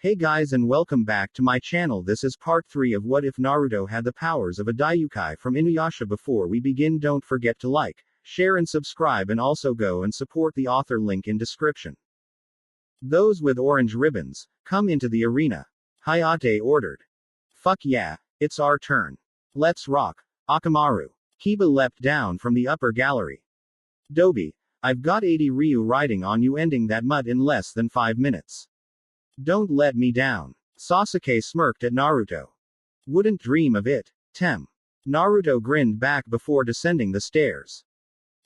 Hey guys and welcome back to my channel. This is part 3 of What If Naruto Had the Powers of a Daiyoukai from Inuyasha. Before we begin, don't forget to like, share and subscribe, and also go and support the author, link in description. Those with orange ribbons, come into the arena. Hayate ordered. Fuck yeah, it's our turn. Let's rock. Orochimaru. Kiba leapt down from the upper gallery. Dobi, I've got 80 Ryu riding on you, ending that mud in less than 5 minutes. Don't let me down. Sasuke smirked at Naruto. Wouldn't dream of it. Tem. Naruto grinned back before descending the stairs.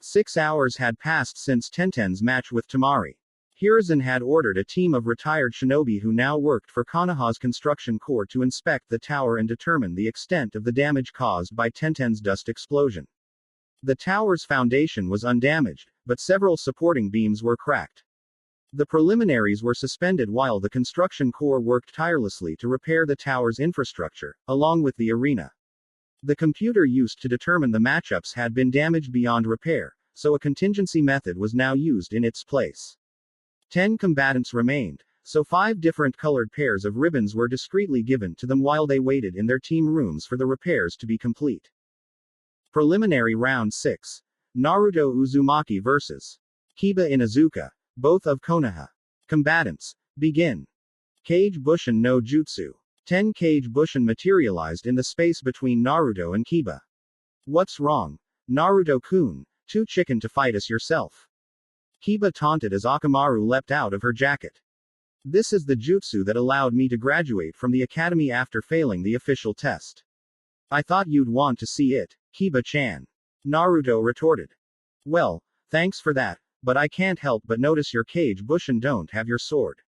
6 hours had passed since Tenten's match with Temari. Hiruzen had ordered a team of retired shinobi who now worked for Konoha's construction corps to inspect the tower and determine the extent of the damage caused by Tenten's dust explosion. The tower's foundation was undamaged, but several supporting beams were cracked. The preliminaries were suspended while the construction corps worked tirelessly to repair the tower's infrastructure, along with the arena. The computer used to determine the matchups had been damaged beyond repair, so a contingency method was now used in its place. 10 combatants remained, so 5 different colored pairs of ribbons were discreetly given to them while they waited in their team rooms for the repairs to be complete. Preliminary Round 6. Naruto Uzumaki vs. Kiba Inuzuka, both of Konoha. Combatants. Begin. Kage Bushin no Jutsu. 10 Kage Bushin materialized in the space between Naruto and Kiba. What's wrong? Naruto-kun, too chicken to fight us yourself. Kiba taunted as Orochimaru leapt out of her jacket. This is the jutsu that allowed me to graduate from the academy after failing the official test. I thought you'd want to see it, Kiba-chan. Naruto retorted. Well, thanks for that, but I can't help but notice your Kage Bushin don't have your sword.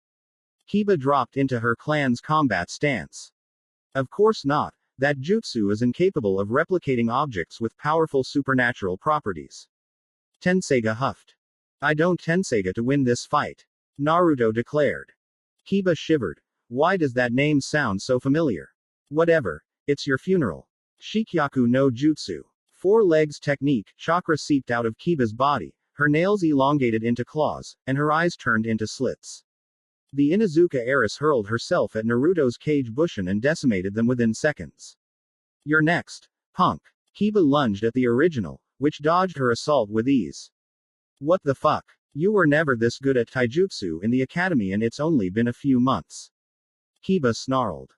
Kiba dropped into her clan's combat stance. Of course not, that jutsu is incapable of replicating objects with powerful supernatural properties. Tenseiga huffed. I don't Tenseiga to win this fight. Naruto declared. Kiba shivered. Why does that name sound so familiar? Whatever, it's your funeral. Shikamaru no Jutsu. 4 legs technique, chakra seeped out of Kiba's body, her nails elongated into claws, and her eyes turned into slits. The Inuzuka heiress hurled herself at Naruto's Kage Bushin and decimated them within seconds. You're next, punk. Kiba lunged at the original, which dodged her assault with ease. What the fuck? You were never this good at taijutsu in the academy and it's only been a few months. Kiba snarled.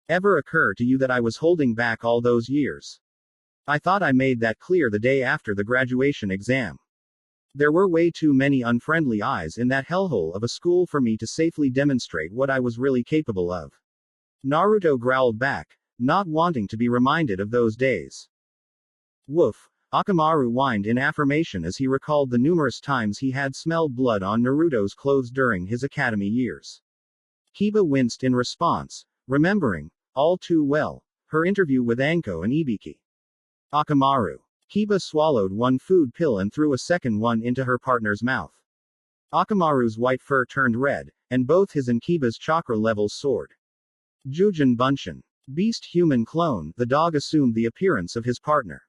Ever occur to you that I was holding back all those years? I thought I made that clear the day after the graduation exam. There were way too many unfriendly eyes in that hellhole of a school for me to safely demonstrate what I was really capable of. Naruto growled back, not wanting to be reminded of those days. Woof. Orochimaru whined in affirmation as he recalled the numerous times he had smelled blood on Naruto's clothes during his academy years. Kiba winced in response, remembering, all too well, her interview with Anko and Ibiki. Orochimaru. Kiba swallowed one food pill and threw a second one into her partner's mouth. Orochimaru's white fur turned red, and both his and Kiba's chakra levels soared. Jujin Bunshin. Beast human clone, the dog assumed the appearance of his partner.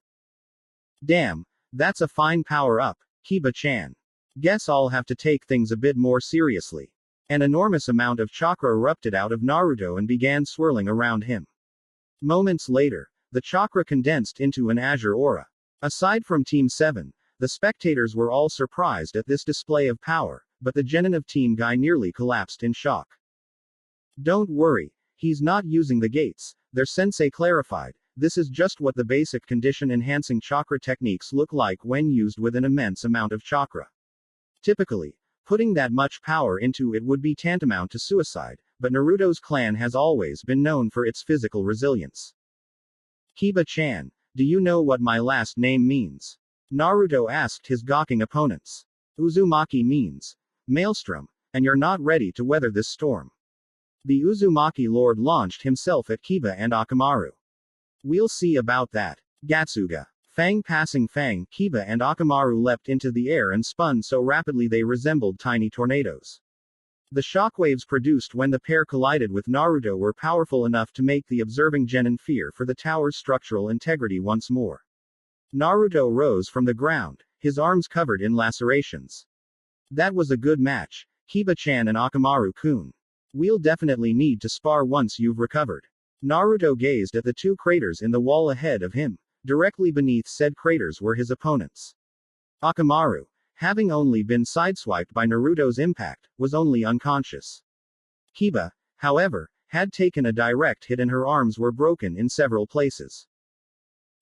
Damn, that's a fine power-up, Kiba-chan. Guess I'll have to take things a bit more seriously. An enormous amount of chakra erupted out of Naruto and began swirling around him. Moments later, the chakra condensed into an azure aura. Aside from Team 7, the spectators were all surprised at this display of power, but the genin of Team Guy nearly collapsed in shock. Don't worry, he's not using the gates, their sensei clarified. This is just what the basic condition-enhancing chakra techniques look like when used with an immense amount of chakra. Typically, putting that much power into it would be tantamount to suicide, but Naruto's clan has always been known for its physical resilience. Kiba-chan, do you know what my last name means? Naruto asked his gawking opponents. Uzumaki means maelstrom, and you're not ready to weather this storm. The Uzumaki Lord launched himself at Kiba and Orochimaru. We'll see about that. Gatsuga. Fang passing Fang, Kiba and Orochimaru leapt into the air and spun so rapidly they resembled tiny tornadoes. The shockwaves produced when the pair collided with Naruto were powerful enough to make the observing genin fear for the tower's structural integrity once more. Naruto rose from the ground, his arms covered in lacerations. That was a good match, Kiba-chan and Orochimaru-kun. We'll definitely need to spar once you've recovered. Naruto gazed at the two craters in the wall ahead of him. Directly beneath said craters were his opponents. Akamaru, having only been sideswiped by Naruto's impact, was only unconscious. Kiba, however, had taken a direct hit and her arms were broken in several places.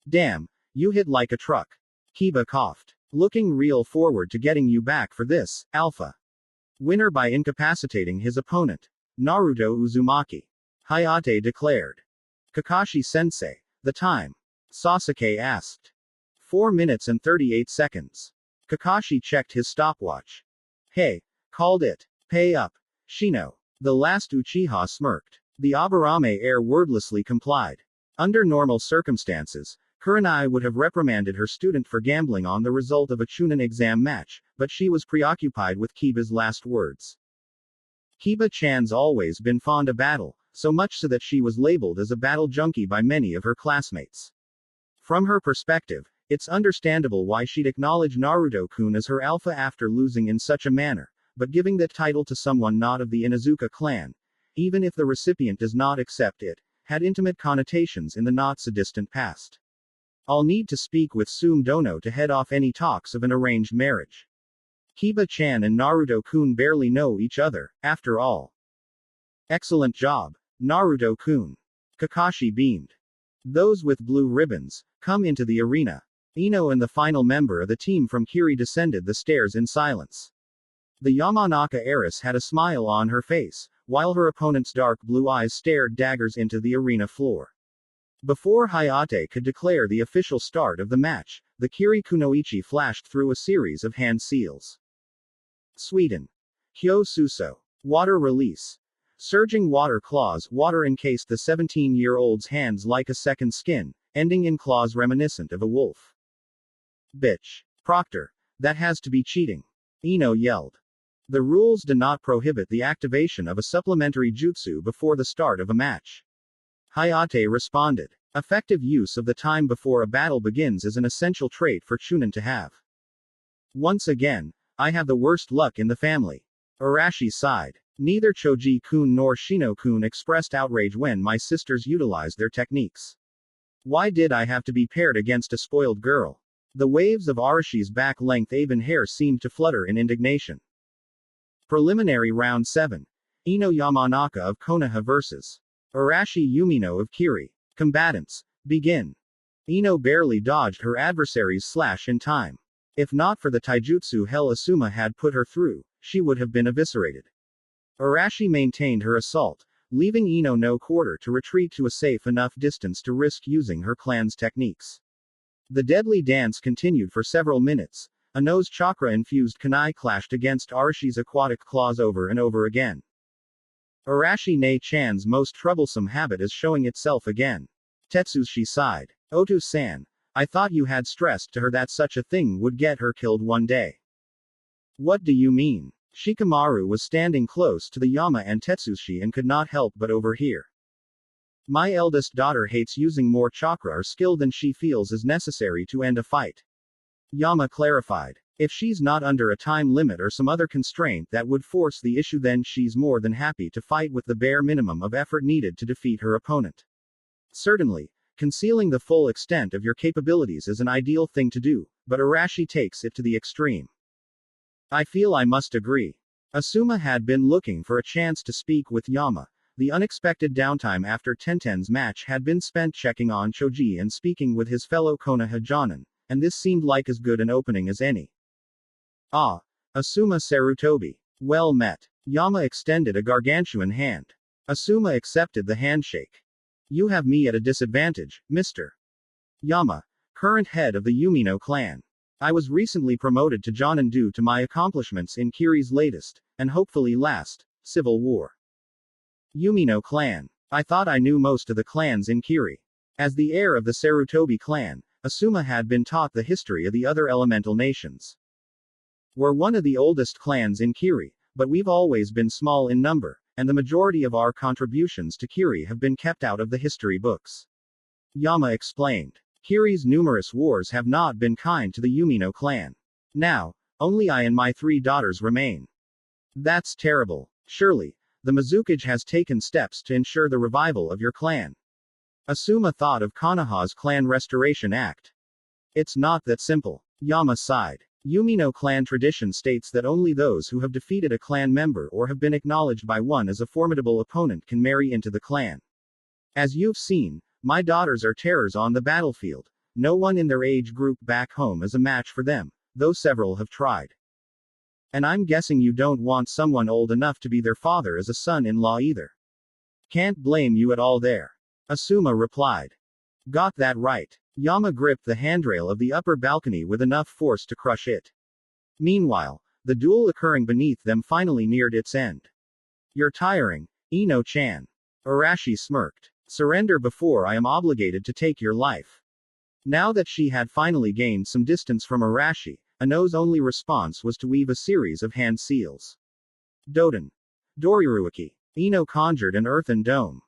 Damn, you hit like a truck. Kiba coughed. Looking real forward to getting you back for this, Alpha. Winner by incapacitating his opponent. Naruto Uzumaki. Hayate declared. Kakashi-sensei, the time? Sasuke asked. 4 minutes and 38 seconds. Kakashi checked his stopwatch. Hey, called it. Pay up. Shino. The last Uchiha smirked. The Aburame heir wordlessly complied. Under normal circumstances, Kurinai would have reprimanded her student for gambling on the result of a Chunin exam match, but she was preoccupied with Kiba's last words. Kiba-chan's always been fond of battle, so much so that she was labeled as a battle junkie by many of her classmates. From her perspective, it's understandable why she'd acknowledge Naruto-kun as her alpha after losing in such a manner, but giving that title to someone not of the Inuzuka clan, even if the recipient does not accept it, had intimate connotations in the not-so-distant past. I'll need to speak with Sum Dono to head off any talks of an arranged marriage. Kiba-chan and Naruto-kun barely know each other, after all. Excellent job, Naruto-kun. Kakashi beamed. Those with blue ribbons, come into the arena. Ino and the final member of the team from Kiri descended the stairs in silence. The Yamanaka heiress had a smile on her face, while her opponent's dark blue eyes stared daggers into the arena floor. Before Hayate could declare the official start of the match, the Kiri Kunoichi flashed through a series of hand seals. Sweden. Hyo Suso. Water release. Surging water claws. Water encased the 17-year-old's hands like a second skin, ending in claws reminiscent of a wolf. Bitch. Proctor. That has to be cheating. Ino yelled. The rules do not prohibit the activation of a supplementary jutsu before the start of a match. Hayate responded. Effective use of the time before a battle begins is an essential trait for Chunin to have. Once again, I have the worst luck in the family. Arashi sighed. Neither Choji-kun nor Shino-kun expressed outrage when my sisters utilized their techniques. Why did I have to be paired against a spoiled girl? The waves of Arashi's back-length Aben hair seemed to flutter in indignation. Preliminary Round 7. Ino Yamanaka of Konoha vs. Arashi Yumino of Kiri. Combatants. Begin. Ino barely dodged her adversary's slash in time. If not for the taijutsu hell Asuma had put her through, she would have been eviscerated. Arashi maintained her assault, leaving Ino no quarter to retreat to a safe enough distance to risk using her clan's techniques. The deadly dance continued for several minutes. Ino's chakra-infused kunai clashed against Arashi's aquatic claws over and over again. Arashi Ne-chan's most troublesome habit is showing itself again. Tetsushi sighed. Otu-san, I thought you had stressed to her that such a thing would get her killed one day. What do you mean? Shikamaru was standing close to the Yama and Tetsushi and could not help but overhear. My eldest daughter hates using more chakra or skill than she feels is necessary to end a fight. Yama clarified. If she's not under a time limit or some other constraint that would force the issue, then she's more than happy to fight with the bare minimum of effort needed to defeat her opponent. Certainly, concealing the full extent of your capabilities is an ideal thing to do, but Arashi takes it to the extreme. I feel I must agree. Asuma had been looking for a chance to speak with Yama. The unexpected downtime after Tenten's match had been spent checking on Choji and speaking with his fellow Konoha Jonin, and this seemed like as good an opening as any. Ah. Asuma Sarutobi. Well met. Yama extended a gargantuan hand. Asuma accepted the handshake. You have me at a disadvantage, Mr. Yama, current head of the Yumino clan. I was recently promoted to Jonin due to my accomplishments in Kiri's latest, and hopefully last, civil war. Yumino clan. I thought I knew most of the clans in Kiri. As the heir of the Sarutobi clan, Asuma had been taught the history of the other elemental nations. We're one of the oldest clans in Kiri, but we've always been small in number, and the majority of our contributions to Kiri have been kept out of the history books. Yama explained. Kiri's numerous wars have not been kind to the Yumino clan. Now, only I and my 3 daughters remain. That's terrible. Surely, the Mizukage has taken steps to ensure the revival of your clan. Asuma thought of Konoha's clan restoration act. It's not that simple. Yama sighed. Yumino clan tradition states that only those who have defeated a clan member or have been acknowledged by one as a formidable opponent can marry into the clan. As you've seen, my daughters are terrors on the battlefield. No one in their age group back home is a match for them, though several have tried. And I'm guessing you don't want someone old enough to be their father as a son-in-law either. Can't blame you at all there. Asuma replied. Got that right. Yama gripped the handrail of the upper balcony with enough force to crush it. Meanwhile, the duel occurring beneath them finally neared its end. You're tiring, Ino-chan. Arashi smirked. Surrender before I am obligated to take your life. Now that she had finally gained some distance from Arashi, Ino's only response was to weave a series of hand seals. Doden. Doriruiki. Ino conjured an earthen dome.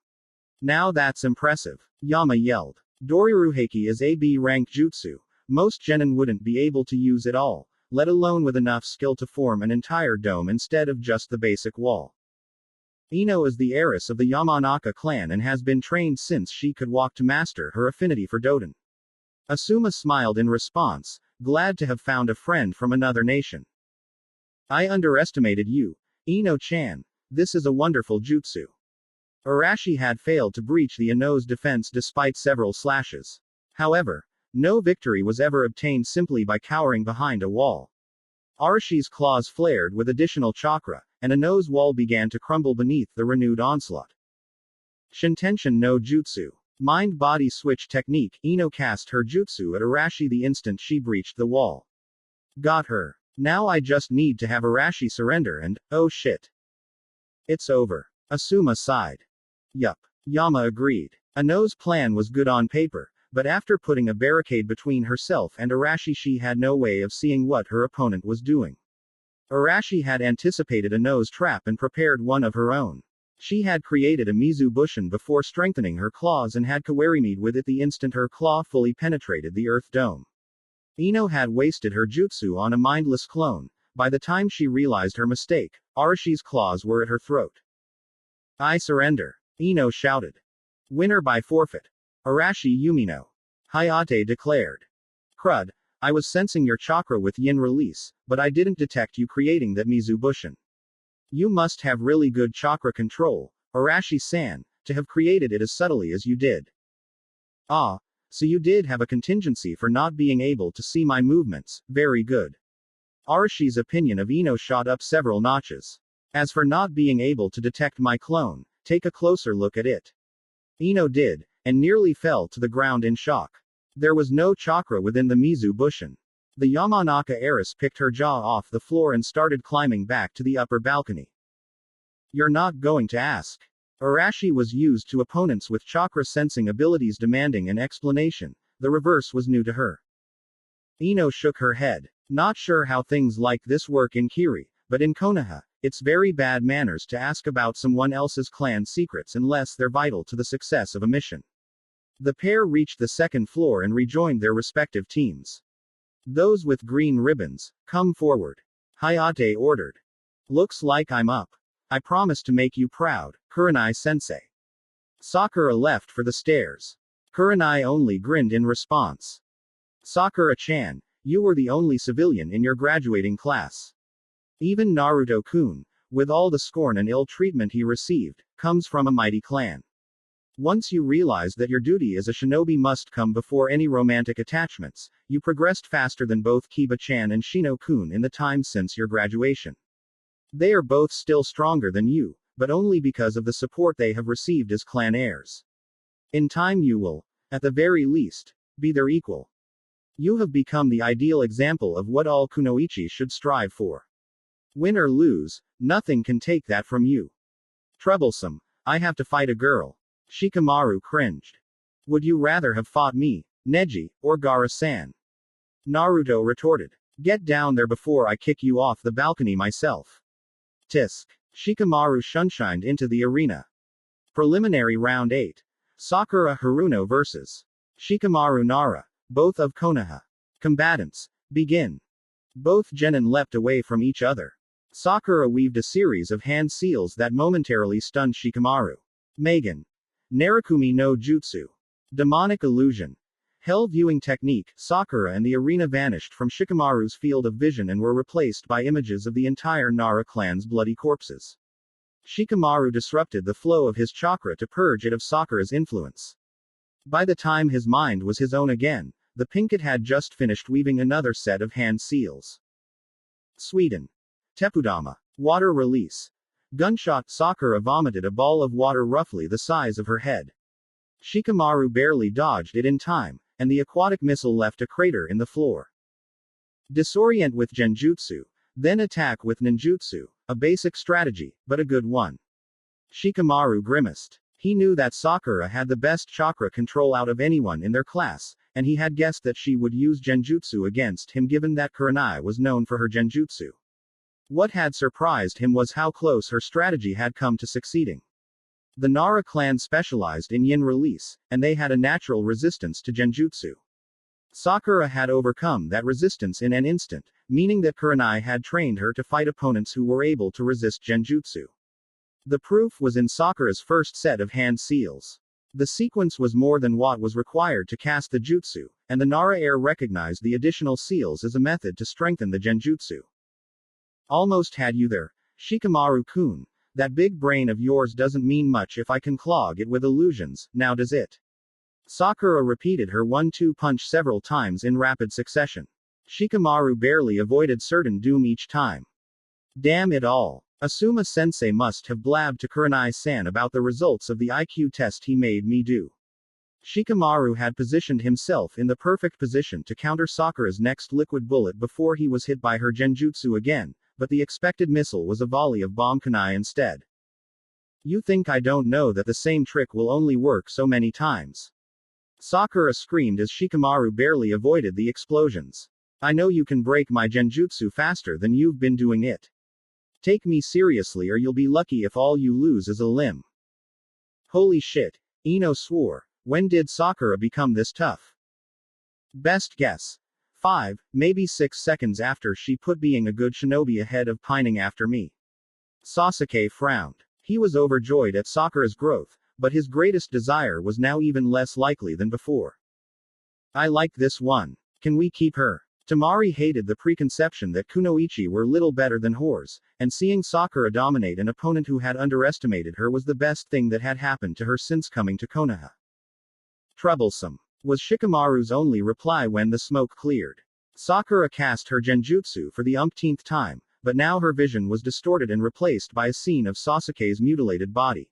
Now that's impressive. Yama yelled. Doriruheki is a B-rank jutsu. Most genin wouldn't be able to use it all, let alone with enough skill to form an entire dome instead of just the basic wall. Ino is the heiress of the Yamanaka clan and has been trained since she could walk to master her affinity for Doden. Asuma smiled in response, glad to have found a friend from another nation. I underestimated you, Ino-chan. This is a wonderful jutsu. Arashi had failed to breach the Ino's defense despite several slashes. However, no victory was ever obtained simply by cowering behind a wall. Arashi's claws flared with additional chakra, and Ino's wall began to crumble beneath the renewed onslaught. Shintenshin no Jutsu. Mind-body switch technique. Ino cast her jutsu at Arashi the instant she breached the wall. Got her. Now I just need to have Arashi surrender and, oh shit. It's over. Asuma sighed. Yup. Yama agreed. Ino's plan was good on paper, but after putting a barricade between herself and Arashi she had no way of seeing what her opponent was doing. Arashi had anticipated Ino's trap and prepared one of her own. She had created a Mizu Bushin before strengthening her claws and had Kawarimi'd with it the instant her claw fully penetrated the earth dome. Ino had wasted her jutsu on a mindless clone. By the time she realized her mistake, Arashi's claws were at her throat. I surrender. Ino shouted. Winner by forfeit. Arashi Yumino. Hayate declared. Crud, I was sensing your chakra with yin release, but I didn't detect you creating that Mizu Bushin. You must have really good chakra control, Arashi-san, to have created it as subtly as you did. Ah, so you did have a contingency for not being able to see my movements, very good. Arashi's opinion of Ino shot up several notches. As for not being able to detect my clone, take a closer look at it. Ino did, and nearly fell to the ground in shock. There was no chakra within the Mizu Bushin. The Yamanaka heiress picked her jaw off the floor and started climbing back to the upper balcony. You're not going to ask. Arashi was used to opponents with chakra sensing abilities demanding an explanation. The reverse was new to her. Ino shook her head. Not sure how things like this work in Kiri, but in Konoha, it's very bad manners to ask about someone else's clan secrets unless they're vital to the success of a mission. The pair reached the second floor and rejoined their respective teams. Those with green ribbons, come forward. Hayate ordered. Looks like I'm up. I promise to make you proud, Kurinai-sensei. Sakura left for the stairs. Kurinai only grinned in response. Sakura-chan, you were the only civilian in your graduating class. Even Naruto-kun, with all the scorn and ill treatment he received, comes from a mighty clan. Once you realized that your duty as a shinobi must come before any romantic attachments, you progressed faster than both Kiba-chan and Shino-kun in the time since your graduation. They are both still stronger than you, but only because of the support they have received as clan heirs. In time you will, at the very least, be their equal. You have become the ideal example of what all kunoichi should strive for. Win or lose, nothing can take that from you. Troublesome, I have to fight a girl. Shikamaru cringed. Would you rather have fought me, Neji, or Gaara-san? Naruto retorted. Get down there before I kick you off the balcony myself. Tisk. Shikamaru shunshined into the arena. Preliminary Round 8. Sakura Haruno vs. Shikamaru Nara, both of Konoha. Combatants, begin. Both genin leapt away from each other. Sakura weaved a series of hand seals that momentarily stunned Shikamaru. Megan. Narukumi no Jutsu. Demonic illusion. Hell viewing technique. Sakura and the arena vanished from Shikamaru's field of vision and were replaced by images of the entire Nara clan's bloody corpses. Shikamaru disrupted the flow of his chakra to purge it of Sakura's influence. By the time his mind was his own again, the Pinkett had just finished weaving another set of hand seals. Sweden. Tepudama. Water release. Gunshot. Sakura vomited a ball of water roughly the size of her head. Shikamaru barely dodged it in time, and the aquatic missile left a crater in the floor. Disorient with genjutsu, then attack with ninjutsu, a basic strategy, but a good one. Shikamaru grimaced. He knew that Sakura had the best chakra control out of anyone in their class, and he had guessed that she would use genjutsu against him given that Kurinai was known for her genjutsu. What had surprised him was how close her strategy had come to succeeding. The Nara clan specialized in yin release, and they had a natural resistance to genjutsu. Sakura had overcome that resistance in an instant, meaning that Kurinai had trained her to fight opponents who were able to resist genjutsu. The proof was in Sakura's first set of hand seals. The sequence was more than what was required to cast the jutsu, and the Nara heir recognized the additional seals as a method to strengthen the genjutsu. Almost had you there, Shikamaru-kun. That big brain of yours doesn't mean much if I can clog it with illusions, now does it? Sakura repeated her 1-2 punch several times in rapid succession. Shikamaru barely avoided certain doom each time. Damn it all. Asuma-sensei must have blabbed to Kurenai-san about the results of the IQ test he made me do. Shikamaru had positioned himself in the perfect position to counter Sakura's next liquid bullet before he was hit by her genjutsu again, but the expected missile was a volley of bomb kunai instead. You think I don't know that the same trick will only work so many times? Sakura screamed as Shikamaru barely avoided the explosions. I know you can break my genjutsu faster than you've been doing it. Take me seriously or you'll be lucky if all you lose is a limb. Holy shit, Ino swore. When did Sakura become this tough? Best guess. 5, maybe 6 seconds after she put being a good shinobi ahead of pining after me. Sasuke frowned. He was overjoyed at Sakura's growth, but his greatest desire was now even less likely than before. I like this one. Can we keep her? Temari hated the preconception that kunoichi were little better than whores, and seeing Sakura dominate an opponent who had underestimated her was the best thing that had happened to her since coming to Konoha. Troublesome, was Shikamaru's only reply when the smoke cleared. Sakura cast her genjutsu for the umpteenth time, but now her vision was distorted and replaced by a scene of Sasuke's mutilated body.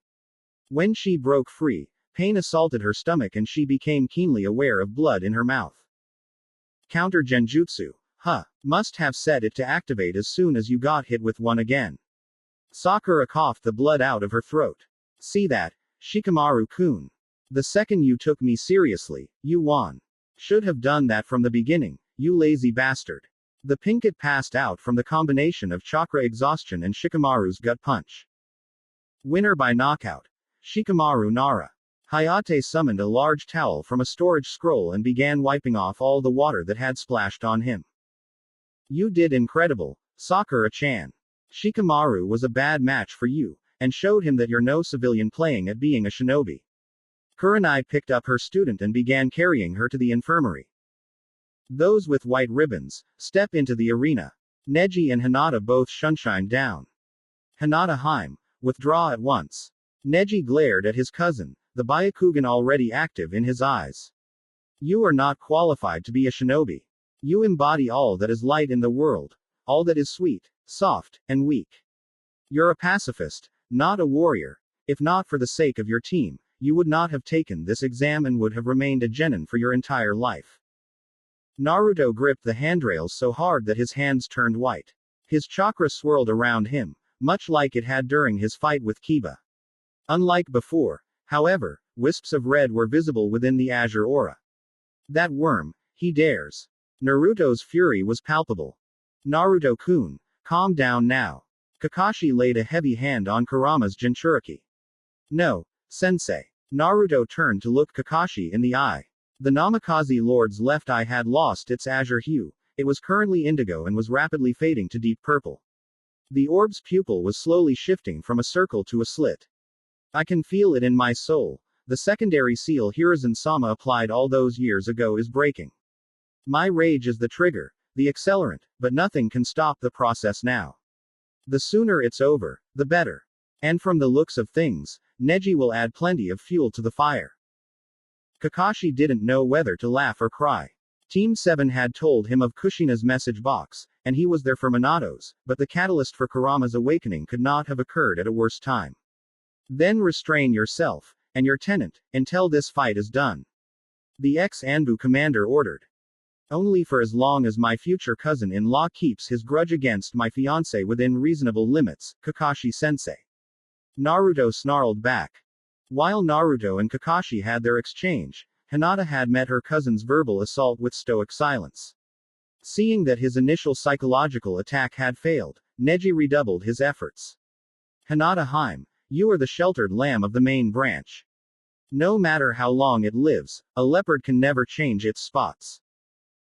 When she broke free, pain assaulted her stomach and she became keenly aware of blood in her mouth. Counter genjutsu. Huh. Must have set it to activate as soon as you got hit with one again. Sakura coughed the blood out of her throat. See that, Shikamaru-kun. The second you took me seriously, you won. Should have done that from the beginning, you lazy bastard. The Pinkett passed out from the combination of chakra exhaustion and Shikamaru's gut punch. Winner by knockout. Shikamaru Nara. Hayate summoned a large towel from a storage scroll and began wiping off all the water that had splashed on him. You did incredible, Sakura-chan. Shikamaru was a bad match for you, and showed him that you're no civilian playing at being a shinobi. Kurenai picked up her student and began carrying her to the infirmary. Those with white ribbons, step into the arena. Neji and Hinata both shunshine down. Hinata Heim, withdraw at once. Neji glared at his cousin, the Byakugan already active in his eyes. You are not qualified to be a shinobi. You embody all that is light in the world, all that is sweet, soft, and weak. You're a pacifist, not a warrior. If not for the sake of your team, you would not have taken this exam and would have remained a genin for your entire life. Naruto gripped the handrails so hard that his hands turned white. His chakra swirled around him, much like it had during his fight with Kiba. Unlike before, however, wisps of red were visible within the azure aura. That worm, he dares. Naruto's fury was palpable. Naruto-kun, calm down now. Kakashi laid a heavy hand on Kurama's Jinchuriki. No, sensei. Naruto turned to look Kakashi in the eye. The Namikaze Lord's left eye had lost its azure hue, it was currently indigo and was rapidly fading to deep purple. The orb's pupil was slowly shifting from a circle to a slit. I can feel it in my soul. The secondary seal Hiruzen-sama applied all those years ago is breaking. My rage is the trigger, the accelerant, but nothing can stop the process now. The sooner it's over, the better. And from the looks of things, Neji will add plenty of fuel to the fire. Kakashi didn't know whether to laugh or cry. Team 7 had told him of Kushina's message box, and he was there for Minato's, but the catalyst for Kurama's awakening could not have occurred at a worse time. Then restrain yourself, and your tenant, until this fight is done. The ex-Anbu commander ordered. Only for as long as my future cousin-in-law keeps his grudge against my fiancé within reasonable limits, Kakashi-sensei. Naruto snarled back. While Naruto and Kakashi had their exchange, Hinata had met her cousin's verbal assault with stoic silence. Seeing that his initial psychological attack had failed, Neji redoubled his efforts. Hinata-hime, you are the sheltered lamb of the main branch. No matter how long it lives, a leopard can never change its spots.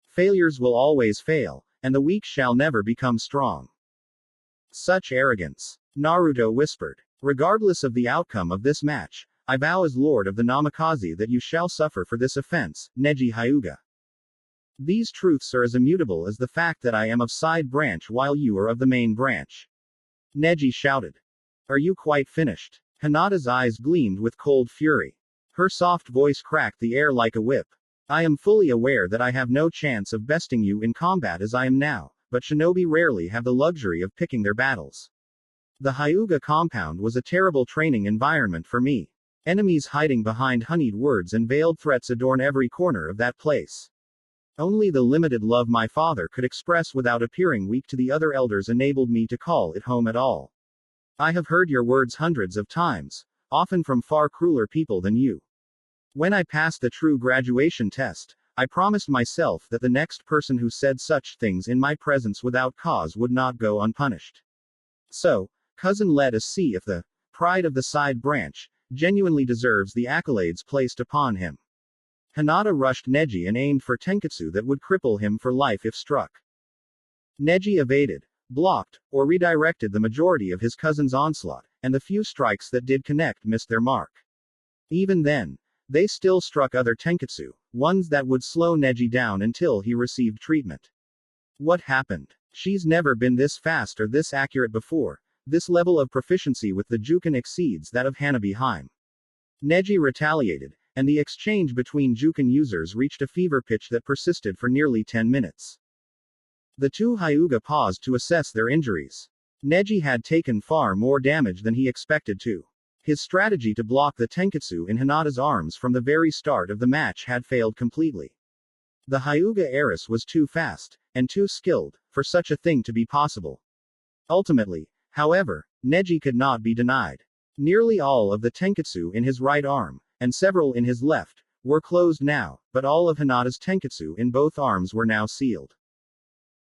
Failures will always fail, and the weak shall never become strong. Such arrogance. Naruto whispered. Regardless of the outcome of this match, I vow as Lord of the Namikaze that you shall suffer for this offense, Neji Hyuga. These truths are as immutable as the fact that I am of side branch while you are of the main branch. Neji shouted. Are you quite finished? Hinata's eyes gleamed with cold fury. Her soft voice cracked the air like a whip. I am fully aware that I have no chance of besting you in combat as I am now, but shinobi rarely have the luxury of picking their battles. The Hyuga compound was a terrible training environment for me. Enemies hiding behind honeyed words and veiled threats adorn every corner of that place. Only the limited love my father could express without appearing weak to the other elders enabled me to call it home at all. I have heard your words hundreds of times, often from far crueler people than you. When I passed the true graduation test, I promised myself that the next person who said such things in my presence without cause would not go unpunished. So, cousin, let us see if the pride of the side branch genuinely deserves the accolades placed upon him. Hinata rushed Neji and aimed for tenketsu that would cripple him for life if struck. Neji evaded, blocked, or redirected the majority of his cousin's onslaught, and the few strikes that did connect missed their mark. Even then, they still struck other tenketsu, ones that would slow Neji down until he received treatment. What happened? She's never been this fast or this accurate before. This level of proficiency with the Juken exceeds that of Hanabi-hime. Neji retaliated, and the exchange between Juken users reached a fever pitch that persisted for nearly 10 minutes. The two Hyuga paused to assess their injuries. Neji had taken far more damage than he expected to. His strategy to block the tenketsu in Hinata's arms from the very start of the match had failed completely. The Hyuga heiress was too fast, and too skilled, for such a thing to be possible. Ultimately, however, Neji could not be denied. Nearly all of the tenketsu in his right arm, and several in his left, were closed now, but all of Hinata's tenketsu in both arms were now sealed.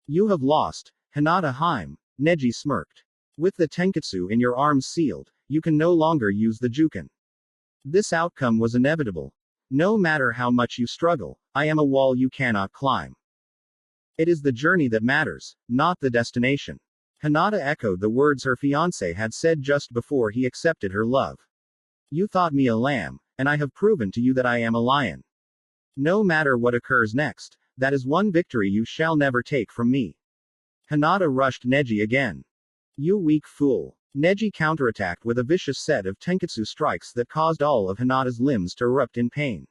You have lost, Hinata-hime, Neji smirked. With the tenketsu in your arms sealed, you can no longer use the Juken. This outcome was inevitable. No matter how much you struggle, I am a wall you cannot climb. It is the journey that matters, not the destination. Hinata echoed the words her fiancé had said just before he accepted her love. You thought me a lamb, and I have proven to you that I am a lion. No matter what occurs next, that is one victory you shall never take from me. Hinata rushed Neji again. You weak fool. Neji counterattacked with a vicious set of tenketsu strikes that caused all of Hinata's limbs to erupt in pain.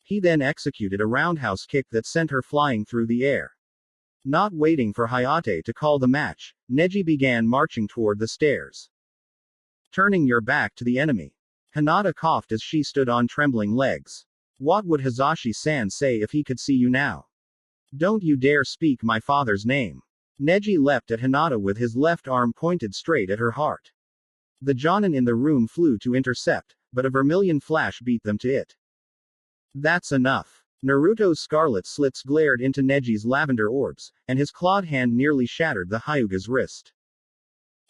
He then executed a roundhouse kick that sent her flying through the air. Not waiting for Hayate to call the match, Neji began marching toward the stairs. Turning your back to the enemy. Hinata coughed as she stood on trembling legs. What would Hizashi-san say if he could see you now? Don't you dare speak my father's name. Neji leapt at Hinata with his left arm pointed straight at her heart. The Jonin in the room flew to intercept, but a vermilion flash beat them to it. That's enough. Naruto's scarlet slits glared into Neji's lavender orbs, and his clawed hand nearly shattered the Hyuga's wrist.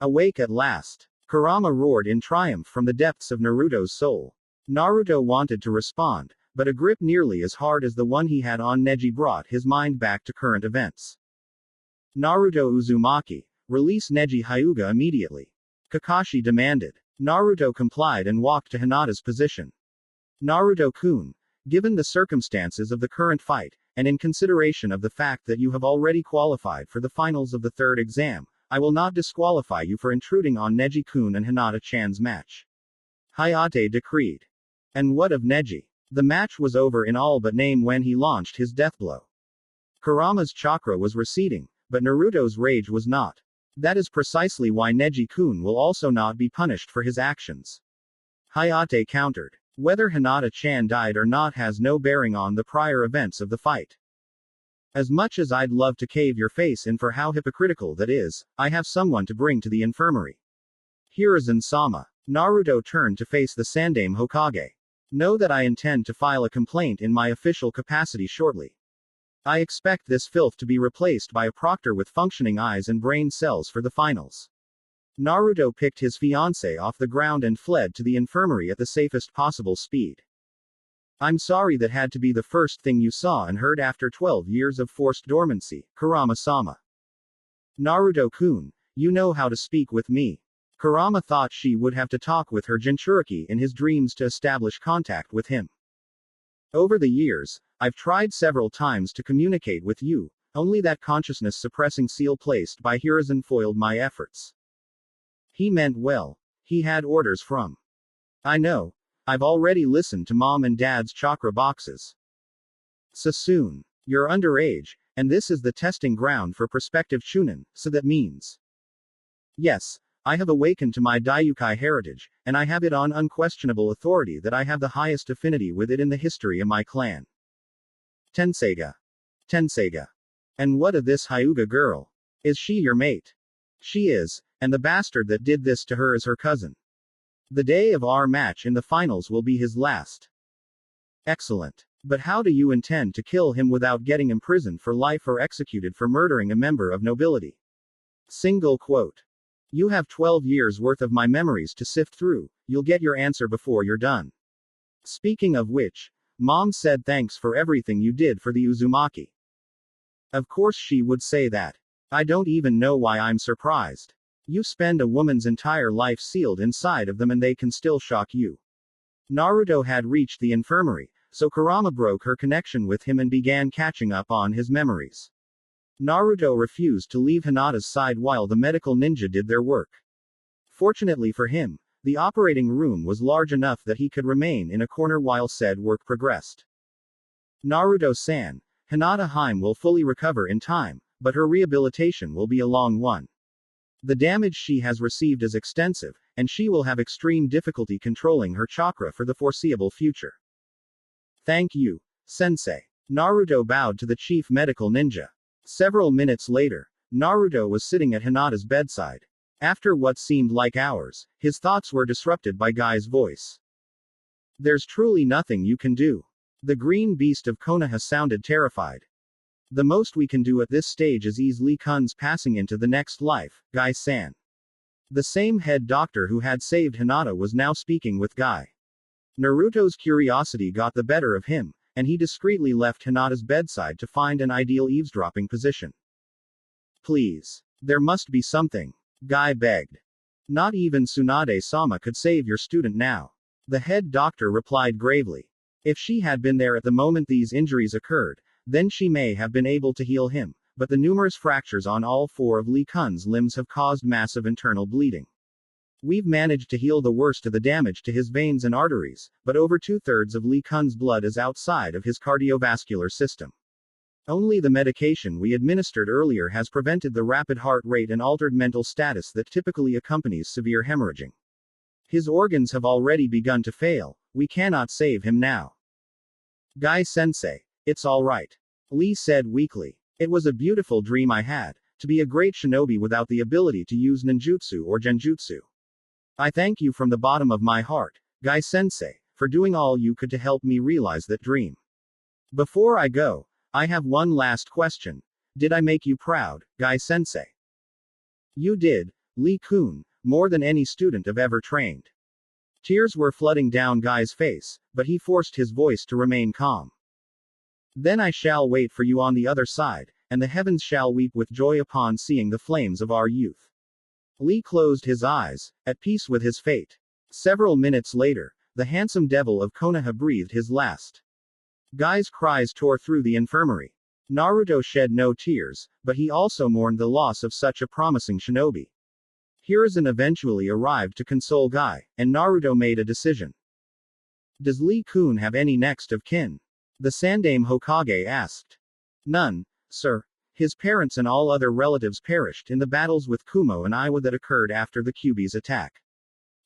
Awake at last. Kurama roared in triumph from the depths of Naruto's soul. Naruto wanted to respond, but a grip nearly as hard as the one he had on Neji brought his mind back to current events. Naruto Uzumaki, release Neji Hyuga immediately. Kakashi demanded. Naruto complied and walked to Hinata's position. Naruto-kun, given the circumstances of the current fight, and in consideration of the fact that you have already qualified for the finals of the third exam, I will not disqualify you for intruding on Neji-kun and Hinata-chan's match. Hayate decreed. And what of Neji? The match was over in all but name when he launched his death blow. Kurama's chakra was receding, but Naruto's rage was not. That is precisely why Neji-kun will also not be punished for his actions. Hayate countered. Whether Hinata-chan died or not has no bearing on the prior events of the fight. As much as I'd love to cave your face in for how hypocritical that is, I have someone to bring to the infirmary. Hiruzen-sama. Naruto turned to face the Sandaime Hokage. Know that I intend to file a complaint in my official capacity shortly. I expect this filth to be replaced by a proctor with functioning eyes and brain cells for the finals. Naruto picked his fiancée off the ground and fled to the infirmary at the safest possible speed. I'm sorry that had to be the first thing you saw and heard after 12 years of forced dormancy, Kurama-sama. Naruto-kun, you know how to speak with me. Kurama thought she would have to talk with her Jinchuriki in his dreams to establish contact with him. Over the years, I've tried several times to communicate with you, only that consciousness-suppressing seal placed by Hiruzen foiled my efforts. He meant well. He had orders from. I know. I've already listened to Mom and Dad's chakra boxes. Sassoon. You're underage, and this is the testing ground for prospective Chunin, so that means. Yes, I have awakened to my Daiyoukai heritage, and I have it on unquestionable authority that I have the highest affinity with it in the history of my clan. Tenseiga. Tenseiga. And what of this Hyuga girl? Is she your mate? She is, and the bastard that did this to her is her cousin. The day of our match in the finals will be his last. Excellent. But how do you intend to kill him without getting imprisoned for life or executed for murdering a member of nobility? Single quote. You have 12 years worth of my memories to sift through, you'll get your answer before you're done. Speaking of which, Mom said thanks for everything you did for the Uzumaki. Of course she would say that. I don't even know why I'm surprised. You spend a woman's entire life sealed inside of them and they can still shock you. Naruto had reached the infirmary, so Kurama broke her connection with him and began catching up on his memories. Naruto refused to leave Hinata's side while the medical ninja did their work. Fortunately for him, the operating room was large enough that he could remain in a corner while said work progressed. Naruto-san, Hinata-hime will fully recover in time, but her rehabilitation will be a long one. The damage she has received is extensive, and she will have extreme difficulty controlling her chakra for the foreseeable future. Thank you, sensei. Naruto bowed to the chief medical ninja. Several minutes later, Naruto was sitting at Hinata's bedside. After what seemed like hours, his thoughts were disrupted by Guy's voice. There's truly nothing you can do. The green beast of Konoha sounded terrified. The most we can do at this stage is ease Lee-kun's passing into the next life, Guy-san. The same head doctor who had saved Hinata was now speaking with Guy. Naruto's curiosity got the better of him, and he discreetly left Hinata's bedside to find an ideal eavesdropping position. Please. There must be something. Guy begged. Not even Tsunade-sama could save your student now. The head doctor replied gravely. If she had been there at the moment these injuries occurred, then she may have been able to heal him, but the numerous fractures on all four of Lee-kun's limbs have caused massive internal bleeding. We've managed to heal the worst of the damage to his veins and arteries, but over 2/3 of Lee-kun's blood is outside of his cardiovascular system. Only the medication we administered earlier has prevented the rapid heart rate and altered mental status that typically accompanies severe hemorrhaging. His organs have already begun to fail. We cannot save him now. Guy-sensei. It's all right. Lee said weakly. It was a beautiful dream I had, to be a great shinobi without the ability to use ninjutsu or genjutsu. I thank you from the bottom of my heart, Guy-sensei, for doing all you could to help me realize that dream. Before I go, I have one last question. Did I make you proud, Guy-sensei? You did, Lee-kun, more than any student I've ever trained. Tears were flooding down Guy's face, but he forced his voice to remain calm. Then I shall wait for you on the other side, and the heavens shall weep with joy upon seeing the flames of our youth. Lee closed his eyes, at peace with his fate. Several minutes later, the handsome devil of Konoha breathed his last. Guy's cries tore through the infirmary. Naruto shed no tears, but he also mourned the loss of such a promising shinobi. Hiruzen eventually arrived to console Guy, and Naruto made a decision. Does Lee-kun have any next of kin? The Sandaime Hokage asked. None, sir. His parents and all other relatives perished in the battles with Kumo and Iwa that occurred after the Kyuubi's attack.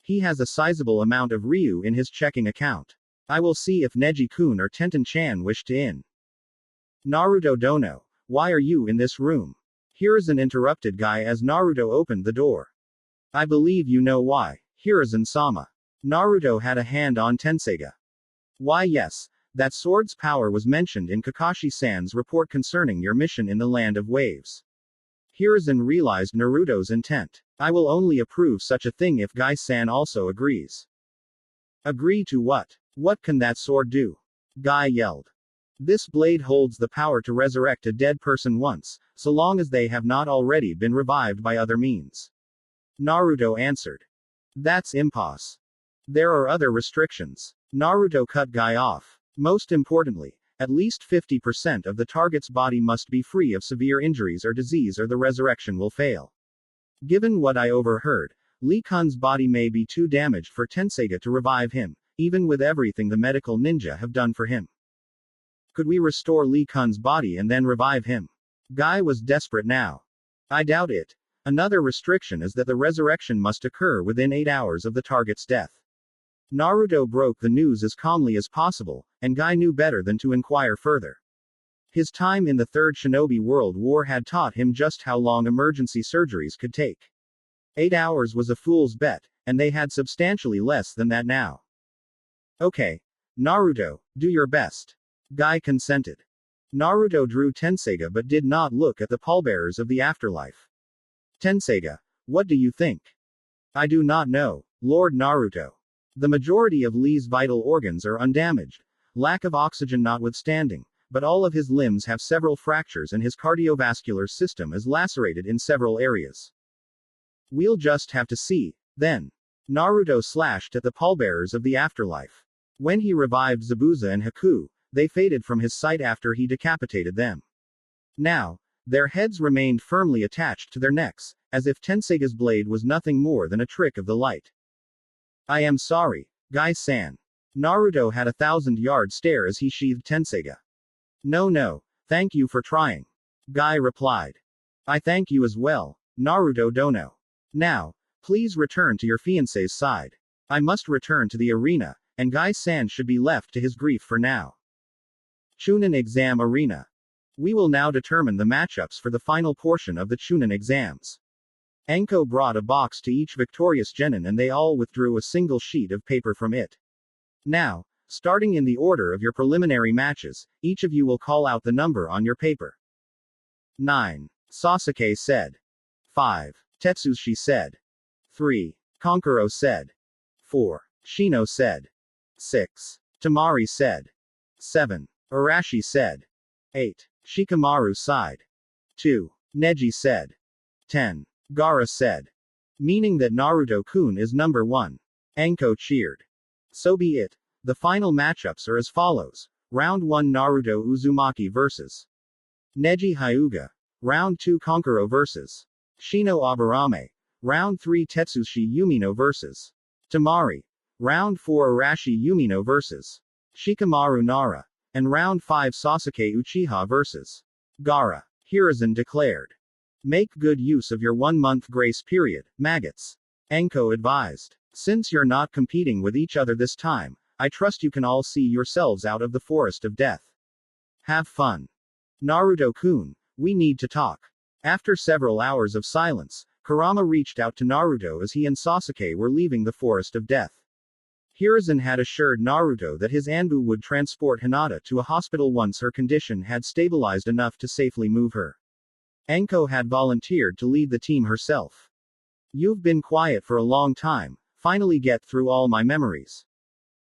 He has a sizable amount of Ryu in his checking account. I will see if Neji-kun or Tenten-chan wish to in. Naruto Dono, why are you in this room? Hiruzen interrupted Guy as Naruto opened the door. I believe you know why, Hiruzen-sama. Naruto had a hand on Tenseiga. Why yes, that sword's power was mentioned in Kakashi-san's report concerning your mission in the Land of Waves. Hiruzen realized Naruto's intent. I will only approve such a thing if Guy-san also agrees. Agree to what? What can that sword do? Guy yelled. This blade holds the power to resurrect a dead person once, so long as they have not already been revived by other means. Naruto answered. That's impossible. There are other restrictions. Naruto cut Guy off. Most importantly, at least 50% of the target's body must be free of severe injuries or disease or the resurrection will fail. Given what I overheard, Lee-kun's body may be too damaged for Tenseiga to revive him, even with everything the medical ninja have done for him. Could we restore Lee-kun's body and then revive him? Guy was desperate now. I doubt it. Another restriction is that the resurrection must occur within 8 hours of the target's death. Naruto broke the news as calmly as possible, and Guy knew better than to inquire further. His time in the Third Shinobi World War had taught him just how long emergency surgeries could take. 8 hours was a fool's bet, and they had substantially less than that now. Okay. Naruto, do your best. Guy consented. Naruto drew Tenseiga but did not look at the pallbearers of the afterlife. Tenseiga, what do you think? I do not know, Lord Naruto. The majority of Lee's vital organs are undamaged, lack of oxygen notwithstanding, but all of his limbs have several fractures and his cardiovascular system is lacerated in several areas. We'll just have to see, then. Naruto slashed at the pallbearers of the afterlife. When he revived Zabuza and Haku, they faded from his sight after he decapitated them. Now, their heads remained firmly attached to their necks, as if Tenseiga's blade was nothing more than a trick of the light. I am sorry, Guy-san. Naruto had a 1,000-yard stare as he sheathed Tenseiga. No, thank you for trying. Guy replied. I thank you as well, Naruto Dono. Now, please return to your fiancé's side. I must return to the arena, and Guy-san should be left to his grief for now. Chunin Exam Arena. We will now determine the matchups for the final portion of the Chunin exams. Anko brought a box to each victorious genin and they all withdrew a single sheet of paper from it. Now, starting in the order of your preliminary matches, each of you will call out the number on your paper. 9. Sasuke said. 5. Tetsushi said. 3. Kankuro said. 4. Shino said. 6. Temari said. 7. Arashi said. 8. Shikamaru sighed. 2. Neji said. 10. Gaara said. Meaning that Naruto-kun is number 1. Anko cheered. So be it. The final matchups are as follows. Round 1 Naruto Uzumaki vs. Neji Hyuga. Round 2 Kankuro vs. Shino Aburame. Round 3 Tetsushi Yumino vs. Temari. Round 4 Arashi Yumino vs. Shikamaru Nara. And round 5 Sasuke Uchiha vs. Gaara. Hiruzen declared. Make good use of your 1-month grace period, maggots. Anko advised. Since you're not competing with each other this time, I trust you can all see yourselves out of the forest of death. Have fun. Naruto-kun, we need to talk. After several hours of silence, Kurama reached out to Naruto as he and Sasuke were leaving the forest of death. Hiruzen had assured Naruto that his Anbu would transport Hinata to a hospital once her condition had stabilized enough to safely move her. Anko had volunteered to lead the team herself. You've been quiet for a long time, finally get through all my memories.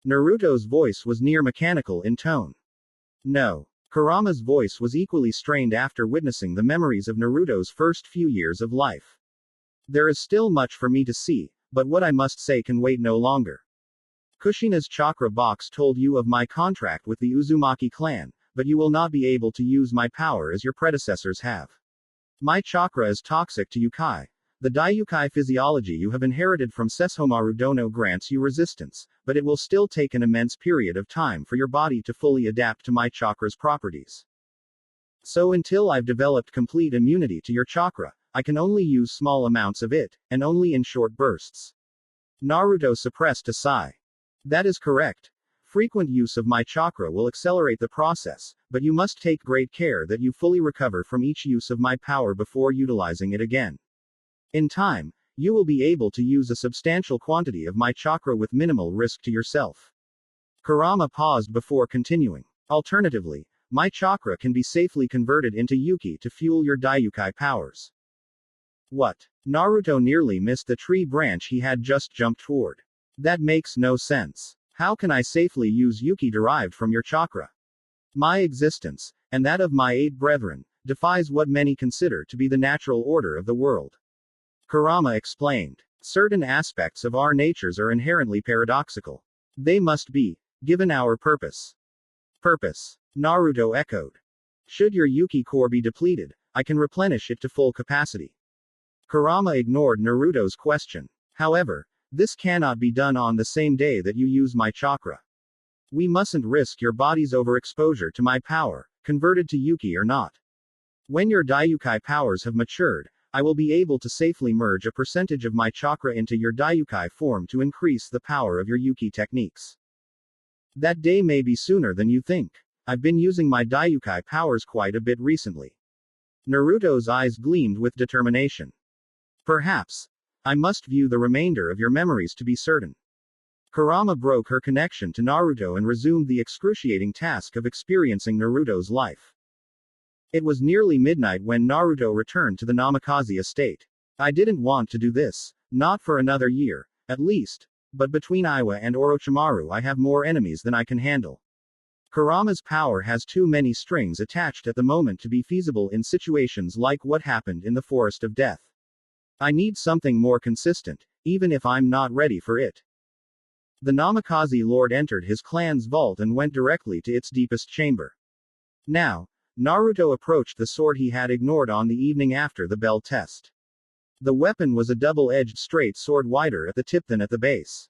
Naruto's voice was near mechanical in tone. No. Kurama's voice was equally strained after witnessing the memories of Naruto's first few years of life. There is still much for me to see, but what I must say can wait no longer. Kushina's chakra box told you of my contract with the Uzumaki clan, but you will not be able to use my power as your predecessors have. My chakra is toxic to Yukai. The Daiyoukai physiology you have inherited from Sesshomaru Dono grants you resistance, but it will still take an immense period of time for your body to fully adapt to my chakra's properties. So until I've developed complete immunity to your chakra, I can only use small amounts of it, and only in short bursts. Naruto suppressed a sigh. That is correct. Frequent use of my chakra will accelerate the process, but you must take great care that you fully recover from each use of my power before utilizing it again. In time, you will be able to use a substantial quantity of my chakra with minimal risk to yourself. Kurama paused before continuing. Alternatively, my chakra can be safely converted into Yuki to fuel your Daiyoukai powers. What? Naruto nearly missed the tree branch he had just jumped toward. That makes no sense. How can I safely use Yuki derived from your chakra? My existence, and that of my 8 brethren, defies what many consider to be the natural order of the world. Kurama explained. Certain aspects of our natures are inherently paradoxical. They must be, given our purpose. Purpose. Naruto echoed. Should your Yuki core be depleted, I can replenish it to full capacity. Kurama ignored Naruto's question. However, this cannot be done on the same day that you use my chakra. We mustn't risk your body's overexposure to my power, converted to Yuki or not. When your Daiyoukai powers have matured, I will be able to safely merge a percentage of my chakra into your Daiyoukai form to increase the power of your Yuki techniques. That day may be sooner than you think. I've been using my Daiyoukai powers quite a bit recently. Naruto's eyes gleamed with determination. Perhaps. I must view the remainder of your memories to be certain. Kurama broke her connection to Naruto and resumed the excruciating task of experiencing Naruto's life. It was nearly midnight when Naruto returned to the Namikaze estate. I didn't want to do this, not for another year, at least, but between Iwa and Orochimaru I have more enemies than I can handle. Kurama's power has too many strings attached at the moment to be feasible in situations like what happened in the Forest of Death. I need something more consistent, even if I'm not ready for it. The Namikaze Lord entered his clan's vault and went directly to its deepest chamber. Now, Naruto approached the sword he had ignored on the evening after the bell test. The weapon was a double-edged straight sword wider at the tip than at the base.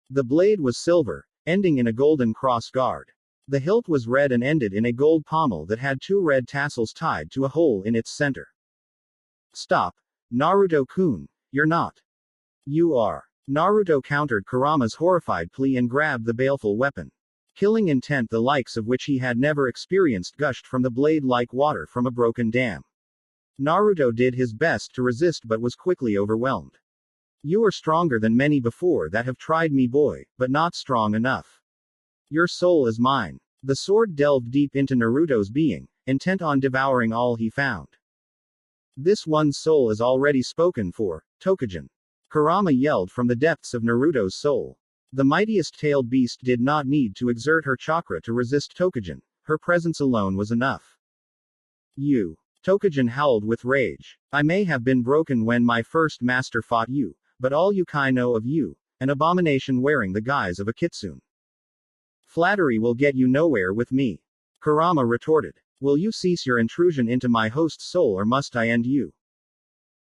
The blade was silver, ending in a golden cross guard. The hilt was red and ended in a gold pommel that had 2 red tassels tied to a hole in its center. Stop, Naruto-kun, you're not. You are. Naruto countered Kurama's horrified plea and grabbed the baleful weapon. Killing intent the likes of which he had never experienced gushed from the blade like water from a broken dam. Naruto did his best to resist but was quickly overwhelmed. You are stronger than many before that have tried me, boy, but not strong enough. Your soul is mine. The sword delved deep into Naruto's being, intent on devouring all he found. This one's soul is already spoken for, Tokujin. Kurama yelled from the depths of Naruto's soul. The mightiest tailed beast did not need to exert her chakra to resist Tokujin, her presence alone was enough. You. Tokujin howled with rage. I may have been broken when my first master fought you, but all Yukai know of you, an abomination wearing the guise of a kitsune. Flattery will get you nowhere with me. Kurama retorted. Will you cease your intrusion into my host's soul or must I end you?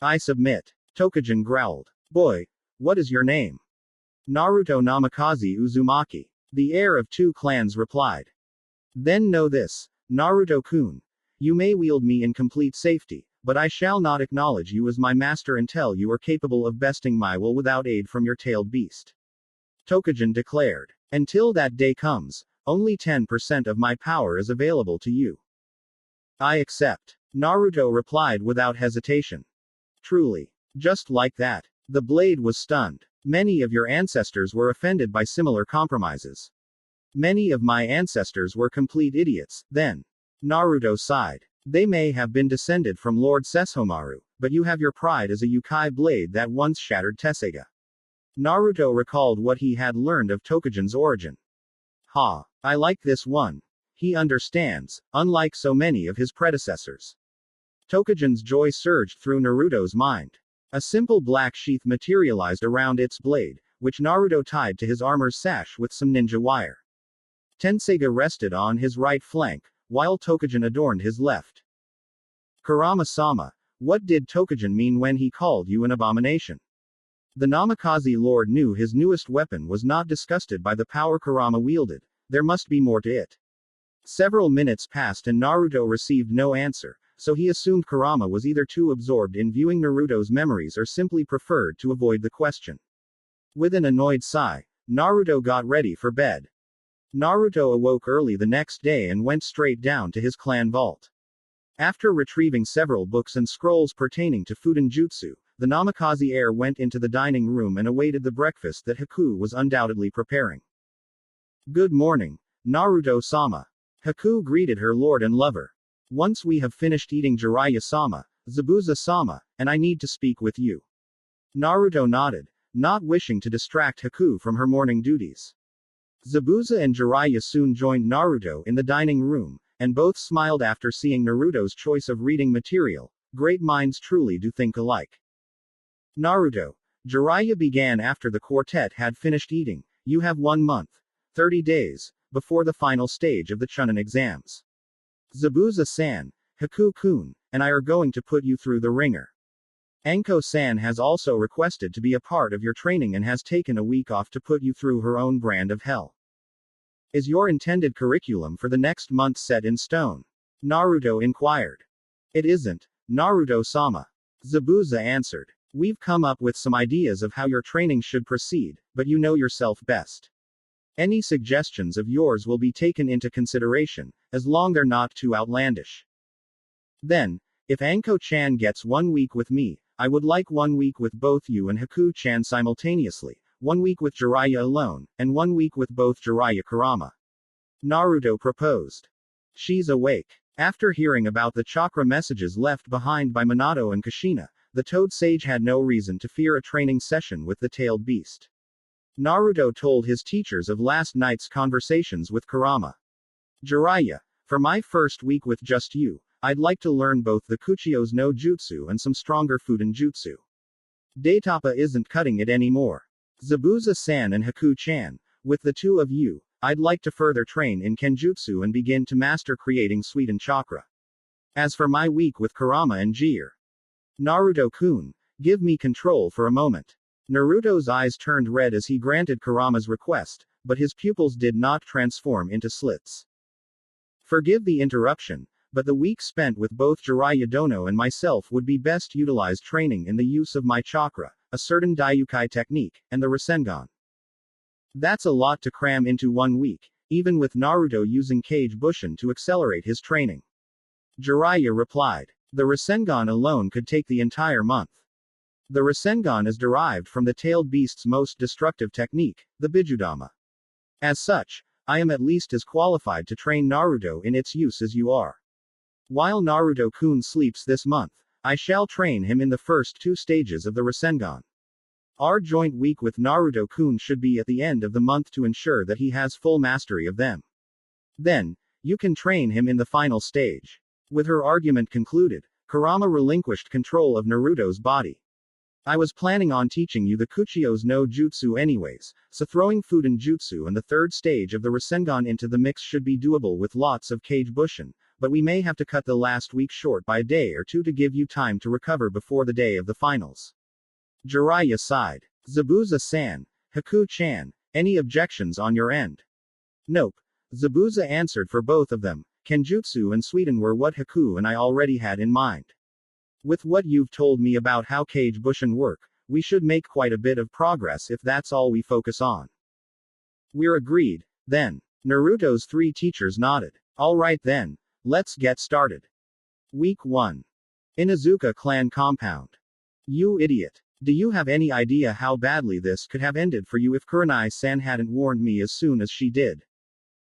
I submit. Tokujin growled. Boy, what is your name? Naruto Namikaze Uzumaki. The heir of 2 clans replied. Then know this, Naruto-kun. You may wield me in complete safety, but I shall not acknowledge you as my master until you are capable of besting my will without aid from your tailed beast. Tokujin declared. Until that day comes, only 10% of my power is available to you. I accept. Naruto replied without hesitation. Truly. Just like that. The blade was stunned. Many of your ancestors were offended by similar compromises. Many of my ancestors were complete idiots, then. Naruto sighed. They may have been descended from Lord Sesshomaru, but you have your pride as a Yukai blade that once shattered Tesseiga. Naruto recalled what he had learned of Tokujin's origin. Ha! I like this one. He understands, unlike so many of his predecessors. Tokugen's joy surged through Naruto's mind. A simple black sheath materialized around its blade, which Naruto tied to his armor's sash with some ninja wire. Tenseiga rested on his right flank, while Tokugen adorned his left. Kurama-sama, what did Tokugen mean when he called you an abomination? The Namikaze Lord knew his newest weapon was not disgusted by the power Kurama wielded. There must be more to it. Several minutes passed and Naruto received no answer, so he assumed Kurama was either too absorbed in viewing Naruto's memories or simply preferred to avoid the question. With an annoyed sigh, Naruto got ready for bed. Naruto awoke early the next day and went straight down to his clan vault. After retrieving several books and scrolls pertaining to Fudenjutsu, the Namikaze heir went into the dining room and awaited the breakfast that Haku was undoubtedly preparing. Good morning, Naruto-sama. Haku greeted her lord and lover. Once we have finished eating Jiraiya-sama, Zabuza-sama, and I need to speak with you. Naruto nodded, not wishing to distract Haku from her morning duties. Zabuza and Jiraiya soon joined Naruto in the dining room, and both smiled after seeing Naruto's choice of reading material. Great minds truly do think alike. Naruto, Jiraiya began after the quartet had finished eating. You have 1 month, 30 days, before the final stage of the Chunin exams. Zabuza-san, Haku-kun, and I are going to put you through the ringer. Anko-san has also requested to be a part of your training and has taken a week off to put you through her own brand of hell. Is your intended curriculum for the next month set in stone? Naruto inquired. It isn't, Naruto-sama. Zabuza answered. We've come up with some ideas of how your training should proceed, but you know yourself best. Any suggestions of yours will be taken into consideration, as long they're not too outlandish. Then, if Anko-chan gets 1 week with me, I would like 1 week with both you and Haku-chan simultaneously, 1 week with Jiraiya alone, and 1 week with both Jiraiya Kurama. Naruto proposed. She's awake. After hearing about the chakra messages left behind by Minato and Kushina, the Toad Sage had no reason to fear a training session with the tailed beast. Naruto told his teachers of last night's conversations with Kurama. Jiraiya, for my first week with just you, I'd like to learn both the Kuchiyos no Jutsu and some stronger Fudenjutsu. Daitapa isn't cutting it anymore. Zabuza-san and Haku-chan, with the two of you, I'd like to further train in Kenjutsu and begin to master creating Suiten chakra. As for my week with Kurama and Jir, Naruto-kun, give me control for a moment. Naruto's eyes turned red as he granted Kurama's request, but his pupils did not transform into slits. Forgive the interruption, but the week spent with both Jiraiya Dono and myself would be best utilized training in the use of my chakra, a certain Daiyoukai technique, and the Rasengan. That's a lot to cram into 1 week, even with Naruto using Kage Bushin to accelerate his training. Jiraiya replied. The Rasengan alone could take the entire month. The Rasengan is derived from the tailed beast's most destructive technique, the Bijudama. As such, I am at least as qualified to train Naruto in its use as you are. While Naruto-kun sleeps this month, I shall train him in the first 2 stages of the Rasengan. Our joint week with Naruto-kun should be at the end of the month to ensure that he has full mastery of them. Then, you can train him in the final stage. With her argument concluded, Kurama relinquished control of Naruto's body. I was planning on teaching you the Kuchiyos no Jutsu anyways, so throwing Fudenjutsu and the 3rd stage of the Rasengan into the mix should be doable with lots of Kage Bushin, but we may have to cut the last week short by a day or 2 to give you time to recover before the day of the finals. Jiraiya sighed. Zabuza-san, Haku-chan, any objections on your end? Nope. Zabuza answered for both of them. Kenjutsu and Suiten were what Haku and I already had in mind. With what you've told me about how Kage Bushin work, we should make quite a bit of progress if that's all we focus on. We're agreed, then. Naruto's 3 teachers nodded. Alright then, let's get started. Week 1. Inuzuka Clan Compound. You idiot. Do you have any idea how badly this could have ended for you if Kurenai-san hadn't warned me as soon as she did?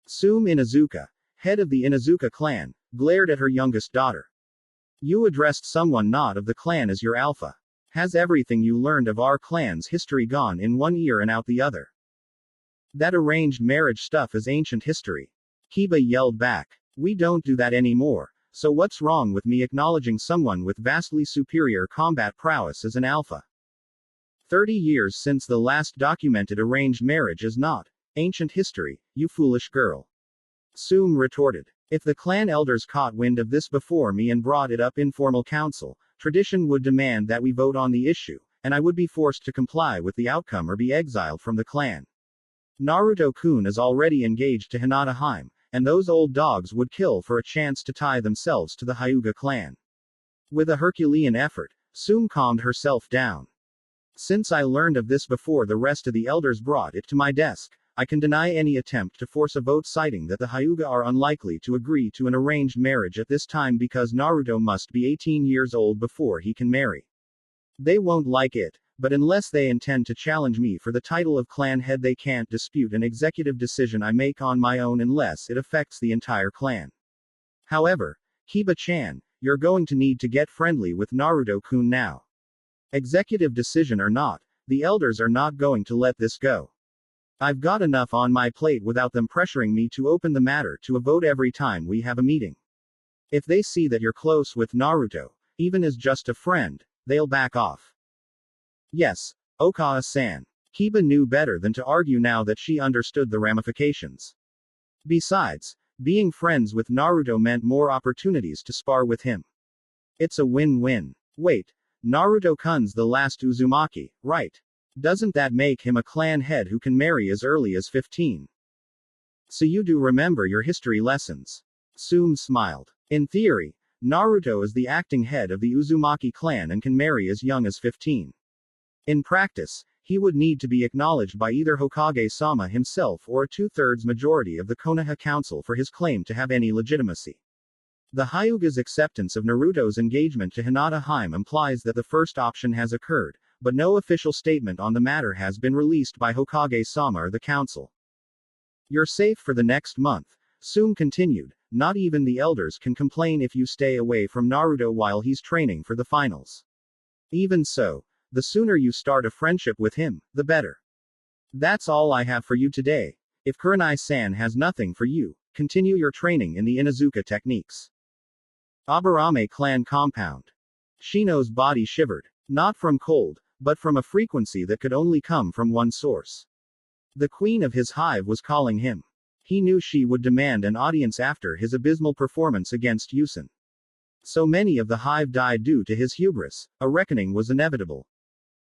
Sume Inuzuka, head of the Inuzuka clan, glared at her youngest daughter. You addressed someone not of the clan as your alpha. Has everything you learned of our clan's history gone in one ear and out the other? That arranged marriage stuff is ancient history. Kiba yelled back. We don't do that anymore, so what's wrong with me acknowledging someone with vastly superior combat prowess as an alpha? 30 years since the last documented arranged marriage is not ancient history, you foolish girl. Sume retorted. If the clan elders caught wind of this before me and brought it up in formal council, tradition would demand that we vote on the issue, and I would be forced to comply with the outcome or be exiled from the clan. Naruto-kun is already engaged to Hinata Haim, and those old dogs would kill for a chance to tie themselves to the Hyuga clan. With a Herculean effort, Sume calmed herself down. Since I learned of this before the rest of the elders brought it to my desk, I can deny any attempt to force a vote citing that the Hyuga are unlikely to agree to an arranged marriage at this time because Naruto must be 18 years old before he can marry. They won't like it, but unless they intend to challenge me for the title of clan head, they can't dispute an executive decision I make on my own unless it affects the entire clan. However, Kiba-chan, you're going to need to get friendly with Naruto-kun now. Executive decision or not, the elders are not going to let this go. I've got enough on my plate without them pressuring me to open the matter to a vote every time we have a meeting. If they see that you're close with Naruto, even as just a friend, they'll back off. Yes, Okawa-san. Kiba knew better than to argue now that she understood the ramifications. Besides, being friends with Naruto meant more opportunities to spar with him. It's a win-win. Wait. Naruto-kun's the last Uzumaki, right? Doesn't that make him a clan head who can marry as early as 15? So you do remember your history lessons. Sume smiled. In theory, Naruto is the acting head of the Uzumaki clan and can marry as young as 15. In practice, he would need to be acknowledged by either Hokage-sama himself or a 2/3 majority of the Konoha Council for his claim to have any legitimacy. The Hyuga's acceptance of Naruto's engagement to Hinata Haim implies that the first option has occurred, but no official statement on the matter has been released by Hokage-sama or the council. You're safe for the next month, Sume continued. Not even the elders can complain if you stay away from Naruto while he's training for the finals. Even so, the sooner you start a friendship with him, the better. That's all I have for you today. If Kurenai-san has nothing for you, continue your training in the Inuzuka techniques. Aburame clan compound. Shino's body shivered. Not from cold, but from a frequency that could only come from one source. The queen of his hive was calling him. He knew she would demand an audience after his abysmal performance against Yusen. So many of the hive died due to his hubris, a reckoning was inevitable.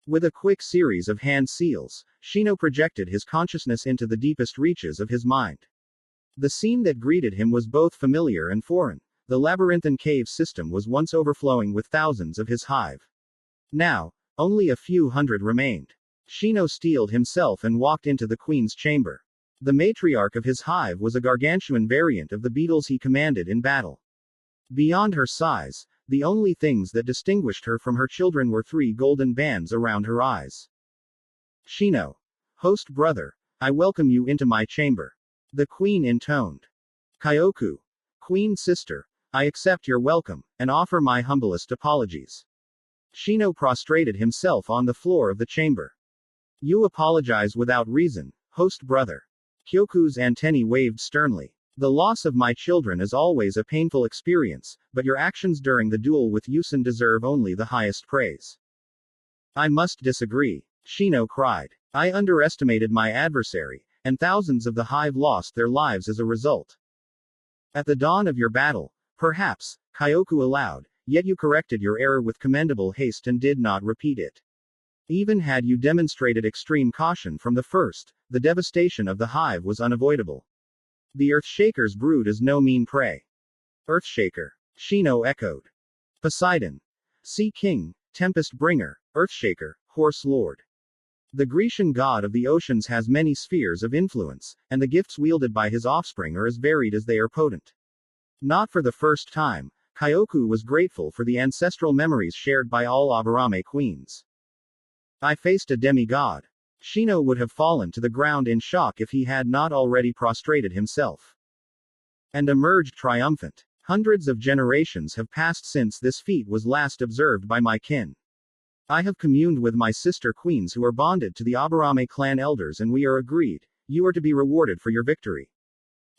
With a quick series of hand seals, Shino projected his consciousness into the deepest reaches of his mind. The scene that greeted him was both familiar and foreign. The labyrinthine cave system was once overflowing with thousands of his hive. Now, only a few hundred remained. Shino steeled himself and walked into the queen's chamber. The matriarch of his hive was a gargantuan variant of the beetles he commanded in battle. Beyond her size, the only things that distinguished her from her children were 3 golden bands around her eyes. Shino. Host brother, I welcome you into my chamber. The queen intoned. Kyoku. Queen sister, I accept your welcome, and offer my humblest apologies. Shino prostrated himself on the floor of the chamber. You apologize without reason, host brother. Kyoku's antennae waved sternly. The loss of my children is always a painful experience, but your actions during the duel with Yusen deserve only the highest praise. I must disagree, Shino cried. I underestimated my adversary, and thousands of the hive lost their lives as a result. At the dawn of your battle, perhaps, Kyoku allowed, yet you corrected your error with commendable haste and did not repeat it. Even had you demonstrated extreme caution from the first, the devastation of the hive was unavoidable. The Earthshaker's brood is no mean prey. Earthshaker. Shino echoed. Poseidon. Sea King, Tempest Bringer, Earthshaker, Horse Lord. The Grecian god of the oceans has many spheres of influence, and the gifts wielded by his offspring are as varied as they are potent. Not for the first time, Kyoku was grateful for the ancestral memories shared by all Aburame queens. I faced a demigod. Shino would have fallen to the ground in shock if he had not already prostrated himself. And emerged triumphant. Hundreds of generations have passed since this feat was last observed by my kin. I have communed with my sister queens who are bonded to the Aburame clan elders, and we are agreed, you are to be rewarded for your victory.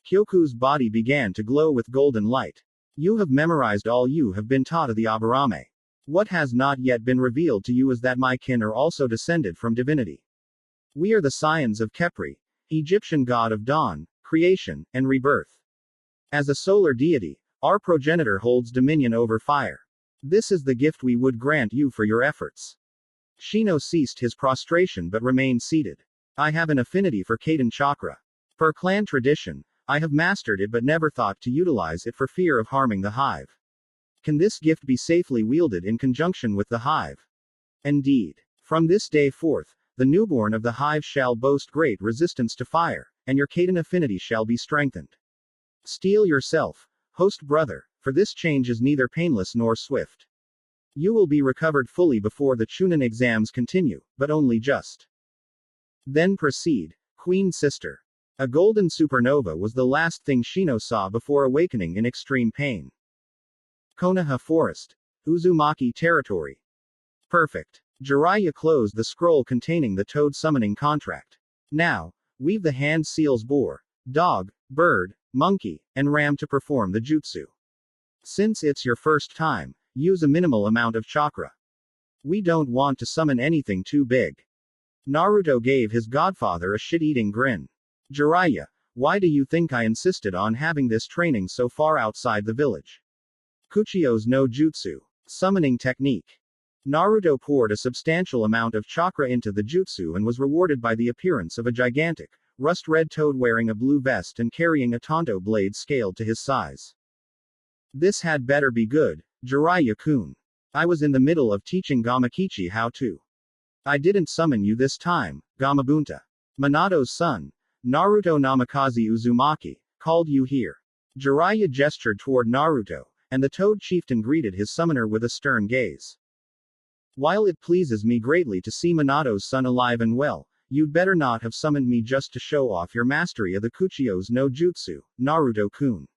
Kyoku's body began to glow with golden light. You have memorized all you have been taught of the Aburame. What has not yet been revealed to you is that my kin are also descended from divinity. We are the scions of Khepri, Egyptian god of dawn, creation, and rebirth. As a solar deity, our progenitor holds dominion over fire. This is the gift we would grant you for your efforts. Shino ceased his prostration but remained seated. I have an affinity for Kaden chakra. Per clan tradition, I have mastered it but never thought to utilize it for fear of harming the hive. Can this gift be safely wielded in conjunction with the hive? Indeed. From this day forth, the newborn of the hive shall boast great resistance to fire, and your Kaden affinity shall be strengthened. Steel yourself, host brother, for this change is neither painless nor swift. You will be recovered fully before the Chunin exams continue, but only just. Then proceed, Queen Sister. A golden supernova was the last thing Shino saw before awakening in extreme pain. Konaha Forest. Uzumaki Territory. Perfect. Jiraiya closed the scroll containing the toad summoning contract. Now, weave the hand seals boar, dog, bird, monkey, and ram to perform the jutsu. Since it's your first time, use a minimal amount of chakra. We don't want to summon anything too big. Naruto gave his godfather a shit-eating grin. Jiraiya, why do you think I insisted on having this training so far outside the village? Kuchio's no jutsu. Summoning technique. Naruto poured a substantial amount of chakra into the jutsu and was rewarded by the appearance of a gigantic, rust-red toad wearing a blue vest and carrying a Tonto blade scaled to his size. This had better be good, Jiraiya-kun. I was in the middle of teaching Gamakichi how to. I didn't summon you this time, Gamabunta. Minato's son, Naruto Namikaze Uzumaki, called you here. Jiraiya gestured toward Naruto, and the Toad Chieftain greeted his summoner with a stern gaze. While it pleases me greatly to see Minato's son alive and well, you'd better not have summoned me just to show off your mastery of the Kuchio's no jutsu, Naruto-kun.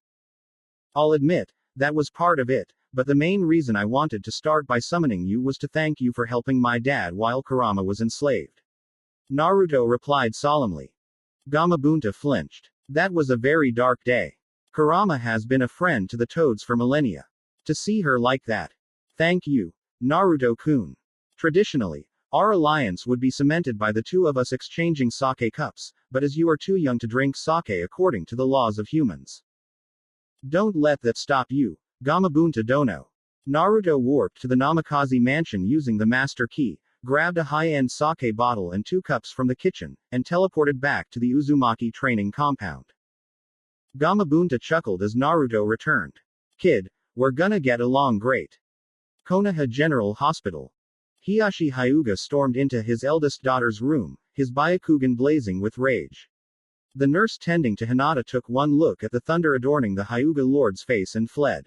I'll admit, that was part of it, but the main reason I wanted to start by summoning you was to thank you for helping my dad while Kurama was enslaved. Naruto replied solemnly. Gamabunta flinched. That was a very dark day. Kurama has been a friend to the Toads for millennia. To see her like that. Thank you, Naruto-kun. Traditionally, our alliance would be cemented by the two of us exchanging sake cups, but as you are too young to drink sake according to the laws of humans. Don't let that stop you, Gamabunta Dono. Naruto warped to the Namikaze mansion using the master key, grabbed a high-end sake bottle and 2 cups from the kitchen, and teleported back to the Uzumaki training compound. Gamabunta chuckled as Naruto returned. Kid, we're gonna get along great. Konoha General Hospital. Hiyashi Hyuga stormed into his eldest daughter's room, his Byakugan blazing with rage. The nurse tending to Hinata took one look at the thunder adorning the Hyuga lord's face and fled.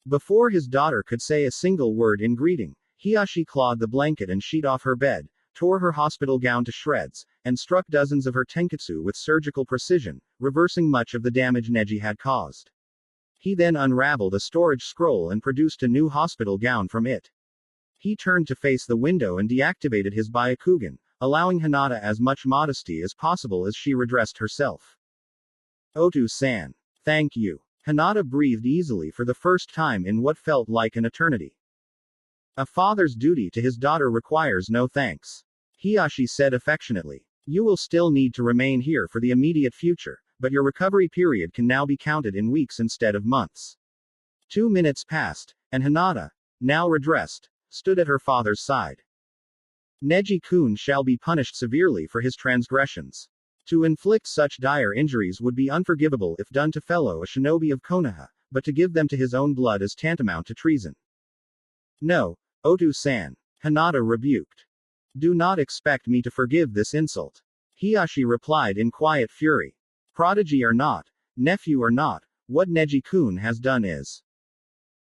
Before his daughter could say a single word in greeting, Hiyashi clawed the blanket and sheet off her bed, tore her hospital gown to shreds, and struck dozens of her tenketsu with surgical precision, reversing much of the damage Neji had caused. He then unraveled a storage scroll and produced a new hospital gown from it. He turned to face the window and deactivated his Byakugan, allowing Hinata as much modesty as possible as she redressed herself. Otu-san. Thank you. Hinata breathed easily for the first time in what felt like an eternity. A father's duty to his daughter requires no thanks. Hiyashi said affectionately. You will still need to remain here for the immediate future, but your recovery period can now be counted in weeks instead of months. 2 minutes passed, and Hinata, now redressed, stood at her father's side. Neji-kun shall be punished severely for his transgressions. To inflict such dire injuries would be unforgivable if done to fellow a shinobi of Konoha, but to give them to his own blood is tantamount to treason. No, Otu-san. Hinata rebuked. Do not expect me to forgive this insult. Hiyashi replied in quiet fury. Prodigy or not, nephew or not, what Neji-kun has done is.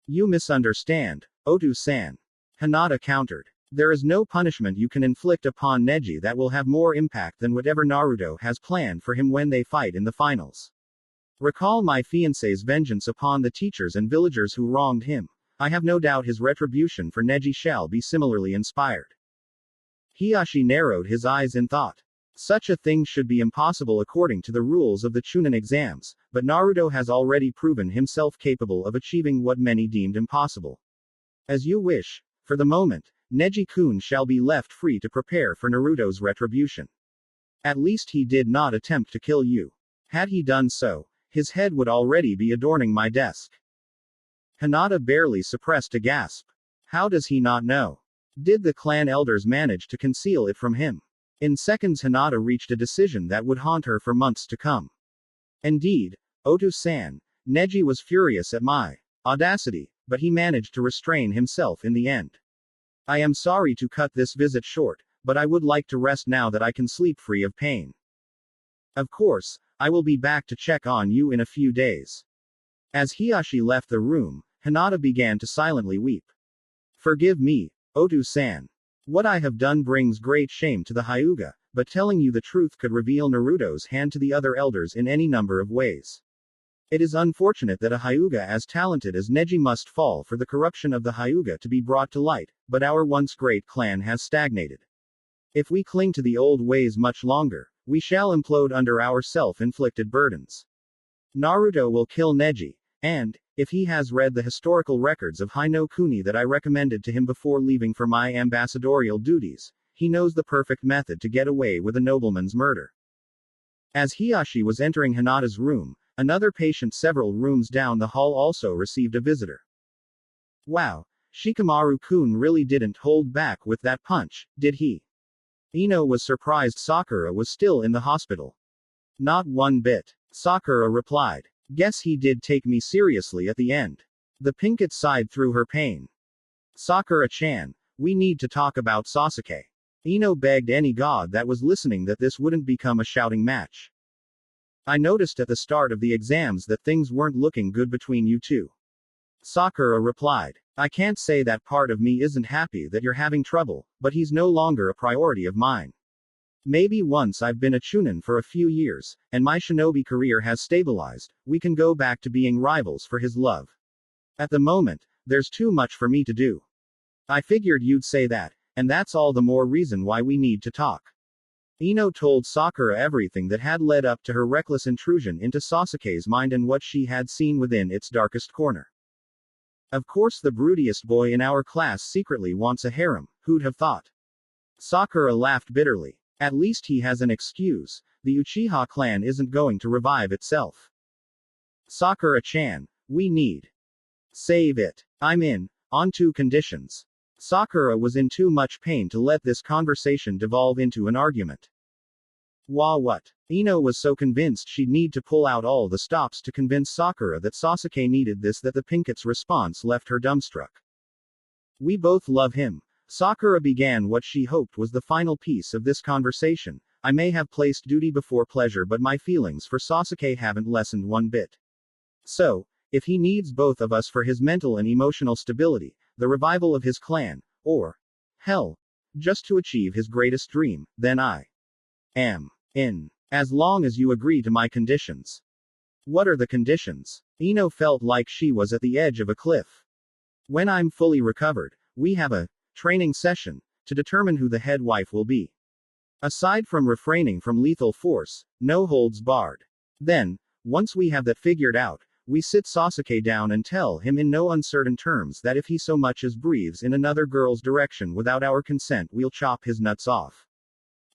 You misunderstand, Otu-san. Hinata countered. There is no punishment you can inflict upon Neji that will have more impact than whatever Naruto has planned for him when they fight in the finals. Recall my fiancé's vengeance upon the teachers and villagers who wronged him. I have no doubt his retribution for Neji shall be similarly inspired. Hiyashi narrowed his eyes in thought. Such a thing should be impossible according to the rules of the Chunin exams, but Naruto has already proven himself capable of achieving what many deemed impossible. As you wish. For the moment, Neji-kun shall be left free to prepare for Naruto's retribution. At least he did not attempt to kill you. Had he done so, his head would already be adorning my desk. Hinata barely suppressed a gasp. How does he not know? Did the clan elders manage to conceal it from him? In seconds Hinata reached a decision that would haunt her for months to come. Indeed, Otu-san, Neji was furious at my audacity, but he managed to restrain himself in the end. I am sorry to cut this visit short, but I would like to rest now that I can sleep free of pain. Of course, I will be back to check on you in a few days. As Hiyashi left the room, Hinata began to silently weep. Forgive me, Otu-san. What I have done brings great shame to the Hyuga, but telling you the truth could reveal Naruto's hand to the other elders in any number of ways. It is unfortunate that a Hyuga as talented as Neji must fall for the corruption of the Hyuga to be brought to light, but our once great clan has stagnated. If we cling to the old ways much longer, we shall implode under our self-inflicted burdens. Naruto will kill Neji, and, if he has read the historical records of Hino Kuni that I recommended to him before leaving for my ambassadorial duties, he knows the perfect method to get away with a nobleman's murder. As Hiyashi was entering Hinata's room, another patient several rooms down the hall also received a visitor. Wow, Shikamaru-kun really didn't hold back with that punch, did he? Ino was surprised Sakura was still in the hospital. Not one bit, Sakura replied. Guess he did take me seriously at the end. The pinkett sighed through her pain. Sakura-chan, we need to talk about Sasuke. Ino begged any god that was listening that this wouldn't become a shouting match. I noticed at the start of the exams that things weren't looking good between you two. Sakura replied. I can't say that part of me isn't happy that you're having trouble, but he's no longer a priority of mine. Maybe once I've been a chunin for a few years, and my shinobi career has stabilized, we can go back to being rivals for his love. At the moment, there's too much for me to do. I figured you'd say that, and that's all the more reason why we need to talk. Ino told Sakura everything that had led up to her reckless intrusion into Sasuke's mind and what she had seen within its darkest corner. Of course the broodiest boy in our class secretly wants a harem, who'd have thought? Sakura laughed bitterly. At least he has an excuse, the Uchiha clan isn't going to revive itself. Sakura-chan, we need. Save it. I'm in, on 2 conditions. Sakura was in too much pain to let this conversation devolve into an argument. What? Ino was so convinced she'd need to pull out all the stops to convince Sakura that Sasuke needed this that the pinkett's response left her dumbstruck. We both love him. Sakura began what she hoped was the final piece of this conversation. I may have placed duty before pleasure, but my feelings for Sasuke haven't lessened one bit. So, if he needs both of us for his mental and emotional stability, the revival of his clan, or, hell, just to achieve his greatest dream, then I am in. As long as you agree to my conditions. What are the conditions? Ino felt like she was at the edge of a cliff. When I'm fully recovered, we have a training session to determine who the head wife will be. Aside from refraining from lethal force, no holds barred. Then, once we have that figured out, we sit Sasuke down and tell him in no uncertain terms that if he so much as breathes in another girl's direction without our consent, we'll chop his nuts off.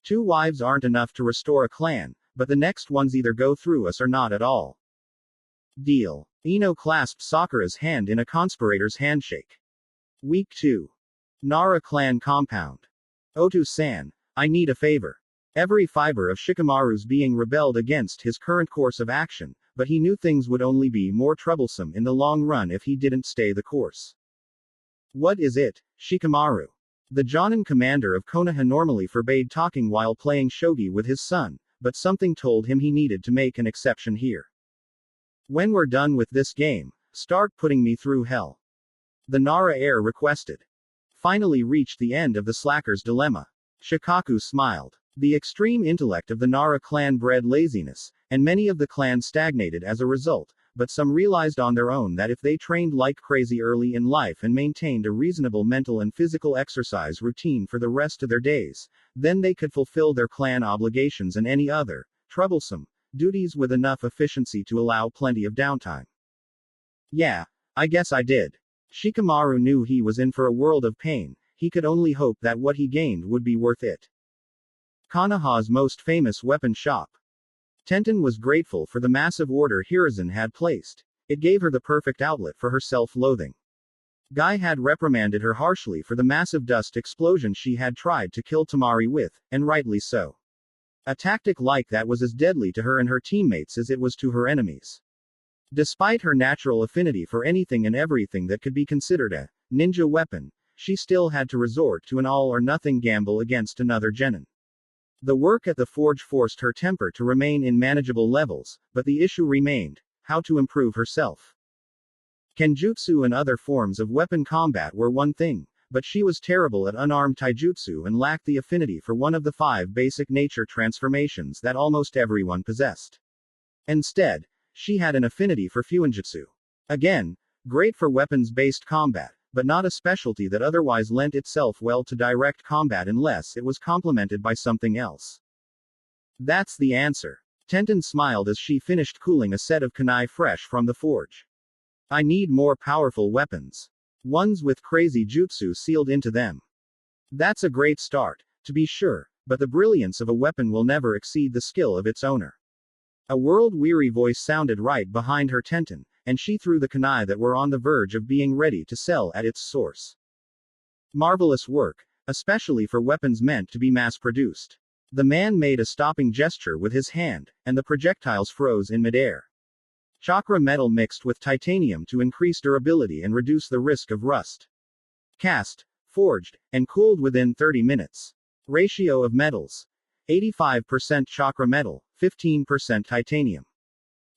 2 wives aren't enough to restore a clan, but the next ones either go through us or not at all. Deal. Ino clasped Sakura's hand in a conspirator's handshake. Week 2. Nara clan compound. Otu-san, I need a favor. Every fiber of Shikamaru's being rebelled against his current course of action, but he knew things would only be more troublesome in the long run if he didn't stay the course. What is it, Shikamaru? The Jonin commander of Konoha normally forbade talking while playing shogi with his son, but something told him he needed to make an exception here. When we're done with this game, start putting me through hell. The Nara heir requested. Finally reached the end of the slacker's dilemma. Shukaku smiled. The extreme intellect of the Nara clan bred laziness, and many of the clan stagnated as a result, but some realized on their own that if they trained like crazy early in life and maintained a reasonable mental and physical exercise routine for the rest of their days, then they could fulfill their clan obligations and any other, troublesome, duties with enough efficiency to allow plenty of downtime. Yeah, I guess I did. Shikamaru knew he was in for a world of pain, he could only hope that what he gained would be worth it. Konoha's most famous weapon shop. Tenten was grateful for the massive order Hiruzen had placed. It gave her the perfect outlet for her self-loathing. Guy had reprimanded her harshly for the massive dust explosion she had tried to kill Tamari with, and rightly so. A tactic like that was as deadly to her and her teammates as it was to her enemies. Despite her natural affinity for anything and everything that could be considered a ninja weapon, she still had to resort to an all-or-nothing gamble against another genin. The work at the forge forced her temper to remain in manageable levels, but the issue remained: how to improve herself. Kenjutsu and other forms of weapon combat were one thing, but she was terrible at unarmed taijutsu and lacked the affinity for one of the 5 basic nature transformations that almost everyone possessed. Instead, she had an affinity for fuinjutsu. Again, great for weapons-based combat, but not a specialty that otherwise lent itself well to direct combat unless it was complemented by something else. That's the answer. Tenten smiled as she finished cooling a set of kunai fresh from the forge. I need more powerful weapons. Ones with crazy jutsu sealed into them. That's a great start, to be sure, but the brilliance of a weapon will never exceed the skill of its owner. A world-weary voice sounded right behind her Tenten, and she threw the kunai that were on the verge of being ready to sell at its source. Marvelous work, especially for weapons meant to be mass-produced. The man made a stopping gesture with his hand, and the projectiles froze in midair. Chakra metal mixed with titanium to increase durability and reduce the risk of rust. Cast, forged, and cooled within 30 minutes. Ratio of metals: 85% chakra metal, 15% titanium.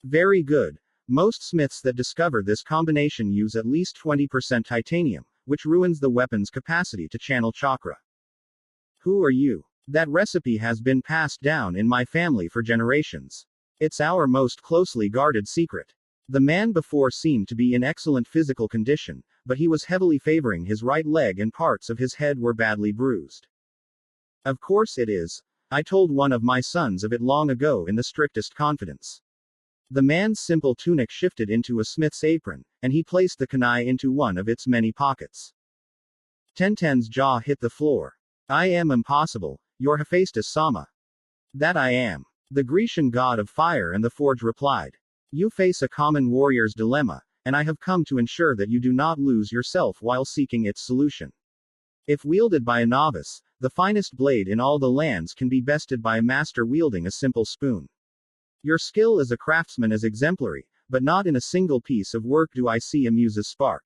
Very good. Most smiths that discover this combination use at least 20% titanium, which ruins the weapon's capacity to channel chakra. Who are you? That recipe has been passed down in my family for generations. It's our most closely guarded secret. The man before seemed to be in excellent physical condition, but he was heavily favoring his right leg and parts of his head were badly bruised. Of course it is. I told one of my sons of it long ago in the strictest confidence. The man's simple tunic shifted into a smith's apron, and he placed the kunai into one of its many pockets. Tenten's jaw hit the floor. I am impossible, your Hephaestus-sama. That I am. The Grecian god of fire and the forge replied. You face a common warrior's dilemma, and I have come to ensure that you do not lose yourself while seeking its solution. If wielded by a novice, the finest blade in all the lands can be bested by a master wielding a simple spoon. Your skill as a craftsman is exemplary, but not in a single piece of work do I see a muse's spark.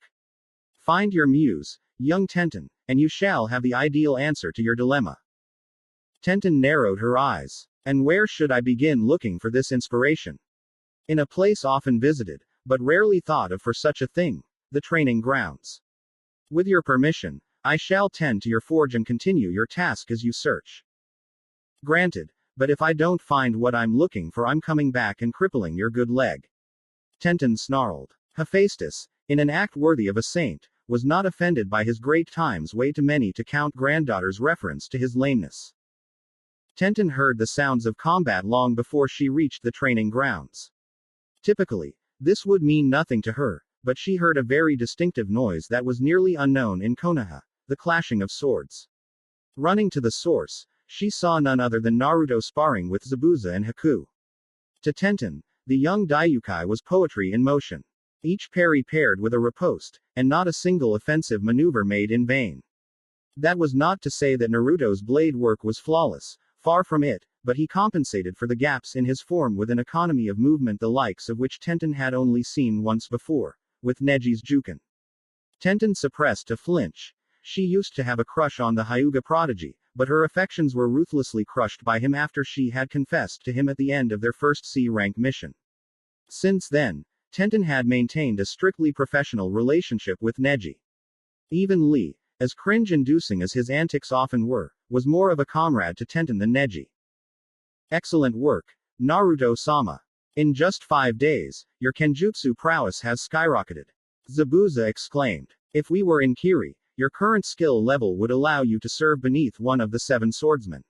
Find your muse, young Tenten, and you shall have the ideal answer to your dilemma. Tenten narrowed her eyes. And where should I begin looking for this inspiration? In a place often visited, but rarely thought of for such a thing, the training grounds. With your permission, I shall tend to your forge and continue your task as you search. Granted, but if I don't find what I'm looking for, I'm coming back and crippling your good leg. Tenten snarled. Hephaestus, in an act worthy of a saint, was not offended by his great times way too many to count granddaughter's reference to his lameness. Tenten heard the sounds of combat long before she reached the training grounds. Typically, this would mean nothing to her, but she heard a very distinctive noise that was nearly unknown in Konoha, the clashing of swords. Running to the source, she saw none other than Naruto sparring with Zabuza and Haku. To Tenten, the young Daiyoukai was poetry in motion. Each parry paired with a riposte, and not a single offensive maneuver made in vain. That was not to say that Naruto's blade work was flawless. Far from it, but he compensated for the gaps in his form with an economy of movement the likes of which Tenten had only seen once before, with Neji's Juken. Tenten suppressed a flinch. She used to have a crush on the Hyuga prodigy, but her affections were ruthlessly crushed by him after she had confessed to him at the end of their first C-rank mission. Since then, Tenten had maintained a strictly professional relationship with Neji. Even Lee, as cringe-inducing as his antics often were, was more of a comrade to Tenten than Neji. Excellent work, Naruto-sama. In just 5 days, your kenjutsu prowess has skyrocketed. Zabuza exclaimed. If we were in Kiri, your current skill level would allow you to serve beneath one of the 7 swordsmen.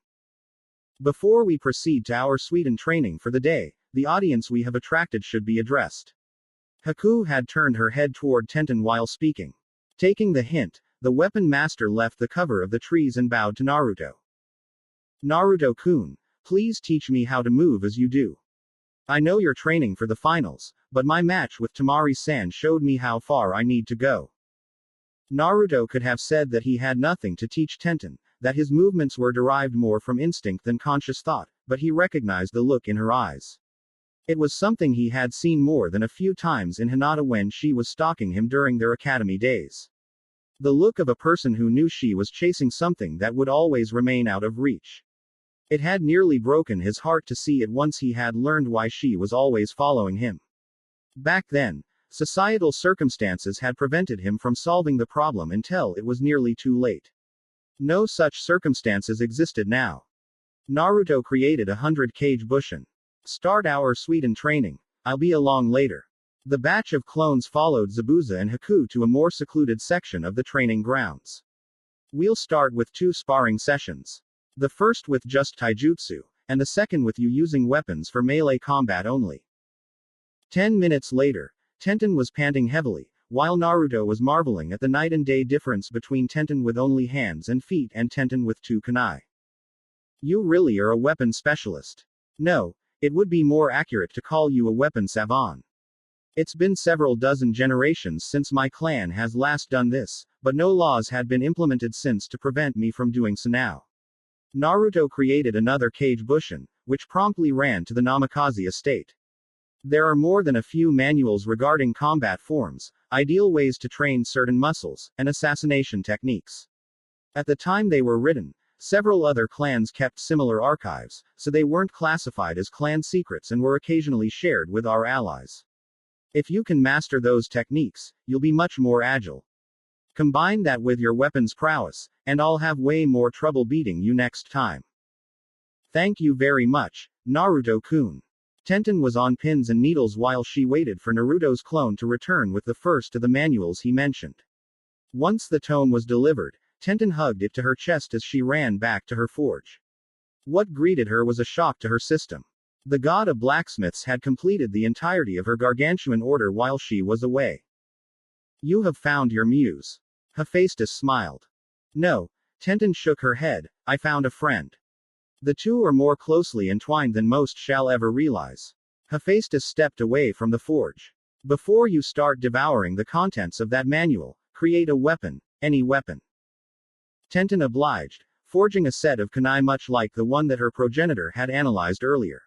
Before we proceed to our sweetened training for the day, the audience we have attracted should be addressed. Haku had turned her head toward Tenten while speaking. Taking the hint, the weapon master left the cover of the trees and bowed to Naruto. Naruto-kun, please teach me how to move as you do. I know you're training for the finals, but my match with Tamari-san showed me how far I need to go. Naruto could have said that he had nothing to teach Tenten, that his movements were derived more from instinct than conscious thought, but he recognized the look in her eyes. It was something he had seen more than a few times in Hinata when she was stalking him during their academy days. The look of a person who knew she was chasing something that would always remain out of reach. It had nearly broken his heart to see it once he had learned why she was always following him. Back then, societal circumstances had prevented him from solving the problem until it was nearly too late. No such circumstances existed now. Naruto created 100 Kage Bushin. Start our Suiten training. I'll be along later. The batch of clones followed Zabuza and Haku to a more secluded section of the training grounds. We'll start with 2 sparring sessions. The first with just taijutsu, and the second with you using weapons for melee combat only. 10 minutes later, Tenten was panting heavily, while Naruto was marveling at the night and day difference between Tenten with only hands and feet and Tenten with 2 kunai. You really are a weapon specialist. No, it would be more accurate to call you a weapon savant. It's been several dozen generations since my clan has last done this, but no laws had been implemented since to prevent me from doing so now. Naruto created another Kage Bushin, which promptly ran to the Namikaze estate. There are more than a few manuals regarding combat forms, ideal ways to train certain muscles, and assassination techniques. At the time they were written, several other clans kept similar archives, so they weren't classified as clan secrets and were occasionally shared with our allies. If you can master those techniques, you'll be much more agile. Combine that with your weapons prowess, and I'll have way more trouble beating you next time. Thank you very much, Naruto-kun. Tenten was on pins and needles while she waited for Naruto's clone to return with the first of the manuals he mentioned. Once the tome was delivered, Tenten hugged it to her chest as she ran back to her forge. What greeted her was a shock to her system. The god of blacksmiths had completed the entirety of her gargantuan order while she was away. You have found your muse. Hephaestus smiled. No, Tenten shook her head, I found a friend. The two are more closely entwined than most shall ever realize. Hephaestus stepped away from the forge. Before you start devouring the contents of that manual, create a weapon, any weapon. Tenten obliged, forging a set of kunai much like the one that her progenitor had analyzed earlier.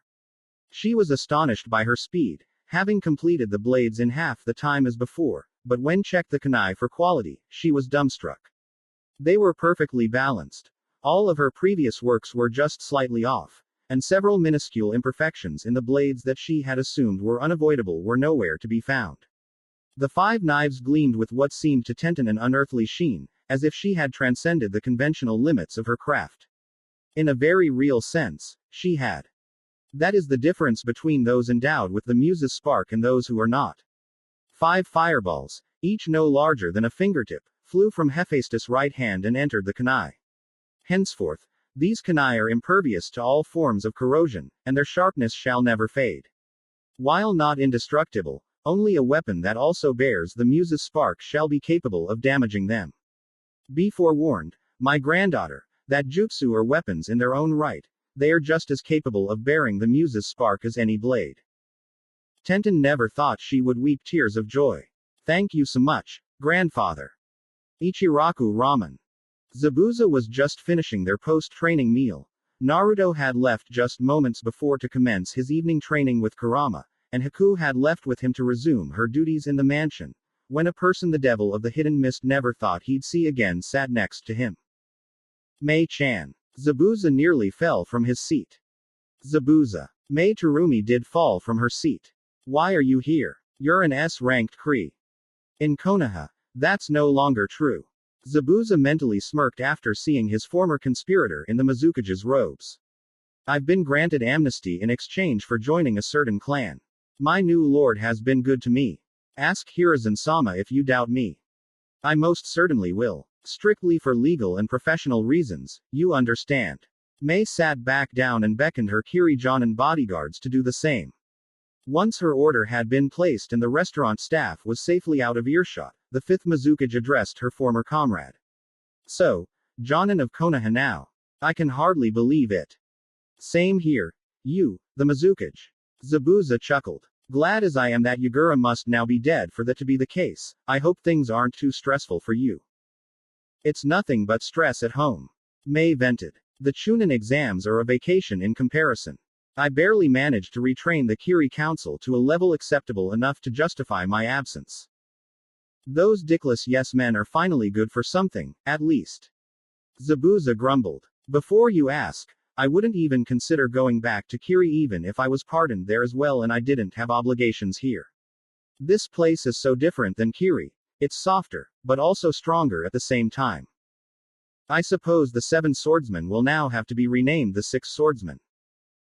She was astonished by her speed, having completed the blades in half the time as before, but when checked the kunai for quality, she was dumbstruck. They were perfectly balanced. All of her previous works were just slightly off, and several minuscule imperfections in the blades that she had assumed were unavoidable were nowhere to be found. The 5 knives gleamed with what seemed to Tenten an unearthly sheen, as if she had transcended the conventional limits of her craft. In a very real sense, she had. That is the difference between those endowed with the muse's spark and those who are not. 5 fireballs, each no larger than a fingertip, flew from Hephaestus' right hand and entered the kunai. Henceforth, these kunai are impervious to all forms of corrosion, and their sharpness shall never fade. While not indestructible, only a weapon that also bears the muse's spark shall be capable of damaging them. Be forewarned, my granddaughter, that jutsu are weapons in their own right, they are just as capable of bearing the muse's spark as any blade. Tenten never thought she would weep tears of joy. Thank you so much, grandfather. Ichiraku ramen. Zabuza was just finishing their post-training meal. Naruto had left just moments before to commence his evening training with Kurama, and Haku had left with him to resume her duties in the mansion, when a person the devil of the hidden mist never thought he'd see again sat next to him. Mei-chan. Zabuza nearly fell from his seat. Zabuza. Mei Terumi did fall from her seat. Why are you here? You're an S-ranked Kree. In Konaha, that's no longer true. Zabuza mentally smirked after seeing his former conspirator in the Mizukage's robes. I've been granted amnesty in exchange for joining a certain clan. My new lord has been good to me. Ask Hiruzen-sama if you doubt me. I most certainly will. Strictly for legal and professional reasons, you understand. Mei sat back down and beckoned her Kiri-Jonin bodyguards to do the same. Once her order had been placed and the restaurant staff was safely out of earshot, the fifth Mizukage addressed her former comrade. So, Jonin of Konoha now. I can hardly believe it. Same here. You, the Mizukage. Zabuza chuckled. Glad as I am that Yagura must now be dead for that to be the case. I hope things aren't too stressful for you. It's nothing but stress at home. Mei vented. The Chunin exams are a vacation in comparison. I barely managed to retrain the Kiri Council to a level acceptable enough to justify my absence. Those dickless yes men are finally good for something, at least. Zabuza grumbled. Before you ask, I wouldn't even consider going back to Kiri even if I was pardoned there as well and I didn't have obligations here. This place is so different than Kiri. It's softer, but also stronger at the same time. I suppose the 7 swordsmen will now have to be renamed the 6 swordsmen.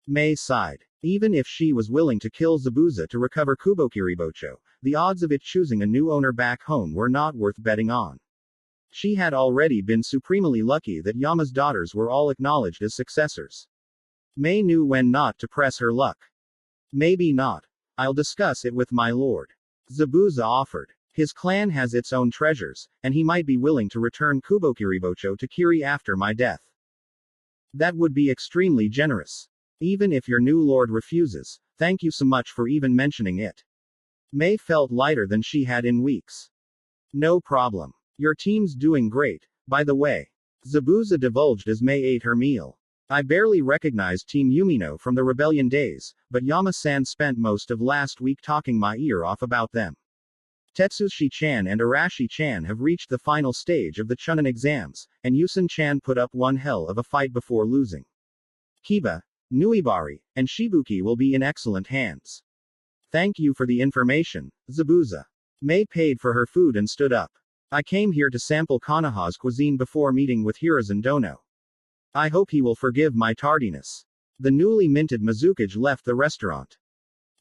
Mei sighed. Even if she was willing to kill Zabuza to recover Kubokiribocho, the odds of it choosing a new owner back home were not worth betting on. She had already been supremely lucky that Yama's daughters were all acknowledged as successors. Mei knew when not to press her luck. Maybe not. I'll discuss it with my lord. Zabuza offered. His clan has its own treasures, and he might be willing to return Kubokiribocho to Kiri after my death. That would be extremely generous. Even if your new lord refuses, thank you so much for even mentioning it. Mei felt lighter than she had in weeks. No problem. Your team's doing great, by the way. Zabuza divulged as Mei ate her meal. I barely recognized Team Yumino from the rebellion days, but Yama-san spent most of last week talking my ear off about them. Tetsushi-chan and Arashi-chan have reached the final stage of the Chunin exams, and Yusen-chan put up one hell of a fight before losing. Kiba, Nuibari, and Shibuki will be in excellent hands. Thank you for the information, Zabuza. Mei paid for her food and stood up. I came here to sample Konoha's cuisine before meeting with Hiruzen Dono. I hope he will forgive my tardiness. The newly minted Mizukage left the restaurant.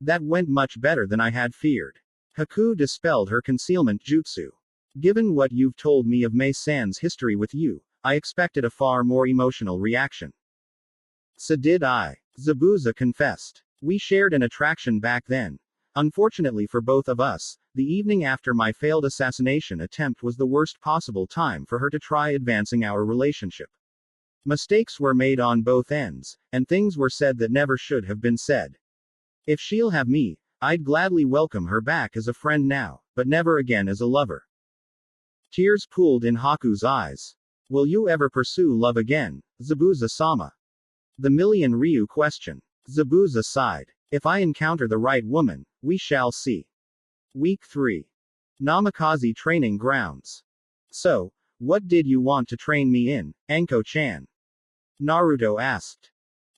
That went much better than I had feared. Haku dispelled her concealment jutsu. Given what you've told me of Mei-san's history with you, I expected a far more emotional reaction. So did I. Zabuza confessed. We shared an attraction back then. Unfortunately for both of us, the evening after my failed assassination attempt was the worst possible time for her to try advancing our relationship. Mistakes were made on both ends, and things were said that never should have been said. If she'll have me, I'd gladly welcome her back as a friend now, but never again as a lover. Tears pooled in Haku's eyes. Will you ever pursue love again, Zabuza-sama? The million Ryu question. Zabuza sighed. If I encounter the right woman, we shall see. Week 3. Namikaze Training Grounds. So, what did you want to train me in, Anko-chan? Naruto asked.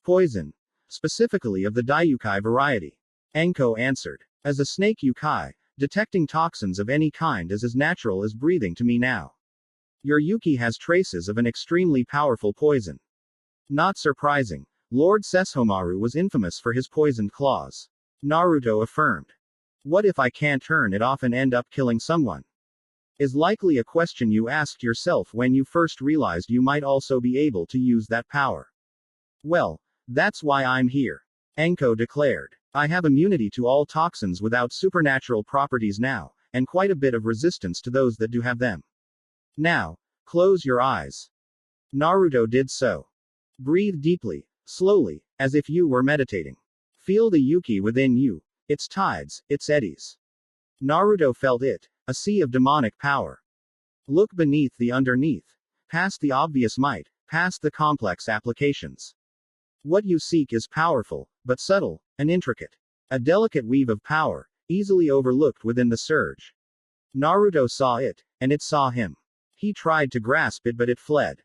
Poison. Specifically of the Daiyoukai variety. Anko answered. As a snake Yukai, detecting toxins of any kind is as natural as breathing to me now. Your Yuki has traces of an extremely powerful poison. Not surprising. Lord Sesshomaru was infamous for his poisoned claws. Naruto affirmed. What if I can't turn it off and end up killing someone? Is likely a question you asked yourself when you first realized you might also be able to use that power. Well, that's why I'm here. Anko declared. I have immunity to all toxins without supernatural properties now, and quite a bit of resistance to those that do have them. Now, close your eyes. Naruto did so. Breathe deeply, slowly, as if you were meditating. Feel the Yuki within you, its tides, its eddies. Naruto felt it, a sea of demonic power. Look beneath the underneath. Past the obvious might, past the complex applications. What you seek is powerful, but subtle, and intricate. A delicate weave of power, easily overlooked within the surge. Naruto saw it, and it saw him. He tried to grasp it but it fled.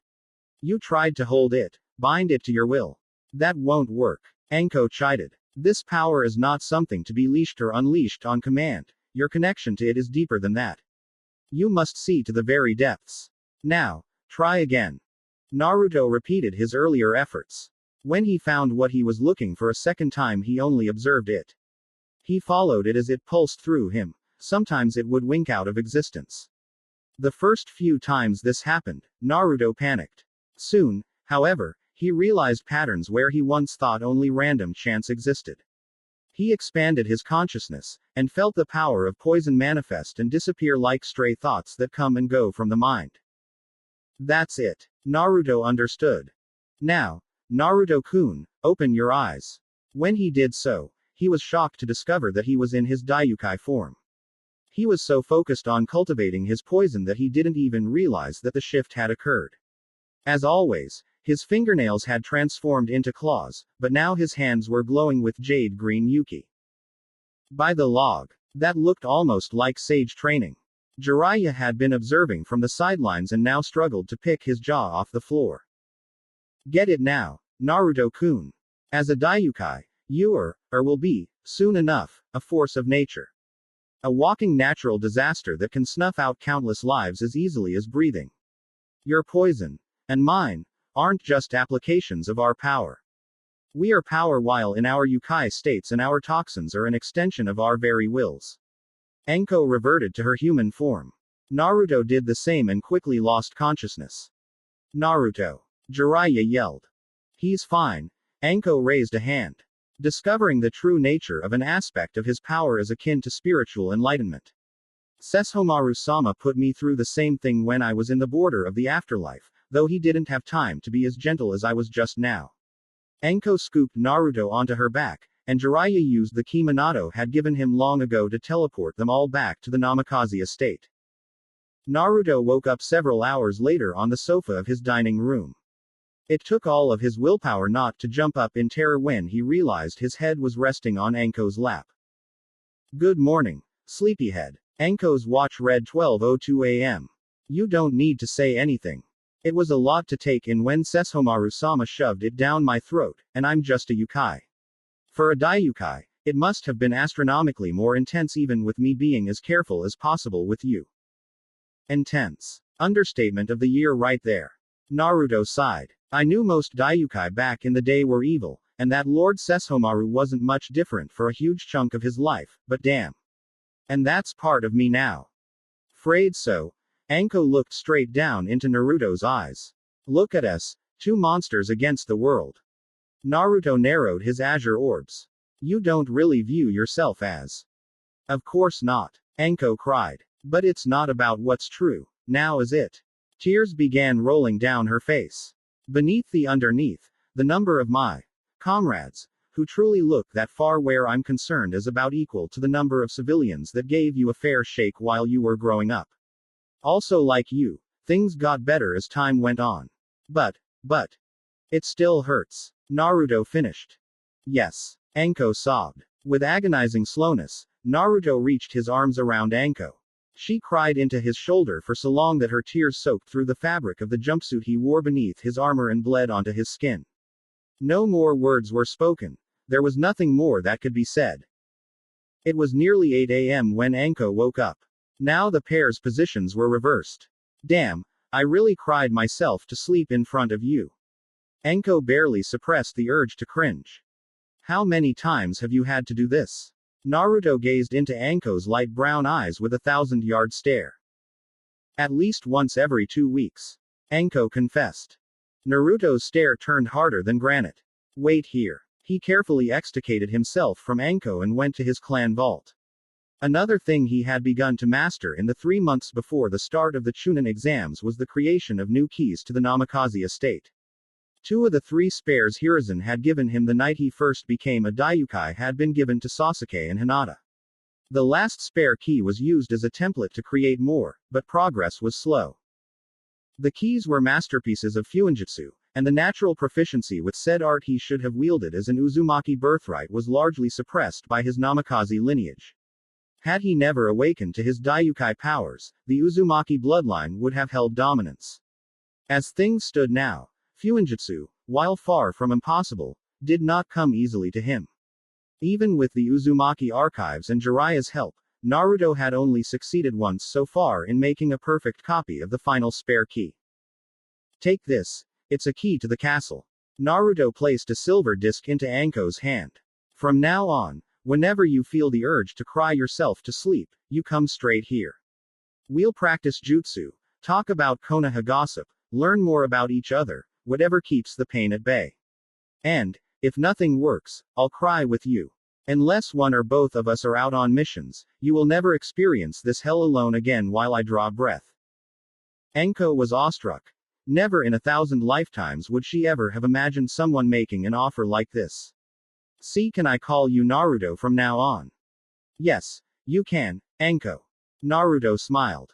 You tried to hold it, bind it to your will. That won't work. Anko chided. This power is not something to be leashed or unleashed on command. Your connection to it is deeper than that. You must see to the very depths. Now, try again. Naruto repeated his earlier efforts. When he found what he was looking for a second time, he only observed it. He followed it as it pulsed through him. Sometimes it would wink out of existence. The first few times this happened, Naruto panicked. Soon, however, he realized patterns where he once thought only random chance existed. He expanded his consciousness, and felt the power of poison manifest and disappear like stray thoughts that come and go from the mind. That's it. Naruto understood. Now, Naruto-kun, open your eyes. When he did so, he was shocked to discover that he was in his Daiyoukai form. He was so focused on cultivating his poison that he didn't even realize that the shift had occurred. As always, his fingernails had transformed into claws, but now his hands were glowing with jade green Yuki. By the log. That looked almost like sage training. Jiraiya had been observing from the sidelines and now struggled to pick his jaw off the floor. Get it now, Naruto-kun. As a Daiyoukai, you are, or will be, soon enough, a force of nature. A walking natural disaster that can snuff out countless lives as easily as breathing. Your poison, and mine, aren't just applications of our power. We are power while in our Yukai states, and our toxins are an extension of our very wills. Anko reverted to her human form. Naruto did the same and quickly lost consciousness. Naruto. Jiraiya yelled. He's fine. Anko raised a hand. Discovering the true nature of an aspect of his power is akin to spiritual enlightenment. Sesshomaru-sama put me through the same thing when I was in the border of the afterlife, though he didn't have time to be as gentle as I was just now. Anko scooped Naruto onto her back, and Jiraiya used the key Minato had given him long ago to teleport them all back to the Namikaze estate. Naruto woke up several hours later on the sofa of his dining room. It took all of his willpower not to jump up in terror when he realized his head was resting on Anko's lap. Good morning, sleepyhead. Anko's watch read 12:02 a.m. You don't need to say anything. It was a lot to take in when Sesshomaru-sama shoved it down my throat, and I'm just a Yukai. For a Daiyoukai, it must have been astronomically more intense even with me being as careful as possible with you. Intense. Understatement of the year right there. Naruto sighed. I knew most Daiyoukai back in the day were evil, and that Lord Sesshomaru wasn't much different for a huge chunk of his life, but damn. And that's part of me now. Afraid so. Anko looked straight down into Naruto's eyes. Look at us, two monsters against the world. Naruto narrowed his azure orbs. You don't really view yourself as. Of course not. Anko cried. But it's not about what's true, now is it? Tears began rolling down her face. Beneath the underneath, the number of my comrades, who truly look that far where I'm concerned is about equal to the number of civilians that gave you a fair shake while you were growing up. Also like you, things got better as time went on. But, it still hurts. Naruto finished. Yes. Anko sobbed. With agonizing slowness, Naruto reached his arms around Anko. She cried into his shoulder for so long that her tears soaked through the fabric of the jumpsuit he wore beneath his armor and bled onto his skin. No more words were spoken. There was nothing more that could be said. It was nearly 8 a.m. when Anko woke up. Now the pair's positions were reversed. Damn, I really cried myself to sleep in front of you. Anko barely suppressed the urge to cringe. How many times have you had to do this? Naruto gazed into Anko's light brown eyes with a 1,000-yard stare. At least once every 2 weeks. Anko confessed. Naruto's stare turned harder than granite. Wait here. He carefully extricated himself from Anko and went to his clan vault. Another thing he had begun to master in the 3 months before the start of the Chunin exams was the creation of new keys to the Namikaze estate. 2 of the 3 spares Hiruzen had given him the night he first became a Daiyoukai had been given to Sasuke and Hinata. The last spare key was used as a template to create more, but progress was slow. The keys were masterpieces of Fuinjutsu, and the natural proficiency with said art he should have wielded as an Uzumaki birthright was largely suppressed by his Namikaze lineage. Had he never awakened to his Daiyoukai powers, the Uzumaki bloodline would have held dominance. As things stood now, Fuinjutsu, while far from impossible, did not come easily to him. Even with the Uzumaki archives and Jiraiya's help, Naruto had only succeeded once so far in making a perfect copy of the final spare key. Take this, it's a key to the castle. Naruto placed a silver disc into Anko's hand. From now on, whenever you feel the urge to cry yourself to sleep, you come straight here. We'll practice jutsu, talk about Konoha gossip, learn more about each other, whatever keeps the pain at bay. And, if nothing works, I'll cry with you. Unless one or both of us are out on missions, you will never experience this hell alone again while I draw breath. Anko was awestruck. Never in 1,000 lifetimes would she ever have imagined someone making an offer like this. See, can I call you Naruto from now on? Yes, you can, Anko. Naruto smiled.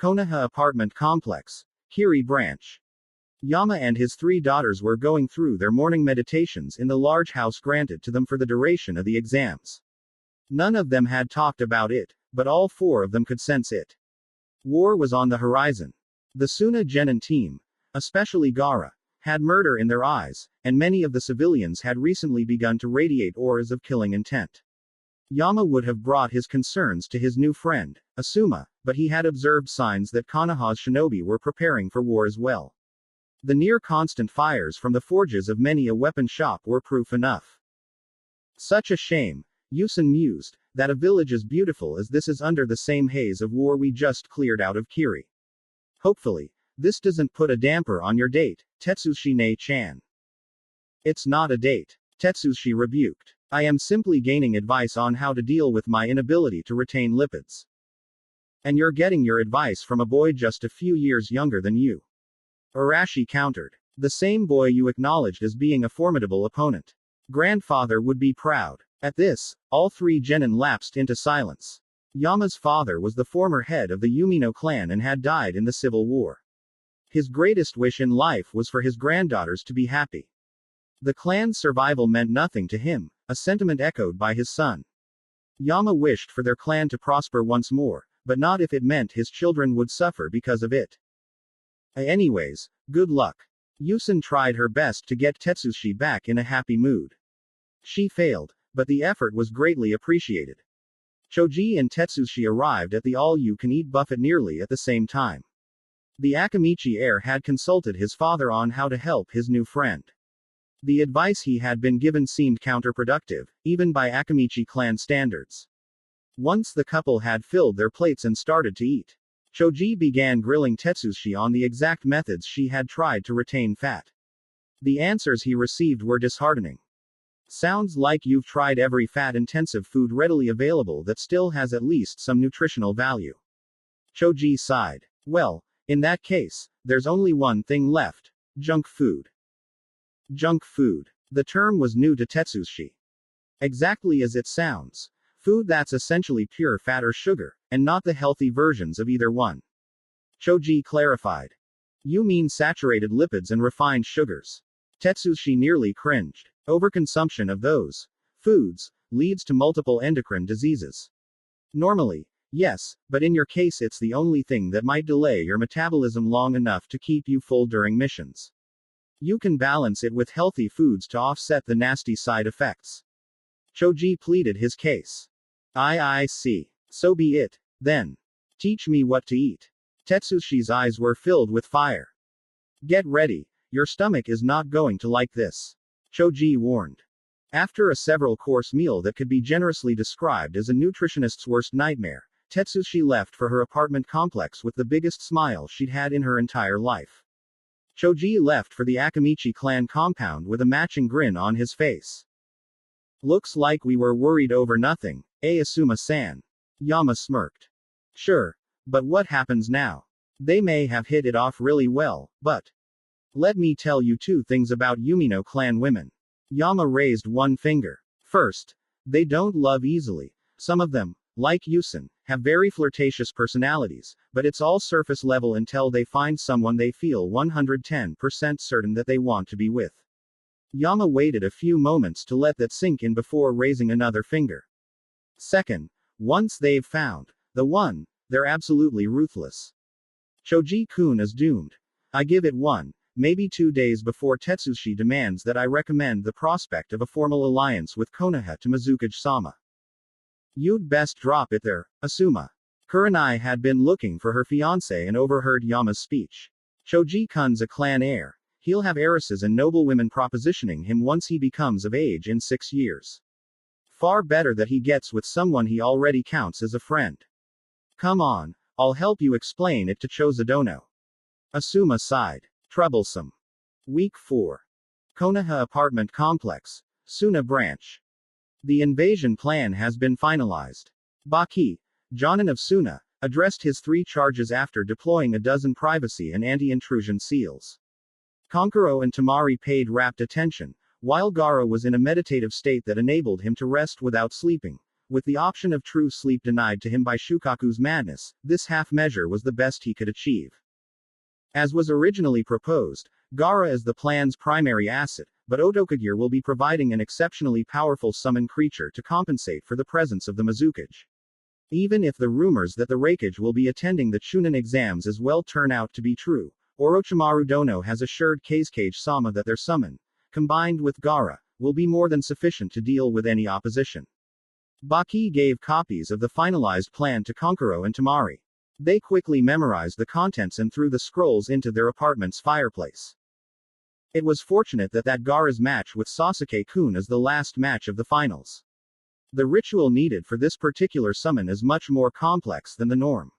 Konaha apartment complex. Kiri branch. Yama and his 3 daughters were going through their morning meditations in the large house granted to them for the duration of the exams. None of them had talked about it, but all 4 of them could sense it. War was on the horizon. The Suna Genin team, especially Gaara, had murder in their eyes, and many of the civilians had recently begun to radiate auras of killing intent. Yama would have brought his concerns to his new friend, Asuma, but he had observed signs that Konoha's shinobi were preparing for war as well. The near-constant fires from the forges of many a weapon shop were proof enough. Such a shame, Yusen mused, that a village as beautiful as this is under the same haze of war we just cleared out of Kiri. Hopefully, this doesn't put a damper on your date, Tetsushine-chan. It's not a date, Tetsushi rebuked. I am simply gaining advice on how to deal with my inability to retain lipids. And you're getting your advice from a boy just a few years younger than you. Arashi countered. The same boy you acknowledged as being a formidable opponent. Grandfather would be proud. At this, all 3 genin lapsed into silence. Yama's father was the former head of the Yumino clan and had died in the Civil War. His greatest wish in life was for his granddaughters to be happy. The clan's survival meant nothing to him, a sentiment echoed by his son. Yama wished for their clan to prosper once more, but not if it meant his children would suffer because of it. Anyways, good luck. Yusen tried her best to get Tetsushi back in a happy mood. She failed, but the effort was greatly appreciated. Choji and Tetsushi arrived at the all-you-can-eat buffet nearly at the same time. The Akamichi heir had consulted his father on how to help his new friend. The advice he had been given seemed counterproductive, even by Akamichi clan standards. Once the couple had filled their plates and started to eat, Choji began grilling Tetsushi on the exact methods she had tried to retain fat. The answers he received were disheartening. Sounds like you've tried every fat-intensive food readily available that still has at least some nutritional value. Choji sighed. Well, in that case, there's only one thing left. Junk food. Junk food. The term was new to Tetsushi. Exactly as it sounds. Food that's essentially pure fat or sugar, and not the healthy versions of either one. Choji clarified. You mean saturated lipids and refined sugars. Tetsushi nearly cringed. Overconsumption of those foods leads to multiple endocrine diseases. Normally, yes, but in your case it's the only thing that might delay your metabolism long enough to keep you full during missions. You can balance it with healthy foods to offset the nasty side effects. Choji pleaded his case. I see. So be it, then. Teach me what to eat. Tetsushi's eyes were filled with fire. Get ready, your stomach is not going to like this. Choji warned. After a several-course meal that could be generously described as a nutritionist's worst nightmare, Tetsushi left for her apartment complex with the biggest smile she'd had in her entire life. Choji left for the Akamichi clan compound with a matching grin on his face. Looks like we were worried over nothing, Asuma-san. Yama smirked. Sure. But what happens now? They may have hit it off really well, but let me tell you 2 things about Yumino clan women. Yama raised one finger. First, they don't love easily. Some of them, like Yusen, have very flirtatious personalities, but it's all surface level until they find someone they feel 110% certain that they want to be with. Yama waited a few moments to let that sink in before raising another finger. Second, once they've found the one, they're absolutely ruthless. Choji-kun is doomed. I give it 1, maybe 2 days before Tetsushi demands that I recommend the prospect of a formal alliance with Konoha to Mizukage-sama. You'd best drop it there, Asuma. Kurinai had been looking for her fiancé and overheard Yama's speech. Choji-kun's a clan heir. He'll have heiresses and noblewomen propositioning him once he becomes of age in 6 years. Far better that he gets with someone he already counts as a friend. Come on, I'll help you explain it to Chozodono. Asuma sighed. Troublesome. Week 4. Konoha Apartment Complex, Suna Branch. The invasion plan has been finalized. Baki, Jonin of Suna, addressed his 3 charges after deploying a dozen privacy and anti-intrusion seals. Kankuro and Temari paid rapt attention, while Gaara was in a meditative state that enabled him to rest without sleeping. With the option of true sleep denied to him by Shukaku's madness, this half measure was the best he could achieve. As was originally proposed, Gaara is the plan's primary asset, but Otokage will be providing an exceptionally powerful summon creature to compensate for the presence of the Mizukage. Even if the rumors that the Raikage will be attending the Chunin exams as well turn out to be true, Orochimaru Dono has assured Kazekage-sama that their summon, combined with Gaara, will be more than sufficient to deal with any opposition. Baki gave copies of the finalized plan to Kankuro and Temari. They quickly memorized the contents and threw the scrolls into their apartment's fireplace. It was fortunate that Gaara's match with Sasuke-kun is the last match of the finals. The ritual needed for this particular summon is much more complex than the norm.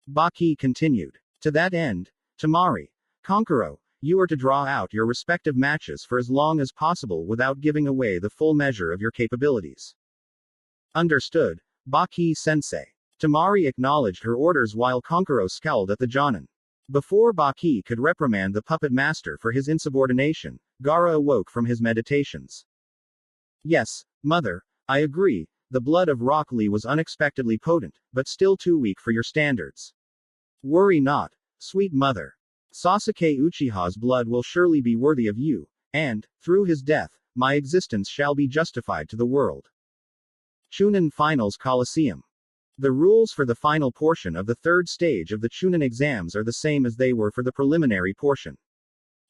Baki continued. To that end, Temari, Kankuro, you are to draw out your respective matches for as long as possible without giving away the full measure of your capabilities. Understood, Baki-sensei. Temari acknowledged her orders while Kankuro scowled at the Jonin. Before Baki could reprimand the puppet master for his insubordination, Gaara awoke from his meditations. Yes, mother, I agree, the blood of Rock Lee was unexpectedly potent, but still too weak for your standards. Worry not, sweet mother. Sasuke Uchiha's blood will surely be worthy of you, and, through his death, my existence shall be justified to the world. Chunin Finals Coliseum. The rules for the final portion of the 3rd stage of the Chunin exams are the same as they were for the preliminary portion.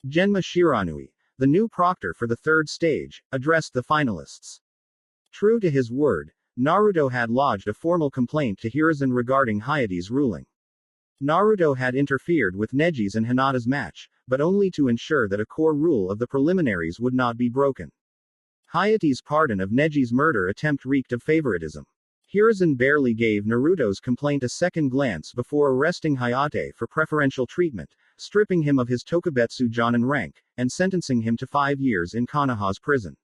Genma Shiranui, the new proctor for the 3rd stage, addressed the finalists. True to his word, Naruto had lodged a formal complaint to Hiruzen regarding Hayate's ruling. Naruto had interfered with Neji's and Hinata's match, but only to ensure that a core rule of the preliminaries would not be broken. Hayate's pardon of Neji's murder attempt reeked of favoritism. Hiruzen barely gave Naruto's complaint a second glance before arresting Hayate for preferential treatment, stripping him of his Tokubetsu Jonin rank, and sentencing him to 5 years in Konoha's prison.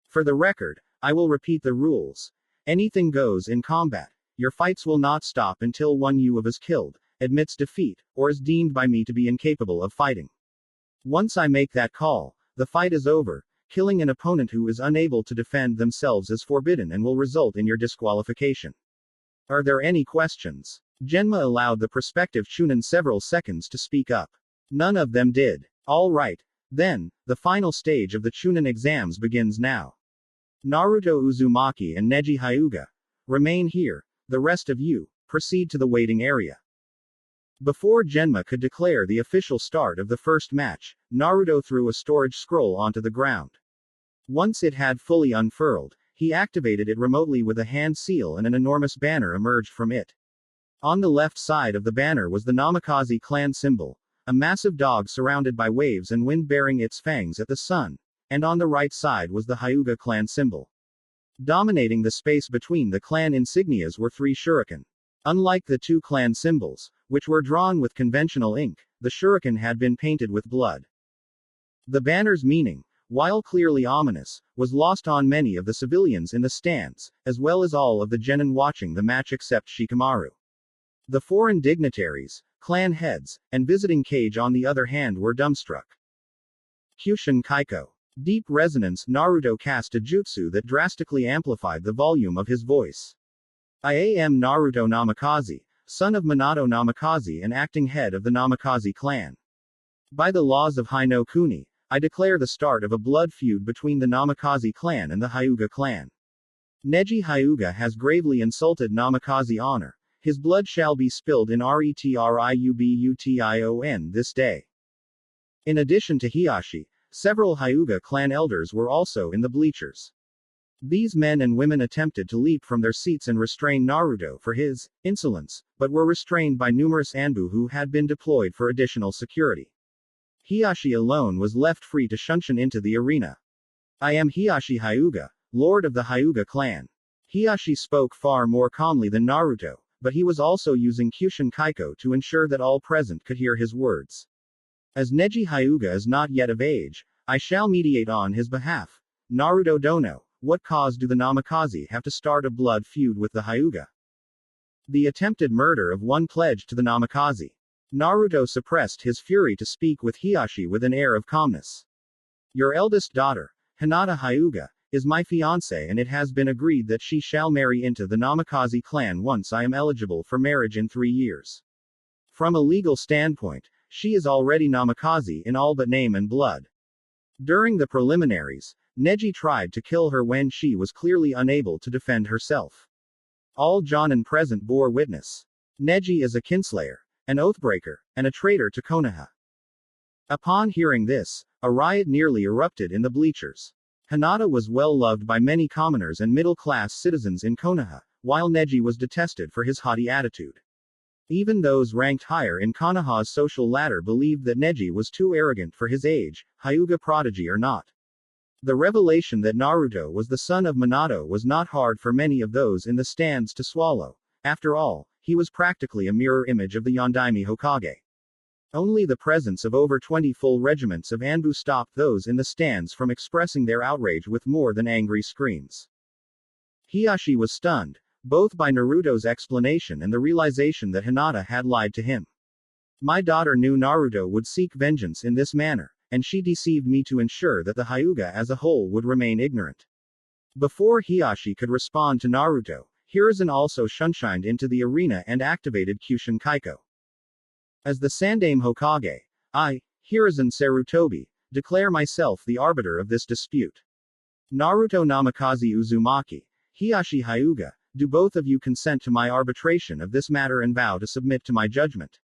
For the record, I will repeat the rules. Anything goes in combat. Your fights will not stop until one you is killed, admits defeat, or is deemed by me to be incapable of fighting. Once I make that call, the fight is over. Killing an opponent who is unable to defend themselves is forbidden and will result in your disqualification. Are there any questions? Genma allowed the prospective Chunin several seconds to speak up. None of them did. All right. Then, the final stage of the Chunin exams begins now. Naruto Uzumaki and Neji Hyuga. Remain here. The rest of you, proceed to the waiting area. Before Genma could declare the official start of the first match, Naruto threw a storage scroll onto the ground. Once it had fully unfurled, he activated it remotely with a hand seal and an enormous banner emerged from it. On the left side of the banner was the Namikaze clan symbol, a massive dog surrounded by waves and wind bearing its fangs at the sun, and on the right side was the Hyuga clan symbol. Dominating the space between the clan insignias were 3 shuriken. Unlike the 2 clan symbols, which were drawn with conventional ink, the shuriken had been painted with blood. The banner's meaning, while clearly ominous, was lost on many of the civilians in the stands, as well as all of the genin watching the match except Shikamaru. The foreign dignitaries, clan heads, and visiting Kage on the other hand were dumbstruck. Kyushin Kaiko. Deep resonance. Naruto cast a jutsu that drastically amplified the volume of his voice. I am Naruto Namikaze, son of Minato Namikaze and acting head of the Namikaze clan. By the laws of Hai no Kuni, I declare the start of a blood feud between the Namikaze clan and the Hyuga clan. Neji Hyuga has gravely insulted Namikaze honor. His blood shall be spilled in Retribution this day. In addition to Hiashi, several Hyuga clan elders were also in the bleachers. These men and women attempted to leap from their seats and restrain Naruto for his insolence, but were restrained by numerous Anbu who had been deployed for additional security. Hiashi alone was left free to shunshin into the arena. I am Hiashi Hyuga, lord of the Hyuga clan. Hiashi spoke far more calmly than Naruto, but he was also using Kyushin Kaiko to ensure that all present could hear his words. As Neji Hyuga is not yet of age, I shall mediate on his behalf. Naruto Dono, what cause do the Namikaze have to start a blood feud with the Hyuga? The attempted murder of one pledged to the Namikaze. Naruto suppressed his fury to speak with Hiashi with an air of calmness. Your eldest daughter, Hinata Hyuga, is my fiancée, and it has been agreed that she shall marry into the Namikaze clan once I am eligible for marriage in 3 years. From a legal standpoint, she is already Namikaze in all but name and blood. During the preliminaries, Neji tried to kill her when she was clearly unable to defend herself. All Jonin present bore witness. Neji is a kinslayer, an oathbreaker, and a traitor to Konoha. Upon hearing this, a riot nearly erupted in the bleachers. Hinata was well loved by many commoners and middle-class citizens in Konoha, while Neji was detested for his haughty attitude. Even those ranked higher in Konoha's social ladder believed that Neji was too arrogant for his age, Hyuga prodigy or not. The revelation that Naruto was the son of Minato was not hard for many of those in the stands to swallow. After all, he was practically a mirror image of the Yondaime Hokage. Only the presence of over 20 full regiments of Anbu stopped those in the stands from expressing their outrage with more than angry screams. Hiashi was stunned, both by Naruto's explanation and the realization that Hinata had lied to him. My daughter knew Naruto would seek vengeance in this manner, and she deceived me to ensure that the Hyuga as a whole would remain ignorant. Before Hiashi could respond to Naruto, Hiruzen also shunshined into the arena and activated Kyushin Kaiko. As the Sandaime Hokage, I, Hiruzen Sarutobi, declare myself the arbiter of this dispute. Naruto Namikaze Uzumaki, Hiashi Hyuga, do both of you consent to my arbitration of this matter and vow to submit to my judgment?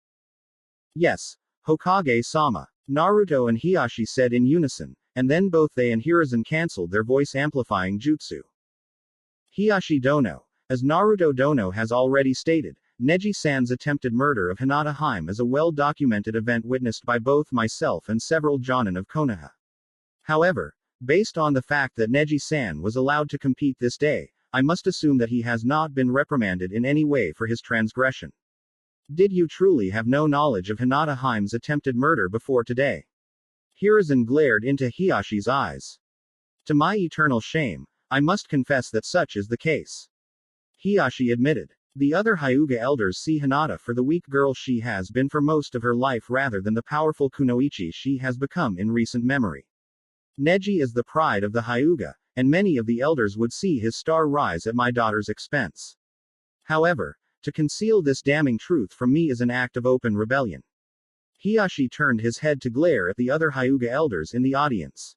Yes, Hokage-sama, Naruto and Hiashi said in unison, and then both they and Hiruzen cancelled their voice-amplifying jutsu. Hiashi Dono. As Naruto Dono has already stated, Neji-san's attempted murder of Hinata Hyuga is a well-documented event witnessed by both myself and several jonin of Konoha. However, based on the fact that Neji-san was allowed to compete this day, I must assume that he has not been reprimanded in any way for his transgression. Did you truly have no knowledge of Hinata Hyuga's attempted murder before today? Hiruzen glared into Hiashi's eyes. To my eternal shame, I must confess that such is the case. Hiashi admitted. The other Hyuga elders see Hinata for the weak girl she has been for most of her life rather than the powerful kunoichi she has become in recent memory. Neji is the pride of the Hyuga, and many of the elders would see his star rise at my daughter's expense. However, to conceal this damning truth from me is an act of open rebellion. Hiashi turned his head to glare at the other Hyuga elders in the audience.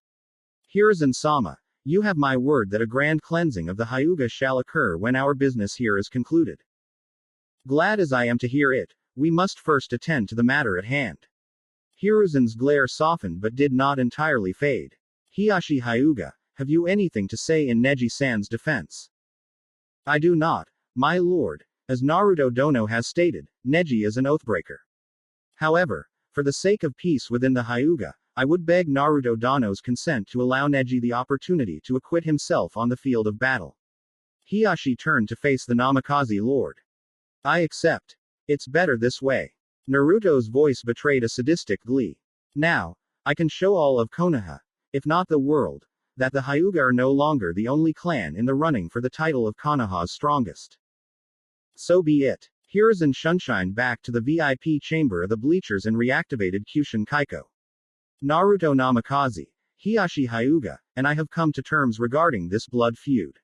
Hiruzen-sama, you have my word that a grand cleansing of the Hyuga shall occur when our business here is concluded. Glad as I am to hear it, we must first attend to the matter at hand. Hiruzen's glare softened but did not entirely fade. Hiashi Hyuga, have you anything to say in Neji-san's defense? I do not, my lord. As Naruto Dono has stated, Neji is an oathbreaker. However, for the sake of peace within the Hyuga, I would beg Naruto Dono's consent to allow Neji the opportunity to acquit himself on the field of battle. Hiashi turned to face the Namikaze lord. I accept. It's better this way. Naruto's voice betrayed a sadistic glee. Now, I can show all of Konoha, if not the world, that the Hyuga are no longer the only clan in the running for the title of Konoha's strongest. So be it. Hiruzen shunshined back to the VIP chamber of the bleachers and reactivated Kyushin Kaiko. Naruto Namikaze, Hiashi Hyuga, and I have come to terms regarding this blood feud.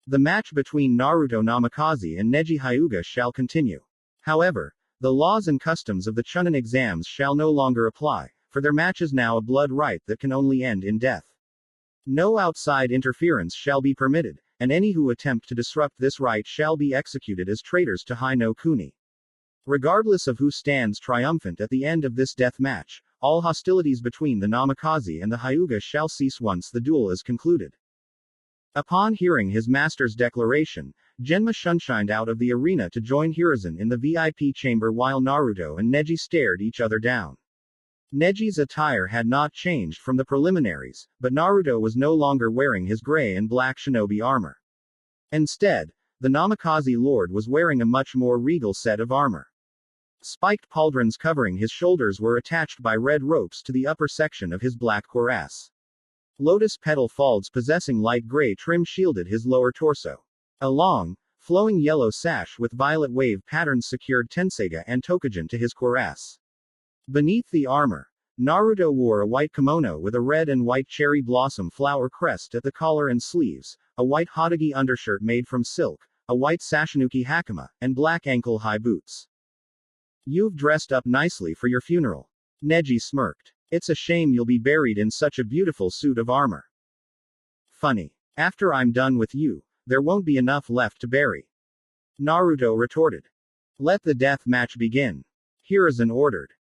The match between Naruto Namikaze and Neji Hyuga shall continue. However, the laws and customs of the Chunin exams shall no longer apply, for their match is now a blood right that can only end in death. No outside interference shall be permitted, and any who attempt to disrupt this right shall be executed as traitors to Hai no Kuni. Regardless of who stands triumphant at the end of this death match, all hostilities between the Namikaze and the Hyuga shall cease once the duel is concluded. Upon hearing his master's declaration, Genma shunshined out of the arena to join Hiruzen in the VIP chamber while Naruto and Neji stared each other down. Neji's attire had not changed from the preliminaries, but Naruto was no longer wearing his gray and black shinobi armor. Instead, the Namikaze lord was wearing a much more regal set of armor. Spiked pauldrons covering his shoulders were attached by red ropes to the upper section of his black cuirass. Lotus petal folds possessing light gray trim shielded his lower torso. A long, flowing yellow sash with violet wave patterns secured Tenseiga and Tokujin to his cuirass. Beneath the armor, Naruto wore a white kimono with a red and white cherry blossom flower crest at the collar and sleeves, a white Hokage undershirt made from silk, a white Sashinuki hakama, and black ankle-high boots. You've dressed up nicely for your funeral. Neji smirked. It's a shame you'll be buried in such a beautiful suit of armor. Funny. After I'm done with you, there won't be enough left to bury. Naruto retorted. Let the death match begin. Hiruzen ordered.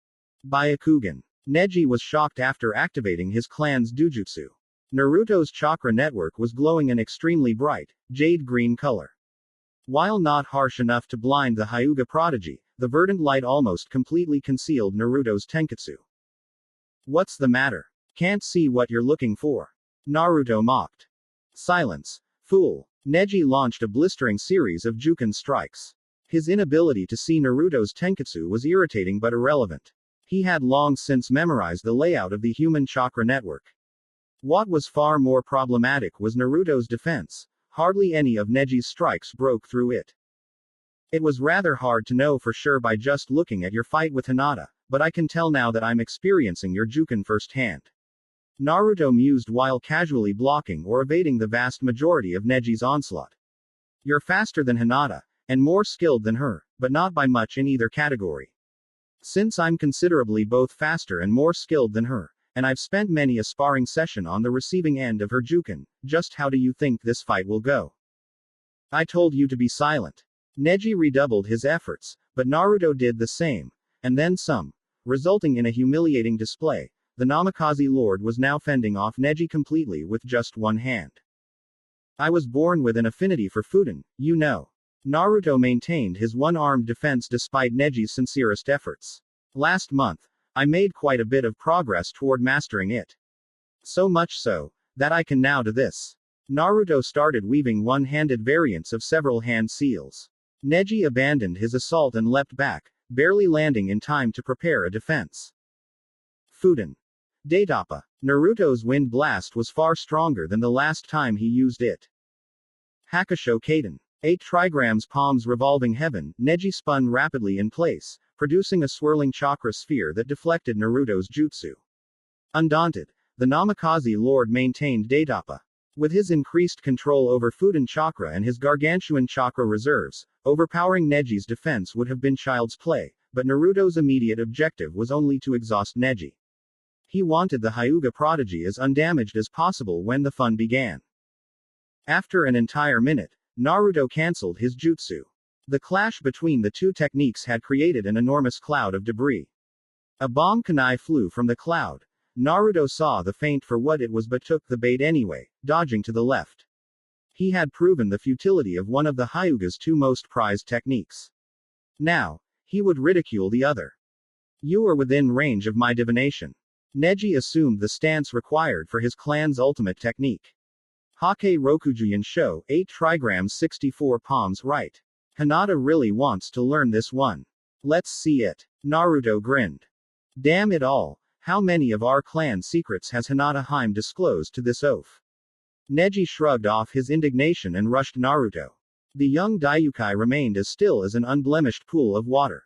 Byakugan. Neji was shocked after activating his clan's dujutsu. Naruto's chakra network was glowing an extremely bright, jade green color. While not harsh enough to blind the Hyuga prodigy, the verdant light almost completely concealed Naruto's tenketsu. What's the matter? Can't see what you're looking for. Naruto mocked. Silence, fool. Neji launched a blistering series of Juken strikes. His inability to see Naruto's tenketsu was irritating but irrelevant. He had long since memorized the layout of the human chakra network. What was far more problematic was Naruto's defense. Hardly any of Neji's strikes broke through it. It was rather hard to know for sure by just looking at your fight with Hinata, but I can tell now that I'm experiencing your Juken firsthand. Naruto mused while casually blocking or evading the vast majority of Neji's onslaught. You're faster than Hinata, and more skilled than her, but not by much in either category. Since I'm considerably both faster and more skilled than her, and I've spent many a sparring session on the receiving end of her Juken, just how do you think this fight will go? I told you to be silent. Neji redoubled his efforts, but Naruto did the same, and then some, resulting in a humiliating display. The Namikaze Lord was now fending off Neji completely with just one hand. I was born with an affinity for Fuden, you know. Naruto maintained his one-armed defense despite Neji's sincerest efforts. Last month, I made quite a bit of progress toward mastering it. So much so, that I can now do this. Naruto started weaving one-handed variants of several hand seals. Neji abandoned his assault and leapt back, barely landing in time to prepare a defense. Fuden. Daitapa. Naruto's wind blast was far stronger than the last time he used it. Hakusho Kaden. 8 trigrams palms revolving heaven, Neji spun rapidly in place, producing a swirling chakra sphere that deflected Naruto's jutsu. Undaunted, the Namikaze Lord maintained Daitapa. With his increased control over Fuden chakra and his gargantuan chakra reserves, overpowering Neji's defense would have been child's play, but Naruto's immediate objective was only to exhaust Neji. He wanted the Hyuga prodigy as undamaged as possible when the fun began. After an entire minute, Naruto cancelled his jutsu. The clash between the two techniques had created an enormous cloud of debris. A bomb kunai flew from the cloud. Naruto saw the feint for what it was but took the bait anyway, dodging to the left. He had proven the futility of one of the Hyuga's two most prized techniques. Now, he would ridicule the other. You are within range of my divination. Neji assumed the stance required for his clan's ultimate technique. Hake Rokujuyan Sho, 8 trigrams 64 palms right. Hinata really wants to learn this one. Let's see it. Naruto grinned. Damn it all, how many of our clan secrets has Hinata Heim disclosed to this oaf? Neji shrugged off his indignation and rushed Naruto. The young Daiyoukai remained as still as an unblemished pool of water.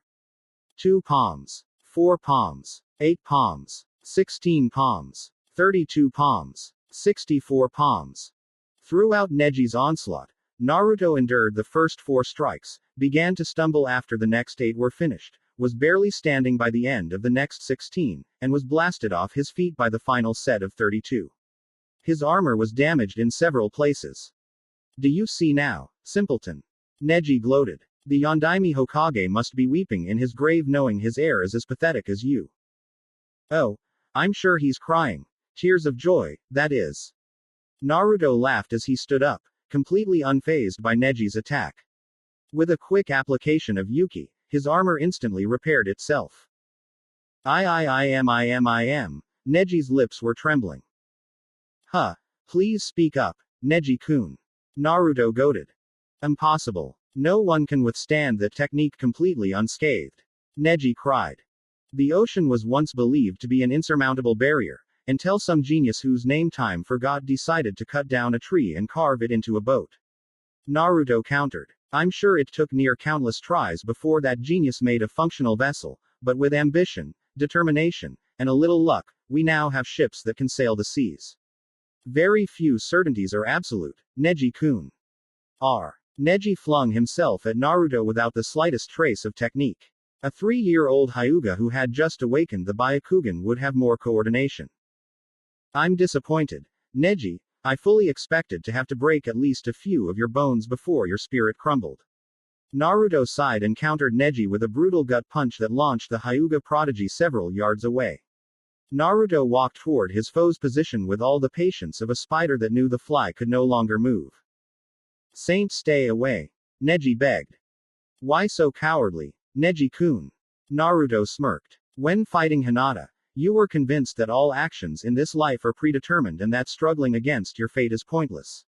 2 palms. 4 palms. 8 palms. 16 palms. 32 palms. 64 palms. Throughout Neji's onslaught, Naruto endured the first 4 strikes, began to stumble after the next 8 were finished, was barely standing by the end of the next 16, and was blasted off his feet by the final set of 32. His armor was damaged in several places. Do you see now, simpleton? Neji gloated. The Yondaime Hokage must be weeping in his grave knowing his heir is as pathetic as you. Oh, I'm sure he's crying. Tears of joy, that is. Naruto laughed as he stood up, completely unfazed by Neji's attack. With a quick application of Yuki, his armor instantly repaired itself. I am. Neji's lips were trembling. Huh. Please speak up, Neji-kun. Naruto goaded. Impossible. No one can withstand the technique completely unscathed. Neji cried. The ocean was once believed to be an insurmountable barrier, until some genius whose name time forgot decided to cut down a tree and carve it into a boat. Naruto countered. I'm sure it took near countless tries before that genius made a functional vessel, but with ambition, determination, and a little luck, we now have ships that can sail the seas. Very few certainties are absolute, Neji-kun. Neji flung himself at Naruto without the slightest trace of technique. A 3-year-old Hyuga who had just awakened the Byakugan would have more coordination. I'm disappointed, Neji. I fully expected to have to break at least a few of your bones before your spirit crumbled. Naruto sighed and countered Neji with a brutal gut punch that launched the Hyuga prodigy several yards away. Naruto walked toward his foe's position with all the patience of a spider that knew the fly could no longer move. Saint, stay away. Neji begged. Why so cowardly, Neji-kun? Naruto smirked. When fighting Hinata, you were convinced that all actions in this life are predetermined and that struggling against your fate is pointless.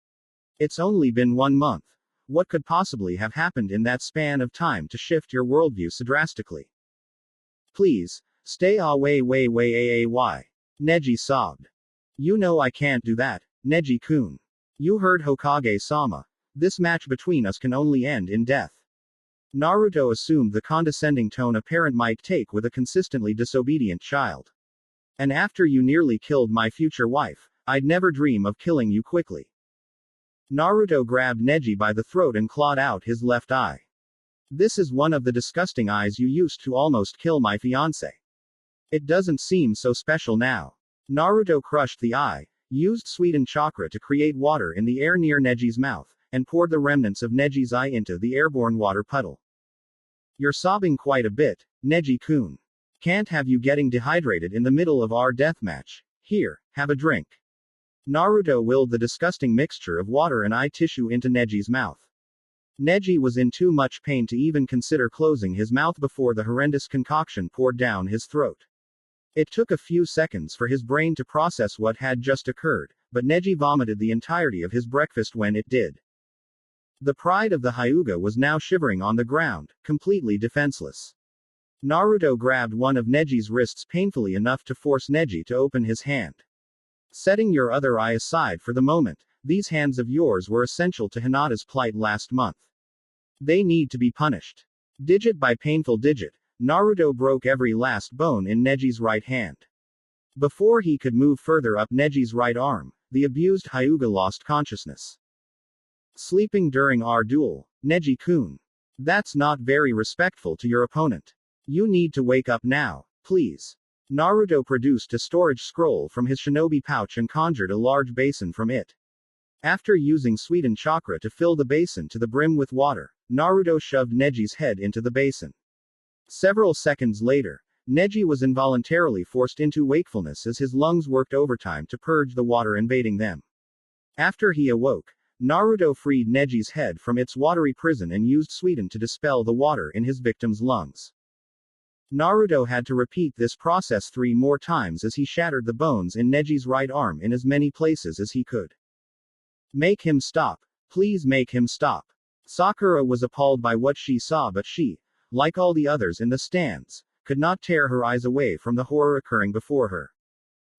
It's only been 1 month. What could possibly have happened in that span of time to shift your worldview so drastically? Please, stay away. Neji sobbed. You know I can't do that, Neji-kun. You heard Hokage-sama. This match between us can only end in death. Naruto assumed the condescending tone a parent might take with a consistently disobedient child. And after you nearly killed my future wife, I'd never dream of killing you quickly. Naruto grabbed Neji by the throat and clawed out his left eye. This is one of the disgusting eyes you used to almost kill my fiancé. It doesn't seem so special now. Naruto crushed the eye, used sweetened chakra to create water in the air near Neji's mouth, and poured the remnants of Neji's eye into the airborne water puddle. You're sobbing quite a bit, Neji-kun. Can't have you getting dehydrated in the middle of our deathmatch. Here, have a drink. Naruto willed the disgusting mixture of water and eye tissue into Neji's mouth. Neji was in too much pain to even consider closing his mouth before the horrendous concoction poured down his throat. It took a few seconds for his brain to process what had just occurred, but Neji vomited the entirety of his breakfast when it did. The pride of the Hyuga was now shivering on the ground, completely defenseless. Naruto grabbed one of Neji's wrists painfully enough to force Neji to open his hand. Setting your other eye aside for the moment, these hands of yours were essential to Hinata's plight last month. They need to be punished. Digit by painful digit, Naruto broke every last bone in Neji's right hand. Before he could move further up Neji's right arm, the abused Hyuga lost consciousness. Sleeping during our duel, Neji-kun. That's not very respectful to your opponent. You need to wake up now, please. Naruto produced a storage scroll from his shinobi pouch and conjured a large basin from it. After using sweetened chakra to fill the basin to the brim with water, Naruto shoved Neji's head into the basin. Several seconds later, Neji was involuntarily forced into wakefulness as his lungs worked overtime to purge the water invading them. After he awoke, Naruto freed Neji's head from its watery prison and used sweeten to dispel the water in his victim's lungs. Naruto had to repeat this process 3 more times as he shattered the bones in Neji's right arm in as many places as he could. Make him stop. Please make him stop. Sakura was appalled by what she saw, but she, like all the others in the stands, could not tear her eyes away from the horror occurring before her.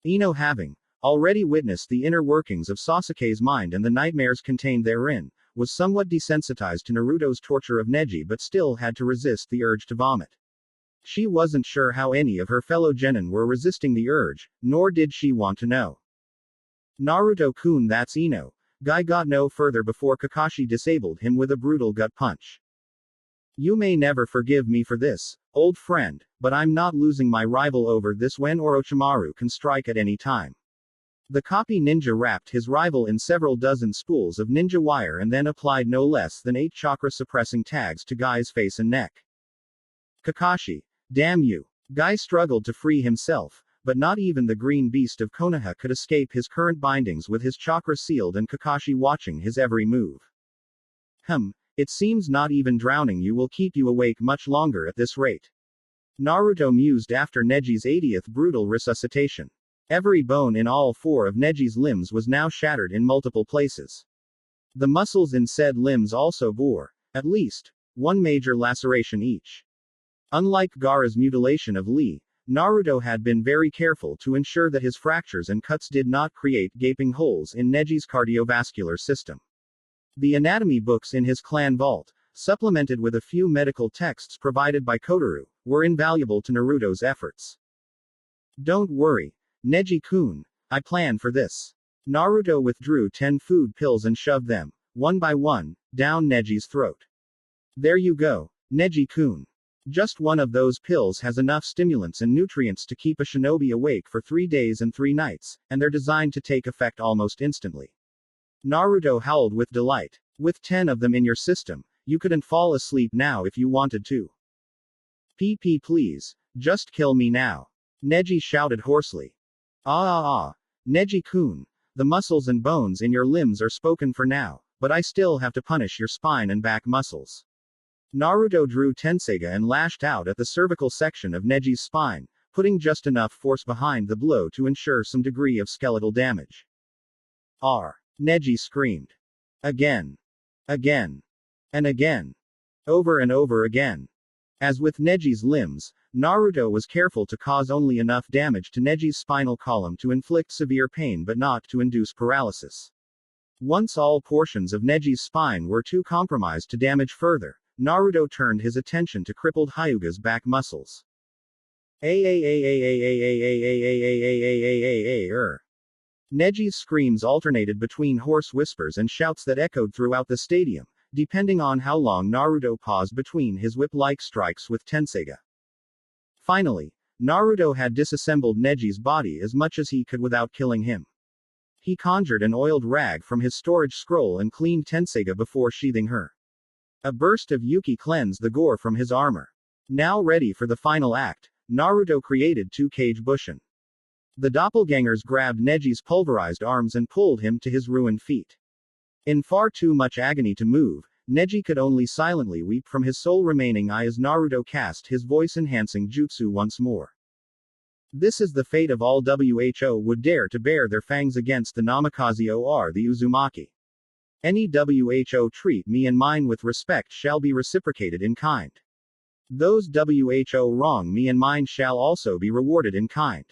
Ino, having already witnessed the inner workings of Sasuke's mind and the nightmares contained therein, was somewhat desensitized to Naruto's torture of Neji but still had to resist the urge to vomit. She wasn't sure how any of her fellow genin were resisting the urge, nor did she want to know. Naruto-kun, that's Ino. Guy got no further before Kakashi disabled him with a brutal gut punch. You may never forgive me for this, old friend, but I'm not losing my rival over this when Orochimaru can strike at any time. The copy ninja wrapped his rival in several dozen spools of ninja wire and then applied no less than 8 chakra-suppressing tags to Guy's face and neck. Kakashi. Damn you. Guy struggled to free himself, but not even the green beast of Konoha could escape his current bindings with his chakra sealed and Kakashi watching his every move. It seems not even drowning you will keep you awake much longer at this rate. Naruto mused after Neji's 80th brutal resuscitation. Every bone in all 4 of Neji's limbs was now shattered in multiple places. The muscles in said limbs also bore, at least, 1 major laceration each. Unlike Gaara's mutilation of Lee, Naruto had been very careful to ensure that his fractures and cuts did not create gaping holes in Neji's cardiovascular system. The anatomy books in his clan vault, supplemented with a few medical texts provided by Kotoru, were invaluable to Naruto's efforts. Don't worry, Neji-kun, I planned for this. Naruto withdrew 10 food pills and shoved them, one by one, down Neji's throat. There you go, Neji-kun. Just one of those pills has enough stimulants and nutrients to keep a shinobi awake for 3 days and 3 nights, and they're designed to take effect almost instantly. Naruto howled with delight. With 10 of them in your system, you couldn't fall asleep now if you wanted to. PP please, just kill me now. Neji shouted hoarsely. Neji-kun, the muscles and bones in your limbs are spoken for now, but I still have to punish your spine and back muscles. Naruto drew Tenseiga and lashed out at the cervical section of Neji's spine, putting just enough force behind the blow to ensure some degree of skeletal damage. Neji screamed. Again. Again. And again. Over and over again. As with Neji's limbs, Naruto was careful to cause only enough damage to Neji's spinal column to inflict severe pain but not to induce paralysis. Once all portions of Neji's spine were too compromised to damage further, Naruto turned his attention to crippled Hyuga's back muscles. Neji's screams alternated between hoarse whispers and shouts that echoed throughout the stadium, depending on how long Naruto paused between his whip-like strikes with Tenseiga. Finally, Naruto had disassembled Neji's body as much as he could without killing him. He conjured an oiled rag from his storage scroll and cleaned Tenseiga before sheathing her. A burst of Yuki cleansed the gore from his armor. Now ready for the final act, Naruto created 2 Kage Bushin. The doppelgangers grabbed Neji's pulverized arms and pulled him to his ruined feet. In far too much agony to move, Neji could only silently weep from his sole remaining eye as Naruto cast his voice-enhancing jutsu once more. This is the fate of all who would dare to bare their fangs against the Namikaze or the Uzumaki. Any who treat me and mine with respect shall be reciprocated in kind. Those who wrong me and mine shall also be rewarded in kind.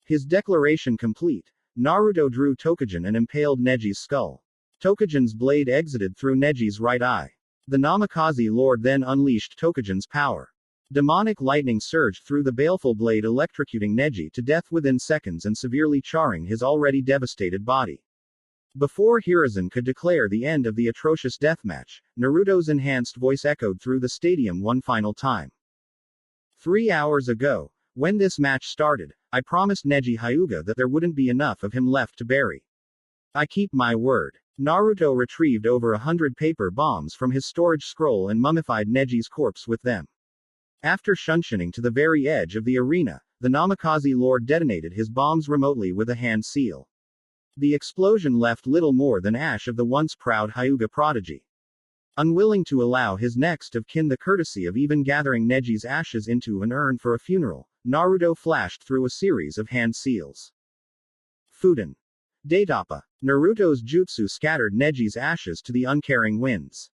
His declaration complete, Naruto drew Tokujin and impaled Neji's skull. Tokujin's blade exited through Neji's right eye. The Namikaze Lord then unleashed Tokujin's power. Demonic lightning surged through the baleful blade, electrocuting Neji to death within seconds and severely charring his already devastated body. Before Hiruzen could declare the end of the atrocious deathmatch, Naruto's enhanced voice echoed through the stadium one final time. 3 hours ago, when this match started, I promised Neji Hyuga that there wouldn't be enough of him left to bury. I keep my word. Naruto retrieved over 100 paper bombs from his storage scroll and mummified Neji's corpse with them. After shunshining to the very edge of the arena, the Namikaze Lord detonated his bombs remotely with a hand seal. The explosion left little more than ash of the once proud Hyuga prodigy. Unwilling to allow his next of kin the courtesy of even gathering Neji's ashes into an urn for a funeral, Naruto flashed through a series of hand seals. Fuden. Daitapa. Naruto's jutsu scattered Neji's ashes to the uncaring winds.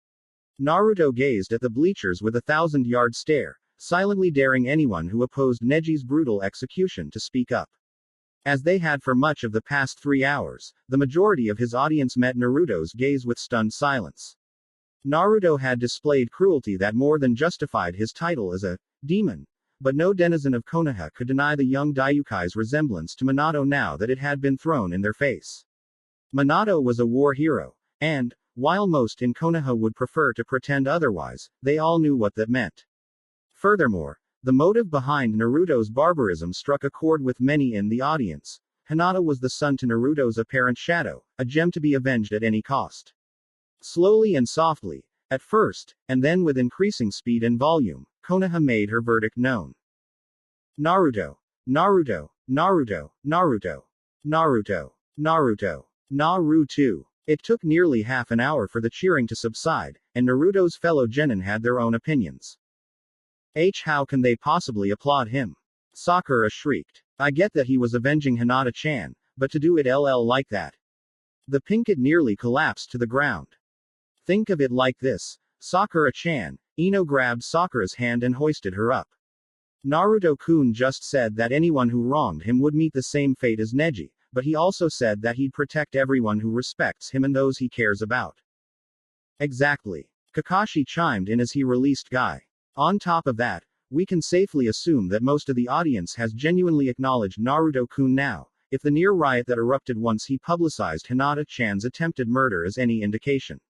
Naruto gazed at the bleachers with a 1,000-yard stare, silently daring anyone who opposed Neji's brutal execution to speak up. As they had for much of the past 3 hours, the majority of his audience met Naruto's gaze with stunned silence. Naruto had displayed cruelty that more than justified his title as a demon, but no denizen of Konoha could deny the young Daiyukai's resemblance to Minato now that it had been thrown in their face. Minato was a war hero, and, while most in Konoha would prefer to pretend otherwise, they all knew what that meant. Furthermore, the motive behind Naruto's barbarism struck a chord with many in the audience. Hinata was the son to Naruto's apparent shadow, a gem to be avenged at any cost. Slowly and softly, at first, and then with increasing speed and volume, Konoha made her verdict known. Naruto. Naruto. Naruto. Naruto. Naruto. Naruto. Naruto. It took nearly half an hour for the cheering to subside, and Naruto's fellow genin had their own opinions. How can they possibly applaud him? Sakura shrieked. I get that he was avenging Hinata-chan, but to do it like that. The pinkett nearly collapsed to the ground. Think of it like this. Sakura-chan. Ino grabbed Sakura's hand and hoisted her up. Naruto-kun just said that anyone who wronged him would meet the same fate as Neji, but he also said that he'd protect everyone who respects him and those he cares about. Exactly. Kakashi chimed in as he released Guy. On top of that, we can safely assume that most of the audience has genuinely acknowledged Naruto-kun now, if the near riot that erupted once he publicized Hinata-chan's attempted murder is any indication.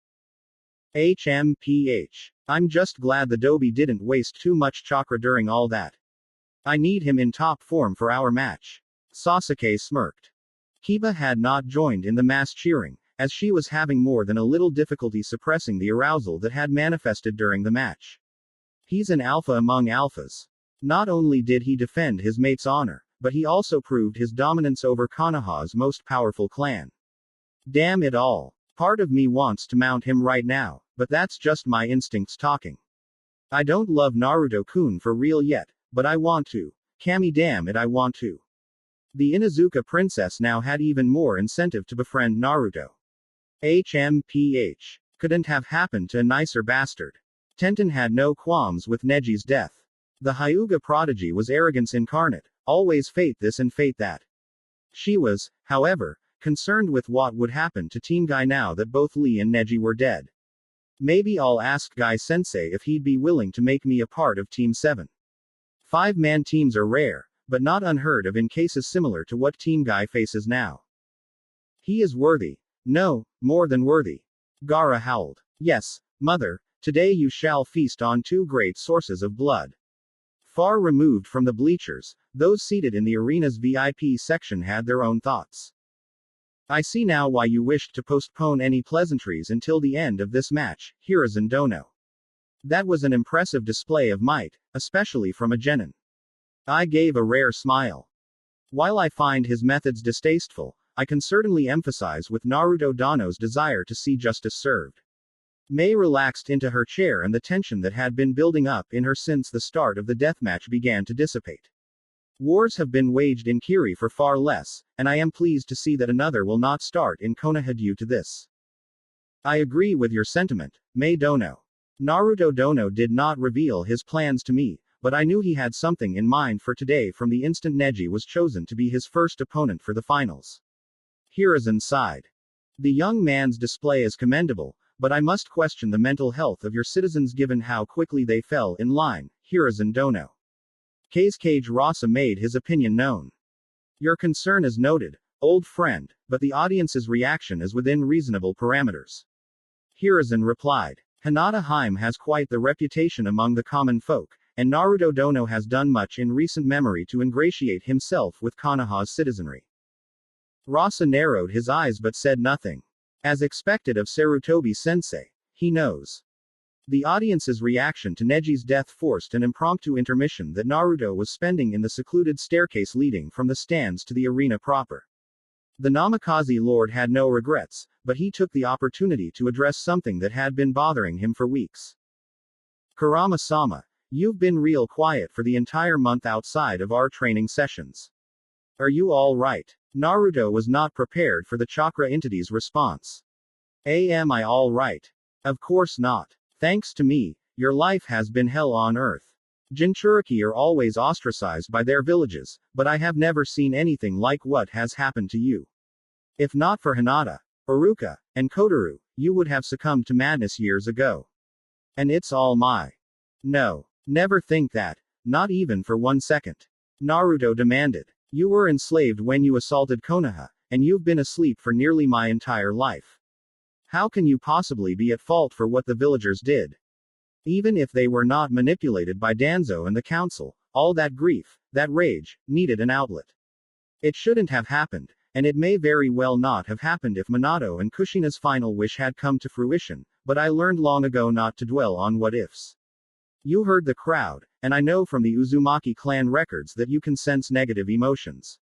HMPH. I'm just glad the Dobi didn't waste too much chakra during all that. I need him in top form for our match. Sasuke smirked. Kiba had not joined in the mass cheering, as she was having more than a little difficulty suppressing the arousal that had manifested during the match. He's an alpha among alphas. Not only did he defend his mate's honor, but he also proved his dominance over Konoha's most powerful clan. Damn it all. Part of me wants to mount him right now, but that's just my instincts talking. I don't love Naruto-kun for real yet, but I want to. Kami, damn it, I want to. The Inuzuka princess now had even more incentive to befriend Naruto. HMPH. Couldn't have happened to a nicer bastard. Tenten had no qualms with Neji's death. The Hyuga prodigy was arrogance incarnate, always fate this and fate that. She was, however, concerned with what would happen to Team Guy now that both Lee and Neji were dead. Maybe I'll ask Guy-sensei if he'd be willing to make me a part of Team 7. 5-man teams are rare, but not unheard of in cases similar to what Team Guy faces now. He is worthy. No, more than worthy. Gaara howled. Yes, mother, today you shall feast on 2 great sources of blood. Far removed from the bleachers, those seated in the arena's VIP section had their own thoughts. I see now why you wished to postpone any pleasantries until the end of this match, Hiruzen Dono. That was an impressive display of might, especially from a genin. I gave a rare smile. While I find his methods distasteful, I can certainly emphasize with Naruto Dono's desire to see justice served. Mei relaxed into her chair and the tension that had been building up in her since the start of the deathmatch began to dissipate. Wars have been waged in Kiri for far less, and I am pleased to see that another will not start in Konoha due to this. I agree with your sentiment, Mei Dono. Naruto Dono did not reveal his plans to me, but I knew he had something in mind for today from the instant Neji was chosen to be his first opponent for the finals. Hiruzen sighed. The young man's display is commendable, but I must question the mental health of your citizens given how quickly they fell in line, Hiruzen Dono. Kage Rasa made his opinion known. Your concern is noted, old friend, but the audience's reaction is within reasonable parameters. Hiruzen replied. Hinata Haim has quite the reputation among the common folk, and Naruto Dono has done much in recent memory to ingratiate himself with Konoha's citizenry. Rasa narrowed his eyes but said nothing. As expected of Sarutobi-sensei, he knows. The audience's reaction to Neji's death forced an impromptu intermission that Naruto was spending in the secluded staircase leading from the stands to the arena proper. The Namikaze Lord had no regrets, but he took the opportunity to address something that had been bothering him for weeks. Kurama-sama, you've been real quiet for the entire month outside of our training sessions. Are you all right? Naruto was not prepared for the chakra entity's response. Am I all right? Of course not. Thanks to me, your life has been hell on earth. Jinchuriki are always ostracized by their villages, but I have never seen anything like what has happened to you. If not for Hinata, Iruka, and Kotoru, you would have succumbed to madness years ago. And it's all my. No. Never think that. Not even for 1 second. Naruto demanded. You were enslaved when you assaulted Konoha, and you've been asleep for nearly my entire life. How can you possibly be at fault for what the villagers did? Even if they were not manipulated by Danzo and the council, all that grief, that rage, needed an outlet. It shouldn't have happened, and it may very well not have happened if Minato and Kushina's final wish had come to fruition, but I learned long ago not to dwell on what-ifs. You heard the crowd, and I know from the Uzumaki clan records that you can sense negative emotions.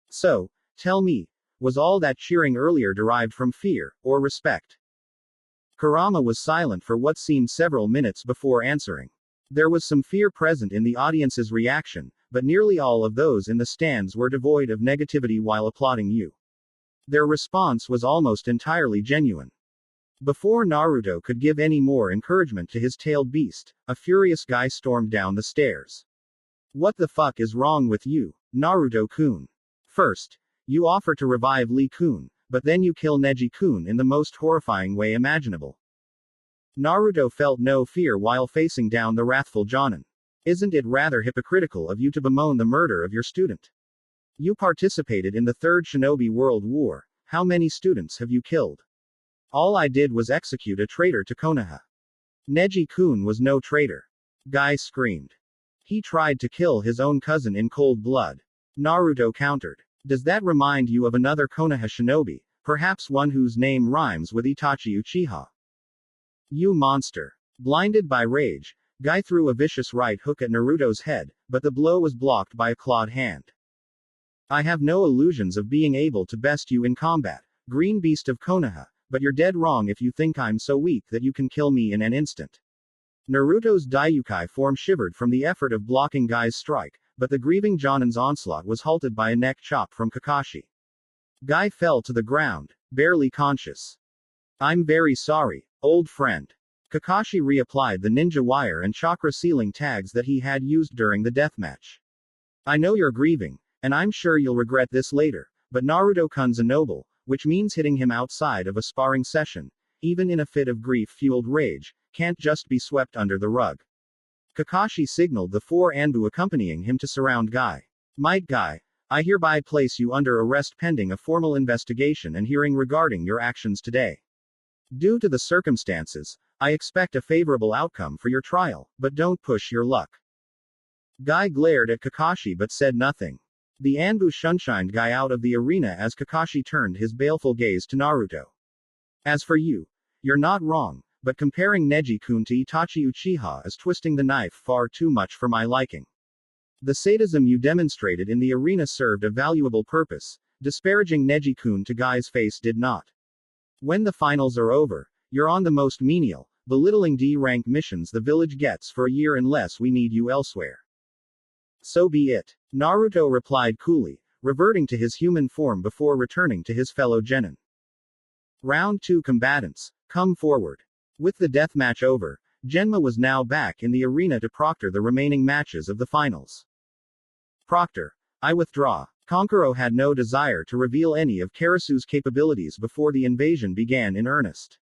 So, tell me, was all that cheering earlier derived from fear, or respect? Kurama was silent for what seemed several minutes before answering. There was some fear present in the audience's reaction, but nearly all of those in the stands were devoid of negativity while applauding you. Their response was almost entirely genuine. Before Naruto could give any more encouragement to his tailed beast, a furious guy stormed down the stairs. What the fuck is wrong with you, Naruto-kun? First, you offer to revive Lee-kun, but then you kill Neji-kun in the most horrifying way imaginable. Naruto felt no fear while facing down the wrathful Jonin. Isn't it rather hypocritical of you to bemoan the murder of your student? You participated in the Third Shinobi World War. How many students have you killed? All I did was execute a traitor to Konoha. Neji-kun was no traitor. Guy screamed. He tried to kill his own cousin in cold blood. Naruto countered. Does that remind you of another Konoha shinobi, perhaps one whose name rhymes with Itachi Uchiha? You monster. Blinded by rage, Guy threw a vicious right hook at Naruto's head, but the blow was blocked by a clawed hand. I have no illusions of being able to best you in combat, green beast of Konoha, but you're dead wrong if you think I'm so weak that you can kill me in an instant. Naruto's Daiyoukai form shivered from the effort of blocking Guy's strike, but the grieving Jonin's onslaught was halted by a neck chop from Kakashi. Guy fell to the ground, barely conscious. I'm very sorry, old friend. Kakashi reapplied the ninja wire and chakra sealing tags that he had used during the deathmatch. I know you're grieving, and I'm sure you'll regret this later, but Naruto-kun's a noble, which means hitting him outside of a sparring session, even in a fit of grief-fueled rage, can't just be swept under the rug. Kakashi signaled the four Anbu accompanying him to surround Guy. Might Guy, I hereby place you under arrest pending a formal investigation and hearing regarding your actions today. Due to the circumstances, I expect a favorable outcome for your trial, but don't push your luck. Guy glared at Kakashi but said nothing. The Anbu shunshined Guy out of the arena as Kakashi turned his baleful gaze to Naruto. As for you, you're not wrong, but comparing Neji-kun to Itachi Uchiha is twisting the knife far too much for my liking. The sadism you demonstrated in the arena served a valuable purpose, disparaging Neji-kun to Guy's face did not. When the finals are over, you're on the most menial, belittling D-rank missions the village gets for a year unless we need you elsewhere. So be it, Naruto replied coolly, reverting to his human form before returning to his fellow genin. Round 2 combatants, come forward. With the deathmatch over, Genma was now back in the arena to proctor the remaining matches of the finals. Proctor, I withdraw. Kankuro had no desire to reveal any of Karasu's capabilities before the invasion began in earnest.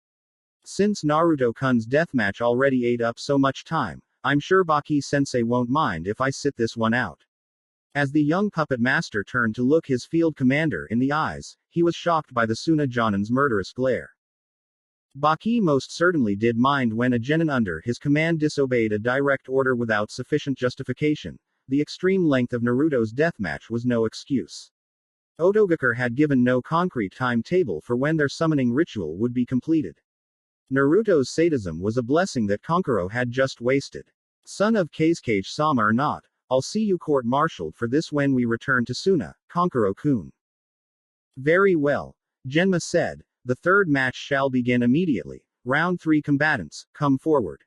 Since Naruto-kun's deathmatch already ate up so much time, I'm sure Baki-sensei won't mind if I sit this one out. As the young puppet master turned to look his field commander in the eyes, he was shocked by the Suna Jonin's murderous glare. Baki most certainly did mind when a genin under his command disobeyed a direct order without sufficient justification. The extreme length of Naruto's deathmatch was no excuse. Otogakure had given no concrete timetable for when their summoning ritual would be completed. Naruto's sadism was a blessing that Kankuro had just wasted. Son of Kazekage-sama or not, I'll see you court-martialed for this when we return to Suna, Kankuro-kun. Very well, Genma said, the third match shall begin immediately. Round 3 combatants, come forward.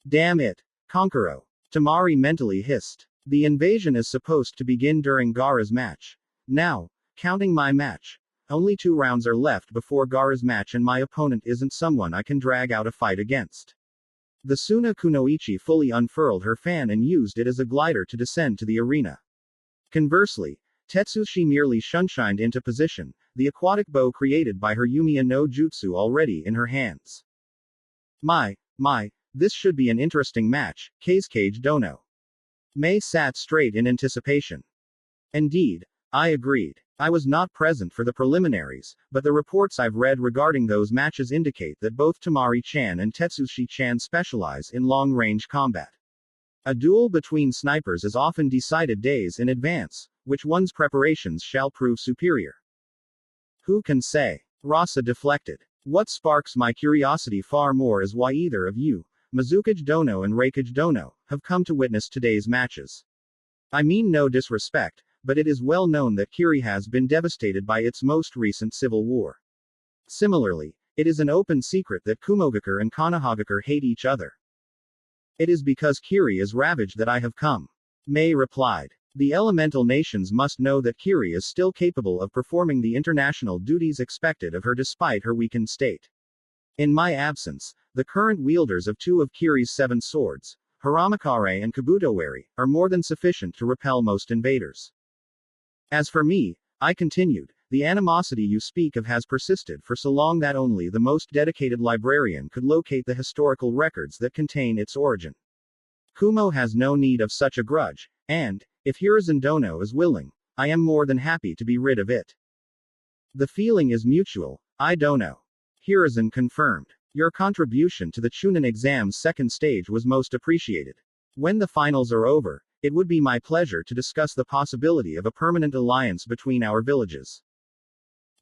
Damn it, Kankuro. Temari mentally hissed. The invasion is supposed to begin during Gaara's match. Now, counting my match. Only 2 rounds are left before Gaara's match and my opponent isn't someone I can drag out a fight against. The Suna Kunoichi fully unfurled her fan and used it as a glider to descend to the arena. Conversely, Tetsushi merely shunshined into position, the aquatic bow created by her Yumiya no Jutsu already in her hands. My, this should be an interesting match, Kazekage Dono. Mei sat straight in anticipation. Indeed, I agreed. I was not present for the preliminaries, but the reports I've read regarding those matches indicate that both Temari-chan and Tetsushi-chan specialize in long-range combat. A duel between snipers is often decided days in advance, which one's preparations shall prove superior. Who can say? Rasa deflected. What sparks my curiosity far more is why either of you, Mizukage Dono and Reikage Dono, have come to witness today's matches. I mean no disrespect, but it is well known that Kiri has been devastated by its most recent civil war. Similarly, it is an open secret that Kumogakure and Konohagakure hate each other. It is because Kiri is ravaged that I have come. Mei replied. The elemental nations must know that Kiri is still capable of performing the international duties expected of her despite her weakened state. In my absence, the current wielders of 2 of Kiri's 7 swords, Haramakare and Kabutowari, are more than sufficient to repel most invaders. As for me, I continued, the animosity you speak of has persisted for so long that only the most dedicated librarian could locate the historical records that contain its origin. Kumo has no need of such a grudge, and, if Hiruzen Dono is willing, I am more than happy to be rid of it. The feeling is mutual, I dono. Hiruzen confirmed. Your contribution to the Chunin exam's second stage was most appreciated. When the finals are over, it would be my pleasure to discuss the possibility of a permanent alliance between our villages.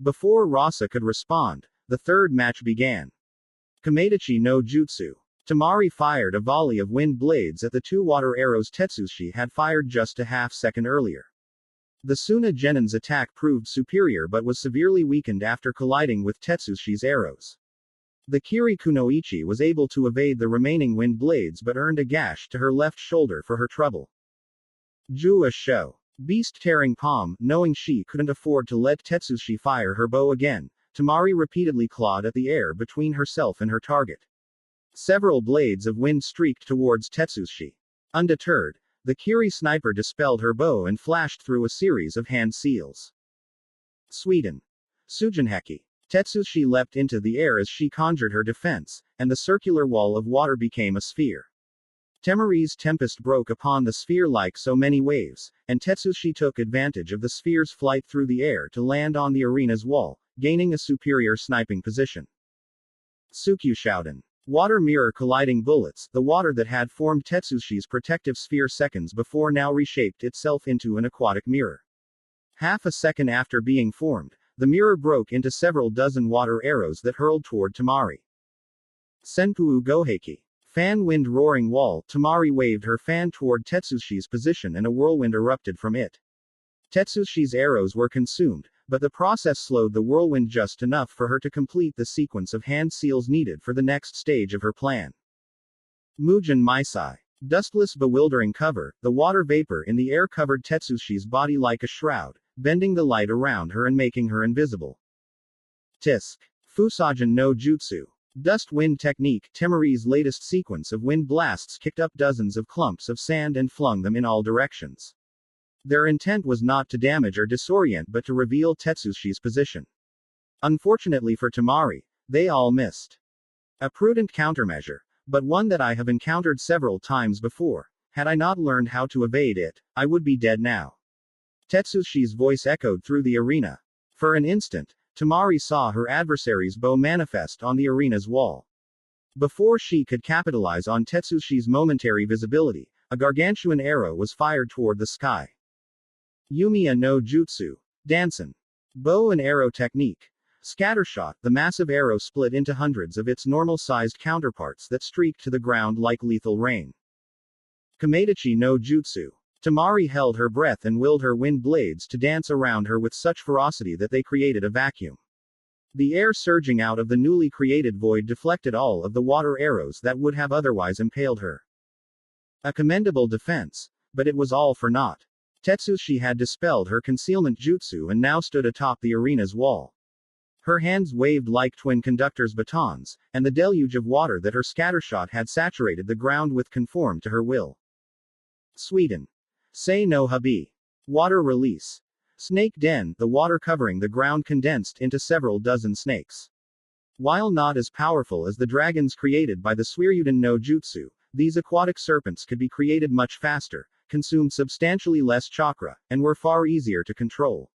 Before Rasa could respond, the third match began. Kameidachi no Jutsu. Tamari fired a volley of wind blades at the two water arrows Tetsushi had fired just a half-second earlier. The Suna Genin's attack proved superior but was severely weakened after colliding with Tetsushi's arrows. The Kiri Kunoichi was able to evade the remaining wind blades but earned a gash to her left shoulder for her trouble. Jua Sho. Beast-tearing palm, knowing she couldn't afford to let Tetsushi fire her bow again, Tamari repeatedly clawed at the air between herself and her target. Several blades of wind streaked towards Tetsushi. Undeterred, the Kiri sniper dispelled her bow and flashed through a series of hand seals. Sweden. Sujinheki. Tetsushi leapt into the air as she conjured her defense, and the circular wall of water became a sphere. Temari's tempest broke upon the sphere like so many waves, and Tetsushi took advantage of the sphere's flight through the air to land on the arena's wall, gaining a superior sniping position. Tsukyushouden. Water mirror colliding bullets, the water that had formed Tetsushi's protective sphere seconds before now reshaped itself into an aquatic mirror. Half a second after being formed, the mirror broke into several dozen water arrows that hurled toward Tamari. Senpuu Goheki. Fan wind roaring wall, Tamari waved her fan toward Tetsushi's position and a whirlwind erupted from it. Tetsushi's arrows were consumed, but the process slowed the whirlwind just enough for her to complete the sequence of hand seals needed for the next stage of her plan. Mujin Maisai. Dustless bewildering cover, the water vapor in the air covered Tetsushi's body like a shroud, bending the light around her and making her invisible. Tisk. Fusajin no Jutsu. Dust wind technique, Temari's latest sequence of wind blasts kicked up dozens of clumps of sand and flung them in all directions. Their intent was not to damage or disorient but to reveal Tetsushi's position. Unfortunately for Tamari, they all missed. A prudent countermeasure, but one that I have encountered several times before. Had I not learned how to evade it, I would be dead now. Tetsushi's voice echoed through the arena. For an instant, Tamari saw her adversary's bow manifest on the arena's wall. Before she could capitalize on Tetsushi's momentary visibility, a gargantuan arrow was fired toward the sky. Yumiya no Jutsu. Dansen. Bow and arrow technique. Scattershot, the massive arrow split into hundreds of its normal-sized counterparts that streaked to the ground like lethal rain. Kameidachi no Jutsu. Tamari held her breath and willed her wind blades to dance around her with such ferocity that they created a vacuum. The air surging out of the newly created void deflected all of the water arrows that would have otherwise impaled her. A commendable defense, but it was all for naught. Tetsushi had dispelled her concealment jutsu and now stood atop the arena's wall. Her hands waved like twin conductors' batons, and the deluge of water that her scattershot had saturated the ground with conformed to her will. Sweden. Sei no Habi. Water release. Snake Den, the water covering the ground condensed into several dozen snakes. While not as powerful as the dragons created by the Suiryuden no Jutsu, these aquatic serpents could be created much faster, consumed substantially less chakra, and were far easier to control.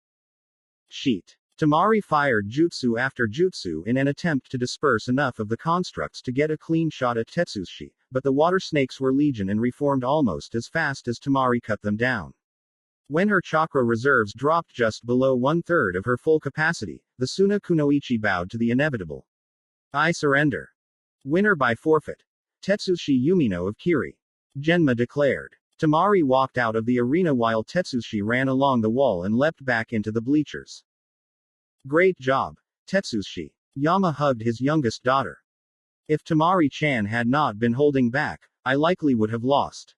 Sheet. Tamari fired jutsu after jutsu in an attempt to disperse enough of the constructs to get a clean shot at Tetsushi, but the water snakes were legion and reformed almost as fast as Tamari cut them down. When her chakra reserves dropped just below 1/3 of her full capacity, the Suna Kunoichi bowed to the inevitable. I surrender. Winner by forfeit. Tetsushi Yumino of Kiri. Genma declared. Tamari walked out of the arena while Tetsushi ran along the wall and leapt back into the bleachers. Great job, Tetsushi. Yama hugged his youngest daughter. If Tamari-chan had not been holding back, I likely would have lost.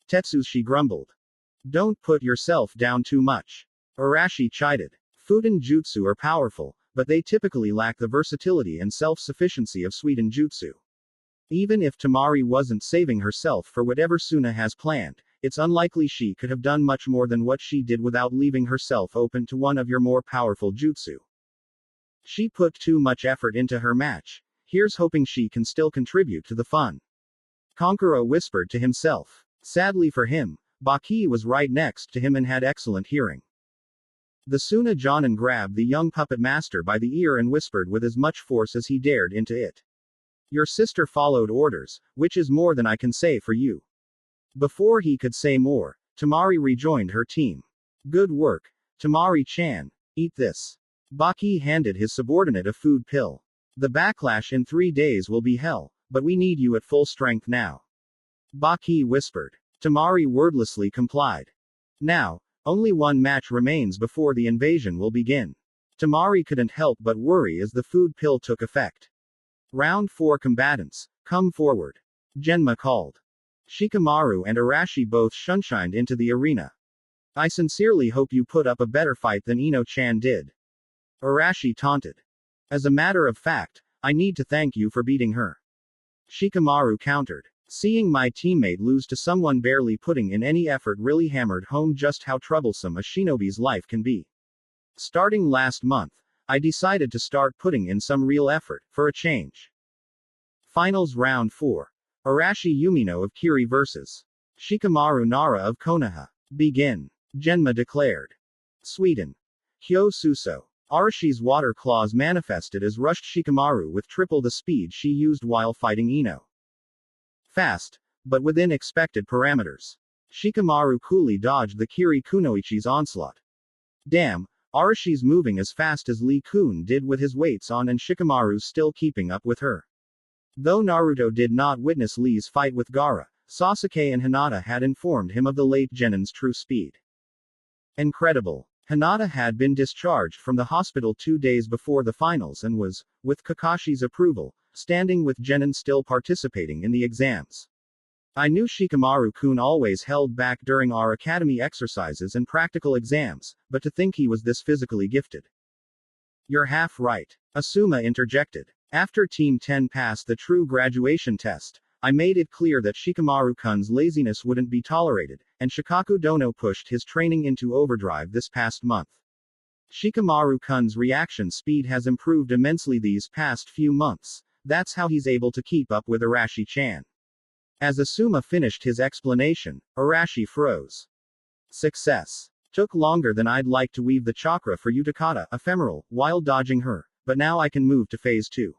Tetsushi grumbled. Don't put yourself down too much. Arashi chided. Fuden jutsu are powerful, but they typically lack the versatility and self-sufficiency of Suiden jutsu. Even if Tamari wasn't saving herself for whatever Suna has planned, it's unlikely she could have done much more than what she did without leaving herself open to one of your more powerful jutsu. She put too much effort into her match. Here's hoping she can still contribute to the fun. Kankuro whispered to himself. Sadly for him, Baki was right next to him and had excellent hearing. The Suna Jonin grabbed the young puppet master by the ear and whispered with as much force as he dared into it. Your sister followed orders, which is more than I can say for you. Before he could say more, Tamari rejoined her team. Good work, Tamari-chan. Eat this. Baki handed his subordinate a food pill. The backlash in 3 days will be hell, but we need you at full strength now. Baki whispered. Tamari wordlessly complied. Now, only one match remains before the invasion will begin. Tamari couldn't help but worry as the food pill took effect. Round 4 combatants, come forward. Genma called. Shikamaru and Arashi both shunshined into the arena. I sincerely hope you put up a better fight than Ino-chan did. Arashi taunted. As a matter of fact, I need to thank you for beating her. Shikamaru countered. Seeing my teammate lose to someone barely putting in any effort really hammered home just how troublesome a shinobi's life can be. Starting last month, I decided to start putting in some real effort, for a change. Finals Round 4. Arashi Yumino of Kiri vs. Shikamaru Nara of Konaha. Begin. Genma declared. Sweden. Hyo Suso. Arashi's water claws manifested as rushed Shikamaru with triple the speed she used while fighting Ino. Fast, but within expected parameters. Shikamaru coolly dodged the Kiri Kunoichi's onslaught. Damn, Arashi's moving as fast as Lee Kun did with his weights on and Shikamaru's still keeping up with her. Though Naruto did not witness Lee's fight with Gaara, Sasuke and Hinata had informed him of the late Genin's true speed. Incredible. Hinata had been discharged from the hospital 2 days before the finals and was, with Kakashi's approval, standing with Genin still participating in the exams. I knew Shikamaru-kun always held back during our academy exercises and practical exams, but to think he was this physically gifted. You're half right. Asuma interjected. After Team 10 passed the true graduation test, I made it clear that Shikamaru-kun's laziness wouldn't be tolerated, and Shukaku Dono pushed his training into overdrive this past month. Shikamaru-kun's reaction speed has improved immensely these past few months. That's how he's able to keep up with Arashi-chan. As Asuma finished his explanation, Arashi froze. Success. Took longer than I'd like to weave the chakra for you to kata, ephemeral, while dodging her, but now I can move to phase 2.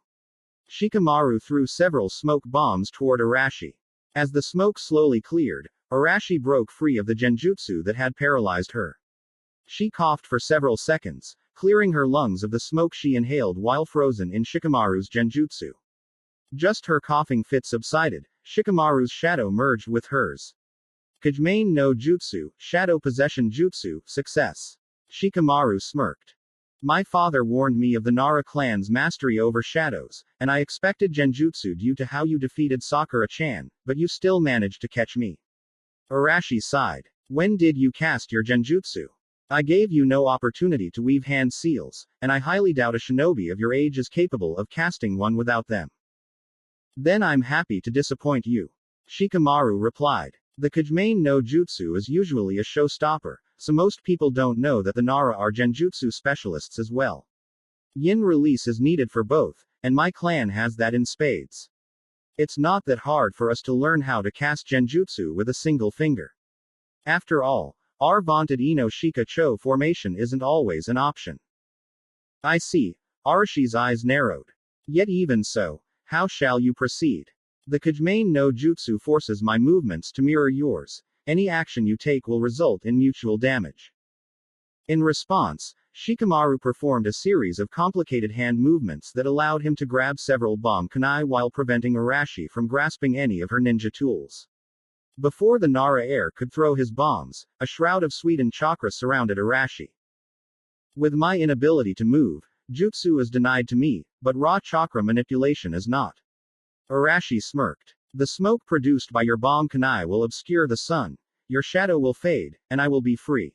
Shikamaru threw several smoke bombs toward Arashi. As the smoke slowly cleared, Arashi broke free of the genjutsu that had paralyzed her. She coughed for several seconds, clearing her lungs of the smoke she inhaled while frozen in Shikamaru's genjutsu. Just her coughing fit subsided, Shikamaru's shadow merged with hers. Kajimane no Jutsu, Shadow Possession Jutsu, success. Shikamaru smirked. My father warned me of the Nara clan's mastery over shadows, and I expected genjutsu due to how you defeated Sakura-chan, but you still managed to catch me. Arashi sighed. When did you cast your genjutsu? I gave you no opportunity to weave hand seals, and I highly doubt a shinobi of your age is capable of casting one without them. Then I'm happy to disappoint you. Shikamaru replied. The Kajimane no Jutsu is usually a showstopper, so most people don't know that the Nara are genjutsu specialists as well. Yin release is needed for both, and my clan has that in spades. It's not that hard for us to learn how to cast genjutsu with a single finger. After all, our vaunted Ino Shika Cho formation isn't always an option. I see. Arashi's eyes narrowed. Yet even so, how shall you proceed? The Kajimane no Jutsu forces my movements to mirror yours. Any action you take will result in mutual damage. In response, Shikamaru performed a series of complicated hand movements that allowed him to grab several bomb kunai while preventing Arashi from grasping any of her ninja tools. Before the Nara heir could throw his bombs, a shroud of Sweden chakra surrounded Arashi. With my inability to move, jutsu is denied to me, but raw chakra manipulation is not. Arashi smirked. The smoke produced by your bomb kunai will obscure the sun, your shadow will fade, and I will be free.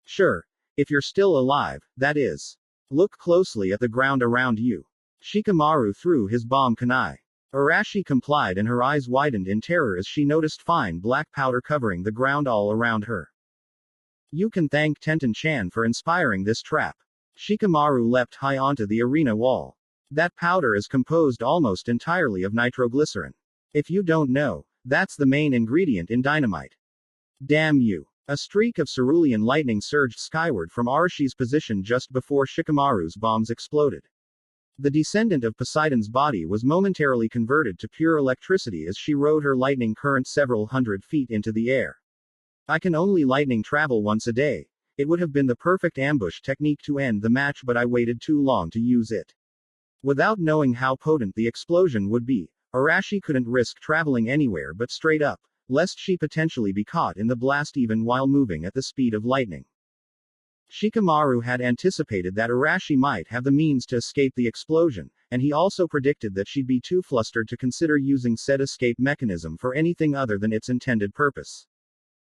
Sure. If you're still alive, that is. Look closely at the ground around you. Shikamaru threw his bomb kunai. Arashi complied and her eyes widened in terror as she noticed fine black powder covering the ground all around her. You can thank Tenten-chan for inspiring this trap. Shikamaru leapt high onto the arena wall. That powder is composed almost entirely of nitroglycerin. If you don't know, that's the main ingredient in dynamite. Damn you. A streak of cerulean lightning surged skyward from Arashi's position just before Shikamaru's bombs exploded. The descendant of Poseidon's body was momentarily converted to pure electricity as she rode her lightning current several hundred feet into the air. I can only lightning travel once a day. It would have been the perfect ambush technique to end the match, but I waited too long to use it. Without knowing how potent the explosion would be, Arashi couldn't risk traveling anywhere but straight up, lest she potentially be caught in the blast even while moving at the speed of lightning. Shikamaru had anticipated that Arashi might have the means to escape the explosion, and he also predicted that she'd be too flustered to consider using said escape mechanism for anything other than its intended purpose.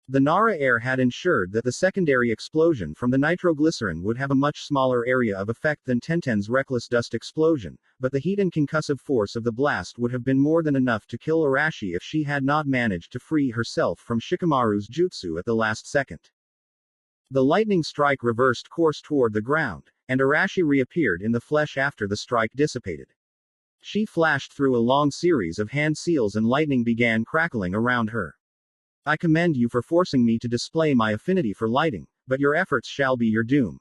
The Nara air had ensured that the secondary explosion from the nitroglycerin would have a much smaller area of effect than Tenten's reckless dust explosion, but the heat and concussive force of the blast would have been more than enough to kill Arashi if she had not managed to free herself from Shikamaru's jutsu at the last second. The lightning strike reversed course toward the ground, and Arashi reappeared in the flesh after the strike dissipated. She flashed through a long series of hand seals and lightning began crackling around her. I commend you for forcing me to display my affinity for lighting, but your efforts shall be your doom.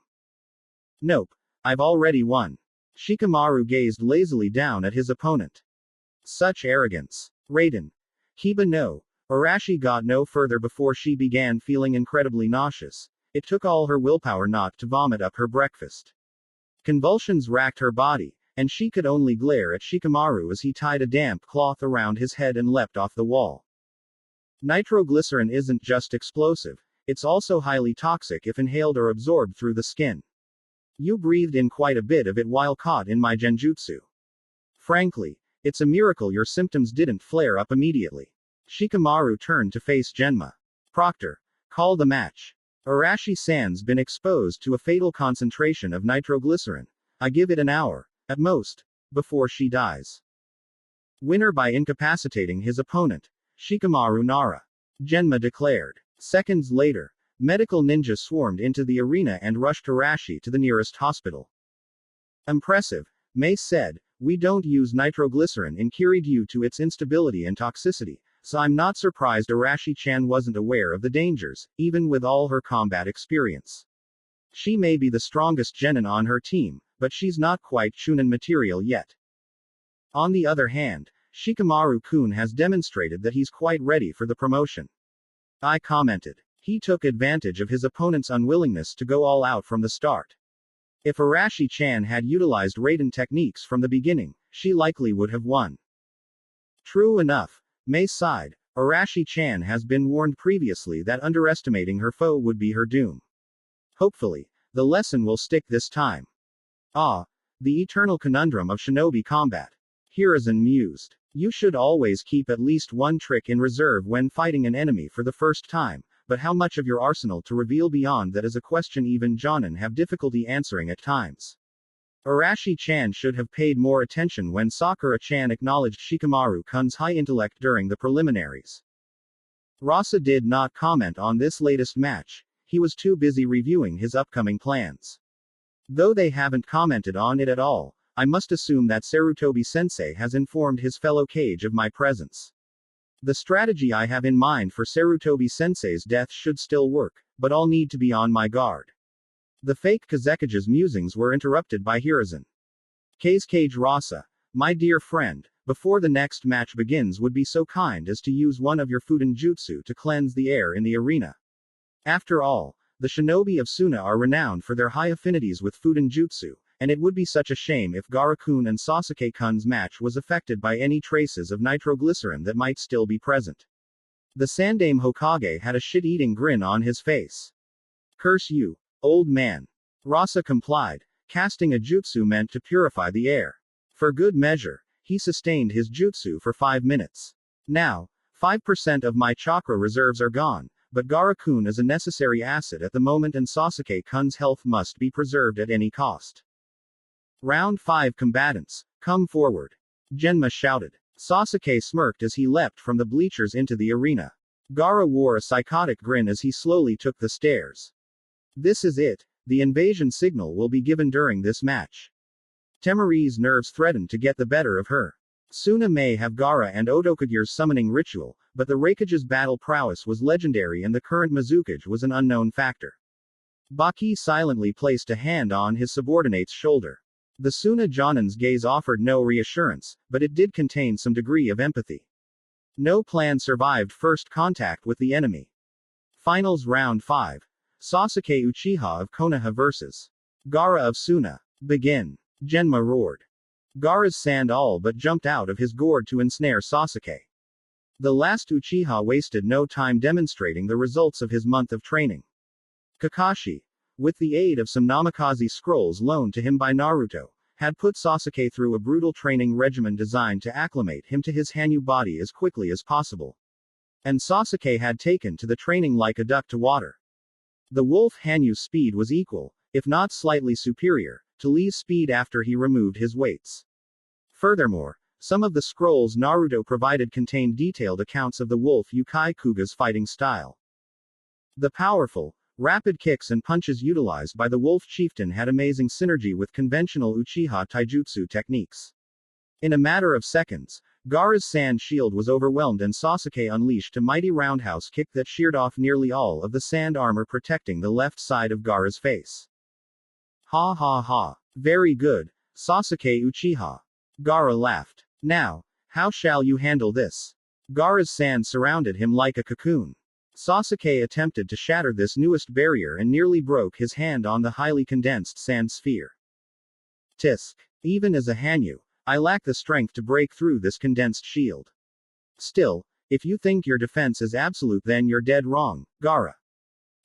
Nope. I've already won. Shikamaru gazed lazily down at his opponent. Such arrogance. Raiden. Kiba no. Arashi got no further before she began feeling incredibly nauseous. It took all her willpower not to vomit up her breakfast. Convulsions racked her body, and she could only glare at Shikamaru as he tied a damp cloth around his head and leapt off the wall. Nitroglycerin isn't just explosive, it's also highly toxic if inhaled or absorbed through the skin. You breathed in quite a bit of it while caught in my genjutsu. Frankly, it's a miracle your symptoms didn't flare up immediately. Shikamaru turned to face Genma. Proctor, call the match. Arashi-san's been exposed to a fatal concentration of nitroglycerin. I give it an hour, at most, before she dies. Winner by incapacitating his opponent. Shikamaru Nara. Genma declared. Seconds later, medical ninjas swarmed into the arena and rushed Arashi to the nearest hospital. Impressive, Mei said. We don't use nitroglycerin in Kiri due to its instability and toxicity, so I'm not surprised Arashi-chan wasn't aware of the dangers, even with all her combat experience. She may be the strongest genin on her team, but she's not quite Chunin material yet. On the other hand, Shikamaru-kun has demonstrated that he's quite ready for the promotion. I commented. He took advantage of his opponent's unwillingness to go all out from the start. If Arashi-chan had utilized Raiden techniques from the beginning, she likely would have won. True enough, Mei sighed. Arashi-chan has been warned previously that underestimating her foe would be her doom. Hopefully, the lesson will stick this time. Ah, the eternal conundrum of shinobi combat. Hiruzen mused. You should always keep at least one trick in reserve when fighting an enemy for the first time, but how much of your arsenal to reveal beyond that is a question even jonin have difficulty answering at times. Arashi-chan should have paid more attention when Sakura-chan acknowledged Shikamaru-kun's high intellect during the preliminaries. Rasa did not comment on this latest match, he was too busy reviewing his upcoming plans. Though they haven't commented on it at all, I must assume that Sarutobi-sensei has informed his fellow Kage of my presence. The strategy I have in mind for Sarutobi-sensei's death should still work, but I'll need to be on my guard. The fake Kazekage's musings were interrupted by Hiruzen. Kage Rasa, my dear friend, before the next match begins would be so kind as to use one of your Fuden jutsu to cleanse the air in the arena. After all, the shinobi of Suna are renowned for their high affinities with Fuden jutsu, and it would be such a shame if Gaara-kun and Sasuke-kun's match was affected by any traces of nitroglycerin that might still be present. The Sandaime Hokage had a shit-eating grin on his face. Curse you, old man. Rasa complied, casting a jutsu meant to purify the air. For good measure, he sustained his jutsu for 5 minutes. Now, 5% of my chakra reserves are gone, but Gaara-kun is a necessary asset at the moment and Sasuke-kun's health must be preserved at any cost. Round 5 combatants, come forward. Genma shouted. Sasuke smirked as he leapt from the bleachers into the arena. Gaara wore a psychotic grin as he slowly took the stairs. This is it. The invasion signal will be given during this match. Temari's nerves threatened to get the better of her. Suna may have Gaara and Otokage's summoning ritual, but the Raikage's battle prowess was legendary and the current Mizukage was an unknown factor. Baki silently placed a hand on his subordinate's shoulder. The Suna Jonin's gaze offered no reassurance, but it did contain some degree of empathy. No plan survived first contact with the enemy. Finals Round 5. Sasuke Uchiha of Konoha vs. Gaara of Suna. Begin. Genma roared. Gaara's sand all but jumped out of his gourd to ensnare Sasuke. The last Uchiha wasted no time demonstrating the results of his month of training. Kakashi, with the aid of some namikaze scrolls loaned to him by Naruto, had put Sasuke through a brutal training regimen designed to acclimate him to his Hanyu body as quickly as possible. And Sasuke had taken to the training like a duck to water. The wolf Hanyu speed was equal, if not slightly superior, to Lee's speed after he removed his weights. Furthermore, some of the scrolls Naruto provided contained detailed accounts of the wolf Yukai Kuga's fighting style. The powerful, rapid kicks and punches utilized by the wolf chieftain had amazing synergy with conventional Uchiha taijutsu techniques. In a matter of seconds, Gaara's sand shield was overwhelmed and Sasuke unleashed a mighty roundhouse kick that sheared off nearly all of the sand armor protecting the left side of Gaara's face. Ha ha ha. Very good, Sasuke Uchiha. Gaara laughed. Now, how shall you handle this? Gaara's sand surrounded him like a cocoon. Sasuke attempted to shatter this newest barrier and nearly broke his hand on the highly condensed sand sphere. Tisk. Even as a Hanyu, I lack the strength to break through this condensed shield. Still, if you think your defense is absolute then you're dead wrong, Gaara.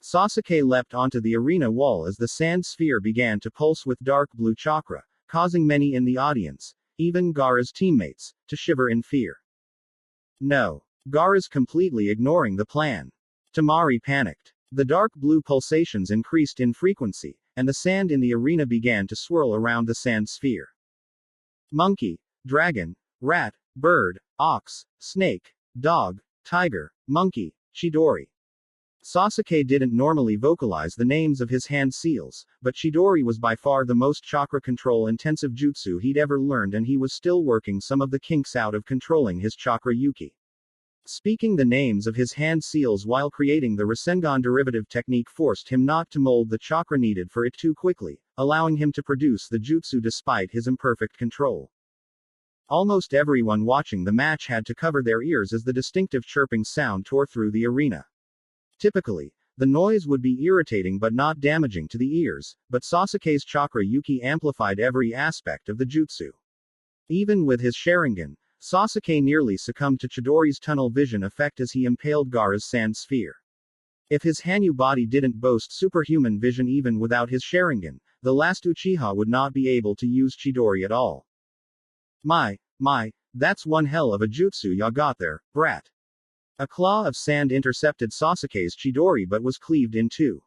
Sasuke leapt onto the arena wall as the sand sphere began to pulse with dark blue chakra, causing many in the audience, even Gaara's teammates, to shiver in fear. No. Gaara's completely ignoring the plan. Temari panicked. The dark blue pulsations increased in frequency, and the sand in the arena began to swirl around the sand sphere. Monkey, dragon, rat, bird, ox, snake, dog, tiger, monkey, Chidori. Sasuke didn't normally vocalize the names of his hand seals, but Chidori was by far the most chakra control intensive jutsu he'd ever learned and he was still working some of the kinks out of controlling his chakra yuki. Speaking the names of his hand seals while creating the Rasengan derivative technique forced him not to mold the chakra needed for it too quickly, allowing him to produce the jutsu despite his imperfect control. Almost everyone watching the match had to cover their ears as the distinctive chirping sound tore through the arena. Typically, the noise would be irritating but not damaging to the ears, but Sasuke's chakra yuki amplified every aspect of the jutsu. Even with his Sharingan, Sasuke nearly succumbed to Chidori's tunnel vision effect as he impaled Gaara's sand sphere. If his Hanyu body didn't boast superhuman vision even without his Sharingan, the last Uchiha would not be able to use Chidori at all. My, that's one hell of a jutsu ya got there, brat. A claw of sand intercepted Sasuke's Chidori but was cleaved in two.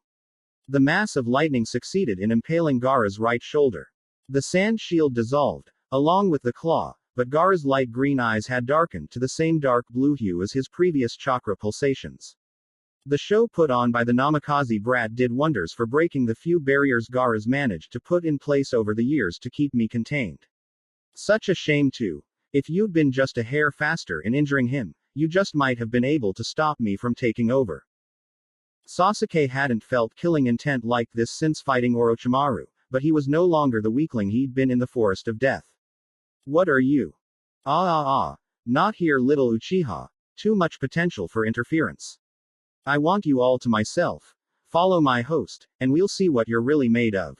The mass of lightning succeeded in impaling Gaara's right shoulder. The sand shield dissolved, along with the claw, but Gaara's light green eyes had darkened to the same dark blue hue as his previous chakra pulsations. The show put on by the Namikaze brat did wonders for breaking the few barriers Gaara's managed to put in place over the years to keep me contained. Such a shame too. If you'd been just a hair faster in injuring him, you just might have been able to stop me from taking over. Sasuke hadn't felt killing intent like this since fighting Orochimaru, but he was no longer the weakling he'd been in the Forest of Death. What are you? Not here little Uchiha. Too much potential for interference. I want you all to myself. Follow my host, and we'll see what you're really made of.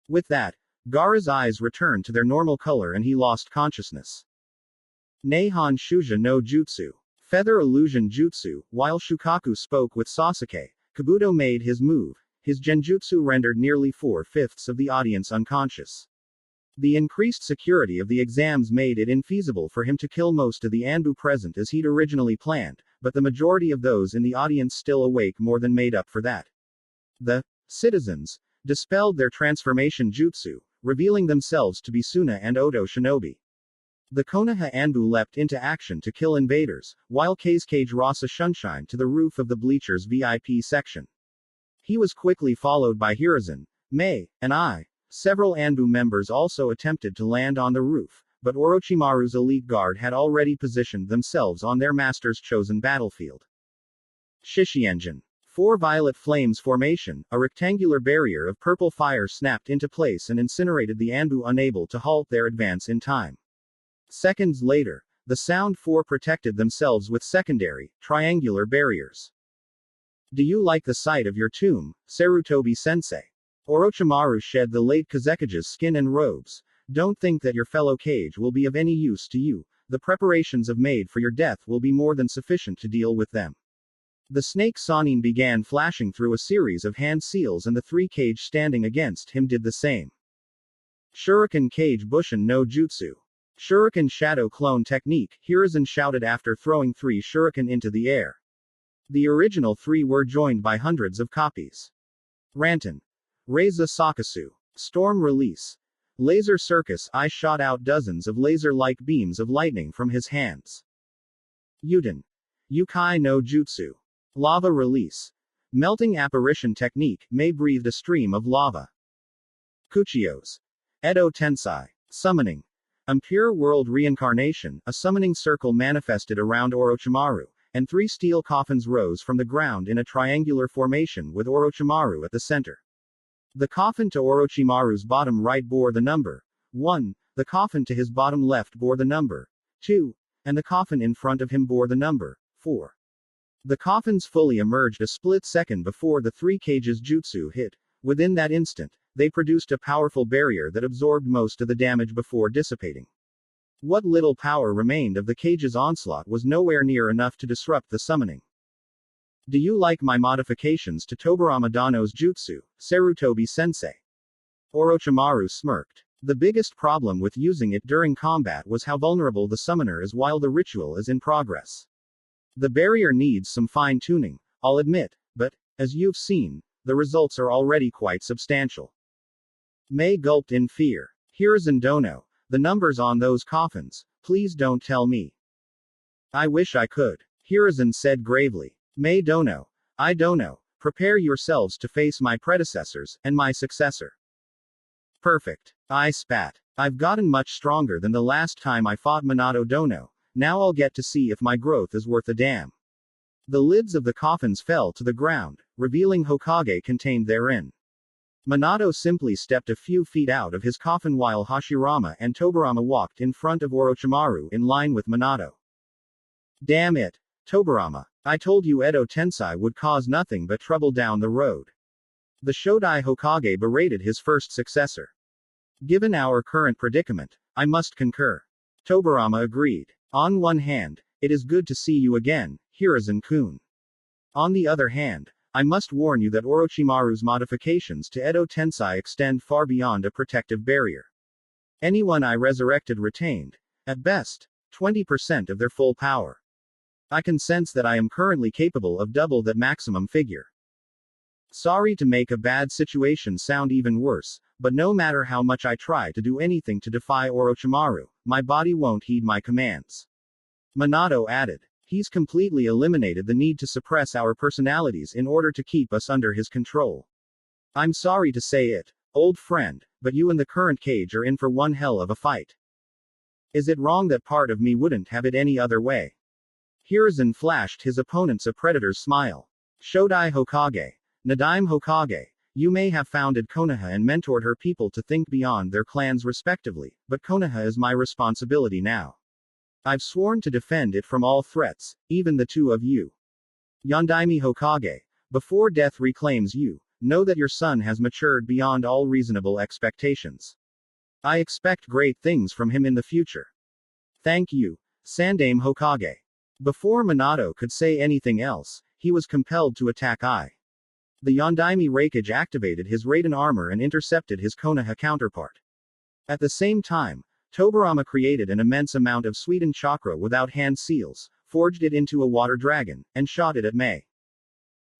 With that, Gaara's eyes returned to their normal color and he lost consciousness. Neihan Shuja no Jutsu. Feather Illusion Jutsu. While Shukaku spoke with Sasuke, Kabuto made his move. His genjutsu rendered nearly 4/5 of the audience unconscious. The increased security of the exams made it infeasible for him to kill most of the Anbu present as he'd originally planned, but the majority of those in the audience still awake more than made up for that. The citizens dispelled their transformation jutsu, revealing themselves to be Suna and Oto shinobi. The Konoha Anbu leapt into action to kill invaders, while Keisuke Rasa Sunshine to the roof of the bleachers VIP section. He was quickly followed by Hiruzen, Mei, and I. Several Anbu members also attempted to land on the roof, but Orochimaru's elite guard had already positioned themselves on their master's chosen battlefield. Shishienjin. 4 Violet Flames formation, a rectangular barrier of purple fire snapped into place and incinerated the Anbu, unable to halt their advance in time. Seconds later, the Sound 4 protected themselves with secondary, triangular barriers. Do you like the sight of your tomb, Sarutobi-sensei? Orochimaru shed the late Kazekage's skin and robes. Don't think that your fellow Kage will be of any use to you. The preparations of made for your death will be more than sufficient to deal with them. The snake Sanin began flashing through a series of hand seals, and the 3 Kage standing against him did the same. Shuriken Kage Bushin no Jutsu. Shuriken Shadow Clone Technique, Hiruzen shouted after throwing 3 shuriken into the air. The original 3 were joined by hundreds of copies. Rantan. Reiza Sakasu. Storm Release. Laser Circus. I shot out dozens of laser-like beams of lightning from his hands. Yuden. Yukai no Jutsu. Lava Release. Melting Apparition Technique. Mei breathed a stream of lava. Kuchios. Edo Tensai. Summoning. Impure World Reincarnation. A summoning circle manifested around Orochimaru, and 3 steel coffins rose from the ground in a triangular formation with Orochimaru at the center. The coffin to Orochimaru's bottom right bore the number 1, the coffin to his bottom left bore the number 2, and the coffin in front of him bore the number 4. The coffins fully emerged a split second before the 3 Kage's jutsu hit. Within that instant, they produced a powerful barrier that absorbed most of the damage before dissipating. What little power remained of the Kage's onslaught was nowhere near enough to disrupt the summoning. Do you like my modifications to Tobirama Dano's jutsu, Sarutobi-sensei? Orochimaru smirked. The biggest problem with using it during combat was how vulnerable the summoner is while the ritual is in progress. The barrier needs some fine-tuning, I'll admit, but, as you've seen, the results are already quite substantial. Mei gulped in fear. Hiruzen Dono, the numbers on those coffins, please don't tell me. I wish I could. Hiruzen said gravely. Mei Dono, I Dono, prepare yourselves to face my predecessors, and my successor. Perfect. I spat. I've gotten much stronger than the last time I fought Minato Dono, now I'll get to see if my growth is worth a damn. The lids of the coffins fell to the ground, revealing Hokage contained therein. Minato simply stepped a few feet out of his coffin while Hashirama and Tobirama walked in front of Orochimaru in line with Minato. Damn it, Tobirama. I told you Edo Tensai would cause nothing but trouble down the road. The Shodai Hokage berated his first successor. Given our current predicament, I must concur. Tobirama agreed. On one hand, it is good to see you again, Hiruzen-kun. On the other hand, I must warn you that Orochimaru's modifications to Edo Tensai extend far beyond a protective barrier. Anyone I resurrected retained, at best, 20% of their full power. I can sense that I am currently capable of double that maximum figure. Sorry to make a bad situation sound even worse, but no matter how much I try to do anything to defy Orochimaru, my body won't heed my commands. Minato added. He's completely eliminated the need to suppress our personalities in order to keep us under his control. I'm sorry to say it, old friend, but you and the current Kage are in for one hell of a fight. Is it wrong that part of me wouldn't have it any other way? Hiruzen flashed his opponents a predator's smile. Shodai Hokage. Nadaime Hokage. You may have founded Konoha and mentored her people to think beyond their clans respectively, but Konoha is my responsibility now. I've sworn to defend it from all threats, even the 2 of you. Yondaime Hokage. Before death reclaims you, know that your son has matured beyond all reasonable expectations. I expect great things from him in the future. Thank you, Sandaime Hokage. Before Minato could say anything else, he was compelled to attack I. The Yondaime Raikage activated his Raiden armor and intercepted his Konoha counterpart. At the same time, Tobirama created an immense amount of Suiden chakra without hand seals, forged it into a water dragon, and shot it at Mei.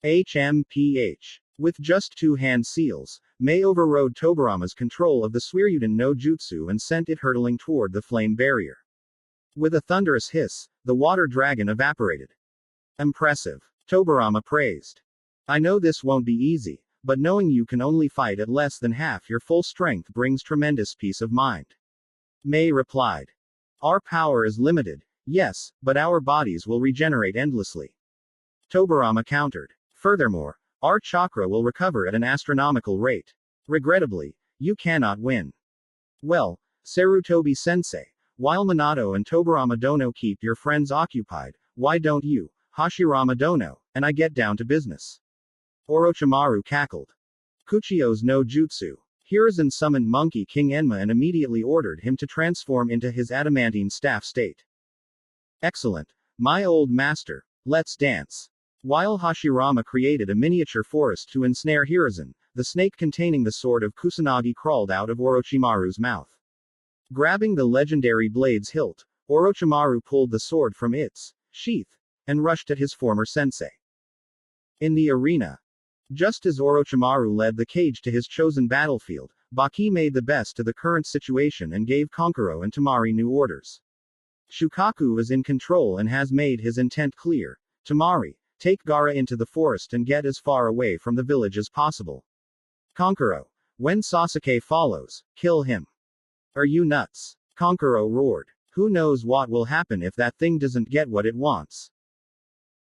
HMPH. With just 2 hand seals, Mei overrode Tobirama's control of the Suiryuden no Jutsu and sent it hurtling toward the flame barrier. With a thunderous hiss, the water dragon evaporated. Impressive. Tobirama praised. I know this won't be easy, but knowing you can only fight at less than half your full strength brings tremendous peace of mind. Mei replied. Our power is limited, yes, but our bodies will regenerate endlessly. Tobirama countered. Furthermore, our chakra will recover at an astronomical rate. Regrettably, you cannot win. Well, Sarutobi-sensei, while Minato and Tobirama Dono keep your friends occupied, why don't you, Hashirama Dono, and I get down to business? Orochimaru cackled. Kuchio's no jutsu. Hiruzen summoned Monkey King Enma and immediately ordered him to transform into his adamantine staff state. Excellent, my old master, let's dance. While Hashirama created a miniature forest to ensnare Hiruzen, the snake containing the sword of Kusanagi crawled out of Orochimaru's mouth. Grabbing the legendary blade's hilt, Orochimaru pulled the sword from its sheath and rushed at his former sensei. In the arena, just as Orochimaru led the cage to his chosen battlefield, Baki made the best of the current situation and gave Konkuro and Temari new orders. Shukaku is in control and has made his intent clear. Temari, take Gaara into the forest and get as far away from the village as possible. Konkuro, when Sasuke follows, kill him. Are you nuts? Konkuro roared. Who knows what will happen if that thing doesn't get what it wants?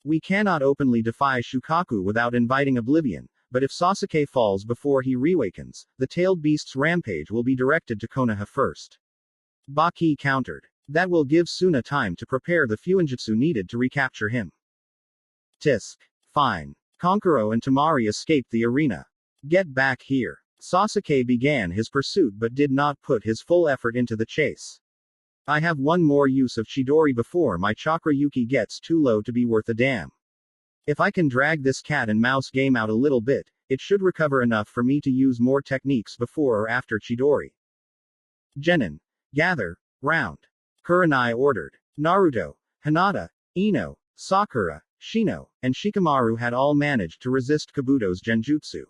We cannot openly defy Shukaku without inviting oblivion, but if Sasuke falls before he reawakens, the tailed beast's rampage will be directed to Konoha first. Baki countered. That will give Suna time to prepare the fuinjutsu needed to recapture him. Tisk. Fine. Konkuro and Temari escaped the arena. Get back here. Sasuke began his pursuit but did not put his full effort into the chase. I have one more use of Chidori before my chakra yuki gets too low to be worth a damn. If I can drag this cat and mouse game out a little bit, it should recover enough for me to use more techniques before or after Chidori. Genin. Gather, round. Kurinai ordered. Naruto, Hinata, Ino, Sakura, Shino, and Shikamaru had all managed to resist Kabuto's genjutsu.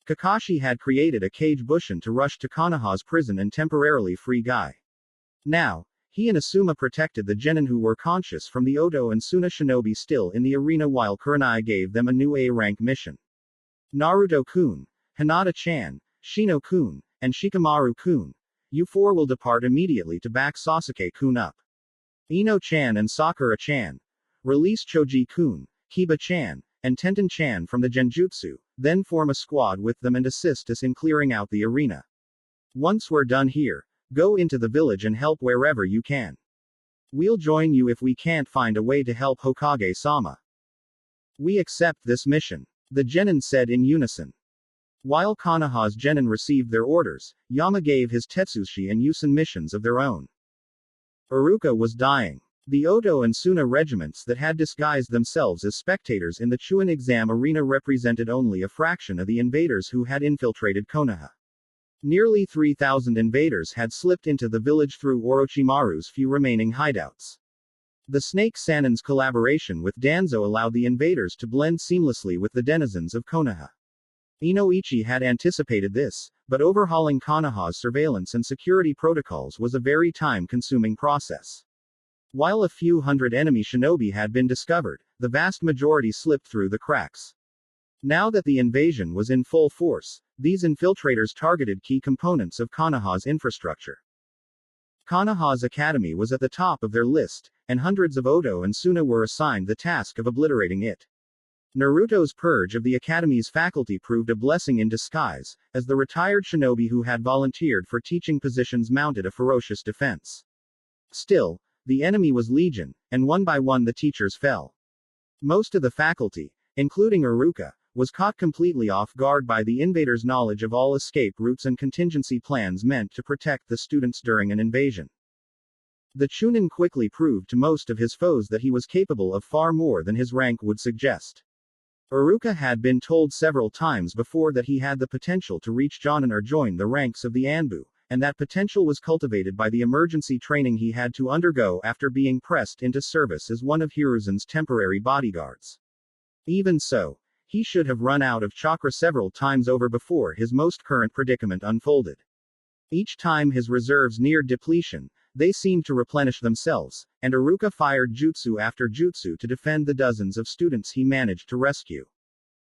Kakashi had created a cage bushin to rush to Konoha's prison and temporarily free Guy. Now, he and Asuma protected the genin who were conscious from the Oto and Suna shinobi still in the arena while Kurinai gave them a new A-rank mission. Naruto-kun, Hinata-chan, Shino-kun, and Shikamaru-kun, you four will depart immediately to back Sasuke-kun up. Ino-chan and Sakura-chan, release Choji-kun, Kiba-chan, and Tenten-chan from the genjutsu, then form a squad with them and assist us in clearing out the arena. Once we're done here, go into the village and help wherever you can. We'll join you if we can't find a way to help Hokage-sama. We accept this mission, the genin said in unison. While Konoha's genin received their orders, Yama gave his Tetsushi and Yusen missions of their own. Iruka was dying. The Oto and Suna regiments that had disguised themselves as spectators in the Chuin exam arena represented only a fraction of the invaders who had infiltrated Konoha. Nearly 3,000 invaders had slipped into the village through Orochimaru's few remaining hideouts. The Snake Sanin's collaboration with Danzo allowed the invaders to blend seamlessly with the denizens of Konoha. Inoichi had anticipated this, but overhauling Konoha's surveillance and security protocols was a very time-consuming process. While a few hundred enemy shinobi had been discovered, the vast majority slipped through the cracks. Now that the invasion was in full force, these infiltrators targeted key components of Konoha's infrastructure. Konoha's academy was at the top of their list, and hundreds of Oto and Suna were assigned the task of obliterating it. Naruto's purge of the academy's faculty proved a blessing in disguise, as the retired shinobi who had volunteered for teaching positions mounted a ferocious defense. Still, the enemy was legion, and one by one the teachers fell. Most of the faculty, including Iruka, was caught completely off guard by the invaders' knowledge of all escape routes and contingency plans meant to protect the students during an invasion. The Chunin quickly proved to most of his foes that he was capable of far more than his rank would suggest. Iruka had been told several times before that he had the potential to reach Jonin or join the ranks of the Anbu, and that potential was cultivated by the emergency training he had to undergo after being pressed into service as one of Hiruzen's temporary bodyguards. Even so, he should have run out of chakra several times over before his most current predicament unfolded. Each time his reserves neared depletion, They seemed to replenish themselves, and Iruka fired jutsu after jutsu to defend the dozens of students he managed to rescue.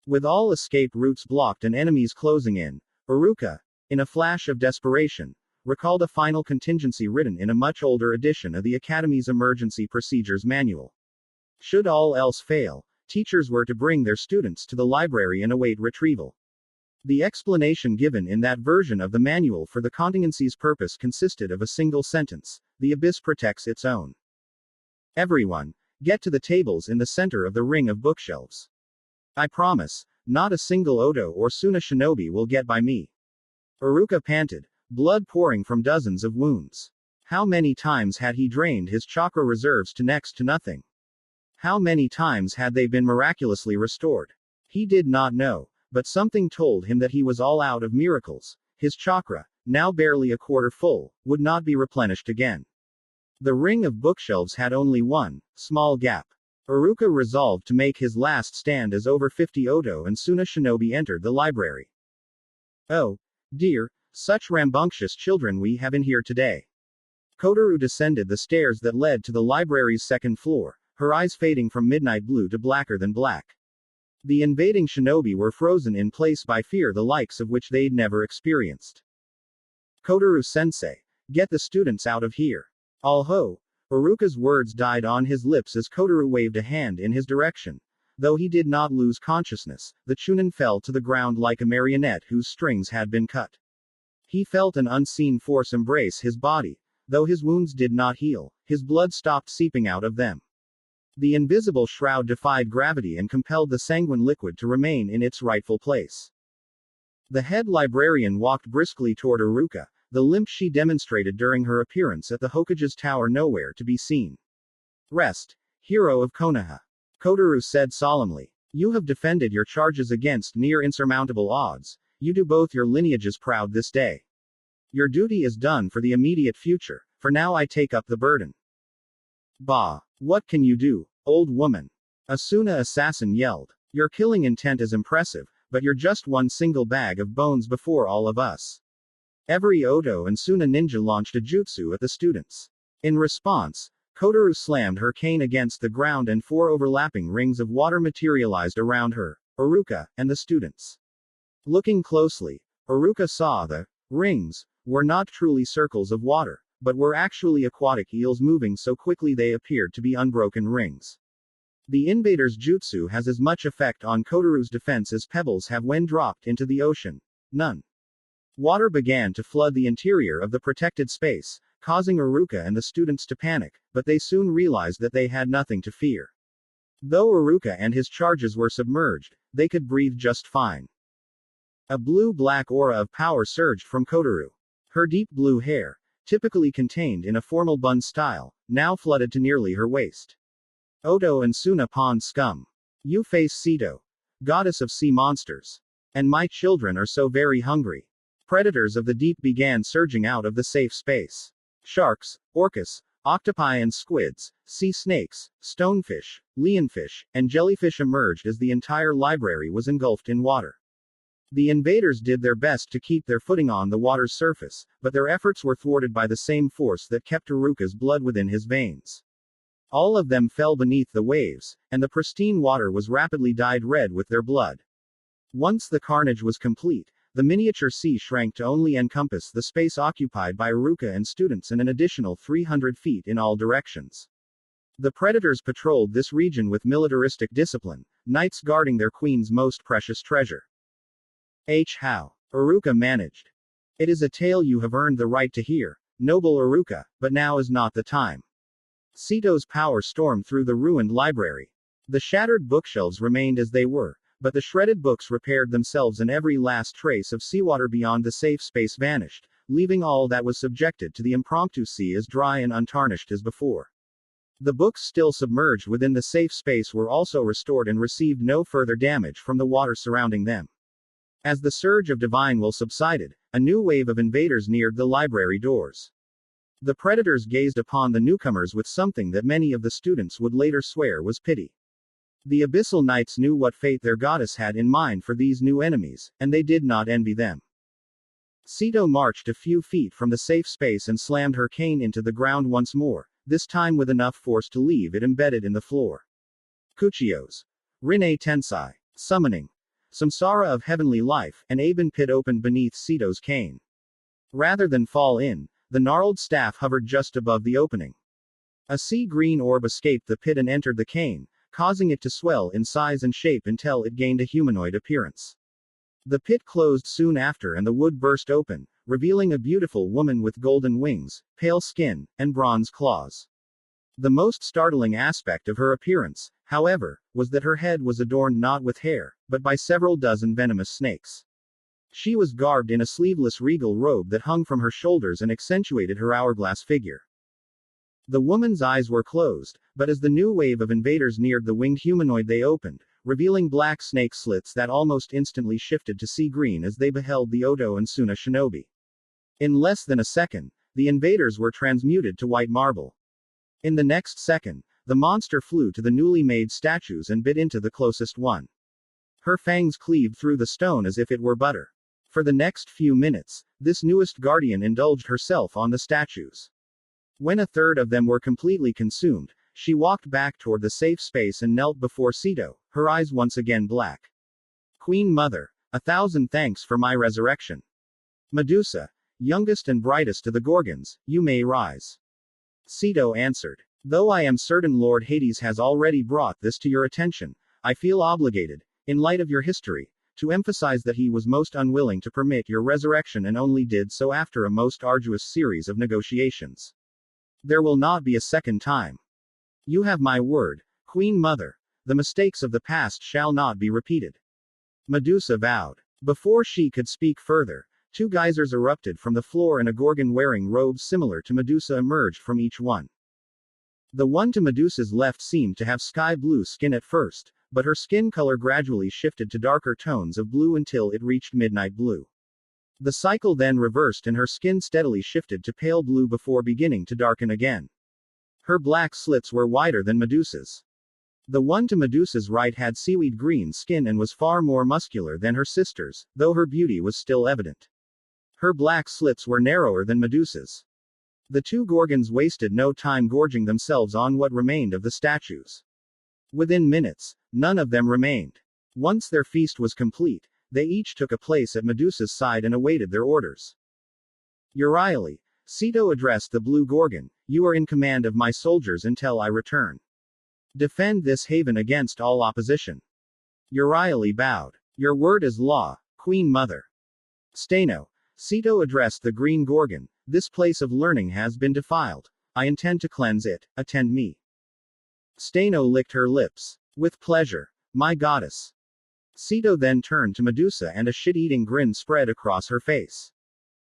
With all escape routes blocked and enemies closing in, Iruka, in a flash of desperation, recalled a final contingency written in a much older edition of the Academy's Emergency Procedures Manual. Should all else fail, teachers were to bring their students to the library and await retrieval. The explanation given in that version of the manual for the contingency's purpose consisted of a single sentence: the abyss protects its own. Everyone, get to the tables in the center of the ring of bookshelves. I promise, not a single Odo or Suna shinobi will get by me. Iruka panted, blood pouring from dozens of wounds. How many times had he drained his chakra reserves to next to nothing? How many times had they been miraculously restored? He did not know, but something told him that he was all out of miracles. His chakra, now barely a quarter full, would not be replenished again. The ring of bookshelves had only one small gap. Iruka resolved to make his last stand as over 50 Odo and Suna shinobi entered the library. Oh, dear, such rambunctious children we have in here today. Kotoru descended the stairs that led to the library's second floor, her eyes fading from midnight blue to blacker than black. The invading shinobi were frozen in place by fear the likes of which they'd never experienced. Kotoru-sensei, get the students out of here. All-ho! Iruka's words died on his lips as Kotoru waved a hand in his direction. Though he did not lose consciousness, the Chunin fell to the ground like a marionette whose strings had been cut. He felt an unseen force embrace his body. Though his wounds did not heal, his blood stopped seeping out of them. The invisible shroud defied gravity and compelled the sanguine liquid to remain in its rightful place. The head librarian walked briskly toward Iruka, the limp she demonstrated during her appearance at the Hokage's tower nowhere to be seen. Rest, hero of Konaha. Kotoru said solemnly. You have defended your charges against near insurmountable odds. You do both your lineages proud this day. Your duty is done for the immediate future, for now I take up the burden. Bah! What can you do, old woman? A Suna assassin yelled. Your killing intent is impressive, but you're just one single bag of bones before all of us. Every Odo and Suna ninja launched a jutsu at the students. In response, Kotoru slammed her cane against the ground and 4 overlapping rings of water materialized around her, Iruka, and the students. Looking closely, Iruka saw the rings were not truly circles of water, but were actually aquatic eels moving so quickly they appeared to be unbroken rings. The invader's jutsu has as much effect on Kotoru's defense as pebbles have when dropped into the ocean. None. Water began to flood the interior of the protected space, causing Iruka and the students to panic, but they soon realized that they had nothing to fear. Though Iruka and his charges were submerged, they could breathe just fine. A blue-black aura of power surged from Kotoru. Her deep blue hair, typically contained in a formal bun style, now flooded to nearly her waist. Odo and Suna pond scum. You face Sito, goddess of sea monsters. And my children are so very hungry. Predators of the deep began surging out of the safe space. Sharks, orcas, octopi and squids, sea snakes, stonefish, lionfish, and jellyfish emerged as the entire library was engulfed in water. The invaders did their best to keep their footing on the water's surface, but their efforts were thwarted by the same force that kept Iruka's blood within his veins. All of them fell beneath the waves, and the pristine water was rapidly dyed red with their blood. Once the carnage was complete, the miniature sea shrank to only encompass the space occupied by Iruka and students and an additional 300 feet in all directions. The predators patrolled this region with militaristic discipline, knights guarding their queen's most precious treasure. How Iruka managed. It is a tale you have earned the right to hear, noble Iruka, but now is not the time. Sito's power stormed through the ruined library. The shattered bookshelves remained as they were, but the shredded books repaired themselves and every last trace of seawater beyond the safe space vanished, leaving all that was subjected to the impromptu sea as dry and untarnished as before. The books still submerged within the safe space were also restored and received no further damage from the water surrounding them. As the surge of divine will subsided, a new wave of invaders neared the library doors. The predators gazed upon the newcomers with something that many of the students would later swear was pity. The Abyssal Knights knew what fate their goddess had in mind for these new enemies, and they did not envy them. Sito marched a few feet from the safe space and slammed her cane into the ground once more, this time with enough force to leave it embedded in the floor. Kuchios. Rinne Tensai. Summoning. Samsara of heavenly life, an Aben pit opened beneath Sito's cane. Rather than fall in, the gnarled staff hovered just above the opening. A sea-green orb escaped the pit and entered the cane, causing it to swell in size and shape until it gained a humanoid appearance. The pit closed soon after and the wood burst open, revealing a beautiful woman with golden wings, pale skin, and bronze claws. The most startling aspect of her appearance, however, was that her head was adorned not with hair, but by several dozen venomous snakes. She was garbed in a sleeveless regal robe that hung from her shoulders and accentuated her hourglass figure. The woman's eyes were closed, but as the new wave of invaders neared the winged humanoid they opened, revealing black snake slits that almost instantly shifted to sea green as they beheld the Oto and Suna shinobi. In less than a second, the invaders were transmuted to white marble. In the next second, the monster flew to the newly made statues and bit into the closest one. Her fangs cleaved through the stone as if it were butter. For the next few minutes, this newest guardian indulged herself on the statues. When a third of them were completely consumed, she walked back toward the safe space and knelt before Sito, her eyes once again black. Queen Mother, 1,000 thanks for my resurrection. Medusa, youngest and brightest of the Gorgons, you may rise. Sito answered. Though I am certain Lord Hades has already brought this to your attention, I feel obligated, in light of your history, to emphasize that he was most unwilling to permit your resurrection and only did so after a most arduous series of negotiations. There will not be a second time. You have my word, Queen Mother. The mistakes of the past shall not be repeated. Medusa vowed. Before she could speak further, two geysers erupted from the floor and a Gorgon wearing robes similar to Medusa emerged from each one. The one to Medusa's left seemed to have sky blue skin at first, but her skin color gradually shifted to darker tones of blue until it reached midnight blue. The cycle then reversed and her skin steadily shifted to pale blue before beginning to darken again. Her black slits were wider than Medusa's. The one to Medusa's right had seaweed green skin and was far more muscular than her sister's, though her beauty was still evident. Her black slits were narrower than Medusa's. The two Gorgons wasted no time gorging themselves on what remained of the statues. Within minutes, none of them remained. Once their feast was complete, they each took a place at Medusa's side and awaited their orders. Euryale, Sito addressed the blue Gorgon, you are in command of my soldiers until I return. Defend this haven against all opposition. Euryale bowed. Your word is law, Queen Mother. Steno, Sito addressed the green Gorgon, this place of learning has been defiled. I intend to cleanse it, attend me. Steno licked her lips. With pleasure, my goddess. Sito then turned to Medusa and a shit-eating grin spread across her face.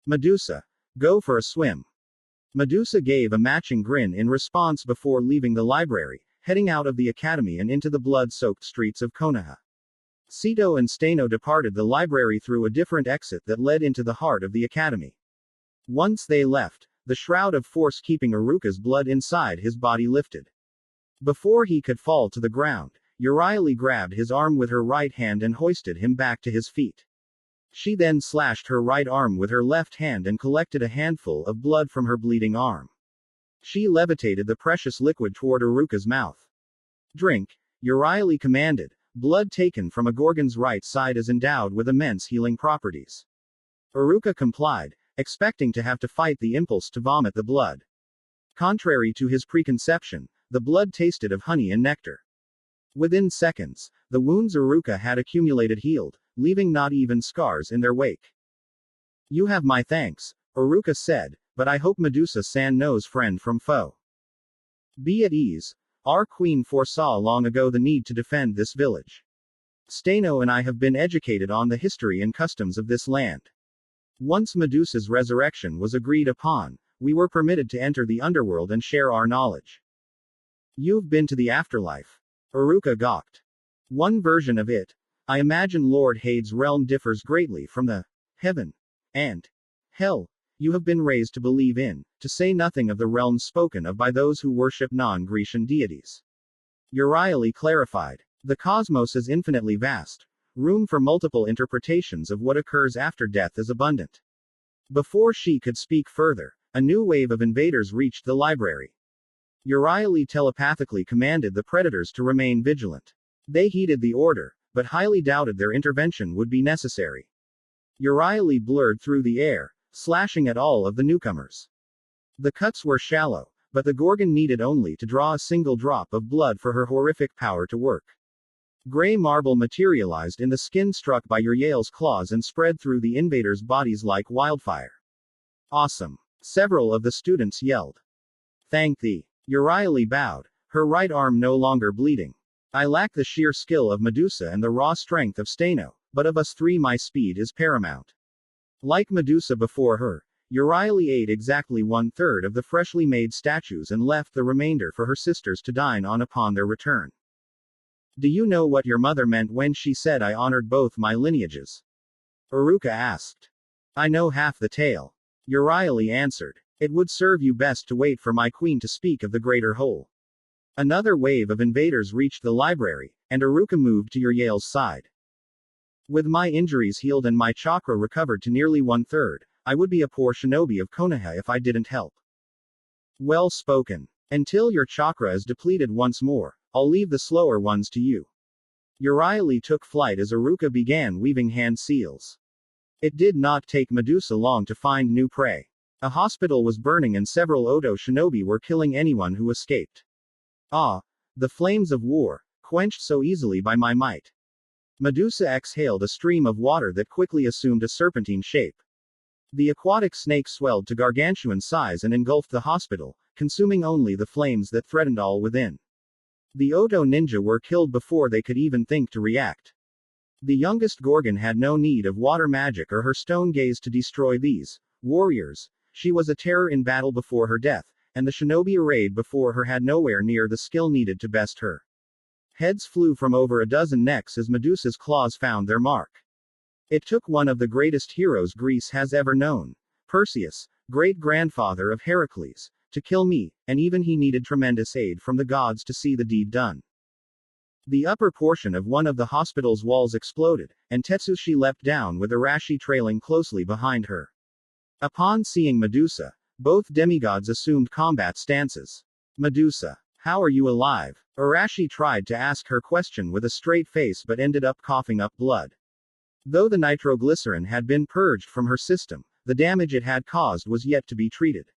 Medusa, go for a swim. Medusa gave a matching grin in response before leaving the library, heading out of the academy and into the blood-soaked streets of Konaha. Sito and Steno departed the library through a different exit that led into the heart of the academy. Once they left, the shroud of force keeping Iruka's blood inside his body lifted. Before he could fall to the ground, Euryale grabbed his arm with her right hand and hoisted him back to his feet. She then slashed her right arm with her left hand and collected a handful of blood from her bleeding arm. She levitated the precious liquid toward Iruka's mouth. Drink, Euryale commanded. Blood taken from a Gorgon's right side is endowed with immense healing properties. Iruka complied, expecting to have to fight the impulse to vomit the blood. Contrary to his preconception, the blood tasted of honey and nectar. Within seconds, the wounds Iruka had accumulated healed, leaving not even scars in their wake. You have my thanks, Iruka said, but I hope Medusa-san knows friend from foe. Be at ease. Our queen foresaw long ago the need to defend this village. Steno and I have been educated on the history and customs of this land. Once Medusa's resurrection was agreed upon, we were permitted to enter the underworld and share our knowledge. You've been to the afterlife. Iruka gawked. One version of it. I imagine Lord Hades' realm differs greatly from the heaven and hell you have been raised to believe in, to say nothing of the realms spoken of by those who worship non-Grecian deities. Euryale clarified. The cosmos is infinitely vast. Room for multiple interpretations of what occurs after death is abundant. Before she could speak further, a new wave of invaders reached the library. Uriah telepathically commanded the predators to remain vigilant. They heeded the order, but highly doubted their intervention would be necessary. Uriah blurred through the air, slashing at all of the newcomers. The cuts were shallow, but the Gorgon needed only to draw a single drop of blood for her horrific power to work. Gray marble materialized in the skin struck by Uriel's claws and spread through the invaders' bodies like wildfire. Awesome! Several of the students yelled. Thank thee. Uriah bowed, her right arm no longer bleeding. I lack the sheer skill of Medusa and the raw strength of Steno, but of us three my speed is paramount. Like Medusa before her, Uriah ate exactly 1/3 of the freshly made statues and left the remainder for her sisters to dine on upon their return. Do you know what your mother meant when she said I honored both my lineages? Iruka asked. I know half the tale. Uriah answered. It would serve you best to wait for my queen to speak of the greater whole. Another wave of invaders reached the library, and Iruka moved to Uriel's side. With my injuries healed and my chakra recovered to nearly 1/3, I would be a poor shinobi of Konoha if I didn't help. Well spoken. Until your chakra is depleted once more, I'll leave the slower ones to you. Uriah took flight as Iruka began weaving hand seals. It did not take Medusa long to find new prey. A hospital was burning and several Odo shinobi were killing anyone who escaped. Ah, the flames of war, quenched so easily by my might. Medusa exhaled a stream of water that quickly assumed a serpentine shape. The aquatic snake swelled to gargantuan size and engulfed the hospital, consuming only the flames that threatened all within. The Odo ninja were killed before they could even think to react. The youngest Gorgon had no need of water magic or her stone gaze to destroy these warriors. She was a terror in battle before her death, and the shinobi arrayed before her had nowhere near the skill needed to best her. Heads flew from over a dozen necks as Medusa's claws found their mark. It took one of the greatest heroes Greece has ever known, Perseus, great-grandfather of Heracles, to kill me, and even he needed tremendous aid from the gods to see the deed done. The upper portion of one of the hospital's walls exploded, and Tetsushi leapt down with Arashi trailing closely behind her. Upon seeing Medusa, both demigods assumed combat stances. Medusa, how are you alive? Arashi tried to ask her question with a straight face but ended up coughing up blood. Though the nitroglycerin had been purged from her system, the damage it had caused was yet to be treated.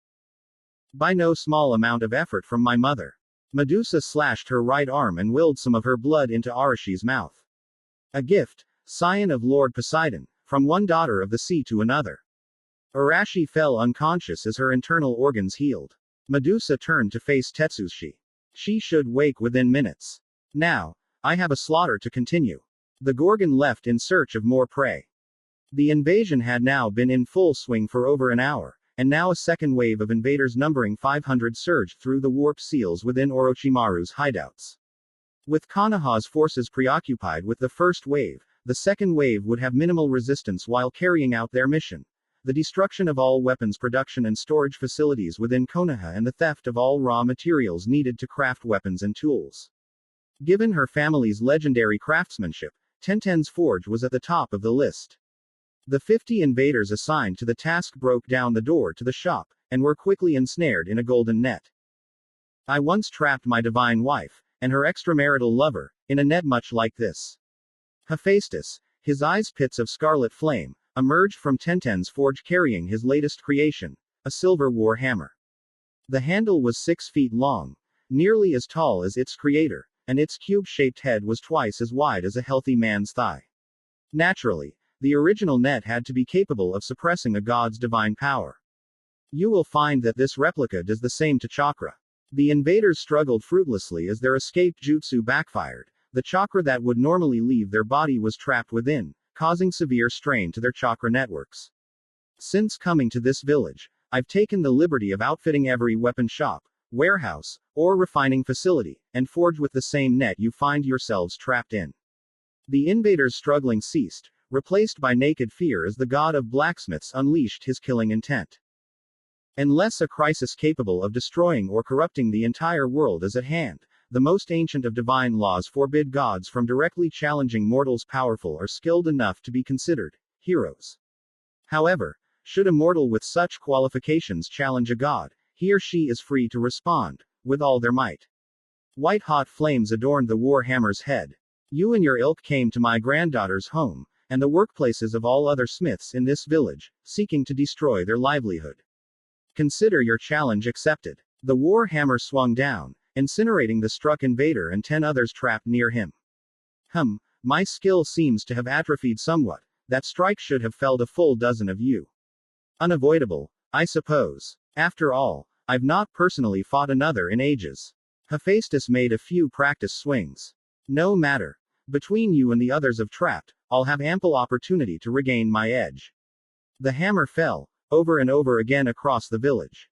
By no small amount of effort from my mother. Medusa slashed her right arm and willed some of her blood into Arashi's mouth. A gift, scion of Lord Poseidon, from one daughter of the sea to another. Arashi fell unconscious as her internal organs healed. Medusa turned to face Tetsushi. She should wake within minutes. Now, I have a slaughter to continue. The Gorgon left in search of more prey. The invasion had now been in full swing for over an hour, and now a second wave of invaders numbering 500 surged through the warped seals within Orochimaru's hideouts. With Konoha's forces preoccupied with the first wave, the second wave would have minimal resistance while carrying out their mission. The destruction of all weapons production and storage facilities within Konoha and the theft of all raw materials needed to craft weapons and tools. Given her family's legendary craftsmanship, Tenten's forge was at the top of the list. The 50 invaders assigned to the task broke down the door to the shop, and were quickly ensnared in a golden net. I once trapped my divine wife, and her extramarital lover, in a net much like this. Hephaestus, his eyes pits of scarlet flame, emerged from Tenten's forge carrying his latest creation, a silver war hammer. The handle was 6 feet long, nearly as tall as its creator, and its cube-shaped head was twice as wide as a healthy man's thigh. Naturally, the original net had to be capable of suppressing a god's divine power. You will find that this replica does the same to chakra. The invaders struggled fruitlessly as their escaped jutsu backfired. The chakra that would normally leave their body was trapped within, causing severe strain to their chakra networks. Since coming to this village, I've taken the liberty of outfitting every weapon shop, warehouse, or refining facility, and forge with the same net you find yourselves trapped in. The invaders' struggling ceased, replaced by naked fear as the god of blacksmiths unleashed his killing intent. Unless a crisis capable of destroying or corrupting the entire world is at hand, the most ancient of divine laws forbid gods from directly challenging mortals powerful or skilled enough to be considered heroes. However, Should a mortal with such qualifications challenge a god, he or she is free to respond, with all their might. White-hot flames adorned the war hammer's head. You and your ilk came to my granddaughter's home, and the workplaces of all other smiths in this village, seeking to destroy their livelihood. Consider your challenge accepted. The war hammer swung down, incinerating the struck invader and 10 others trapped near him. My skill seems to have atrophied somewhat. That strike should have felled a full dozen of you. Unavoidable, I suppose. After all, I've not personally fought another in ages. Hephaestus made a few practice swings. No matter. Between you and the others of trapped, I'll have ample opportunity to regain my edge. The hammer fell, over and over again across the village.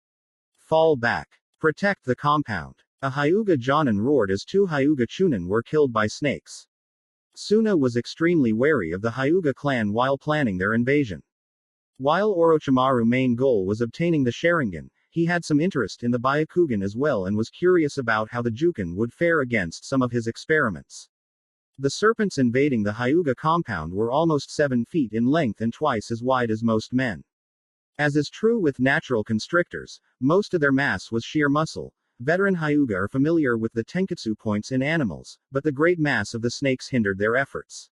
Fall back. Protect the compound. A Hyuga Jonin roared as 2 Hyuga Chunin were killed by snakes. Suna was extremely wary of the Hyuga clan while planning their invasion. While Orochimaru's main goal was obtaining the Sharingan, he had some interest in the Byakugan as well and was curious about how the Jukan would fare against some of his experiments. The serpents invading the Hyuga compound were almost 7 feet in length and twice as wide as most men. As is true with natural constrictors, most of their mass was sheer muscle. Veteran Hyuga are familiar with the tenketsu points in animals, but the great mass of the snakes hindered their efforts.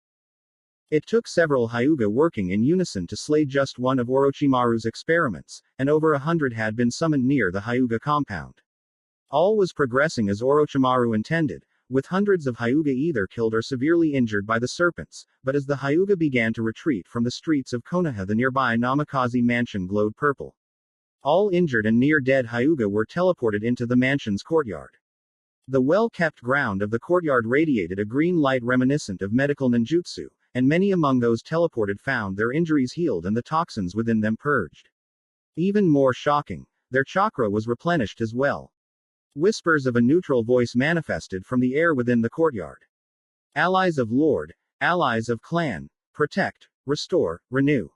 It took several Hyuga working in unison to slay just one of Orochimaru's experiments, and over 100 had been summoned near the Hyuga compound. All was progressing as Orochimaru intended, with hundreds of Hyuga either killed or severely injured by the serpents, but as the Hyuga began to retreat from the streets of Konoha, the nearby Namikaze mansion glowed purple. All injured and near-dead Hyuga were teleported into the mansion's courtyard. The well-kept ground of the courtyard radiated a green light reminiscent of medical ninjutsu, and many among those teleported found their injuries healed and the toxins within them purged. Even more shocking, their chakra was replenished as well. Whispers of a neutral voice manifested from the air within the courtyard. Allies of Lord, allies of clan, protect, restore, renew.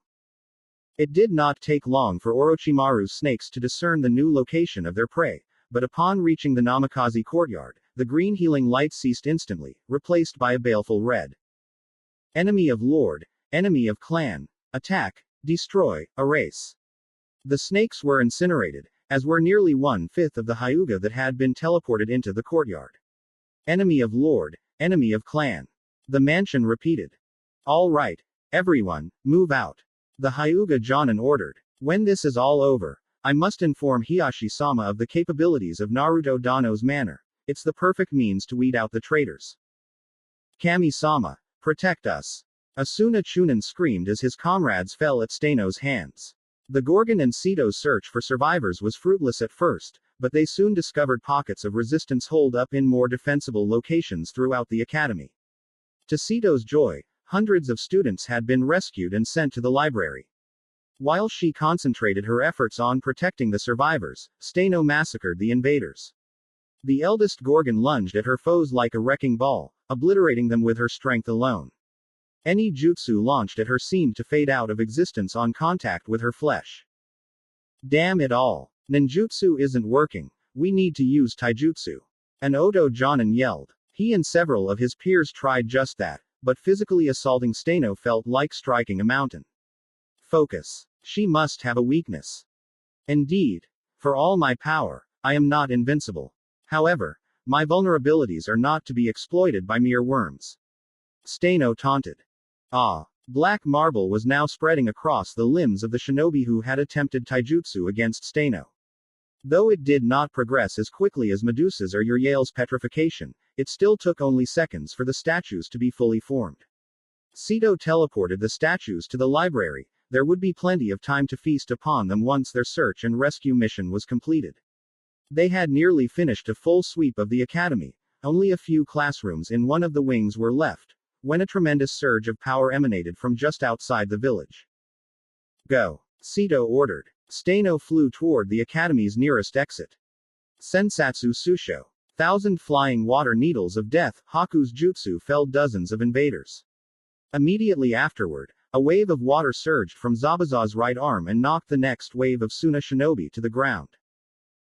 It did not take long for Orochimaru's snakes to discern the new location of their prey, but upon reaching the Namikaze courtyard, the green healing light ceased instantly, replaced by a baleful red. Enemy of Lord, enemy of clan, attack, destroy, erase. The snakes were incinerated, as were nearly 1/5 of the Hyuga that had been teleported into the courtyard. Enemy of Lord, enemy of clan. The mansion repeated. All right, everyone, move out. The Hyuga Jonin ordered. When this is all over, I must inform Hiyashi-sama of the capabilities of Naruto Dano's manner. It's the perfect means to weed out the traitors. Kami-sama, protect us. Asuna Chunin screamed as his comrades fell at Steno's hands. The Gorgon and Seto's search for survivors was fruitless at first, but they soon discovered pockets of resistance holed up in more defensible locations throughout the academy. To Seto's joy, hundreds of students had been rescued and sent to the library. While she concentrated her efforts on protecting the survivors, Steno massacred the invaders. The eldest Gorgon lunged at her foes like a wrecking ball, obliterating them with her strength alone. Any jutsu launched at her seemed to fade out of existence on contact with her flesh. Damn it all. Ninjutsu isn't working. We need to use taijutsu. An Oto Jonin yelled. He and several of his peers tried just that, but physically assaulting Steno felt like striking a mountain. Focus. She must have a weakness. Indeed. For all my power, I am not invincible. However, my vulnerabilities are not to be exploited by mere worms. Steno taunted. Black marble was now spreading across the limbs of the shinobi who had attempted taijutsu against Steno. Though it did not progress as quickly as Medusa's or Uriel's petrification, it still took only seconds for the statues to be fully formed. Seto teleported the statues to the library. There would be plenty of time to feast upon them once their search and rescue mission was completed. They had nearly finished a full sweep of the academy. Only a few classrooms in one of the wings were left, when a tremendous surge of power emanated from just outside the village. Go. Seto ordered. Steno flew toward the academy's nearest exit. Sensatsu Susho. 1,000 flying water needles of death, Haku's jutsu felled dozens of invaders. Immediately afterward, a wave of water surged from Zabuza's right arm and knocked the next wave of Suna shinobi to the ground.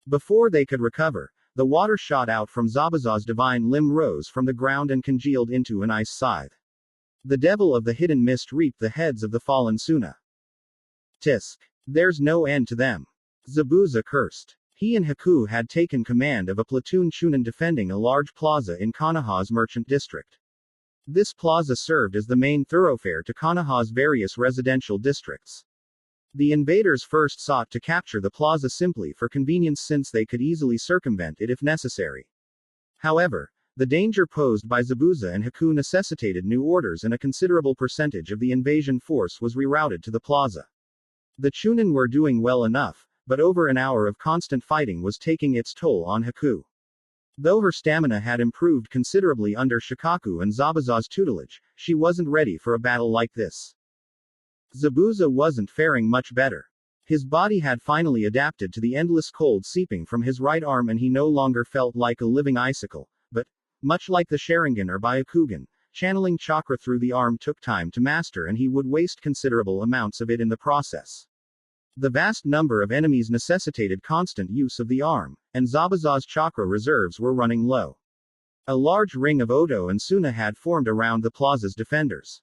Before they could recover, the water shot out from Zabuza's divine limb rose from the ground and congealed into an ice scythe. The devil of the hidden mist reaped the heads of the fallen Suna. Tisk. There's no end to them. Zabuza cursed. He and Haku had taken command of a platoon Chunin defending a large plaza in Konoha's merchant district. This plaza served as the main thoroughfare to Konoha's various residential districts. The invaders first sought to capture the plaza simply for convenience since they could easily circumvent it if necessary. However, the danger posed by Zabuza and Haku necessitated new orders and a considerable percentage of the invasion force was rerouted to the plaza. The Chunin were doing well enough, but over an hour of constant fighting was taking its toll on Haku. Though her stamina had improved considerably under Shukaku and Zabuza's tutelage, she wasn't ready for a battle like this. Zabuza wasn't faring much better. His body had finally adapted to the endless cold seeping from his right arm and he no longer felt like a living icicle, but, much like the Sharingan or Byakugan, channeling chakra through the arm took time to master and he would waste considerable amounts of it in the process. The vast number of enemies necessitated constant use of the arm, and Zabuza's chakra reserves were running low. A large ring of Odo and Suna had formed around the plaza's defenders.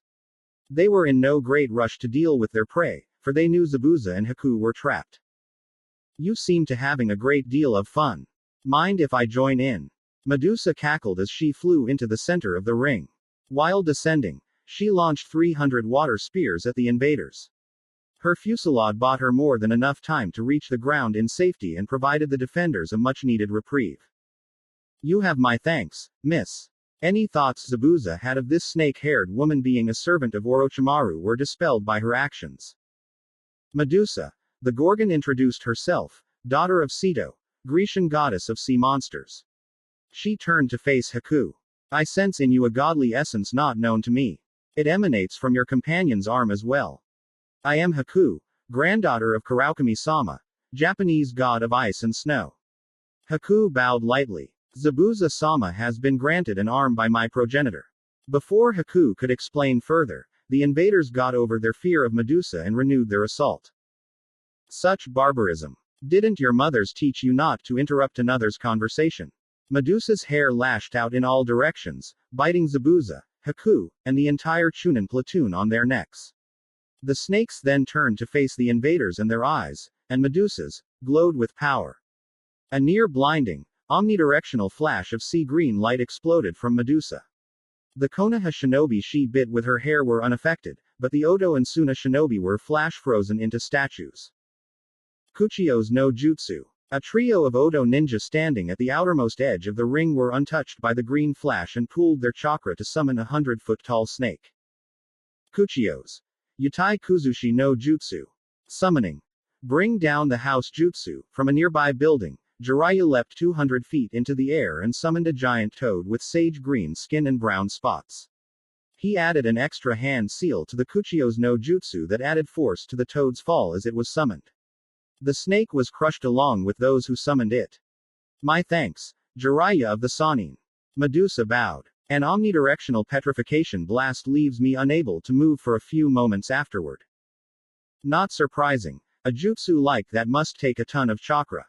They were in no great rush to deal with their prey, for they knew Zabuza and Haku were trapped. You seem to having a great deal of fun. Mind if I join in? Medusa cackled as she flew into the center of the ring. While descending, she launched 300 water spears at the invaders. Her fusillade bought her more than enough time to reach the ground in safety and provided the defenders a much-needed reprieve. You have my thanks, miss. Any thoughts Zabuza had of this snake-haired woman being a servant of Orochimaru were dispelled by her actions. Medusa, the Gorgon introduced herself, daughter of Ceto, Grecian goddess of sea monsters. She turned to face Haku. I sense in you a godly essence not known to me. It emanates from your companion's arm as well. I am Haku, granddaughter of Karaukami-sama, Japanese god of ice and snow. Haku bowed lightly. Zabuza-sama has been granted an arm by my progenitor. Before Haku could explain further, the invaders got over their fear of Medusa and renewed their assault. Such barbarism. Didn't your mothers teach you not to interrupt another's conversation? Medusa's hair lashed out in all directions, biting Zabuza, Haku, and the entire Chunin platoon on their necks. The snakes then turned to face the invaders and their eyes, and Medusa's, glowed with power. A near blinding, omnidirectional flash of sea green light exploded from Medusa. The Konoha shinobi she bit with her hair were unaffected, but the Odo and Suna shinobi were flash frozen into statues. Kuchio's no jutsu. A trio of Odo ninja standing at the outermost edge of the ring were untouched by the green flash and pooled their chakra to summon a 100-foot-tall snake. Kuchio's Yutai Kuzushi no Jutsu. Summoning. Bring down the house jutsu. From a nearby building, Jiraiya leapt 200 feet into the air and summoned a giant toad with sage green skin and brown spots. He added an extra hand seal to the Kuchio's no Jutsu that added force to the toad's fall as it was summoned. The snake was crushed along with those who summoned it. My thanks, Jiraiya of the Sannin. Medusa bowed. An omnidirectional petrification blast leaves me unable to move for a few moments afterward. Not surprising. A jutsu like that must take a ton of chakra.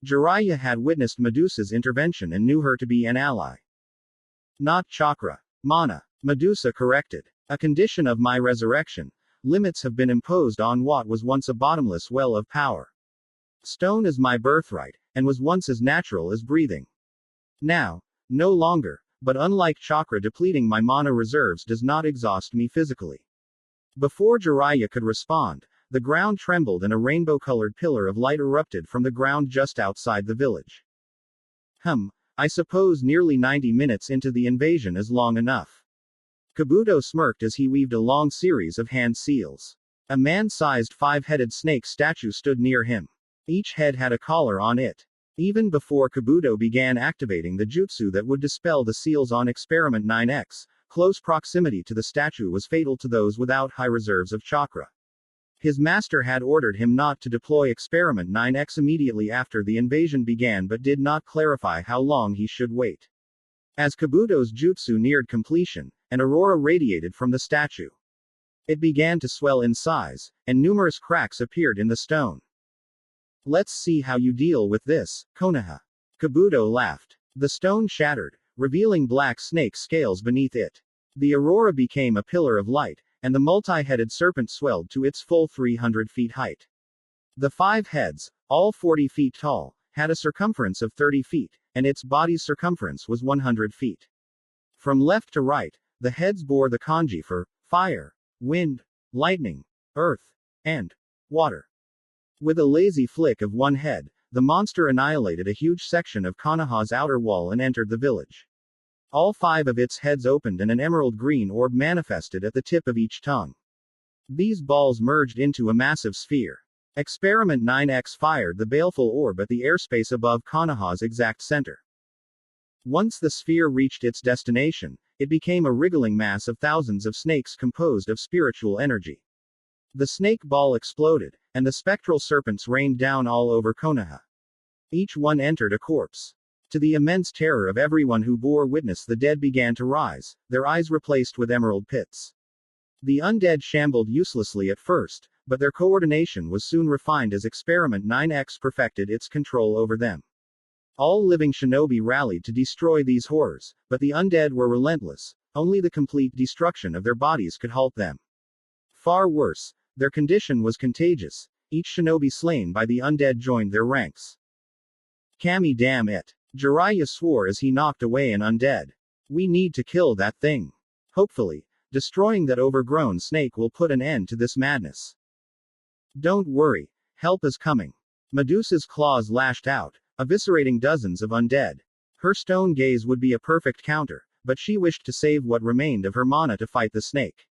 Jiraiya had witnessed Medusa's intervention and knew her to be an ally. Not chakra. Mana. Medusa corrected. A condition of my resurrection. Limits have been imposed on what was once a bottomless well of power. Stone is my birthright, and was once as natural as breathing. Now, no longer, but unlike chakra depleting my mana reserves does not exhaust me physically. Before Jiraiya could respond, the ground trembled and a rainbow-colored pillar of light erupted from the ground just outside the village. I suppose nearly 90 minutes into the invasion is long enough. Kabuto smirked as he weaved a long series of hand seals. A man-sized 5-headed snake statue stood near him. Each head had a collar on it. Even before Kabuto began activating the jutsu that would dispel the seals on Experiment 9X, close proximity to the statue was fatal to those without high reserves of chakra. His master had ordered him not to deploy Experiment 9X immediately after the invasion began but did not clarify how long he should wait. As Kabuto's jutsu neared completion, an aurora radiated from the statue. It began to swell in size, and numerous cracks appeared in the stone. Let's see how you deal with this, Konoha. Kabuto laughed. The stone shattered, revealing black snake scales beneath it. The aurora became a pillar of light, and the multi-headed serpent swelled to its full 300 feet height. The 5 heads, all 40 feet tall, had a circumference of 30 feet, and its body's circumference was 100 feet. From left to right, the heads bore the kanji for fire, wind, lightning, earth, and water. With a lazy flick of one head, the monster annihilated a huge section of Konoha's outer wall and entered the village. All 5 of its heads opened and an emerald green orb manifested at the tip of each tongue. These balls merged into a massive sphere. Experiment 9X fired the baleful orb at the airspace above Konoha's exact center. Once the sphere reached its destination, it became a wriggling mass of thousands of snakes composed of spiritual energy. The snake ball exploded, and the spectral serpents rained down all over Konoha. Each one entered a corpse. To the immense terror of everyone who bore witness, the dead began to rise, their eyes replaced with emerald pits. The undead shambled uselessly at first, but their coordination was soon refined as Experiment 9X perfected its control over them. All living shinobi rallied to destroy these horrors, but the undead were relentless. Only the complete destruction of their bodies could halt them. Far worse, their condition was contagious. Each shinobi slain by the undead joined their ranks. Kami damn it. Jiraiya swore as he knocked away an undead. We need to kill that thing. Hopefully, destroying that overgrown snake will put an end to this madness. Don't worry, help is coming. Medusa's claws lashed out, eviscerating dozens of undead. Her stone gaze would be a perfect counter, but she wished to save what remained of her mana to fight the snake.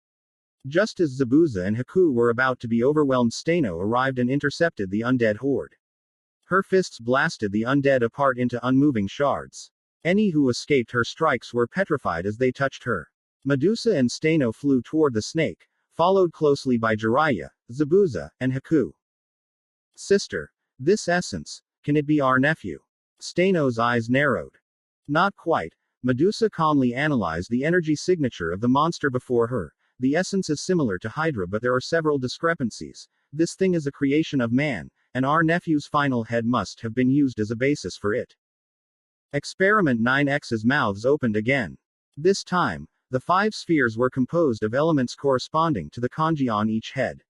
Just as Zabuza and Haku were about to be overwhelmed, Shino arrived and intercepted the undead horde. Her fists blasted the undead apart into unmoving shards. Any who escaped her strikes were petrified as they touched her. Medusa and Shino flew toward the snake, followed closely by Jiraiya, Zabuza, and Haku. Sister, this essence, can it be our nephew? Shino's eyes narrowed. Not quite. Medusa calmly analyzed the energy signature of the monster before her. The essence is similar to Hydra, but there are several discrepancies. This thing is a creation of man, and our nephew's final head must have been used as a basis for it. Experiment 9X's mouths opened again. This time, the 5 spheres were composed of elements corresponding to the kanji on each head.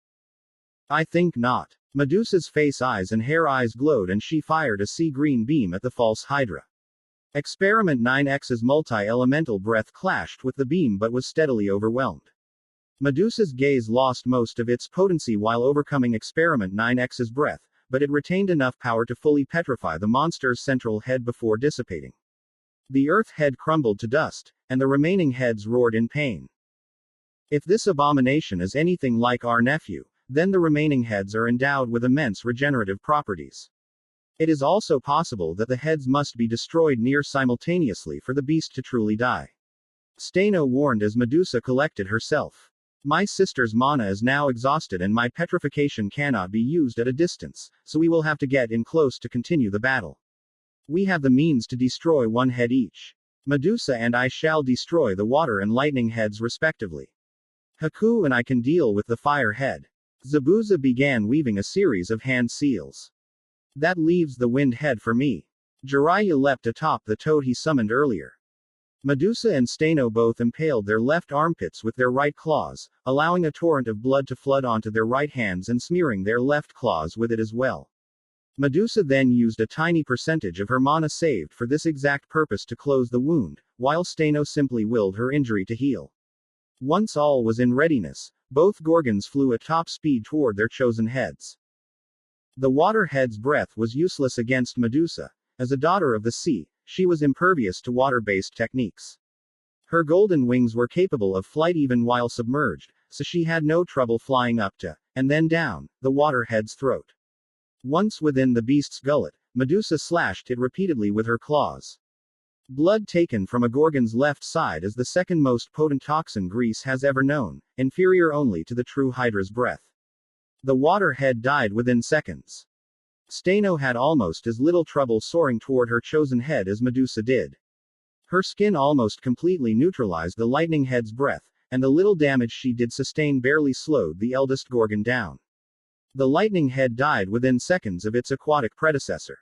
I think not. Medusa's face eyes and hair eyes glowed and she fired a sea green beam at the false Hydra. Experiment 9X's multi-elemental breath clashed with the beam but was steadily overwhelmed. Medusa's gaze lost most of its potency while overcoming Experiment 9X's breath, but it retained enough power to fully petrify the monster's central head before dissipating. The earth head crumbled to dust, and the remaining heads roared in pain. If this abomination is anything like our nephew, then the remaining heads are endowed with immense regenerative properties. It is also possible that the heads must be destroyed near simultaneously for the beast to truly die. Shino warned as Medusa collected herself. My sister's mana is now exhausted and my petrification cannot be used at a distance, so we will have to get in close to continue the battle. We have the means to destroy one head each. Medusa and I shall destroy the water and lightning heads respectively. Haku and I can deal with the fire head. Zabuza began weaving a series of hand seals. That leaves the wind head for me. Jiraiya leapt atop the toad he summoned earlier. Medusa and Shino both impaled their left armpits with their right claws, allowing a torrent of blood to flood onto their right hands and smearing their left claws with it as well. Medusa then used a tiny percentage of her mana saved for this exact purpose to close the wound, while Shino simply willed her injury to heal. Once all was in readiness, both Gorgons flew at top speed toward their chosen heads. The water head's breath was useless against Medusa. As a daughter of the sea, she was impervious to water-based techniques. Her golden wings were capable of flight even while submerged, so she had no trouble flying up to, and then down, the waterhead's throat. Once within the beast's gullet, Medusa slashed it repeatedly with her claws. Blood taken from a Gorgon's left side is the second most potent toxin Greece has ever known, inferior only to the true Hydra's breath. The waterhead died within seconds. Shino had almost as little trouble soaring toward her chosen head as Medusa did. Her skin almost completely neutralized the lightning head's breath, and the little damage she did sustain barely slowed the eldest Gorgon down. The lightning head died within seconds of its aquatic predecessor.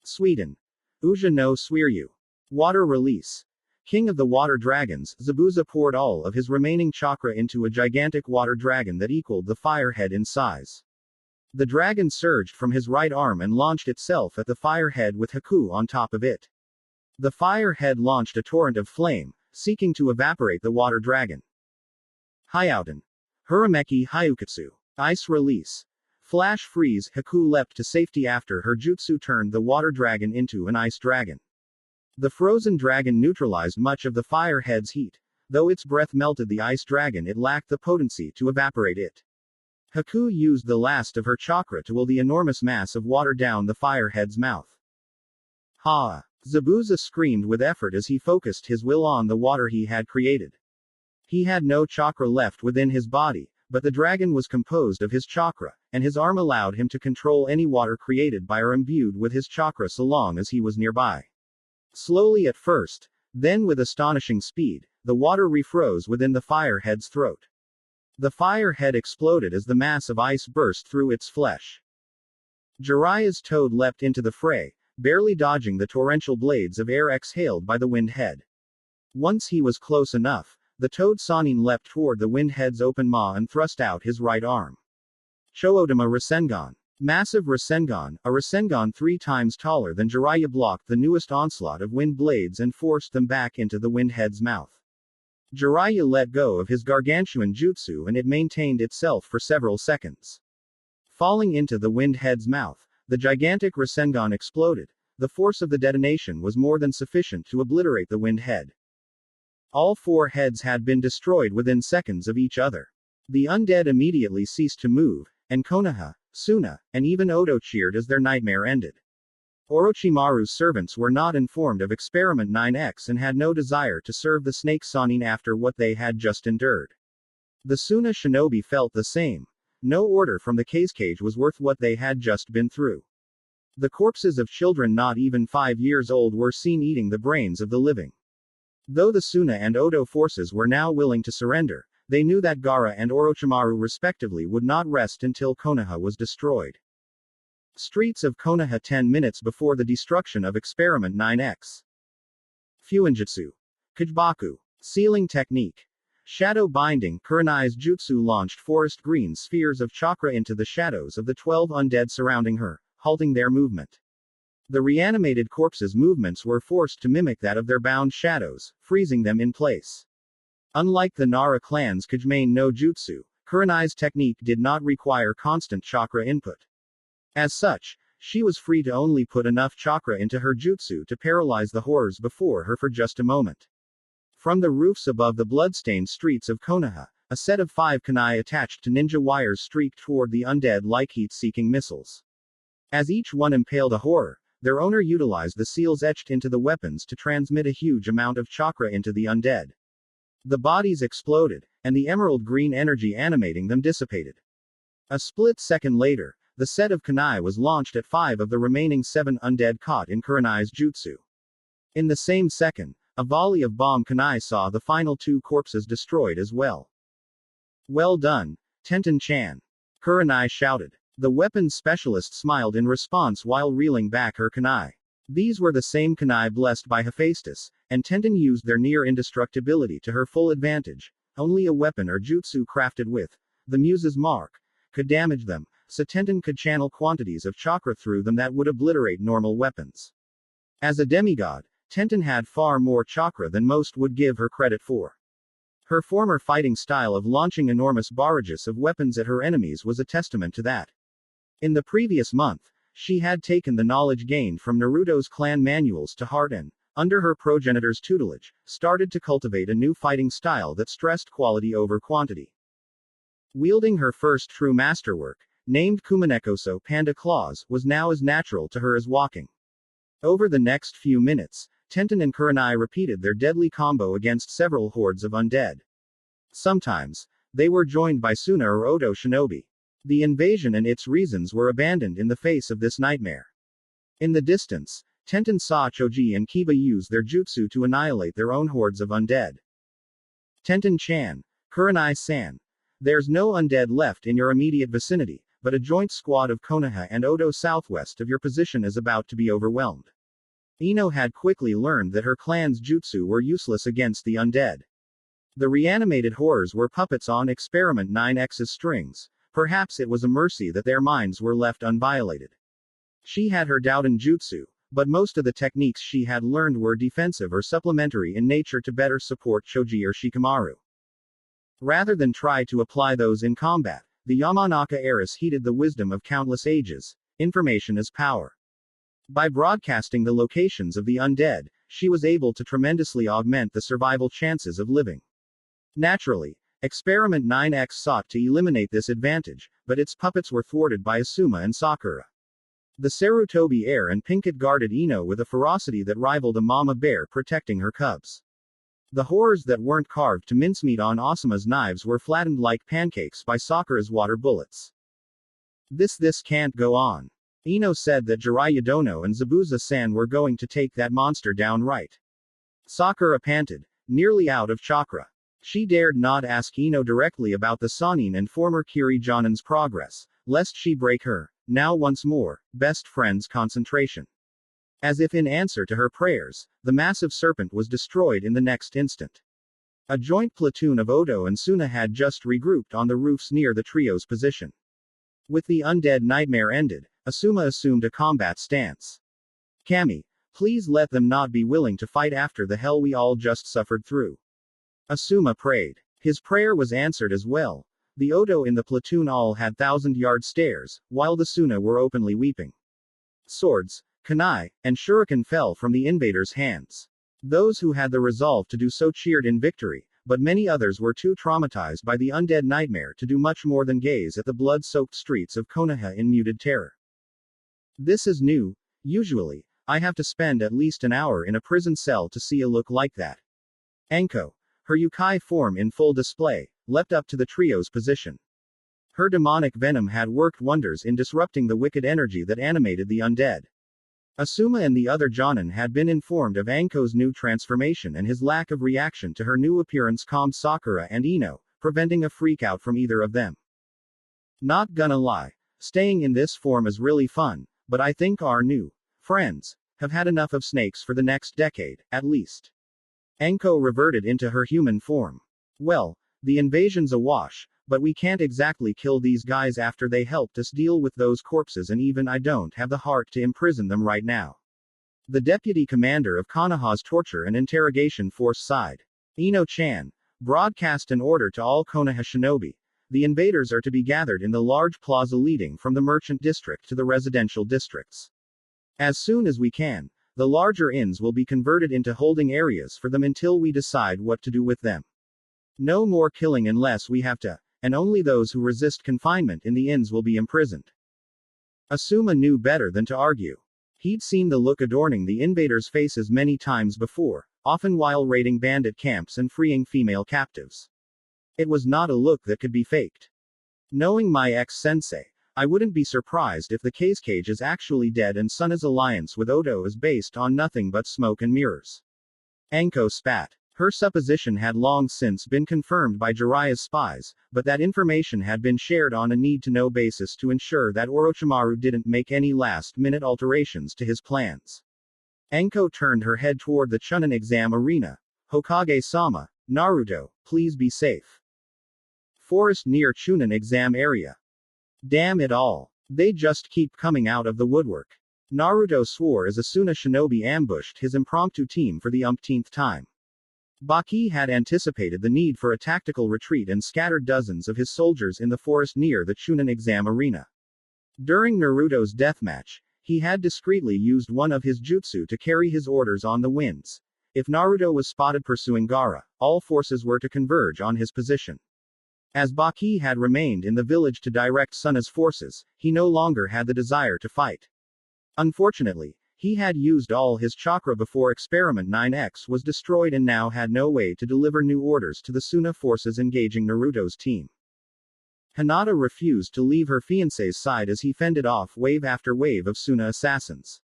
Sweden. Uja no Suiryu. Water release. King of the water dragons, Zabuza poured all of his remaining chakra into a gigantic water dragon that equaled the firehead in size. The dragon surged from his right arm and launched itself at the firehead with Haku on top of it. The firehead launched a torrent of flame, seeking to evaporate the water dragon. Hyouten. Hurameki Hyukatsu. Ice release. Flash freeze. Haku leapt to safety after her jutsu turned the water dragon into an ice dragon. The frozen dragon neutralized much of the firehead's heat. Though its breath melted the ice dragon, it lacked the potency to evaporate it. Haku used the last of her chakra to will the enormous mass of water down the firehead's mouth. Ha! Zabuza screamed with effort as he focused his will on the water he had created. He had no chakra left within his body, but the dragon was composed of his chakra, and his arm allowed him to control any water created by or imbued with his chakra so long as he was nearby. Slowly at first, then with astonishing speed, the water refroze within the firehead's throat. The firehead exploded as the mass of ice burst through its flesh. Jiraiya's toad leapt into the fray, barely dodging the torrential blades of air exhaled by the wind head. Once he was close enough, the toad Sanin leapt toward the wind head's open maw and thrust out his right arm. Choodama Rasengan. Massive Rasengan, a Rasengan 3 times taller than Jiraiya, blocked the newest onslaught of wind blades and forced them back into the wind head's mouth. Jiraiya let go of his gargantuan jutsu and it maintained itself for several seconds. Falling into the wind head's mouth, the gigantic Rasengan exploded. The force of the detonation was more than sufficient to obliterate the wind head. All 4 heads had been destroyed within seconds of each other. The undead immediately ceased to move, and Konaha, Suna, and even Odo cheered as their nightmare ended. Orochimaru's servants were not informed of Experiment 9X and had no desire to serve the Snake Sanin after what they had just endured. The Suna shinobi felt the same. No order from the cage was worth what they had just been through. The corpses of children not even 5 years old were seen eating the brains of the living. Though the Suna and Odo forces were now willing to surrender, they knew that Gaara and Orochimaru respectively would not rest until Konoha was destroyed. Streets of Konoha 10 minutes before the destruction of Experiment 9X. Fuinjutsu. Kajbaku. Sealing technique. Shadow binding. Kurinai's jutsu launched forest green spheres of chakra into the shadows of the 12 undead surrounding her, halting their movement. The reanimated corpses' movements were forced to mimic that of their bound shadows, freezing them in place. Unlike the Nara clan's Kajimane no Jutsu, Kurinai's technique did not require constant chakra input. As such, she was free to only put enough chakra into her jutsu to paralyze the horrors before her for just a moment. From the roofs above the bloodstained streets of Konoha, a set of 5 kunai attached to ninja wires streaked toward the undead like heat-seeking missiles. As each one impaled a horror, their owner utilized the seals etched into the weapons to transmit a huge amount of chakra into the undead. The bodies exploded, and the emerald green energy animating them dissipated. A split second later, the set of kunai was launched at 5 of the remaining 7 undead caught in Kurinai's jutsu. In the same second, a volley of bomb kunai saw the final 2 corpses destroyed as well. Well done, Tenten-chan. Kurinai shouted. The weapons specialist smiled in response while reeling back her kunai. These were the same kunai blessed by Hephaestus, and Tenten used their near indestructibility to her full advantage. Only a weapon or jutsu crafted with the muse's mark could damage them, so Tenten could channel quantities of chakra through them that would obliterate normal weapons. As a demigod, Tenten had far more chakra than most would give her credit for. Her former fighting style of launching enormous barrages of weapons at her enemies was a testament to that. In the previous month, she had taken the knowledge gained from Naruto's clan manuals to heart and, under her progenitor's tutelage, started to cultivate a new fighting style that stressed quality over quantity. Wielding her first true masterwork, named Kumanekoso Panda Claws, was now as natural to her as walking. Over the next few minutes, Tenten and Kurinai repeated their deadly combo against several hordes of undead. Sometimes, they were joined by Suna or Odo shinobi. The invasion and its reasons were abandoned in the face of this nightmare. In the distance, Tenten saw Choji and Kiba use their jutsu to annihilate their own hordes of undead. Tenten-chan, Kurinai-san. There's no undead left in your immediate vicinity, but a joint squad of Konoha and Odo southwest of your position is about to be overwhelmed. Ino had quickly learned that her clan's jutsu were useless against the undead. The reanimated horrors were puppets on Experiment 9X's strings, Perhaps it was a mercy that their minds were left unviolated. She had her Douden jutsu, but most of the techniques she had learned were defensive or supplementary in nature to better support Choji or Shikamaru. Rather than try to apply those in combat, the Yamanaka heiress heeded the wisdom of countless ages: information is power. By broadcasting the locations of the undead, she was able to tremendously augment the survival chances of living. Naturally, Experiment 9X sought to eliminate this advantage, but its puppets were thwarted by Asuma and Sakura. The Sarutobi heir and Pinkett guarded Ino with a ferocity that rivaled a mama bear protecting her cubs. The horrors that weren't carved to mincemeat on Asuma's knives were flattened like pancakes by Sakura's water bullets. This can't go on. Ino said that Jiraiya Dono and Zabuza-san were going to take that monster down right. Sakura panted, nearly out of chakra. She dared not ask Ino directly about the Sannin and former Kiri Jonin's progress, lest she break her, now once more, best friend's concentration. As if in answer to her prayers, the massive serpent was destroyed in the next instant. A joint platoon of Odo and Suna had just regrouped on the roofs near the trio's position. With the undead nightmare ended, Asuma assumed a combat stance. Kami, please let them not be willing to fight after the hell we all just suffered through. Asuma prayed. His prayer was answered as well. The Odo in the platoon all had 1,000-yard stares, while the Suna were openly weeping. Swords, kunai, and shuriken fell from the invaders' hands. Those who had the resolve to do so cheered in victory, but many others were too traumatized by the undead nightmare to do much more than gaze at the blood-soaked streets of Konoha in muted terror. This is new. Usually, I have to spend at least an hour in a prison cell to see a look like that. Anko, her Yukai form in full display, leapt up to the trio's position. Her demonic venom had worked wonders in disrupting the wicked energy that animated the undead. Asuma and the other Jonin had been informed of Anko's new transformation, and his lack of reaction to her new appearance calmed Sakura and Ino, preventing a freakout from either of them. Not gonna lie, staying in this form is really fun, but I think our new friends have had enough of snakes for the next decade, at least. Anko reverted into her human form. Well, the invasion's a wash, but we can't exactly kill these guys after they helped us deal with those corpses, and even I don't have the heart to imprison them right now. The deputy commander of Konoha's torture and interrogation force sighed. Ino-chan, broadcast an order to all Konoha shinobi. The invaders are to be gathered in the large plaza leading from the merchant district to the residential districts. As soon as we can, the larger inns will be converted into holding areas for them until we decide what to do with them. No more killing unless we have to, and only those who resist confinement in the inns will be imprisoned. Asuma knew better than to argue. He'd seen the look adorning the invaders' faces many times before, often while raiding bandit camps and freeing female captives. It was not a look that could be faked. Knowing my ex-sensei, I wouldn't be surprised if the Cage is actually dead and Suna's alliance with Odo is based on nothing but smoke and mirrors. Anko spat. Her supposition had long since been confirmed by Jiraiya's spies, but that information had been shared on a need-to-know basis to ensure that Orochimaru didn't make any last-minute alterations to his plans. Anko turned her head toward the Chunin exam arena. Hokage-sama, Naruto, please be safe. Forest near Chunin exam area. Damn it all. They just keep coming out of the woodwork. Naruto swore as Asuna shinobi ambushed his impromptu team for the umpteenth time. Baki had anticipated the need for a tactical retreat and scattered dozens of his soldiers in the forest near the Chunin exam arena. During Naruto's deathmatch, he had discreetly used one of his jutsu to carry his orders on the winds. If Naruto was spotted pursuing Gaara, all forces were to converge on his position. As Baki had remained in the village to direct Suna's forces, he no longer had the desire to fight. Unfortunately, he had used all his chakra before Experiment 9X was destroyed and now had no way to deliver new orders to the Suna forces engaging Naruto's team. Hinata refused to leave her fiancé's side as he fended off wave after wave of Suna assassins.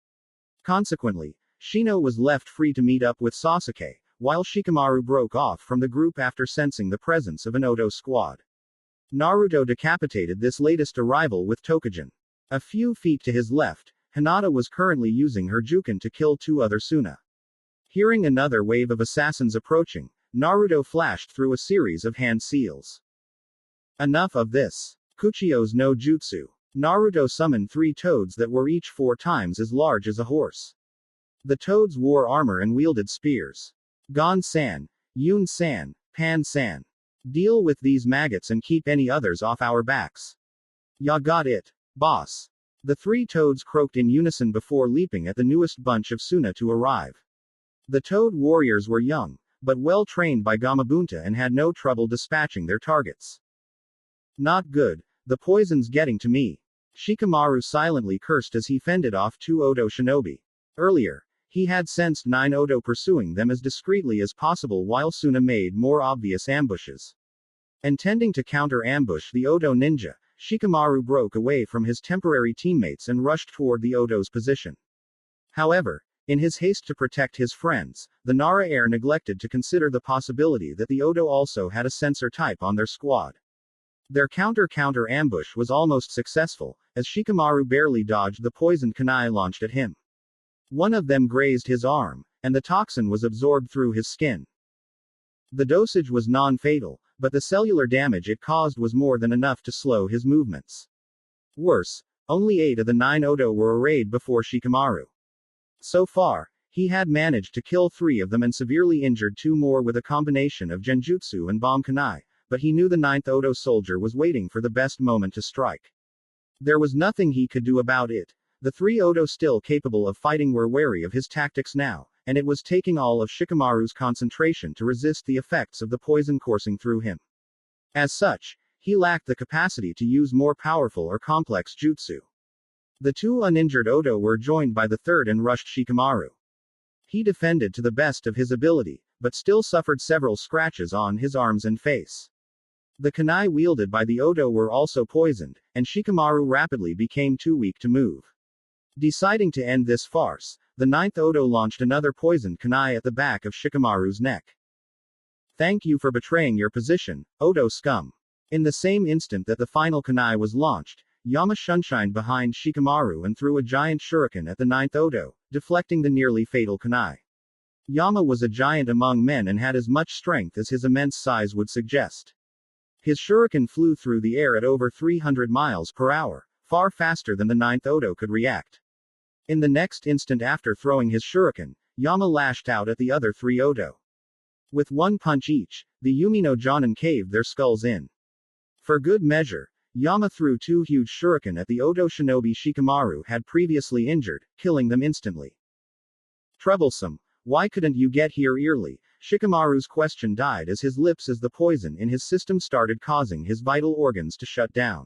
Consequently, Shino was left free to meet up with Sasuke, while Shikamaru broke off from the group after sensing the presence of an Odo squad. Naruto decapitated this latest arrival with Tokujin. A few feet to his left, Hinata was currently using her Juken to kill two other Suna. Hearing another wave of assassins approaching, Naruto flashed through a series of hand seals. Enough of this. Kuchio's no jutsu. Naruto summoned 3 toads that were each 4 times as large as a horse. The toads wore armor and wielded spears. Gon-san, Yun-san, Pan-san. Deal with these maggots and keep any others off our backs. Ya got it, boss. The 3 toads croaked in unison before leaping at the newest bunch of Suna to arrive. The toad warriors were young, but well trained by Gamabunta and had no trouble dispatching their targets. Not good, the poison's getting to me. Shikamaru silently cursed as he fended off 2 Odo shinobi. Earlier, he had sensed 9 Odo pursuing them as discreetly as possible while Suna made more obvious ambushes. Intending to counter-ambush the Odo ninja, Shikamaru broke away from his temporary teammates and rushed toward the Odo's position. However, in his haste to protect his friends, the Nara heir neglected to consider the possibility that the Odo also had a sensor type on their squad. Their counter ambush was almost successful, as Shikamaru barely dodged the poisoned kunai launched at him. One of them grazed his arm, and the toxin was absorbed through his skin. The dosage was non-fatal, but the cellular damage it caused was more than enough to slow his movements. Worse, only 8 of the 9 Odo were arrayed before Shikamaru. So far, he had managed to kill 3 of them and severely injured 2 more with a combination of genjutsu and bomb kunai, but he knew the 9th Odo soldier was waiting for the best moment to strike. There was nothing he could do about it. The 3 Odo still capable of fighting were wary of his tactics now, and it was taking all of Shikamaru's concentration to resist the effects of the poison coursing through him. As such, he lacked the capacity to use more powerful or complex jutsu. The 2 uninjured Odo were joined by the 3rd and rushed Shikamaru. He defended to the best of his ability, but still suffered several scratches on his arms and face. The kunai wielded by the Odo were also poisoned, and Shikamaru rapidly became too weak to move. Deciding to end this farce, the 9th Odo launched another poisoned kunai at the back of Shikamaru's neck. Thank you for betraying your position, Odo scum. In the same instant that the final kunai was launched, Yama shunshined behind Shikamaru and threw a giant shuriken at the 9th Odo, deflecting the nearly fatal kunai. Yama was a giant among men and had as much strength as his immense size would suggest. His shuriken flew through the air at over 300 miles per hour, far faster than the 9th Odo could react. In the next instant after throwing his shuriken, Yama lashed out at the other 3 Odo. With 1 punch each, the Yumi no Jonin caved their skulls in. For good measure, Yama threw 2 huge shuriken at the Odo shinobi Shikamaru had previously injured, killing them instantly. Troublesome, why couldn't you get here early? Shikamaru's question died as his lips as the poison in his system started causing his vital organs to shut down.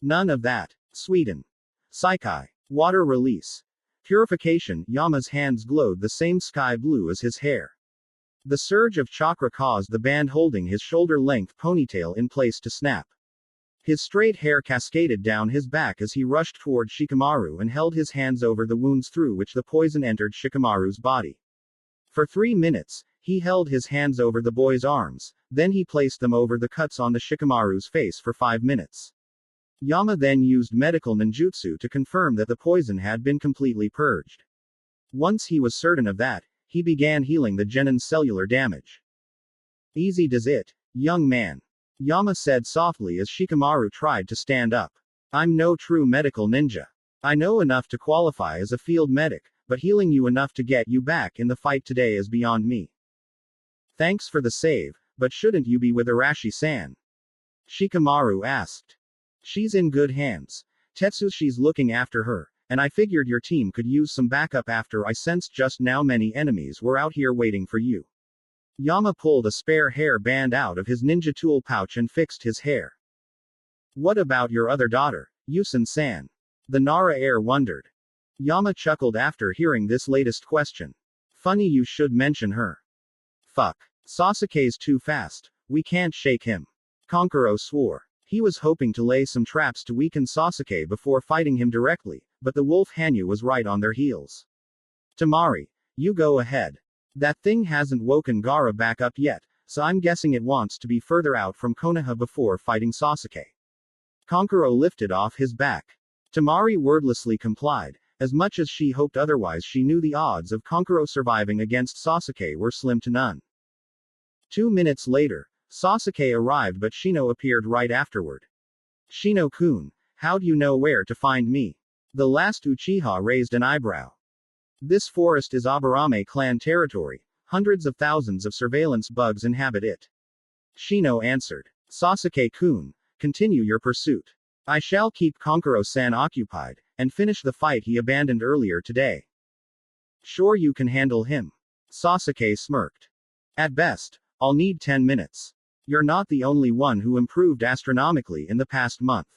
None of that. Sweeten. Saikai. Water release. Purification. Yama's hands glowed the same sky blue as his hair. The surge of chakra caused the band holding his shoulder-length ponytail in place to snap. His straight hair cascaded down his back as he rushed toward Shikamaru and held his hands over the wounds through which the poison entered Shikamaru's body. For 3 minutes, he held his hands over the boy's arms, then he placed them over the cuts on the Shikamaru's face for 5 minutes. Yama then used medical ninjutsu to confirm that the poison had been completely purged. Once he was certain of that, he began healing the genin's cellular damage. Easy does it, young man. Yama said softly as Shikamaru tried to stand up. I'm no true medical ninja. I know enough to qualify as a field medic, but healing you enough to get you back in the fight today is beyond me. Thanks for the save, but shouldn't you be with Arashi-san? Shikamaru asked. She's in good hands. Tetsushi's looking after her, and I figured your team could use some backup after I sensed just now many enemies were out here waiting for you. Yama pulled a spare hair band out of his ninja tool pouch and fixed his hair. What about your other daughter, Yusen-san? The Nara heir wondered. Yama chuckled after hearing this latest question. Funny you should mention her. Fuck. Sasuke's too fast. We can't shake him. Kankuro swore. He was hoping to lay some traps to weaken Sasuke before fighting him directly, but the wolf Hanyu was right on their heels. Tamari, you go ahead. That thing hasn't woken Gaara back up yet, so I'm guessing it wants to be further out from Konoha before fighting Sasuke. Kankuro lifted off his back. Tamari wordlessly complied. As much as she hoped otherwise, she knew the odds of Kankuro surviving against Sasuke were slim to none. 2 minutes later, Sasuke arrived but Shino appeared right afterward. Shino-kun, how do you know where to find me? The last Uchiha raised an eyebrow. This forest is Aburame clan territory. Hundreds of thousands of surveillance bugs inhabit it. Shino answered. Sasuke-kun, continue your pursuit. I shall keep Kankuro-san occupied, and finish the fight he abandoned earlier today. Sure you can handle him. Sasuke smirked. At best, I'll need 10 minutes. You're not the only one who improved astronomically in the past month.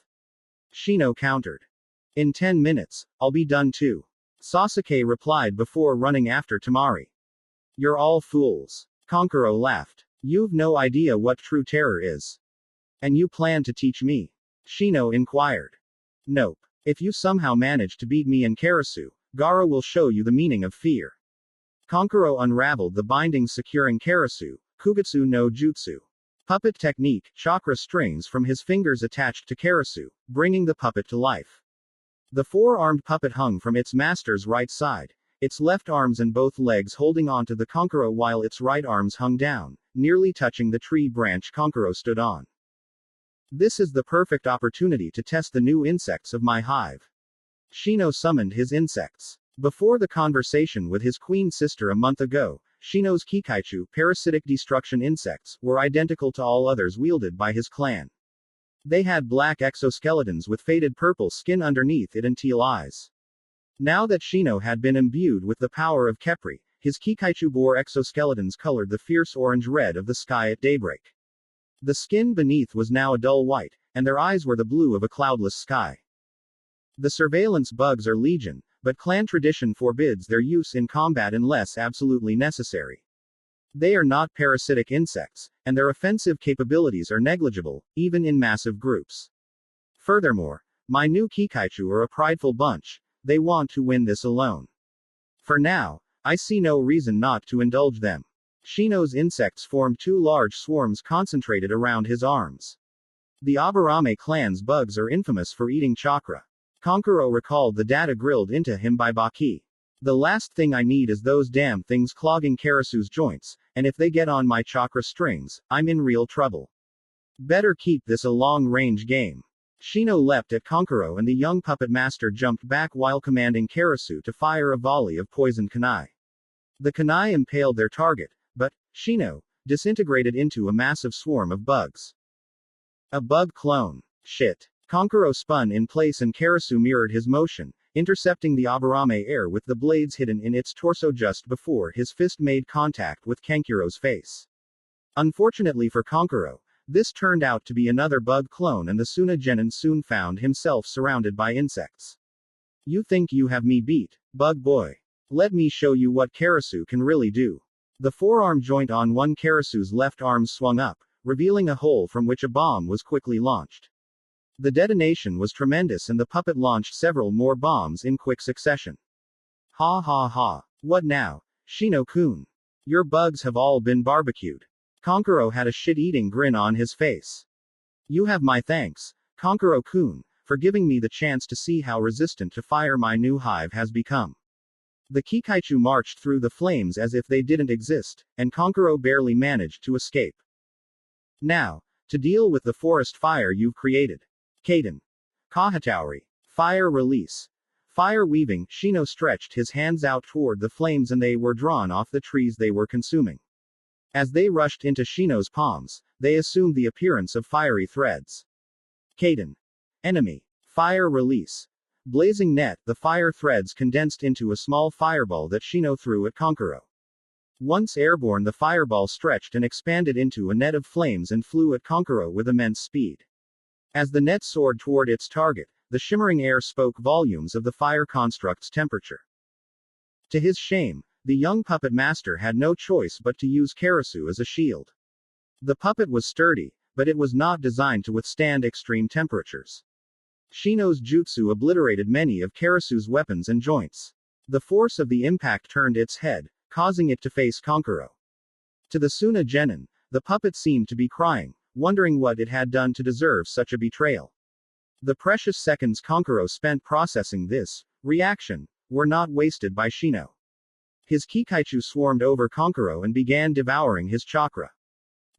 Shino countered. In 10 minutes, I'll be done too. Sasuke replied before running after Temari. You're all fools. Kankuro laughed. You've no idea what true terror is. And you plan to teach me? Shino inquired. Nope. If you somehow manage to beat me in Karasu, Gaara will show you the meaning of fear. Kankuro unraveled the bindings securing Karasu, Kugutsu no Jutsu. Puppet technique, chakra strings from his fingers attached to Karasu, bringing the puppet to life. The four-armed puppet hung from its master's right side, its left arms and both legs holding onto the Kankuro while its right arms hung down, nearly touching the tree branch Kankuro stood on. This is the perfect opportunity to test the new insects of my hive. Shino summoned his insects. Before the conversation with his queen sister a month ago, Shino's Kikaichu parasitic destruction insects were identical to all others wielded by his clan. They had black exoskeletons with faded purple skin underneath it and teal eyes. Now that Shino had been imbued with the power of Kepri, his Kikaichu bore exoskeletons colored the fierce orange-red of the sky at daybreak. The skin beneath was now a dull white, and their eyes were the blue of a cloudless sky. The surveillance bugs are legion, but clan tradition forbids their use in combat unless absolutely necessary. They are not parasitic insects, and their offensive capabilities are negligible, even in massive groups. Furthermore, my new Kikaichu are a prideful bunch, they want to win this alone. For now, I see no reason not to indulge them. Shino's insects formed two large swarms concentrated around his arms. The Aburame clan's bugs are infamous for eating chakra. Kankuro recalled the data grilled into him by Baki. The last thing I need is those damn things clogging Karasu's joints, and if they get on my chakra strings, I'm in real trouble. Better keep this a long-range game. Shino leapt at Kankuro and the young puppet master jumped back while commanding Karasu to fire a volley of poisoned kunai. The kunai impaled their target, but Shino disintegrated into a massive swarm of bugs. A bug clone. Shit. Kankuro spun in place and Karasu mirrored his motion, intercepting the Aburame air with the blades hidden in its torso just before his fist made contact with Kankuro's face. Unfortunately for Kankuro, this turned out to be another bug clone and the Suna Genin soon found himself surrounded by insects. You think you have me beat, bug boy? Let me show you what Karasu can really do. The forearm joint on one Karasu's left arm swung up, revealing a hole from which a bomb was quickly launched. The detonation was tremendous and the puppet launched several more bombs in quick succession. Ha ha ha. What now, Shino-kun? Your bugs have all been barbecued. Kankuro had a shit-eating grin on his face. You have my thanks, Kankuro-kun, for giving me the chance to see how resistant to fire my new hive has become. The Kikaichu marched through the flames as if they didn't exist, and Kankuro barely managed to escape. Now, to deal with the forest fire you've created. Kaden. Kahatauri. Fire release. Fire weaving, Shino stretched his hands out toward the flames and they were drawn off the trees they were consuming. As they rushed into Shino's palms, they assumed the appearance of fiery threads. Kaden. Enemy. Fire release. Blazing net, the fire threads condensed into a small fireball that Shino threw at Kankuro. Once airborne, the fireball stretched and expanded into a net of flames and flew at Kankuro with immense speed. As the net soared toward its target, the shimmering air spoke volumes of the fire construct's temperature. To his shame, the young puppet master had no choice but to use Karasu as a shield. The puppet was sturdy, but it was not designed to withstand extreme temperatures. Shino's jutsu obliterated many of Karasu's weapons and joints. The force of the impact turned its head, causing it to face Kankuro. To the Suna Genin, the puppet seemed to be crying, wondering what it had done to deserve such a betrayal. The precious seconds Kankuro spent processing this reaction were not wasted by Shino. His Kikaichu swarmed over Kankuro and began devouring his chakra.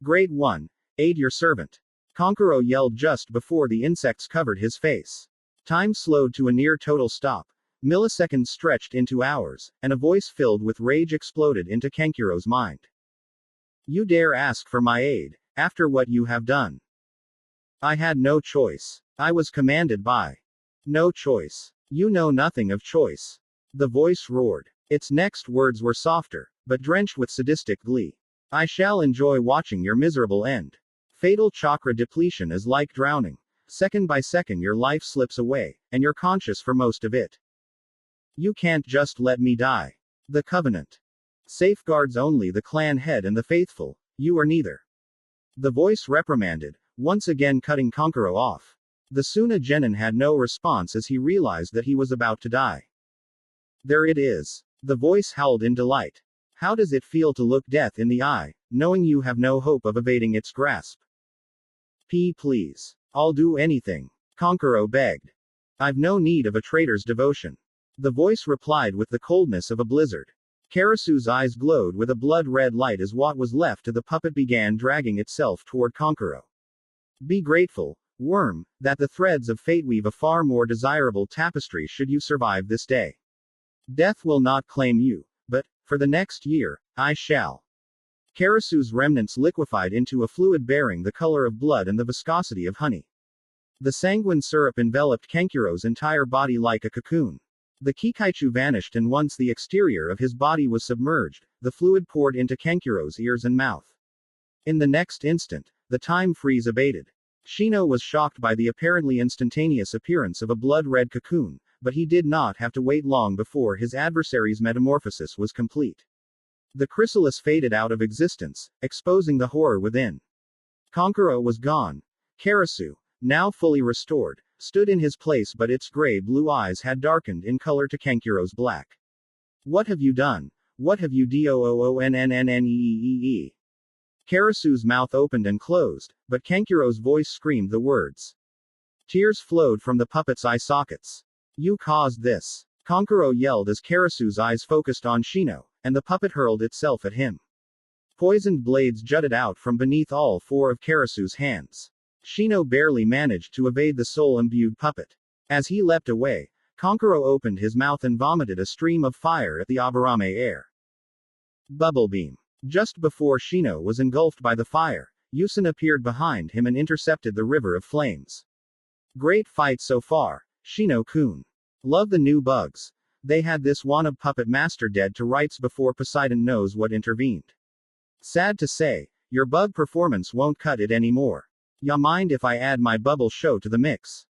Grade 1. Aid your servant. Kankuro yelled just before the insects covered his face. Time slowed to a near total stop. Milliseconds stretched into hours, and a voice filled with rage exploded into Kankuro's mind. You dare ask for my aid, after what you have done? I had no choice. I was commanded by. No choice. You know nothing of choice. The voice roared. Its next words were softer, but drenched with sadistic glee. I shall enjoy watching your miserable end. Fatal chakra depletion is like drowning. Second by second your life slips away, and you're conscious for most of it. You can't just let me die. The covenant safeguards only the clan head and the faithful. You are neither. The voice reprimanded, once again cutting Kankuro off. The Suna Genin had no response as he realized that he was about to die. There it is. The voice howled in delight. How does it feel to look death in the eye, knowing you have no hope of evading its grasp? Please. I'll do anything. Kankuro begged. I've no need of a traitor's devotion. The voice replied with the coldness of a blizzard. Karasu's eyes glowed with a blood-red light as what was left of the puppet began dragging itself toward Kankuro. Be grateful, worm, that the threads of fate weave a far more desirable tapestry should you survive this day. Death will not claim you, but, for the next year, I shall. Karasu's remnants liquefied into a fluid bearing the color of blood and the viscosity of honey. The sanguine syrup enveloped Kankuro's entire body like a cocoon. The Kikaichu vanished, and once the exterior of his body was submerged, the fluid poured into Kankuro's ears and mouth. In the next instant, the time freeze abated. Shino was shocked by the apparently instantaneous appearance of a blood-red cocoon, but he did not have to wait long before his adversary's metamorphosis was complete. The chrysalis faded out of existence, exposing the horror within. Kankuro was gone. Karasu, now fully restored, stood in his place, but its gray-blue eyes had darkened in color to Kankuro's black. What have you done? What have you doonnnnee? Karasu's mouth opened and closed, but Kankuro's voice screamed the words. Tears flowed from the puppet's eye sockets. You caused this. Kankuro yelled as Karasu's eyes focused on Shino, and the puppet hurled itself at him. Poisoned blades jutted out from beneath all four of Karasu's hands. Shino barely managed to evade the soul-imbued puppet. As he leapt away, Kankuro opened his mouth and vomited a stream of fire at the Aburame air. Bubble beam. Just before Shino was engulfed by the fire, Yusen appeared behind him and intercepted the river of flames. Great fight so far, Shino-kun. Love the new bugs. They had this wannabe puppet master dead to rights before Poseidon knows what intervened. Sad to say, your bug performance won't cut it anymore. Ya mind if I add my bubble show to the mix?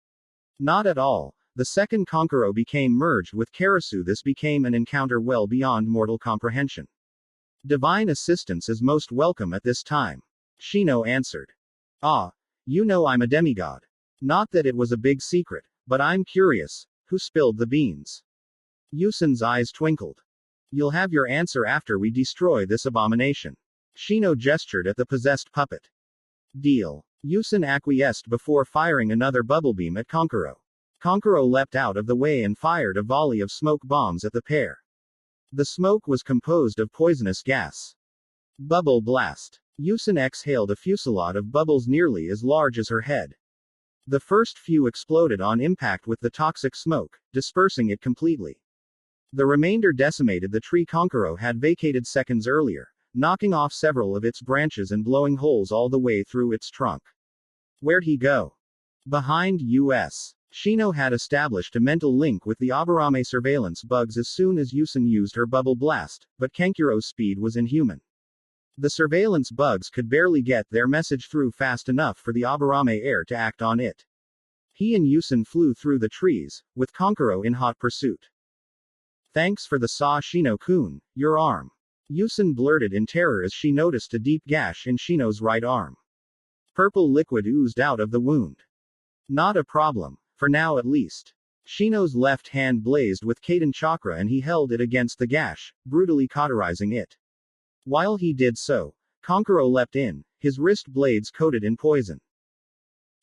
Not at all. The second Kankuro became merged with Karasu. This became an encounter well beyond mortal comprehension. Divine assistance is most welcome at this time. Shino answered. Ah, you know I'm a demigod. Not that it was a big secret, but I'm curious, who spilled the beans? Yusen's eyes twinkled. You'll have your answer after we destroy this abomination. Shino gestured at the possessed puppet. Deal. Yusen acquiesced before firing another bubble beam at Kankuro. Kankuro leapt out of the way and fired a volley of smoke bombs at the pair. The smoke was composed of poisonous gas. Bubble blast. Yusen exhaled a fusillade of bubbles nearly as large as her head. The first few exploded on impact with the toxic smoke, dispersing it completely. The remainder decimated the tree Kankuro had vacated seconds earlier, knocking off several of its branches and blowing holes all the way through its trunk. Where'd he go? Behind us. Shino had established a mental link with the Aburame surveillance bugs as soon as Yusen used her bubble blast, but Kankuro's speed was inhuman. The surveillance bugs could barely get their message through fast enough for the Aburame air to act on it. He and Yusen flew through the trees, with Kankuro in hot pursuit. Thanks for the saw, Shino-kun, your arm. Yusen blurted in terror as she noticed a deep gash in Shino's right arm. Purple liquid oozed out of the wound. Not a problem, for now at least. Shino's left hand blazed with Kaden chakra and he held it against the gash, brutally cauterizing it. While he did so, Kankuro leapt in, his wrist blades coated in poison.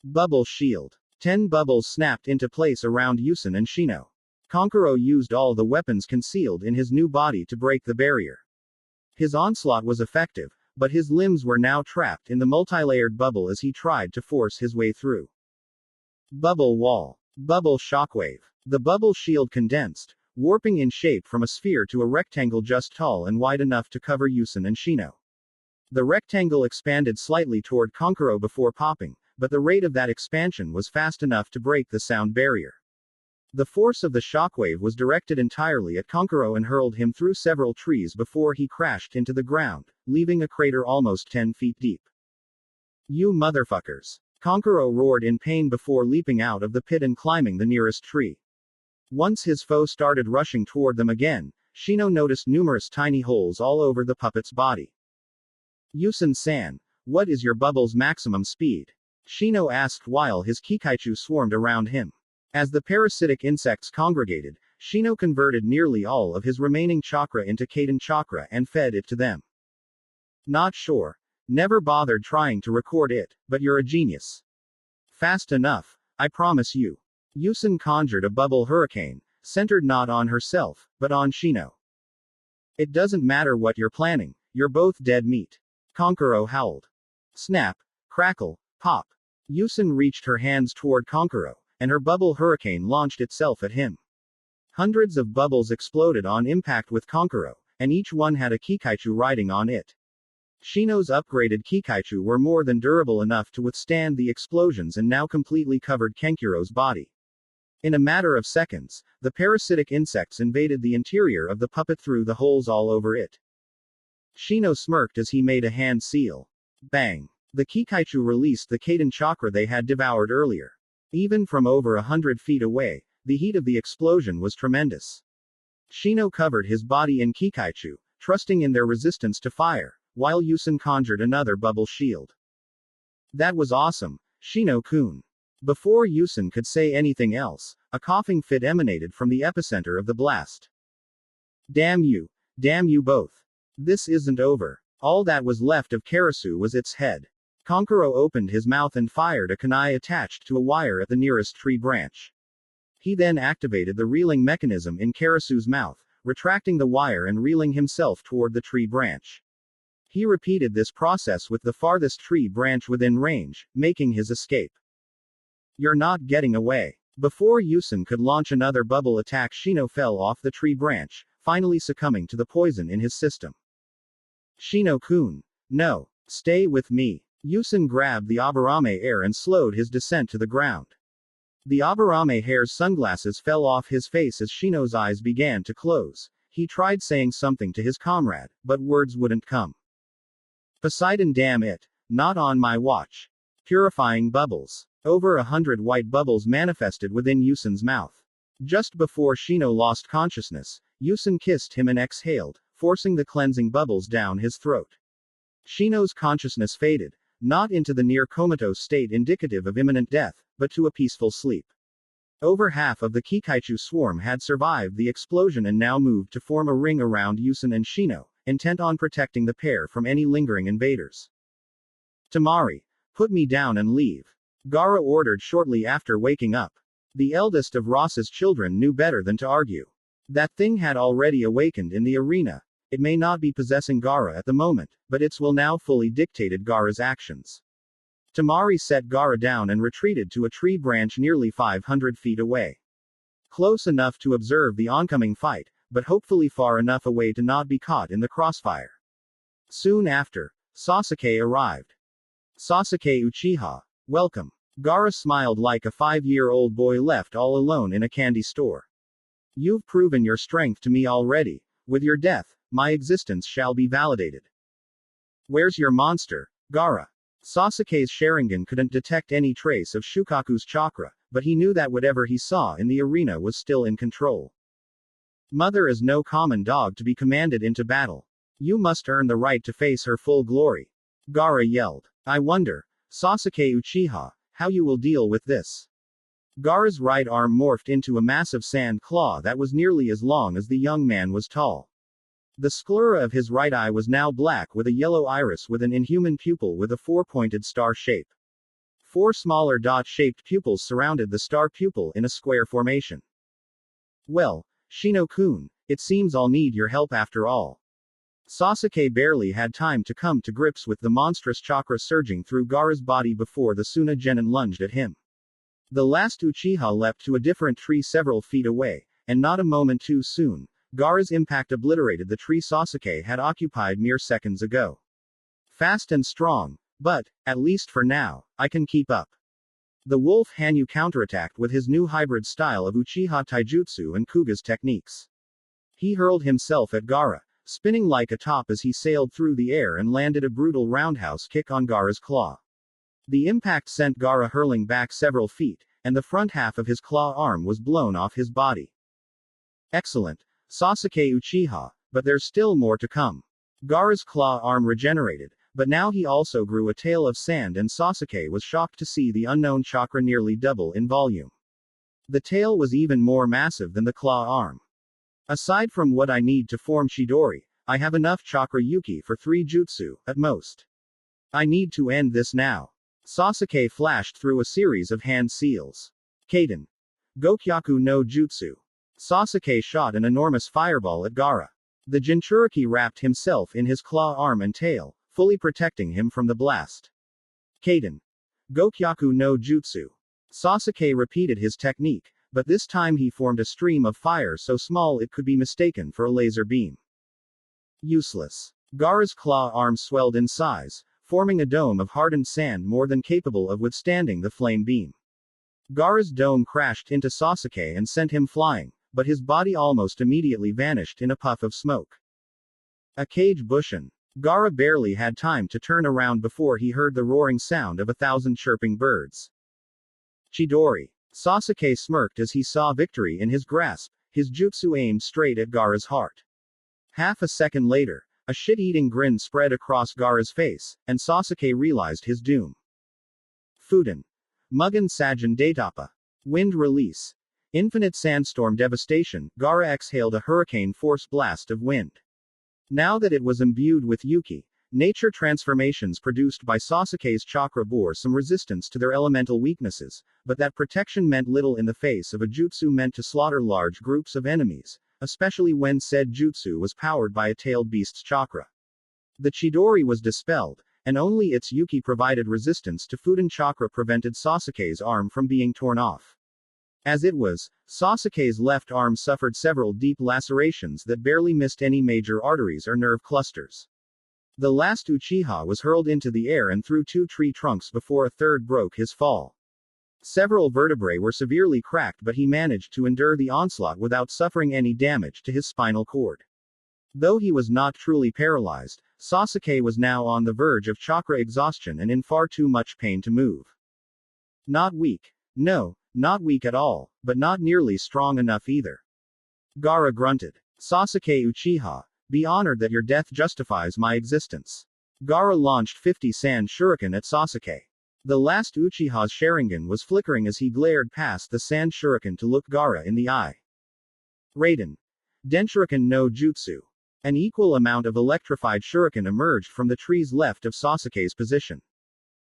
Bubble shield. 10 bubbles snapped into place around Yusen and Shino. Kankuro used all the weapons concealed in his new body to break the barrier. His onslaught was effective, but his limbs were now trapped in the multilayered bubble as he tried to force his way through. Bubble wall. Bubble shockwave. The bubble shield condensed, warping in shape from a sphere to a rectangle just tall and wide enough to cover Yusen and Shino. The rectangle expanded slightly toward Konkuro before popping, but the rate of that expansion was fast enough to break the sound barrier. The force of the shockwave was directed entirely at Konkuro and hurled him through several trees before he crashed into the ground, leaving a crater almost 10 feet deep. You motherfuckers! Konkuro roared in pain before leaping out of the pit and climbing the nearest tree. Once his foe started rushing toward them again, Shino noticed numerous tiny holes all over the puppet's body. Yusen-san, what is your bubble's maximum speed? Shino asked while his Kikaichu swarmed around him. As the parasitic insects congregated, Shino converted nearly all of his remaining chakra into Kaden chakra and fed it to them. Not sure. Never bothered trying to record it, but you're a genius. Fast enough, I promise you. Yusen conjured a bubble hurricane, centered not on herself, but on Shino. It doesn't matter what you're planning, you're both dead meat. Konkuro howled. Snap, crackle, pop. Yusen reached her hands toward Konkuro, and her bubble hurricane launched itself at him. Hundreds of bubbles exploded on impact with Konkuro, and each one had a Kikaichu riding on it. Shino's upgraded Kikaichu were more than durable enough to withstand the explosions and now completely covered Kenkuro's body. In a matter of seconds, the parasitic insects invaded the interior of the puppet through the holes all over it. Shino smirked as he made a hand seal. Bang! The Kikaichu released the Kaden chakra they had devoured earlier. Even from over 100 feet away, the heat of the explosion was tremendous. Shino covered his body in Kikaichu, trusting in their resistance to fire, while Yusen conjured another bubble shield. That was awesome, Shino-kun. Before Yusen could say anything else, a coughing fit emanated from the epicenter of the blast. Damn you both. This isn't over. All that was left of Karasu was its head. Konkuro opened his mouth and fired a kunai attached to a wire at the nearest tree branch. He then activated the reeling mechanism in Karasu's mouth, retracting the wire and reeling himself toward the tree branch. He repeated this process with the farthest tree branch within range, making his escape. You're not getting away. Before Yusen could launch another bubble attack, Shino fell off the tree branch, finally succumbing to the poison in his system. Shino-kun. No. Stay with me. Yusen grabbed the Aburame heir and slowed his descent to the ground. The Aburame heir's sunglasses fell off his face as Shino's eyes began to close. He tried saying something to his comrade, but words wouldn't come. Poseidon, damn it. Not on my watch. Purifying bubbles. Over 100 white bubbles manifested within Yusen's mouth. Just before Shino lost consciousness, Yusen kissed him and exhaled, forcing the cleansing bubbles down his throat. Shino's consciousness faded, not into the near comatose state indicative of imminent death, but to a peaceful sleep. Over half of the Kikaichu swarm had survived the explosion and now moved to form a ring around Yusen and Shino, intent on protecting the pair from any lingering invaders. Tamari, put me down and leave. Gaara ordered shortly after waking up. The eldest of Ross's children knew better than to argue. That thing had already awakened in the arena. It may not be possessing Gaara at the moment, but its will now fully dictated Gaara's actions. Tamari set Gaara down and retreated to a tree branch nearly 500 feet away. Close enough to observe the oncoming fight, but hopefully far enough away to not be caught in the crossfire. Soon after, Sasuke arrived. Sasuke Uchiha. Welcome. Gaara smiled like a 5-year-old boy left all alone in a candy store. You've proven your strength to me already. With your death, my existence shall be validated. Where's your monster, Gaara? Sasuke's Sharingan couldn't detect any trace of Shukaku's chakra, but he knew that whatever he saw in the arena was still in control. Mother is no common dog to be commanded into battle. You must earn the right to face her full glory. Gaara yelled. I wonder, Sasuke Uchiha, how you will deal with this. Gaara's right arm morphed into a massive sand claw that was nearly as long as the young man was tall. The sclera of his right eye was now black with a yellow iris with an inhuman pupil with a 4-pointed star shape. 4 smaller dot-shaped pupils surrounded the star pupil in a square formation. Well, Shino-kun, it seems I'll need your help after all. Sasuke barely had time to come to grips with the monstrous chakra surging through Gaara's body before the Suna Genin lunged at him. The last Uchiha leapt to a different tree several feet away, and not a moment too soon, Gaara's impact obliterated the tree Sasuke had occupied mere seconds ago. Fast and strong, but, at least for now, I can keep up. The wolf Hanyu counterattacked with his new hybrid style of Uchiha Taijutsu and Kuga's techniques. He hurled himself at Gaara, spinning like a top as he sailed through the air and landed a brutal roundhouse kick on Gaara's claw. The impact sent Gaara hurling back several feet, and the front half of his claw arm was blown off his body. Excellent, Sasuke Uchiha, but there's still more to come. Gaara's claw arm regenerated, but now he also grew a tail of sand and Sasuke was shocked to see the unknown chakra nearly double in volume. The tail was even more massive than the claw arm. Aside from what I need to form Chidori, I have enough chakra Yuki for 3 jutsu, at most. I need to end this now. Sasuke flashed through a series of hand seals. Kaden. Gokyaku no Jutsu. Sasuke shot an enormous fireball at Gaara. The Jinchuriki wrapped himself in his claw arm and tail, fully protecting him from the blast. Kaden. Gokyaku no Jutsu. Sasuke repeated his technique, but this time he formed a stream of fire so small it could be mistaken for a laser beam. Useless. Gaara's claw arm swelled in size, forming a dome of hardened sand more than capable of withstanding the flame beam. Gaara's dome crashed into Sasuke and sent him flying, but his body almost immediately vanished in a puff of smoke. A cage bushin. Gaara barely had time to turn around before he heard the roaring sound of 1,000 chirping birds. Chidori. Sasuke smirked as he saw victory in his grasp, his jutsu aimed straight at Gaara's heart. Half a second later, a shit-eating grin spread across Gaara's face, and Sasuke realized his doom. Fuden. Mugen Sajin Daitapa. Wind release. Infinite sandstorm devastation, Gaara exhaled a hurricane-force blast of wind. Now that it was imbued with Yuki, nature transformations produced by Sasuke's chakra bore some resistance to their elemental weaknesses, but that protection meant little in the face of a jutsu meant to slaughter large groups of enemies, especially when said jutsu was powered by a tailed beast's chakra. The Chidori was dispelled, and only its Yuki provided resistance to Fuden chakra prevented Sasuke's arm from being torn off. As it was, Sasuke's left arm suffered several deep lacerations that barely missed any major arteries or nerve clusters. The last Uchiha was hurled into the air and through 2 tree trunks before a third broke his fall. Several vertebrae were severely cracked, but he managed to endure the onslaught without suffering any damage to his spinal cord. Though he was not truly paralyzed, Sasuke was now on the verge of chakra exhaustion and in far too much pain to move. Not weak. No, not weak at all, but not nearly strong enough either. Gaara grunted. Sasuke Uchiha, be honored that your death justifies my existence. Gaara launched 50 sand shuriken at Sasuke. The last Uchiha's Sharingan was flickering as he glared past the sand shuriken to look Gaara in the eye. Raiden. Denshuriken no Jutsu. An equal amount of electrified shuriken emerged from the trees left of Sasuke's position.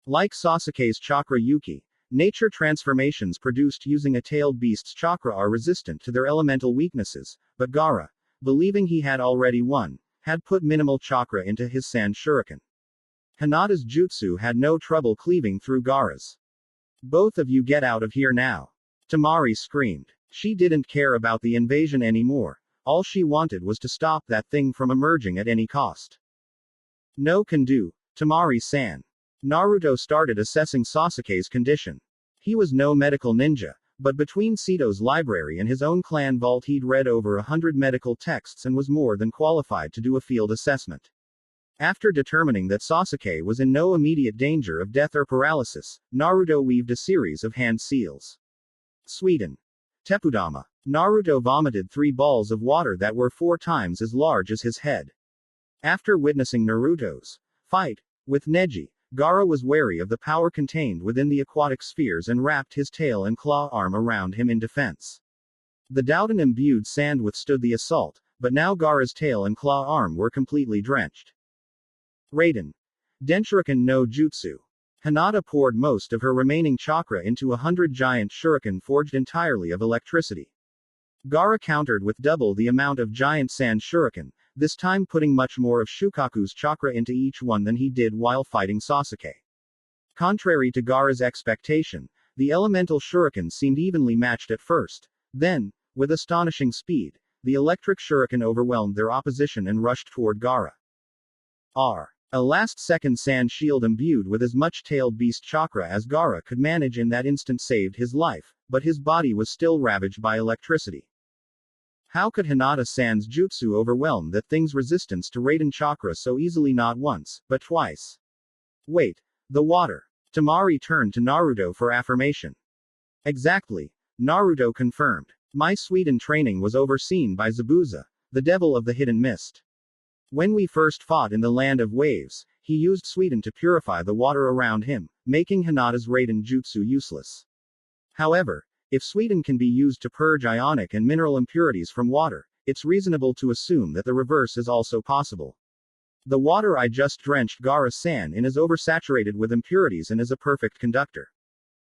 Like Sasuke's chakra Yuki, nature transformations produced using a tailed beast's chakra are resistant to their elemental weaknesses, but Gaara, believing he had already won, had put minimal chakra into his sand shuriken. Hinata's jutsu had no trouble cleaving through Gaara's. Both of you get out of here now. Temari screamed. She didn't care about the invasion anymore. All she wanted was to stop that thing from emerging at any cost. No can do, Temari-san. Naruto started assessing Sasuke's condition. He was no medical ninja, but between Sito's library and his own clan vault he'd read over 100 medical texts and was more than qualified to do a field assessment. After determining that Sasuke was in no immediate danger of death or paralysis, Naruto weaved a series of hand seals. Sweden. Tepudama. Naruto vomited 3 balls of water that were 4 times as large as his head. After witnessing Naruto's fight with Neji, Gaara was wary of the power contained within the aquatic spheres and wrapped his tail and claw arm around him in defense. The Douden-imbued sand withstood the assault, but now Gaara's tail and claw arm were completely drenched. Raiden. Denshuriken no Jutsu. Hinata poured most of her remaining chakra into 100 giant shuriken forged entirely of electricity. Gaara countered with double the amount of giant sand shuriken, this time putting much more of Shukaku's chakra into each one than he did while fighting Sasuke. Contrary to Gaara's expectation, the elemental shuriken seemed evenly matched at first. Then, with astonishing speed, the electric shuriken overwhelmed their opposition and rushed toward Gaara. A last-second sand shield imbued with as much tailed beast chakra as Gaara could manage in that instant saved his life, but his body was still ravaged by electricity. How could Hinata-san's jutsu overwhelm that thing's resistance to Raiden chakra so easily not once, but twice? Wait. The water. Temari turned to Naruto for affirmation. Exactly. Naruto confirmed. My Suiden training was overseen by Zabuza, the devil of the hidden mist. When we first fought in the Land of Waves, he used Suiden to purify the water around him, making Hinata's Raiden jutsu useless. However, if Suiden can be used to purge ionic and mineral impurities from water, it's reasonable to assume that the reverse is also possible. The water I just drenched Gaara-san in is oversaturated with impurities and is a perfect conductor.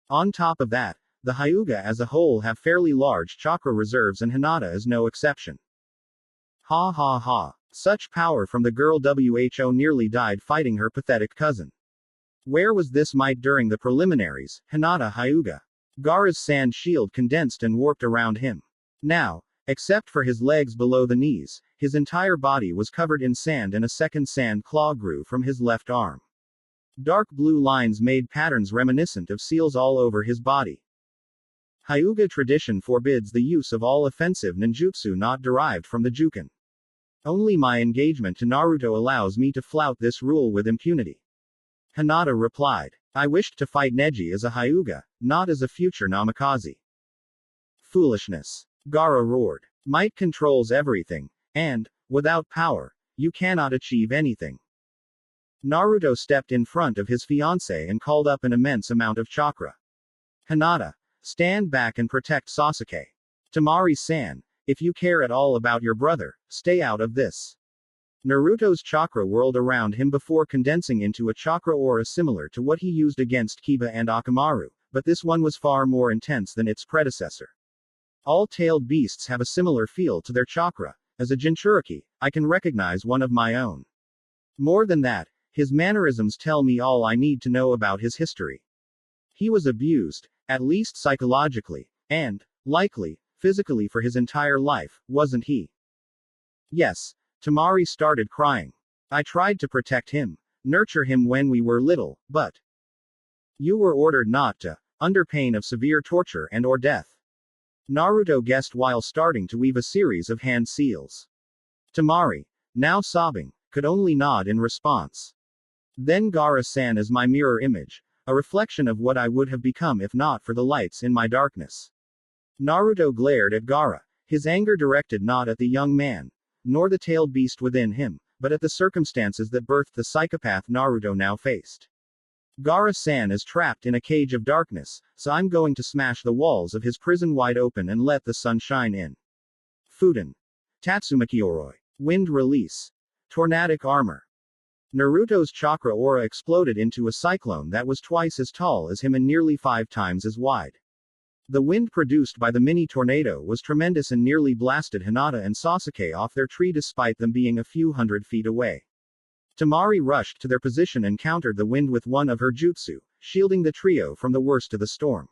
On top of that, the Hyuga as a whole have fairly large chakra reserves and Hinata is no exception. Ha ha ha. Such power from the girl who nearly died fighting her pathetic cousin. Where was this might during the preliminaries? Hinata Hyuga. Gaara's sand shield condensed and warped around him. Now, except for his legs below the knees, his entire body was covered in sand and a second sand claw grew from his left arm. Dark blue lines made patterns reminiscent of seals all over his body. Hyuga tradition forbids the use of all offensive ninjutsu not derived from the Juken. Only my engagement to Naruto allows me to flout this rule with impunity. Hinata replied. I wished to fight Neji as a Hyuga, not as a future Namikaze. Foolishness. Gaara roared. Might controls everything, and, without power, you cannot achieve anything. Naruto stepped in front of his fiancée and called up an immense amount of chakra. Hinata, stand back and protect Sasuke. Temari-san, if you care at all about your brother, stay out of this. Naruto's chakra whirled around him before condensing into a chakra aura similar to what he used against Kiba and Orochimaru, but this one was far more intense than its predecessor. All tailed beasts have a similar feel to their chakra. As a Jinchuriki, I can recognize one of my own. More than that, his mannerisms tell me all I need to know about his history. He was abused, at least psychologically, and, likely, physically for his entire life, wasn't he? Yes. Temari started crying. I tried to protect him, nurture him when we were little, but you were ordered not to, under pain of severe torture and or death. Naruto guessed while starting to weave a series of hand seals. Temari, now sobbing, could only nod in response. Then Gaara-san is my mirror image, a reflection of what I would have become if not for the lights in my darkness. Naruto glared at Gaara, his anger directed not at the young man, nor the tailed beast within him, but at the circumstances that birthed the psychopath Naruto now faced. Gaara-san is trapped in a cage of darkness, so I'm going to smash the walls of his prison wide open and let the sun shine in. Fuden. Tatsumakioroi. Wind release. Tornadic armor. Naruto's chakra aura exploded into a cyclone that was twice as tall as him and nearly 5 times as wide. The wind produced by the mini tornado was tremendous and nearly blasted Hinata and Sasuke off their tree despite them being a few hundred feet away. Temari rushed to their position and countered the wind with one of her jutsu, shielding the trio from the worst of the storm.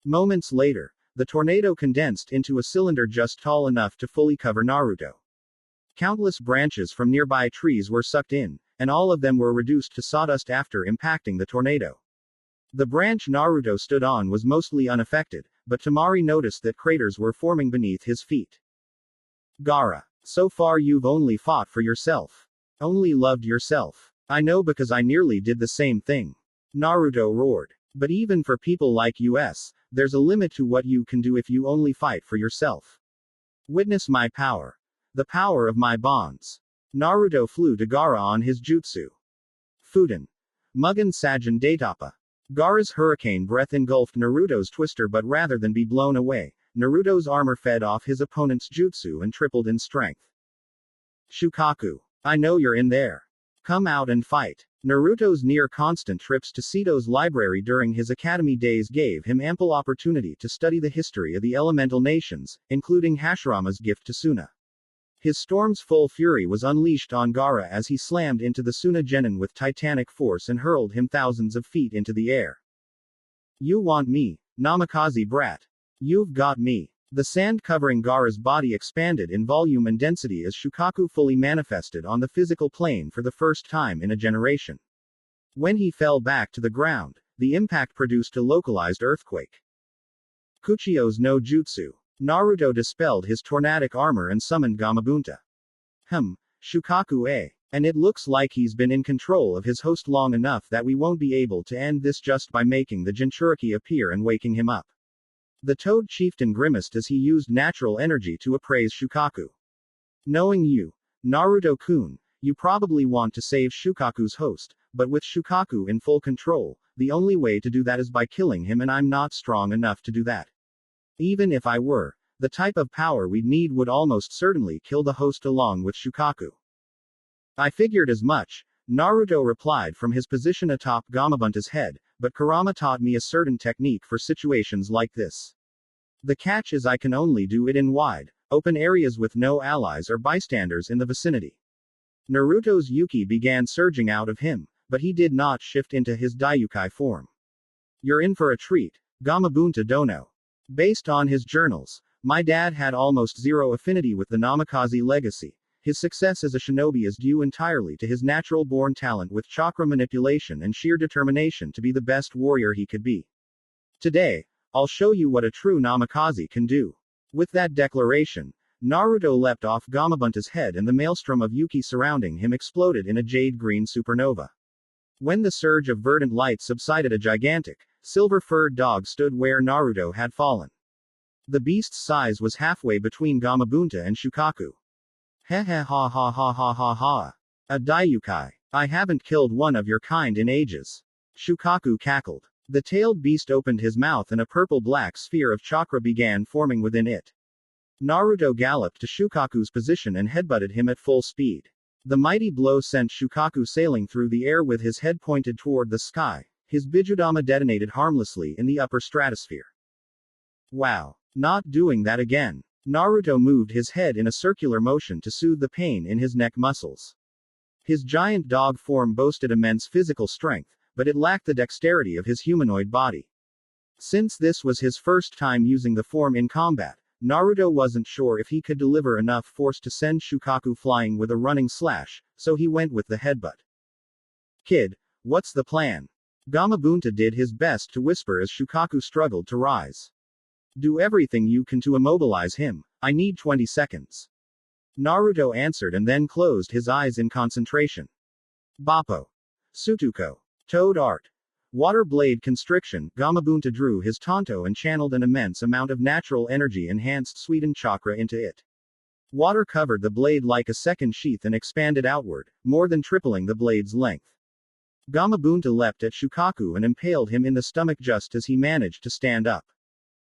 Moments later, the tornado condensed into a cylinder just tall enough to fully cover Naruto. Countless branches from nearby trees were sucked in, and all of them were reduced to sawdust after impacting the tornado. The branch Naruto stood on was mostly unaffected, but Temari noticed that craters were forming beneath his feet. Gaara, so far you've only fought for yourself. Only loved yourself. I know because I nearly did the same thing. Naruto roared. But even for people like us, there's a limit to what you can do if you only fight for yourself. Witness my power. The power of my bonds. Naruto flew to Gaara on his jutsu. Fuden. Mugen Sajin Daitapa. Gaara's hurricane breath engulfed Naruto's twister, but rather than be blown away, Naruto's armor fed off his opponent's jutsu and tripled in strength. Shukaku. I know you're in there. Come out and fight. Naruto's near-constant trips to Seto's library during his academy days gave him ample opportunity to study the history of the elemental nations, including Hashirama's gift to Suna. His storm's full fury was unleashed on Gaara as he slammed into the Suna Genin with titanic force and hurled him thousands of feet into the air. You want me, Namikaze brat? You've got me. The sand covering Gaara's body expanded in volume and density as Shukaku fully manifested on the physical plane for the first time in a generation. When he fell back to the ground, the impact produced a localized earthquake. Kuchio's no jutsu. Naruto dispelled his tornadic armor and summoned Gamabunta. Shukaku eh? And it looks like he's been in control of his host long enough that we won't be able to end this just by making the Jinchuriki appear and waking him up. The Toad chieftain grimaced as he used natural energy to appraise Shukaku. Knowing you, Naruto-kun, you probably want to save Shukaku's host, but with Shukaku in full control, the only way to do that is by killing him, and I'm not strong enough to do that. Even if I were, the type of power we'd need would almost certainly kill the host along with Shukaku. I figured as much, Naruto replied from his position atop Gamabunta's head, but Kurama taught me a certain technique for situations like this. The catch is I can only do it in wide, open areas with no allies or bystanders in the vicinity. Naruto's Yuki began surging out of him, but he did not shift into his Daiyoukai form. You're in for a treat, Gamabunta dono. Based on his journals, my dad had almost zero affinity with the Namikaze legacy. His success as a shinobi is due entirely to his natural-born talent with chakra manipulation and sheer determination to be the best warrior he could be. Today, I'll show you what a true Namikaze can do. With that declaration, Naruto leapt off Gamabunta's head and the maelstrom of Yuki surrounding him exploded in a jade-green supernova. When the surge of verdant light subsided, a gigantic, silver-furred dog stood where Naruto had fallen. The beast's size was halfway between Gamabunta and Shukaku. Heh heh ha ha ha ha ha ha. A Daiyoukai. I haven't killed one of your kind in ages. Shukaku cackled. The tailed beast opened his mouth and a purple-black sphere of chakra began forming within it. Naruto galloped to Shukaku's position and headbutted him at full speed. The mighty blow sent Shukaku sailing through the air with his head pointed toward the sky. His Bijudama detonated harmlessly in the upper stratosphere. Wow. Not doing that again. Naruto moved his head in a circular motion to soothe the pain in his neck muscles. His giant dog form boasted immense physical strength, but it lacked the dexterity of his humanoid body. Since this was his first time using the form in combat, Naruto wasn't sure if he could deliver enough force to send Shukaku flying with a running slash, so he went with the headbutt. Kid, what's the plan? Gamabunta did his best to whisper as Shukaku struggled to rise. Do everything you can to immobilize him. I need 20 seconds. Naruto answered and then closed his eyes in concentration. Bappo. Sutuko. Toad art. Water blade constriction. Gamabunta drew his Tonto and channeled an immense amount of natural energy enhanced Suiden chakra into it. Water covered the blade like a second sheath and expanded outward, more than tripling the blade's length. Gamabunta leapt at Shukaku and impaled him in the stomach just as he managed to stand up.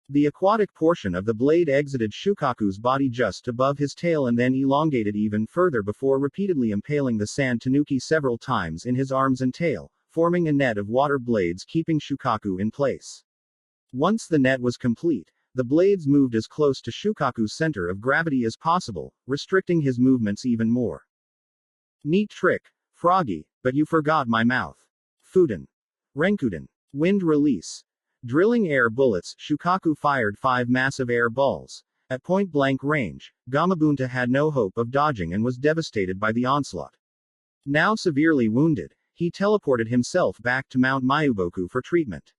The aquatic portion of the blade exited Shukaku's body just above his tail and then elongated even further before repeatedly impaling the sand tanuki several times in his arms and tail, forming a net of water blades keeping Shukaku in place. Once the net was complete, the blades moved as close to Shukaku's center of gravity as possible, restricting his movements even more. Neat trick, Froggy, but you forgot my mouth. Fuden. Renkuden. Wind release. Drilling air bullets, Shukaku fired 5 massive air balls. At point-blank range, Gamabunta had no hope of dodging and was devastated by the onslaught. Now severely wounded, he teleported himself back to Mount Mayuboku for treatment.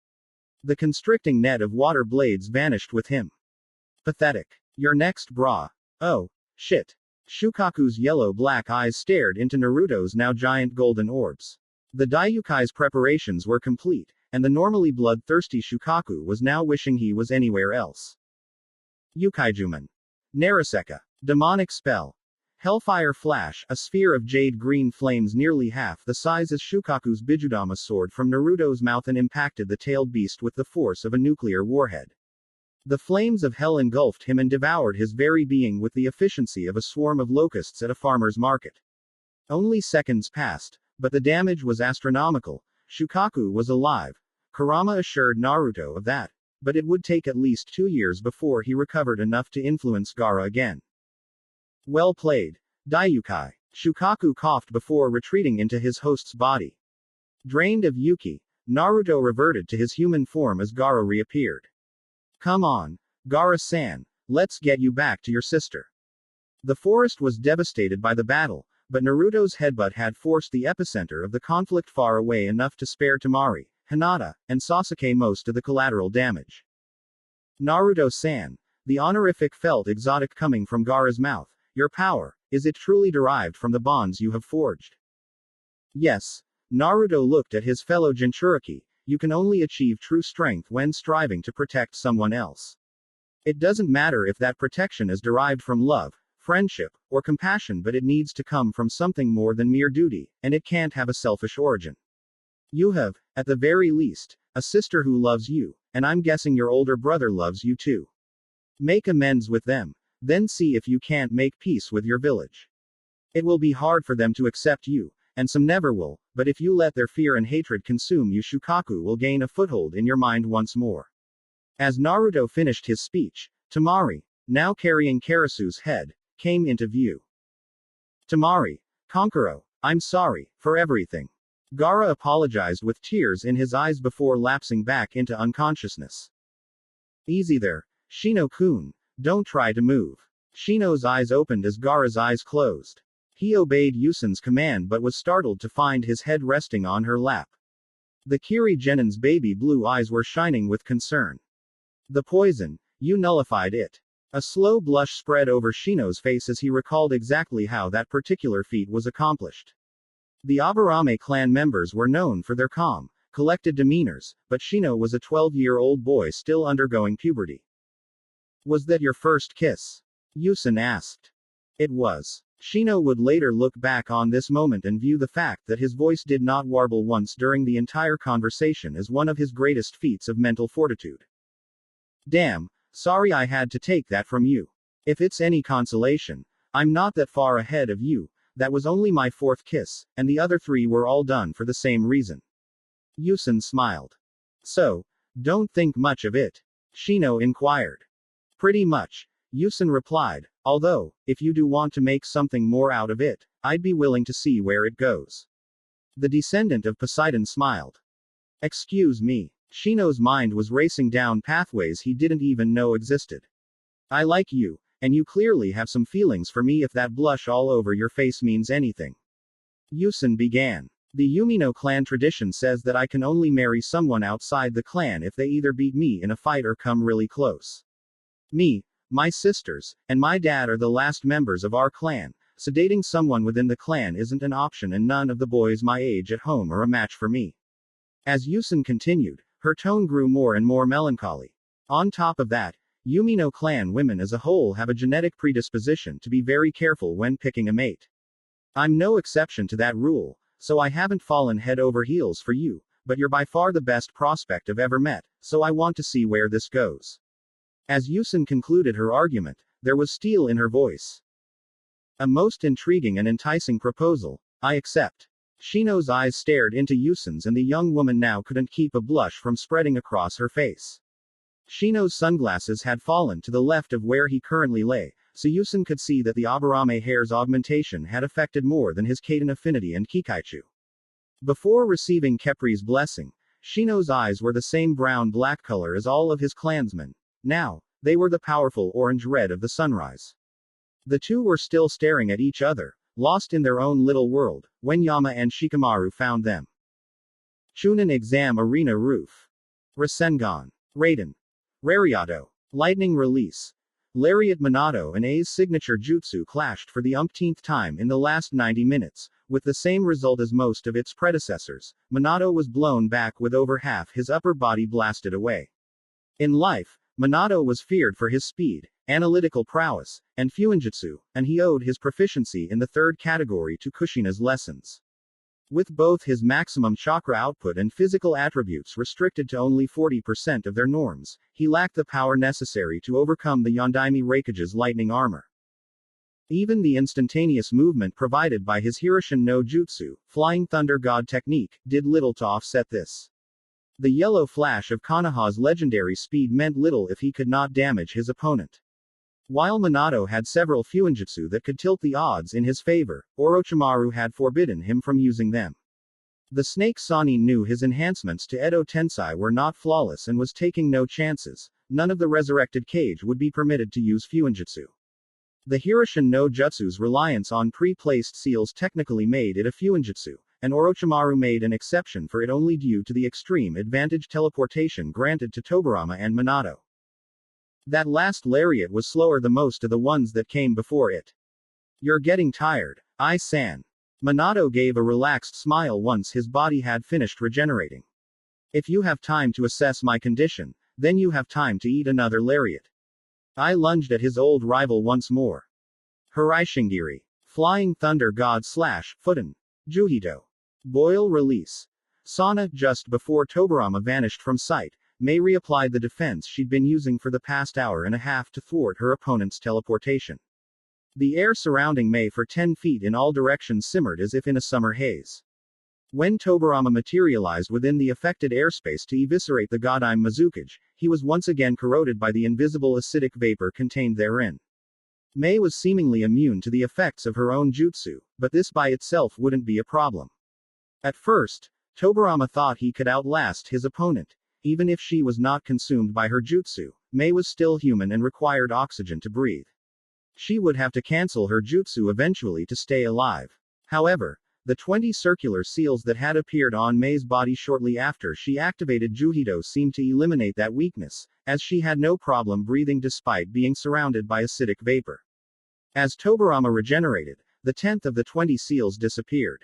The constricting net of water blades vanished with him. Pathetic. You're next, brah. Oh, shit. Shukaku's yellow-black eyes stared into Naruto's now giant golden orbs. The Daiyukai's preparations were complete, and the normally bloodthirsty Shukaku was now wishing he was anywhere else. Yukaijuman. Naraseka. Demonic spell. Hellfire flash, a sphere of jade-green flames nearly half the size as Shukaku's Bijudama sword from Naruto's mouth and impacted the tailed beast with the force of a nuclear warhead. The flames of hell engulfed him and devoured his very being with the efficiency of a swarm of locusts at a farmer's market. Only seconds passed, but the damage was astronomical. Shukaku was alive. Kurama assured Naruto of that, but it would take at least 2 years before he recovered enough to influence Gaara again. Well played. Daiyoukai. Shukaku coughed before retreating into his host's body. Drained of Yuki, Naruto reverted to his human form as Gaara reappeared. Come on, Gaara-san, let's get you back to your sister. The forest was devastated by the battle, but Naruto's headbutt had forced the epicenter of the conflict far away enough to spare Temari, Hinata, and Sasuke most of the collateral damage. Naruto-san, the honorific felt exotic coming from Gaara's mouth. Your power, is it truly derived from the bonds you have forged? Yes. Naruto looked at his fellow Jinchuriki. You can only achieve true strength when striving to protect someone else. It doesn't matter if that protection is derived from love, friendship, or compassion, but it needs to come from something more than mere duty, and it can't have a selfish origin. You have, at the very least, a sister who loves you, and I'm guessing your older brother loves you too. Make amends with them, then see if you can't make peace with your village. It will be hard for them to accept you, and some never will, but if you let their fear and hatred consume you, Shukaku will gain a foothold in your mind once more. As Naruto finished his speech, Temari, now carrying Karasu's head, came into view. Temari, Kankuro, I'm sorry, for everything. Gaara apologized with tears in his eyes before lapsing back into unconsciousness. Easy there, Shino-kun, don't try to move. Shino's eyes opened as Gaara's eyes closed. He obeyed Yusun's command but was startled to find his head resting on her lap. The Kiri Genin's baby blue eyes were shining with concern. The poison, you nullified it. A slow blush spread over Shino's face as he recalled exactly how that particular feat was accomplished. The Aburame clan members were known for their calm, collected demeanors, but Shino was a 12-year-old boy still undergoing puberty. Was that your first kiss? Yusun asked. It was. Shino would later look back on this moment and view the fact that his voice did not warble once during the entire conversation as one of his greatest feats of mental fortitude. Damn, sorry I had to take that from you. If it's any consolation, I'm not that far ahead of you. That was only my fourth kiss, and the other three were all done for the same reason. Yusun smiled. So, don't think much of it? Shino inquired. Pretty much, Yusun replied, although, if you do want to make something more out of it, I'd be willing to see where it goes. The descendant of Poseidon smiled. Excuse me. Shino's mind was racing down pathways he didn't even know existed. I like you, and you clearly have some feelings for me if that blush all over your face means anything. Yusun began. The Yumino clan tradition says that I can only marry someone outside the clan if they either beat me in a fight or come really close. Me, my sisters, and my dad are the last members of our clan, so dating someone within the clan isn't an option, and none of the boys my age at home are a match for me. As Yusun continued, her tone grew more and more melancholy. On top of that, Yumino clan women as a whole have a genetic predisposition to be very careful when picking a mate. I'm no exception to that rule, so I haven't fallen head over heels for you, but you're by far the best prospect I've ever met, so I want to see where this goes. As Yusun concluded her argument, there was steel in her voice. A most intriguing and enticing proposal. I accept. Shino's eyes stared into Yusun's, and the young woman now couldn't keep a blush from spreading across her face. Shino's sunglasses had fallen to the left of where he currently lay, so Yusun could see that the Aburame hair's augmentation had affected more than his Kaiden affinity and Kikaichu. Before receiving Kepri's blessing, Shino's eyes were the same brown-black color as all of his clansmen. Now, they were the powerful orange-red of the sunrise. The two were still staring at each other, lost in their own little world, when Yama and Shikamaru found them. Chunin Exam Arena Roof. Rasengan. Raiden. Rariato. Lightning Release. Lariat Minato and A's signature jutsu clashed for the umpteenth time in the last 90 minutes, with the same result as most of its predecessors. Minato was blown back with over half his upper body blasted away. In life, Minato was feared for his speed, analytical prowess, and fuinjutsu, and he owed his proficiency in the third category to Kushina's lessons. With both his maximum chakra output and physical attributes restricted to only 40% of their norms, he lacked the power necessary to overcome the Yondaime Raikage's lightning armor. Even the instantaneous movement provided by his Hiruzen no Jutsu, Flying Thunder God technique, did little to offset this. The yellow flash of Konoha's legendary speed meant little if he could not damage his opponent. While Minato had several fuinjutsu that could tilt the odds in his favor, Orochimaru had forbidden him from using them. The Snake Sani knew his enhancements to Edo Tensei were not flawless and was taking no chances. None of the resurrected Kage would be permitted to use fuinjutsu. The Hiruzen no Jutsu's reliance on pre-placed seals technically made it a fuinjutsu, and Orochimaru made an exception for it only due to the extreme advantage teleportation granted to Tobirama and Minato. That last lariat was slower than most of the ones that came before it. You're getting tired, I-san. Minato gave a relaxed smile once his body had finished regenerating. If you have time to assess my condition, then you have time to eat another lariat. I lunged at his old rival once more. Hiraishingiri. Flying Thunder God / Futen. Juhito. Boil release. Sana. Just before Tobirama vanished from sight, Mei reapplied the defense she'd been using for the past hour and a half to thwart her opponent's teleportation. The air surrounding Mei for 10 feet in all directions simmered as if in a summer haze. When Tobirama materialized within the affected airspace to eviscerate the Godime Mizukage, he was once again corroded by the invisible acidic vapor contained therein. Mei was seemingly immune to the effects of her own jutsu, but this by itself wouldn't be a problem. At first, Tobirama thought he could outlast his opponent. Even if she was not consumed by her jutsu, Mei was still human and required oxygen to breathe. She would have to cancel her jutsu eventually to stay alive. However, the 20 circular seals that had appeared on Mei's body shortly after she activated Juhito seemed to eliminate that weakness, as she had no problem breathing despite being surrounded by acidic vapor. As Tobirama regenerated, the 10th of the 20 seals disappeared.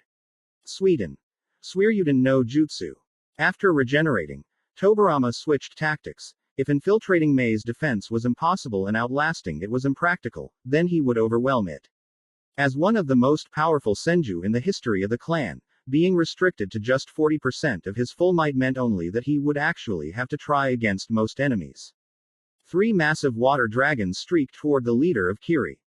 Sweden. Suiryuden no Jutsu. After regenerating, Tobirama switched tactics. If infiltrating Mei's defense was impossible and outlasting it was impractical, then he would overwhelm it. As one of the most powerful senju in the history of the clan, being restricted to just 40% of his full might meant only that he would actually have to try against most enemies. 3 massive water dragons streaked toward the leader of Kiri.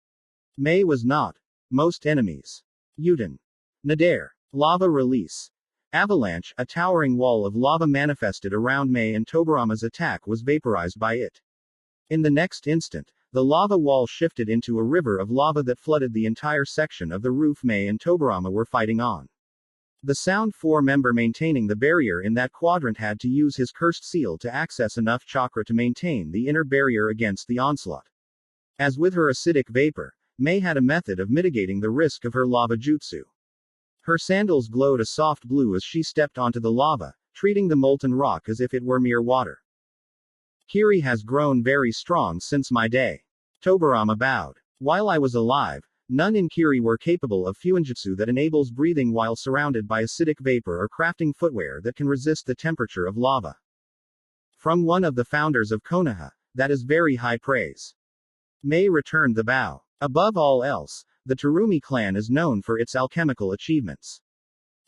Mei was not. Most enemies. Uden. Nadir. Lava release. Avalanche, a towering wall of lava manifested around Mei and Tobirama's attack was vaporized by it. In the next instant, the lava wall shifted into a river of lava that flooded the entire section of the roof Mei and Tobirama were fighting on. The Sound 4 member maintaining the barrier in that quadrant had to use his cursed seal to access enough chakra to maintain the inner barrier against the onslaught. As with her acidic vapor, Mei had a method of mitigating the risk of her lava jutsu. Her sandals glowed a soft blue as she stepped onto the lava, treating the molten rock as if it were mere water. Kiri has grown very strong since my day. Tobirama bowed. While I was alive, none in Kiri were capable of fuinjutsu that enables breathing while surrounded by acidic vapor or crafting footwear that can resist the temperature of lava. From one of the founders of Konaha, that is very high praise. Mei returned the bow. Above all else, the Terumi clan is known for its alchemical achievements.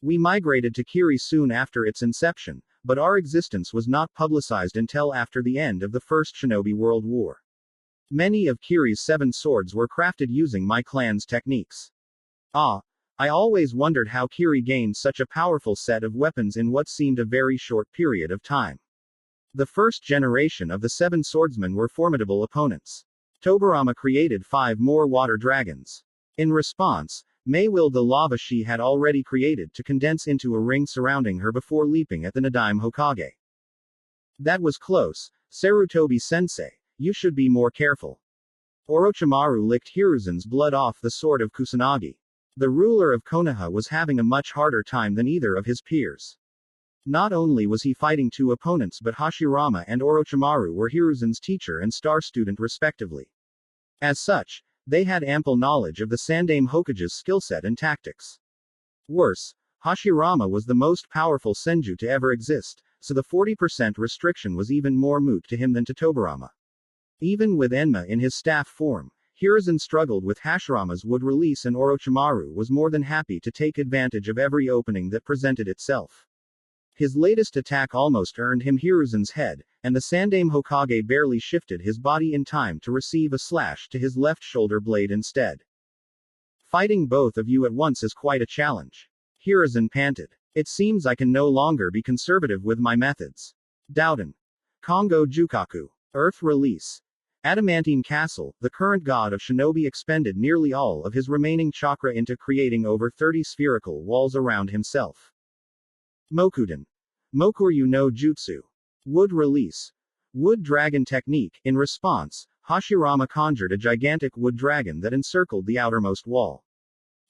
We migrated to Kiri soon after its inception, but our existence was not publicized until after the end of the First Shinobi World War. Many of Kiri's 7 swords were crafted using my clan's techniques. I always wondered how Kiri gained such a powerful set of weapons in what seemed a very short period of time. The first generation of the 7 swordsmen were formidable opponents. Tobirama created 5 more water dragons. In response, Mei willed the lava she had already created to condense into a ring surrounding her before leaping at the Nadime Hokage. That was close, Sarutobi-sensei, you should be more careful. Orochimaru licked Hiruzen's blood off the sword of Kusanagi. The ruler of Konoha was having a much harder time than either of his peers. Not only was he fighting 2 opponents but Hashirama and Orochimaru were Hiruzen's teacher and star student respectively. As such, they had ample knowledge of the Sandaime Hokage's skillset and tactics. Worse, Hashirama was the most powerful senju to ever exist, so the 40% restriction was even more moot to him than to Tobirama. Even with Enma in his staff form, Hiruzen struggled with Hashirama's wood release and Orochimaru was more than happy to take advantage of every opening that presented itself. His latest attack almost earned him Hiruzen's head, and the Sandaime Hokage barely shifted his body in time to receive a slash to his left shoulder blade instead. Fighting both of you at once is quite a challenge. Hiruzen panted. It seems I can no longer be conservative with my methods. Douden. Kongo Jukaku. Earth release. Adamantine Castle, the current god of shinobi expended nearly all of his remaining chakra into creating over 30 spherical walls around himself. Mokuden. Mokuryu no Jutsu. Wood release. Wood dragon technique. In response, Hashirama conjured a gigantic wood dragon that encircled the outermost wall.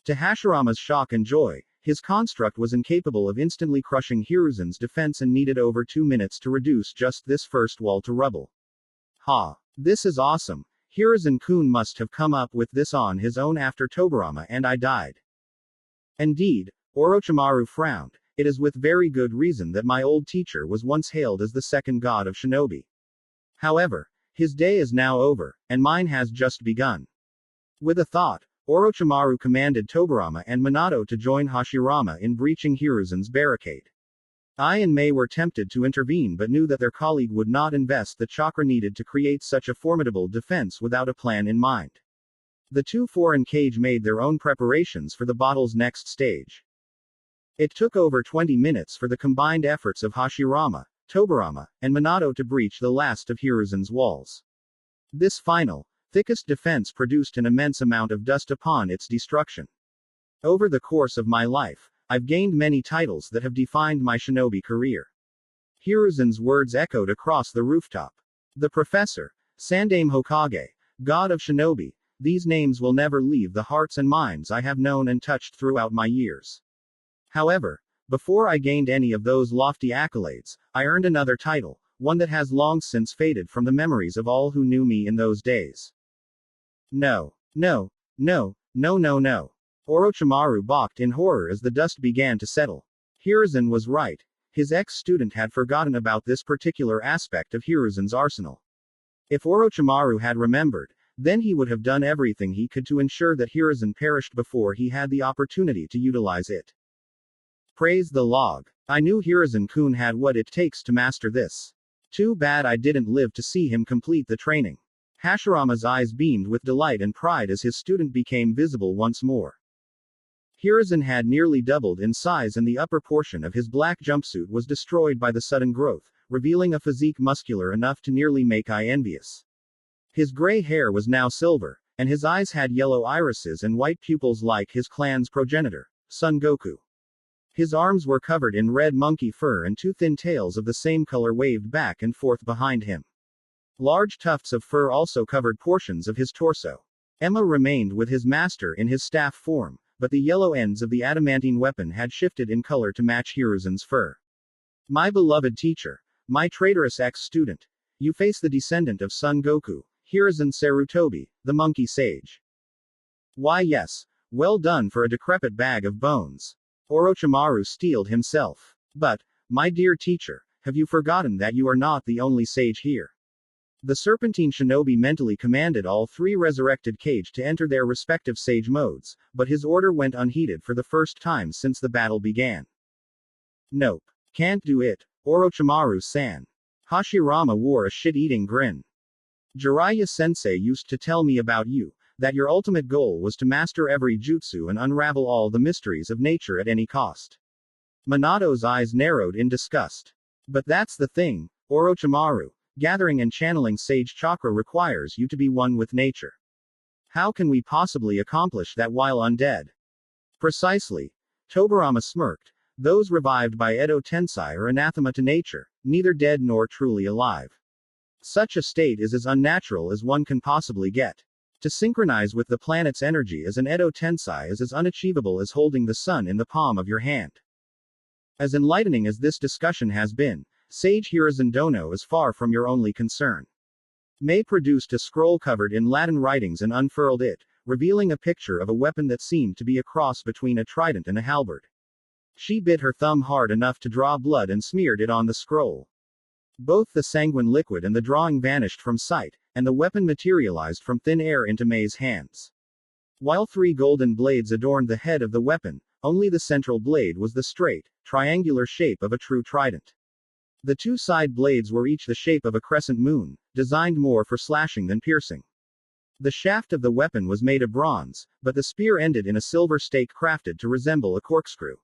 To Hashirama's shock and joy, his construct was incapable of instantly crushing Hiruzen's defense and needed over 2 minutes to reduce just this first wall to rubble. Ha! This is awesome. Hiruzen-kun must have come up with this on his own after Tobirama and I died. Indeed, Orochimaru frowned. It is with very good reason that my old teacher was once hailed as the second god of shinobi. However, his day is now over, and mine has just begun. With a thought, Orochimaru commanded Tobirama and Minato to join Hashirama in breaching Hiruzen's barricade. I and Mei were tempted to intervene but knew that their colleague would not invest the chakra needed to create such a formidable defense without a plan in mind. The two foreign Kage made their own preparations for the battle's next stage. It took over 20 minutes for the combined efforts of Hashirama, Tobirama, and Minato to breach the last of Hiruzen's walls. This final, thickest defense produced an immense amount of dust upon its destruction. Over the course of my life, I've gained many titles that have defined my shinobi career. Hiruzen's words echoed across the rooftop. The Professor, Sandaime Hokage, God of Shinobi, these names will never leave the hearts and minds I have known and touched throughout my years. However, before I gained any of those lofty accolades, I earned another title, one that has long since faded from the memories of all who knew me in those days. No. No. No. No. No. No. Orochimaru balked in horror as the dust began to settle. Hiruzen was right. His ex-student had forgotten about this particular aspect of Hiruzen's arsenal. If Orochimaru had remembered, then he would have done everything he could to ensure that Hiruzen perished before he had the opportunity to utilize it. Praise the log. I knew Hiruzen-kun had what it takes to master this. Too bad I didn't live to see him complete the training. Hashirama's eyes beamed with delight and pride as his student became visible once more. Hiruzen had nearly doubled in size and the upper portion of his black jumpsuit was destroyed by the sudden growth, revealing a physique muscular enough to nearly make eye envious. His gray hair was now silver, and his eyes had yellow irises and white pupils like his clan's progenitor, Son Goku. His arms were covered in red monkey fur and two thin tails of the same color waved back and forth behind him. Large tufts of fur also covered portions of his torso. Emma remained with his master in his staff form, but the yellow ends of the adamantine weapon had shifted in color to match Hiruzen's fur. My beloved teacher, my traitorous ex-student, you face the descendant of Son Goku, Hiruzen Sarutobi, the monkey sage. Why yes, well done for a decrepit bag of bones. Orochimaru steeled himself. But, my dear teacher, have you forgotten that you are not the only sage here? The Serpentine Shinobi mentally commanded all three resurrected Kage to enter their respective sage modes, but his order went unheeded for the first time since the battle began. Nope. Can't do it, Orochimaru-san. Hashirama wore a shit-eating grin. Jiraiya-sensei used to tell me about you, that your ultimate goal was to master every jutsu and unravel all the mysteries of nature at any cost. Minato's eyes narrowed in disgust. But that's the thing, Orochimaru. Gathering and channeling sage chakra requires you to be one with nature. How can we possibly accomplish that while undead? Precisely. Tobirama smirked. Those revived by Edo Tensei are anathema to nature, neither dead nor truly alive. Such a state is as unnatural as one can possibly get. To synchronize with the planet's energy as an Edo Tensei is as unachievable as holding the sun in the palm of your hand. As enlightening as this discussion has been, Sage Hiruzen Dono is far from your only concern. Mei produced a scroll covered in Latin writings and unfurled it, revealing a picture of a weapon that seemed to be a cross between a trident and a halberd. She bit her thumb hard enough to draw blood and smeared it on the scroll. Both the sanguine liquid and the drawing vanished from sight, and the weapon materialized from thin air into Mei's hands. While three golden blades adorned the head of the weapon, only the central blade was the straight, triangular shape of a true trident. The two side blades were each the shape of a crescent moon, designed more for slashing than piercing. The shaft of the weapon was made of bronze, but the spear ended in a silver stake crafted to resemble a corkscrew.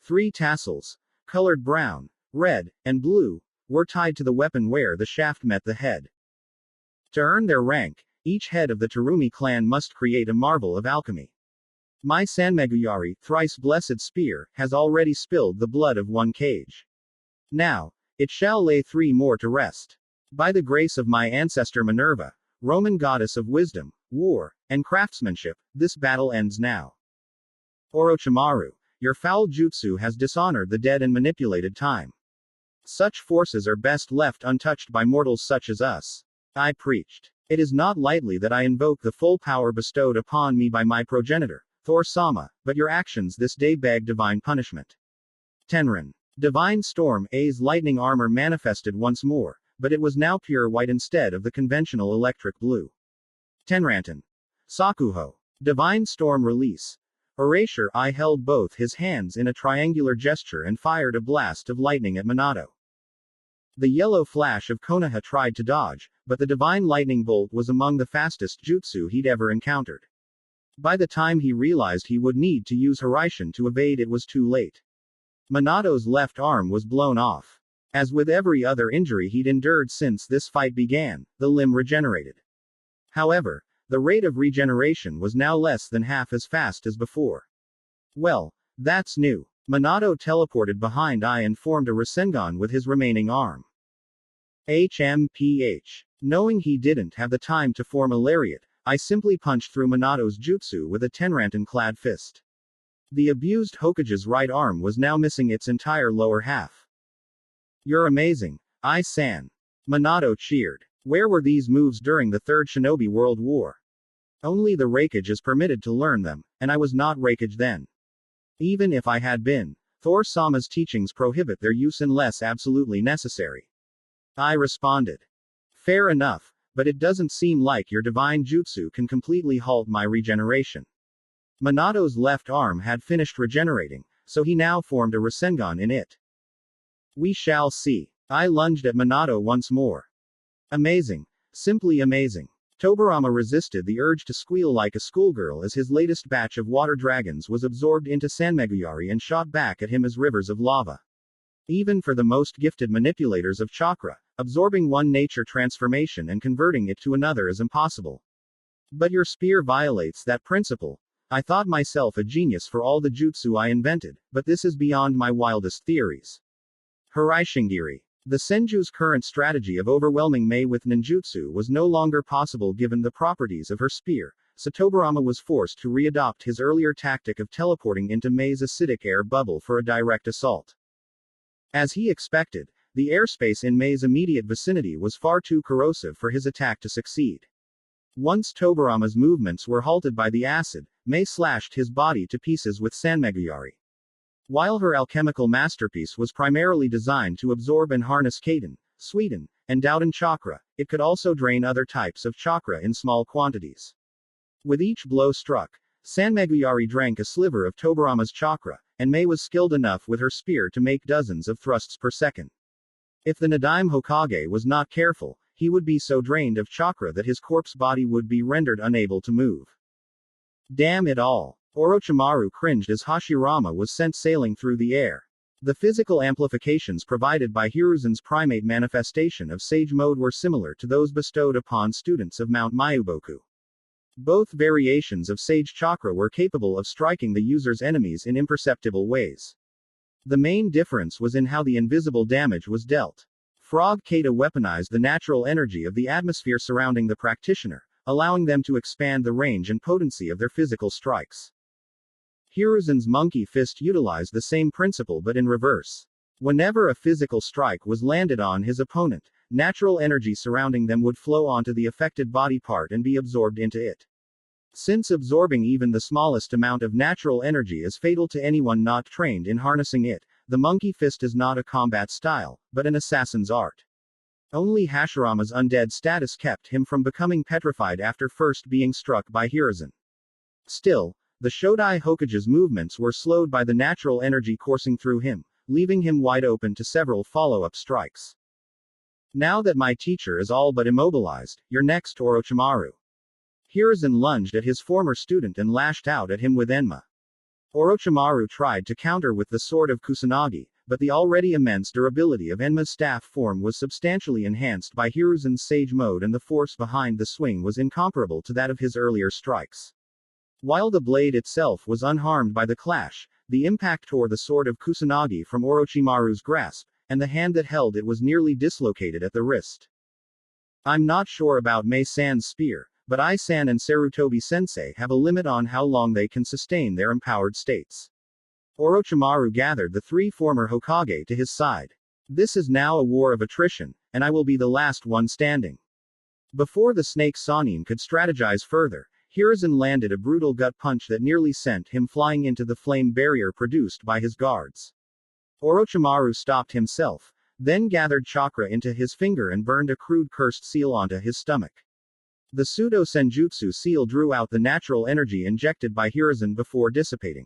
Three tassels, colored brown, red, and blue, were tied to the weapon where the shaft met the head. To earn their rank, each head of the Terumi clan must create a marvel of alchemy. My Sanmeguyari, thrice blessed spear, has already spilled the blood of one cage. Now, it shall lay 3 more to rest. By the grace of my ancestor Minerva, Roman goddess of wisdom, war, and craftsmanship, this battle ends now. Orochimaru, your foul jutsu has dishonored the dead and manipulated time. Such forces are best left untouched by mortals such as us. I preached. It is not lightly that I invoke the full power bestowed upon me by my progenitor, Thor-sama, but your actions this day beg divine punishment. Tenrin. Divine Storm A's lightning armor manifested once more, but it was now pure white instead of the conventional electric blue. Tenrantan. Sakuho. Divine Storm Release. Erasure I held both his hands in a triangular gesture and fired a blast of lightning at Minato. The yellow flash of Konoha tried to dodge, but the divine lightning bolt was among the fastest jutsu he'd ever encountered. By the time he realized he would need to use Hiruzen to evade, it was too late. Minato's left arm was blown off. As with every other injury he'd endured since this fight began, the limb regenerated. However, the rate of regeneration was now less than half as fast as before. Well, that's new. Minato teleported behind I and formed a Rasengan with his remaining arm. HMPH. Knowing he didn't have the time to form a lariat, I simply punched through Minato's jutsu with a Tenrantan-clad fist. The abused Hokage's right arm was now missing its entire lower half. You're amazing, I-san. Minato cheered. Where were these moves during the Third Shinobi World War? Only the Raikage is permitted to learn them, and I was not Raikage then. Even if I had been, Thor-sama's teachings prohibit their use unless absolutely necessary. I responded. Fair enough, but it doesn't seem like your divine jutsu can completely halt my regeneration. Minato's left arm had finished regenerating, so he now formed a Rasengan in it. We shall see. I lunged at Minato once more. Amazing. Simply amazing. Tobirama resisted the urge to squeal like a schoolgirl as his latest batch of water dragons was absorbed into Sanmeguyari and shot back at him as rivers of lava. Even for the most gifted manipulators of chakra, absorbing one nature transformation and converting it to another is impossible. But your spear violates that principle. I thought myself a genius for all the jutsu I invented, but this is beyond my wildest theories. Hiraishingiri. The Senju's current strategy of overwhelming Mei with ninjutsu was no longer possible given the properties of her spear, so Tobirama was forced to readopt his earlier tactic of teleporting into Mei's acidic air bubble for a direct assault. As he expected, the airspace in Mei's immediate vicinity was far too corrosive for his attack to succeed. Once Tobirama's movements were halted by the acid, Mei slashed his body to pieces with Sanmeguyari. While her alchemical masterpiece was primarily designed to absorb and harness Kaden, Suiden, and Douden chakra, it could also drain other types of chakra in small quantities. With each blow struck, Sanmeguyari drank a sliver of Tobirama's chakra, and Mei was skilled enough with her spear to make dozens of thrusts per second. If the Nadaime Hokage was not careful, he would be so drained of chakra that his corpse body would be rendered unable to move. Damn it all. Orochimaru cringed as Hashirama was sent sailing through the air. The physical amplifications provided by Hiruzen's primate manifestation of Sage Mode were similar to those bestowed upon students of Mount Mayuboku. Both variations of Sage Chakra were capable of striking the user's enemies in imperceptible ways. The main difference was in how the invisible damage was dealt. Frog Kata weaponized the natural energy of the atmosphere surrounding the practitioner, allowing them to expand the range and potency of their physical strikes. Hiruzen's monkey fist utilized the same principle but in reverse. Whenever a physical strike was landed on his opponent, natural energy surrounding them would flow onto the affected body part and be absorbed into it. Since absorbing even the smallest amount of natural energy is fatal to anyone not trained in harnessing it, the monkey fist is not a combat style, but an assassin's art. Only Hashirama's undead status kept him from becoming petrified after first being struck by Hiruzen. Still, the Shodai Hokage's movements were slowed by the natural energy coursing through him, leaving him wide open to several follow-up strikes. Now that my teacher is all but immobilized, you're next, Orochimaru. Hiruzen lunged at his former student and lashed out at him with Enma. Orochimaru tried to counter with the sword of Kusanagi, but the already immense durability of Enma's staff form was substantially enhanced by Hiruzen's Sage mode, and the force behind the swing was incomparable to that of his earlier strikes. While the blade itself was unharmed by the clash, the impact tore the sword of Kusanagi from Orochimaru's grasp, and the hand that held it was nearly dislocated at the wrist. I'm not sure about Mei-san's spear, but I-san and Sarutobi-sensei have a limit on how long they can sustain their empowered states. Orochimaru gathered the three former Hokage to his side. This is now a war of attrition, and I will be the last one standing. Before the snake Sannin could strategize further, Hiruzen landed a brutal gut punch that nearly sent him flying into the flame barrier produced by his guards. Orochimaru stopped himself, then gathered chakra into his finger and burned a crude cursed seal onto his stomach. The pseudo-senjutsu seal drew out the natural energy injected by Hiruzen before dissipating.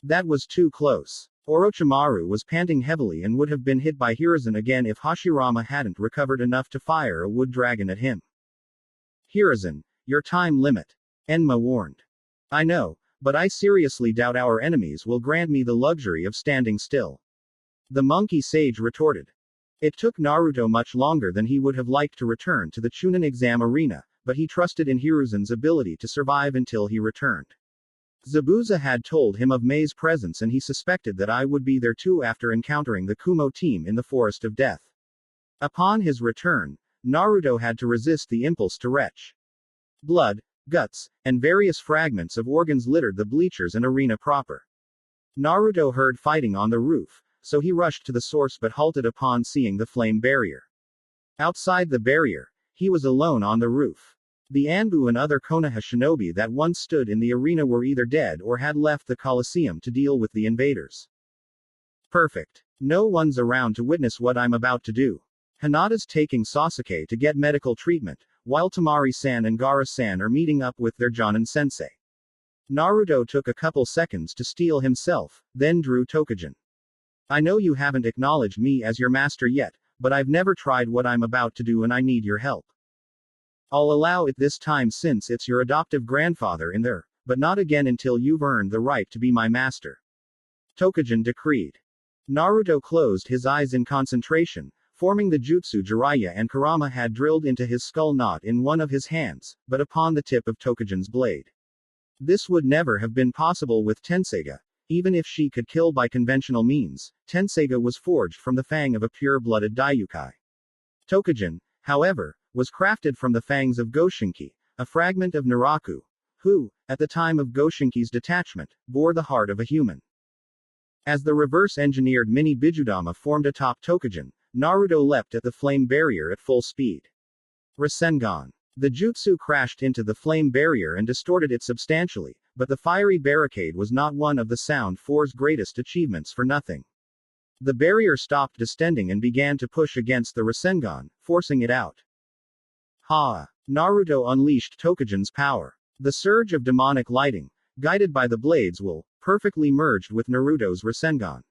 That was too close. Orochimaru was panting heavily and would have been hit by Hiruzen again if Hashirama hadn't recovered enough to fire a wood dragon at him. Hiruzen, your time limit. Enma warned. I know, but I seriously doubt our enemies will grant me the luxury of standing still. The monkey sage retorted. It took Naruto much longer than he would have liked to return to the Chunin exam arena, but he trusted in Hiruzen's ability to survive until he returned. Zabuza had told him of Mei's presence, and he suspected that I would be there too after encountering the Kumo team in the Forest of Death. Upon his return, Naruto had to resist the impulse to retch. Blood, guts, and various fragments of organs littered the bleachers and arena proper. Naruto heard fighting on the roof, so he rushed to the source but halted upon seeing the flame barrier. Outside the barrier, he was alone on the roof. The Anbu and other Konoha shinobi that once stood in the arena were either dead or had left the Colosseum to deal with the invaders. Perfect. No one's around to witness what I'm about to do. Hinata's taking Sasuke to get medical treatment, while Tamari-san and Gaara-san are meeting up with their Jonin-sensei. Naruto took a couple seconds to steel himself, then drew Tokujin. I know you haven't acknowledged me as your master yet, but I've never tried what I'm about to do and I need your help. I'll allow it this time since it's your adoptive grandfather in there, but not again until you've earned the right to be my master. Tokujin decreed. Naruto closed his eyes in concentration, forming the jutsu Jiraiya and Kurama had drilled into his skull, not in one of his hands, but upon the tip of Tokujin's blade. This would never have been possible with Tenseiga. Even if she could kill by conventional means, Tenseiga was forged from the fang of a pure-blooded Daiyoukai. Tokujin, however, was crafted from the fangs of Goshinki, a fragment of Naraku, who, at the time of Goshinki's detachment, bore the heart of a human. As the reverse-engineered mini Bijudama formed atop Tokujin, Naruto leapt at the flame barrier at full speed. Rasengan. The jutsu crashed into the flame barrier and distorted it substantially, but the fiery barricade was not one of the Sound 4's greatest achievements for nothing. The barrier stopped distending and began to push against the Rasengan, forcing it out. Ha! Naruto unleashed Tokujin's power. The surge of demonic lighting, guided by the blades will, perfectly merged with Naruto's Rasengan.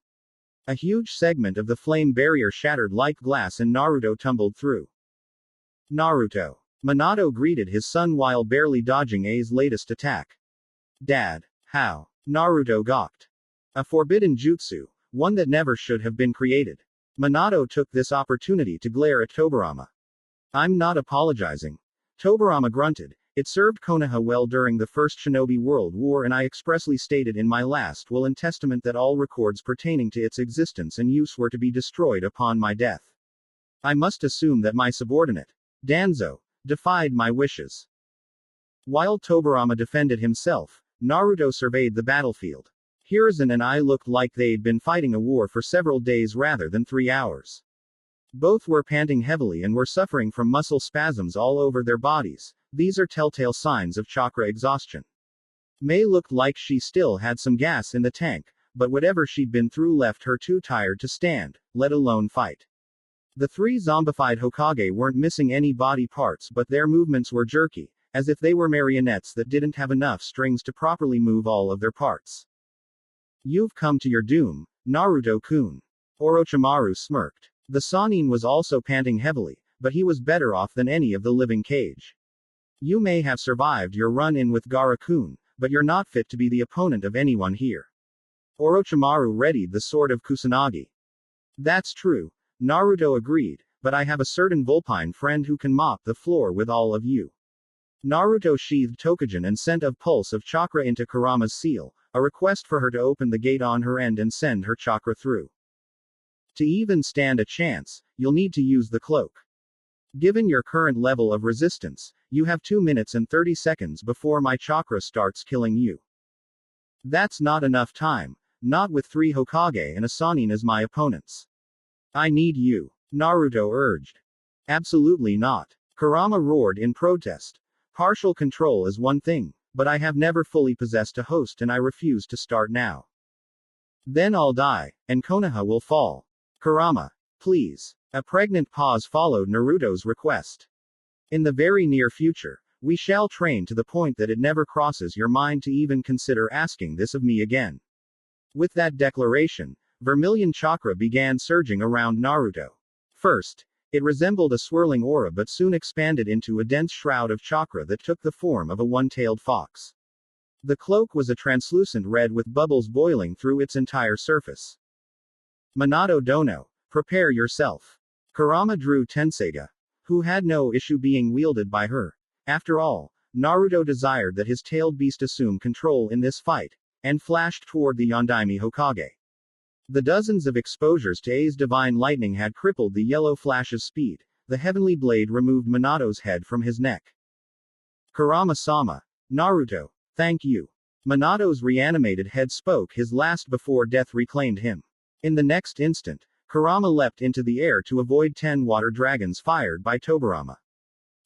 A huge segment of the flame barrier shattered like glass and Naruto tumbled through. Naruto. Minato greeted his son while barely dodging A's latest attack. Dad. How? Naruto gawked. A forbidden jutsu, one that never should have been created. Minato took this opportunity to glare at Tobirama. I'm not apologizing. Tobirama grunted. It served Konoha well during the First Shinobi World War, and I expressly stated in my last will and testament that all records pertaining to its existence and use were to be destroyed upon my death. I must assume that my subordinate, Danzo, defied my wishes. While Tobirama defended himself, Naruto surveyed the battlefield. Hiruzen and I looked like they'd been fighting a war for several days rather than 3 hours. Both were panting heavily and were suffering from muscle spasms all over their bodies. These are telltale signs of chakra exhaustion. Mei looked like she still had some gas in the tank, but whatever she'd been through left her too tired to stand, let alone fight. The three zombified Hokage weren't missing any body parts, but their movements were jerky, as if they were marionettes that didn't have enough strings to properly move all of their parts. You've come to your doom, Naruto-kun. Orochimaru smirked. The Sannin was also panting heavily, but he was better off than any of the living Kage. You may have survived your run-in with Gaara-kun, but you're not fit to be the opponent of anyone here. Orochimaru readied the sword of Kusanagi. That's true, Naruto agreed, but I have a certain Vulpine friend who can mop the floor with all of you. Naruto sheathed Tokujin and sent a pulse of chakra into Kurama's seal, a request for her to open the gate on her end and send her chakra through. To even stand a chance, you'll need to use the cloak. Given your current level of resistance, you have 2 minutes and 30 seconds before my chakra starts killing you. That's not enough time, not with 3 Hokage and a Sannin as my opponents. I need you, Naruto urged. Absolutely not. Kurama roared in protest. Partial control is one thing, but I have never fully possessed a host and I refuse to start now. Then I'll die, and Konoha will fall. Kurama, please. A pregnant pause followed Naruto's request. In the very near future, we shall train to the point that it never crosses your mind to even consider asking this of me again. With that declaration, vermilion chakra began surging around Naruto. First, it resembled a swirling aura but soon expanded into a dense shroud of chakra that took the form of a one-tailed fox. The cloak was a translucent red with bubbles boiling through its entire surface. Minato Dono, prepare yourself. Kurama drew Tenseiga, who had no issue being wielded by her. After all, Naruto desired that his tailed beast assume control in this fight, and flashed toward the Yondaime Hokage. The dozens of exposures to A's divine lightning had crippled the yellow flash's speed. The heavenly blade removed Minato's head from his neck. Kurama-sama. Naruto, thank you. Minato's reanimated head spoke his last before death reclaimed him. In the next instant, Kurama leapt into the air to avoid 10 water dragons fired by Tobirama.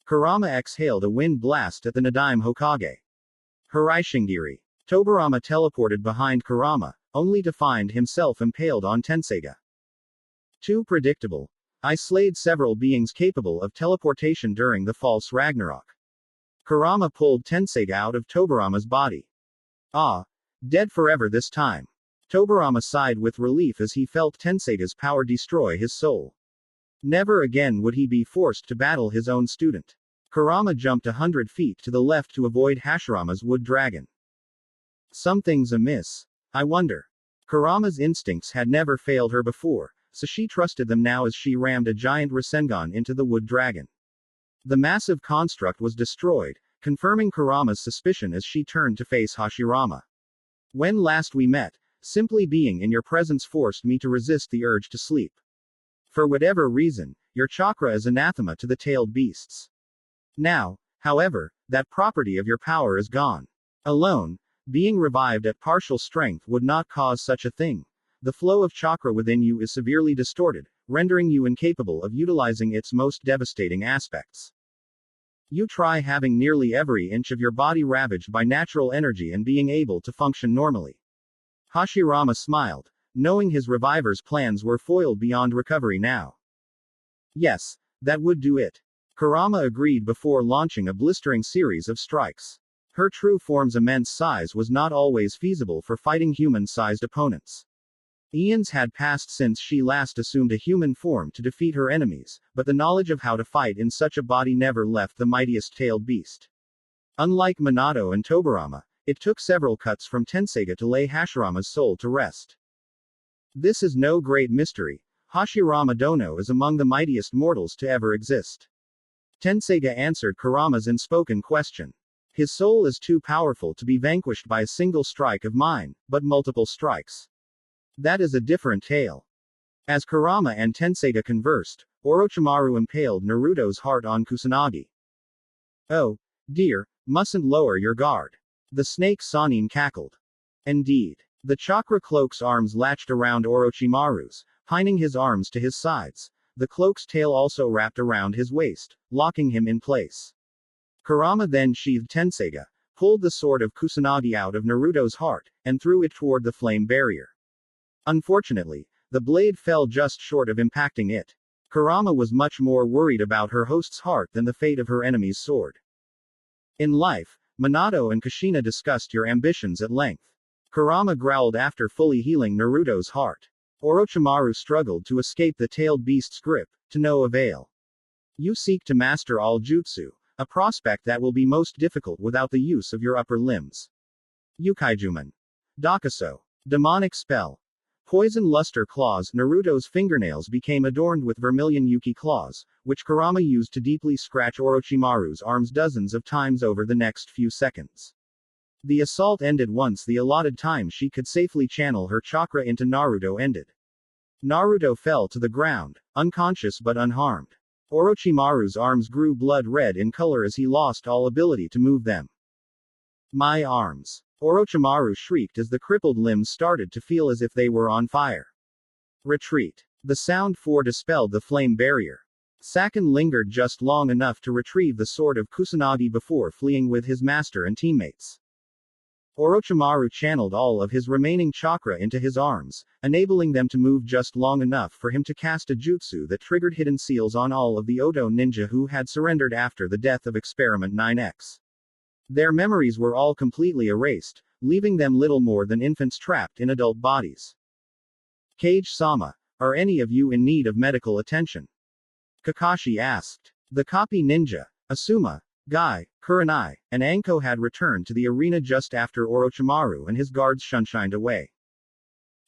Kurama exhaled a wind blast at the Nadaime Hokage. Hiraishingiri. Tobirama teleported behind Kurama, only to find himself impaled on Tenseiga. Too predictable. I slayed several beings capable of teleportation during the false Ragnarok. Kurama pulled Tenseiga out of Tobirama's body. Ah. Dead forever this time. Tobirama sighed with relief as he felt Tenseiga's power destroy his soul. Never again would he be forced to battle his own student. Kurama jumped 100 feet to the left to avoid Hashirama's wood dragon. Something's amiss. I wonder. Kurama's instincts had never failed her before, so she trusted them now as she rammed a giant Rasengan into the wood dragon. The massive construct was destroyed, confirming Kurama's suspicion as she turned to face Hashirama. When last we met, simply being in your presence forced me to resist the urge to sleep. For whatever reason, your chakra is anathema to the tailed beasts. Now, however, that property of your power is gone. Alone, being revived at partial strength would not cause such a thing. The flow of chakra within you is severely distorted, rendering you incapable of utilizing its most devastating aspects. You try having nearly every inch of your body ravaged by natural energy and being able to function normally. Hashirama smiled, knowing his reviver's plans were foiled beyond recovery now. Yes, that would do it. Kurama agreed before launching a blistering series of strikes. Her true form's immense size was not always feasible for fighting human-sized opponents. Eons had passed since she last assumed a human form to defeat her enemies, but the knowledge of how to fight in such a body never left the mightiest tailed beast. Unlike Minato and Tobirama, it took several cuts from Tenseiga to lay Hashirama's soul to rest. This is no great mystery. Hashirama Dono is among the mightiest mortals to ever exist. Tenseiga answered Kurama's unspoken question. His soul is too powerful to be vanquished by a single strike of mine, but multiple strikes. That is a different tale. As Kurama and Tenseiga conversed, Orochimaru impaled Naruto's heart on Kusanagi. Oh, dear, mustn't lower your guard. The snake Sannin cackled. Indeed. The chakra cloak's arms latched around Orochimaru's, pining his arms to his sides. The cloak's tail also wrapped around his waist, locking him in place. Kurama then sheathed Tenseiga, pulled the sword of Kusanagi out of Naruto's heart, and threw it toward the flame barrier. Unfortunately, the blade fell just short of impacting it. Kurama was much more worried about her host's heart than the fate of her enemy's sword. In life, Minato and Kushina discussed your ambitions at length. Kurama growled after fully healing Naruto's heart. Orochimaru struggled to escape the tailed beast's grip, to no avail. You seek to master all jutsu, a prospect that will be most difficult without the use of your upper limbs. Yukaijuman. Dakaso. Demonic spell. Poison luster claws. Naruto's fingernails became adorned with vermilion Yuki claws, which Kurama used to deeply scratch Orochimaru's arms dozens of times over the next few seconds. The assault ended once the allotted time she could safely channel her chakra into Naruto ended. Naruto fell to the ground, unconscious but unharmed. Orochimaru's arms grew blood red in color as he lost all ability to move them. My arms. Orochimaru shrieked as the crippled limbs started to feel as if they were on fire. Retreat. The sound dispelled the flame barrier. Saken lingered just long enough to retrieve the sword of Kusanagi before fleeing with his master and teammates. Orochimaru channeled all of his remaining chakra into his arms, enabling them to move just long enough for him to cast a jutsu that triggered hidden seals on all of the Oto ninja who had surrendered after the death of Experiment 9X. Their memories were all completely erased, leaving them little more than infants trapped in adult bodies. Kage-sama, are any of you in need of medical attention? Kakashi asked. The copy ninja, Asuma, Guy, Kurenai, and Anko had returned to the arena just after Orochimaru and his guards shunshined away.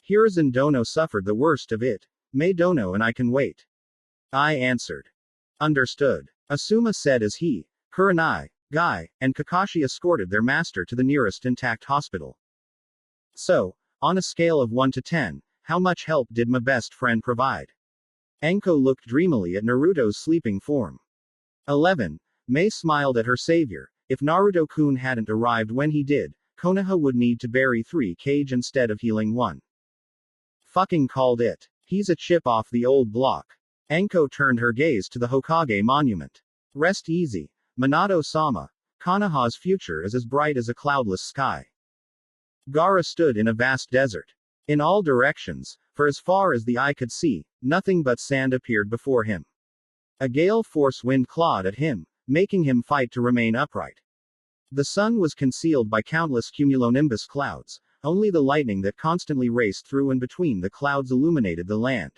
Hiruzen Dono suffered the worst of it. Mei Dono and I can wait. I answered. Understood. Asuma said as he, Kurenai, Guy, and Kakashi escorted their master to the nearest intact hospital. So, on a scale of 1 to 10, how much help did my best friend provide? Anko looked dreamily at Naruto's sleeping form. 11. Mei smiled at her savior. If Naruto-kun hadn't arrived when he did, Konoha would need to bury 3 Kage instead of healing 1. Fucking called it. He's a chip off the old block. Anko turned her gaze to the Hokage monument. Rest easy, Minato-sama. Konoha's future is as bright as a cloudless sky. Gaara stood in a vast desert. In all directions, for as far as the eye could see, nothing but sand appeared before him. A gale force wind clawed at him, making him fight to remain upright. The sun was concealed by countless cumulonimbus clouds, only the lightning that constantly raced through and between the clouds illuminated the land.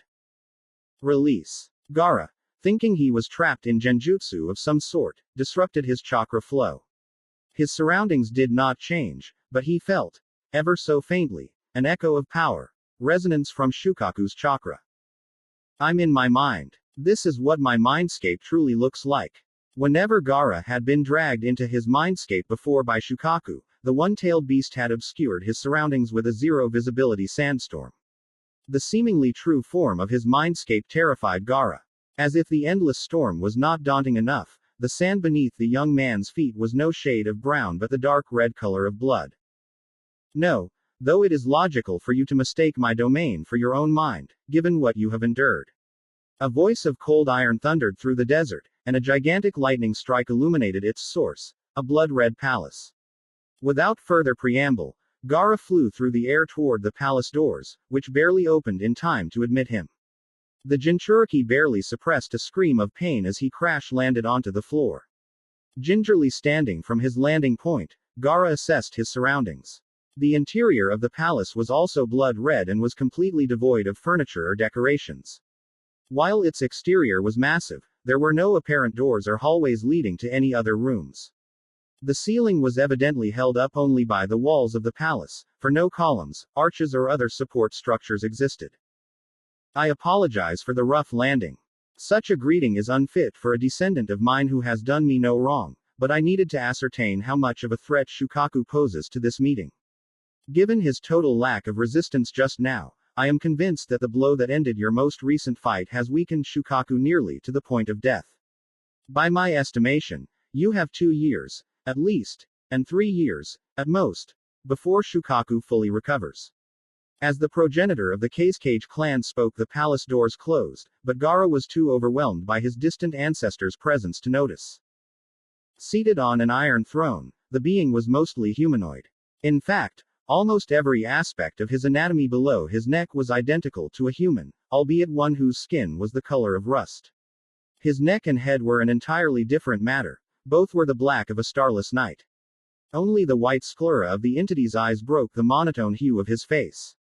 Release. Gaara, thinking he was trapped in genjutsu of some sort, disrupted his chakra flow. His surroundings did not change, but he felt, ever so faintly, an echo of power, resonance from Shukaku's chakra. I'm in my mind. This is what my mindscape truly looks like. Whenever Gaara had been dragged into his mindscape before by Shukaku, the one-tailed beast had obscured his surroundings with a zero-visibility sandstorm. The seemingly true form of his mindscape terrified Gaara. As if the endless storm was not daunting enough, the sand beneath the young man's feet was no shade of brown but the dark red color of blood. No, though it is logical for you to mistake my domain for your own mind, given what you have endured. A voice of cold iron thundered through the desert, and a gigantic lightning strike illuminated its source, a blood-red palace. Without further preamble, Gaara flew through the air toward the palace doors, which barely opened in time to admit him. The Jinchuriki barely suppressed a scream of pain as he crash-landed onto the floor. Gingerly standing from his landing point, Gaara assessed his surroundings. The interior of the palace was also blood-red and was completely devoid of furniture or decorations. While its exterior was massive, there were no apparent doors or hallways leading to any other rooms. The ceiling was evidently held up only by the walls of the palace, for no columns, arches or other support structures existed. I apologize for the rough landing. Such a greeting is unfit for a descendant of mine who has done me no wrong, but I needed to ascertain how much of a threat Shukaku poses to this meeting. Given his total lack of resistance just now, I am convinced that the blow that ended your most recent fight has weakened Shukaku nearly to the point of death. By my estimation, you have 2 years, at least, and 3 years, at most, before Shukaku fully recovers. As the progenitor of the Kage clan spoke, the palace doors closed, but Gaara was too overwhelmed by his distant ancestors' presence to notice. Seated on an iron throne, the being was mostly humanoid. In fact, almost every aspect of his anatomy below his neck was identical to a human, albeit one whose skin was the color of rust. His neck and head were an entirely different matter. Both were the black of a starless night. Only the white sclera of the entity's eyes broke the monotone hue of his face.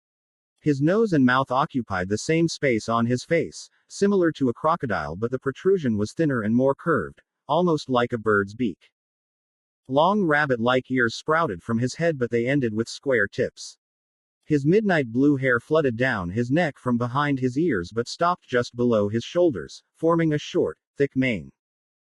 His nose and mouth occupied the same space on his face, similar to a crocodile, but the protrusion was thinner and more curved, almost like a bird's beak. Long rabbit-like ears sprouted from his head, but they ended with square tips. His midnight blue hair flooded down his neck from behind his ears but stopped just below his shoulders, forming a short, thick mane.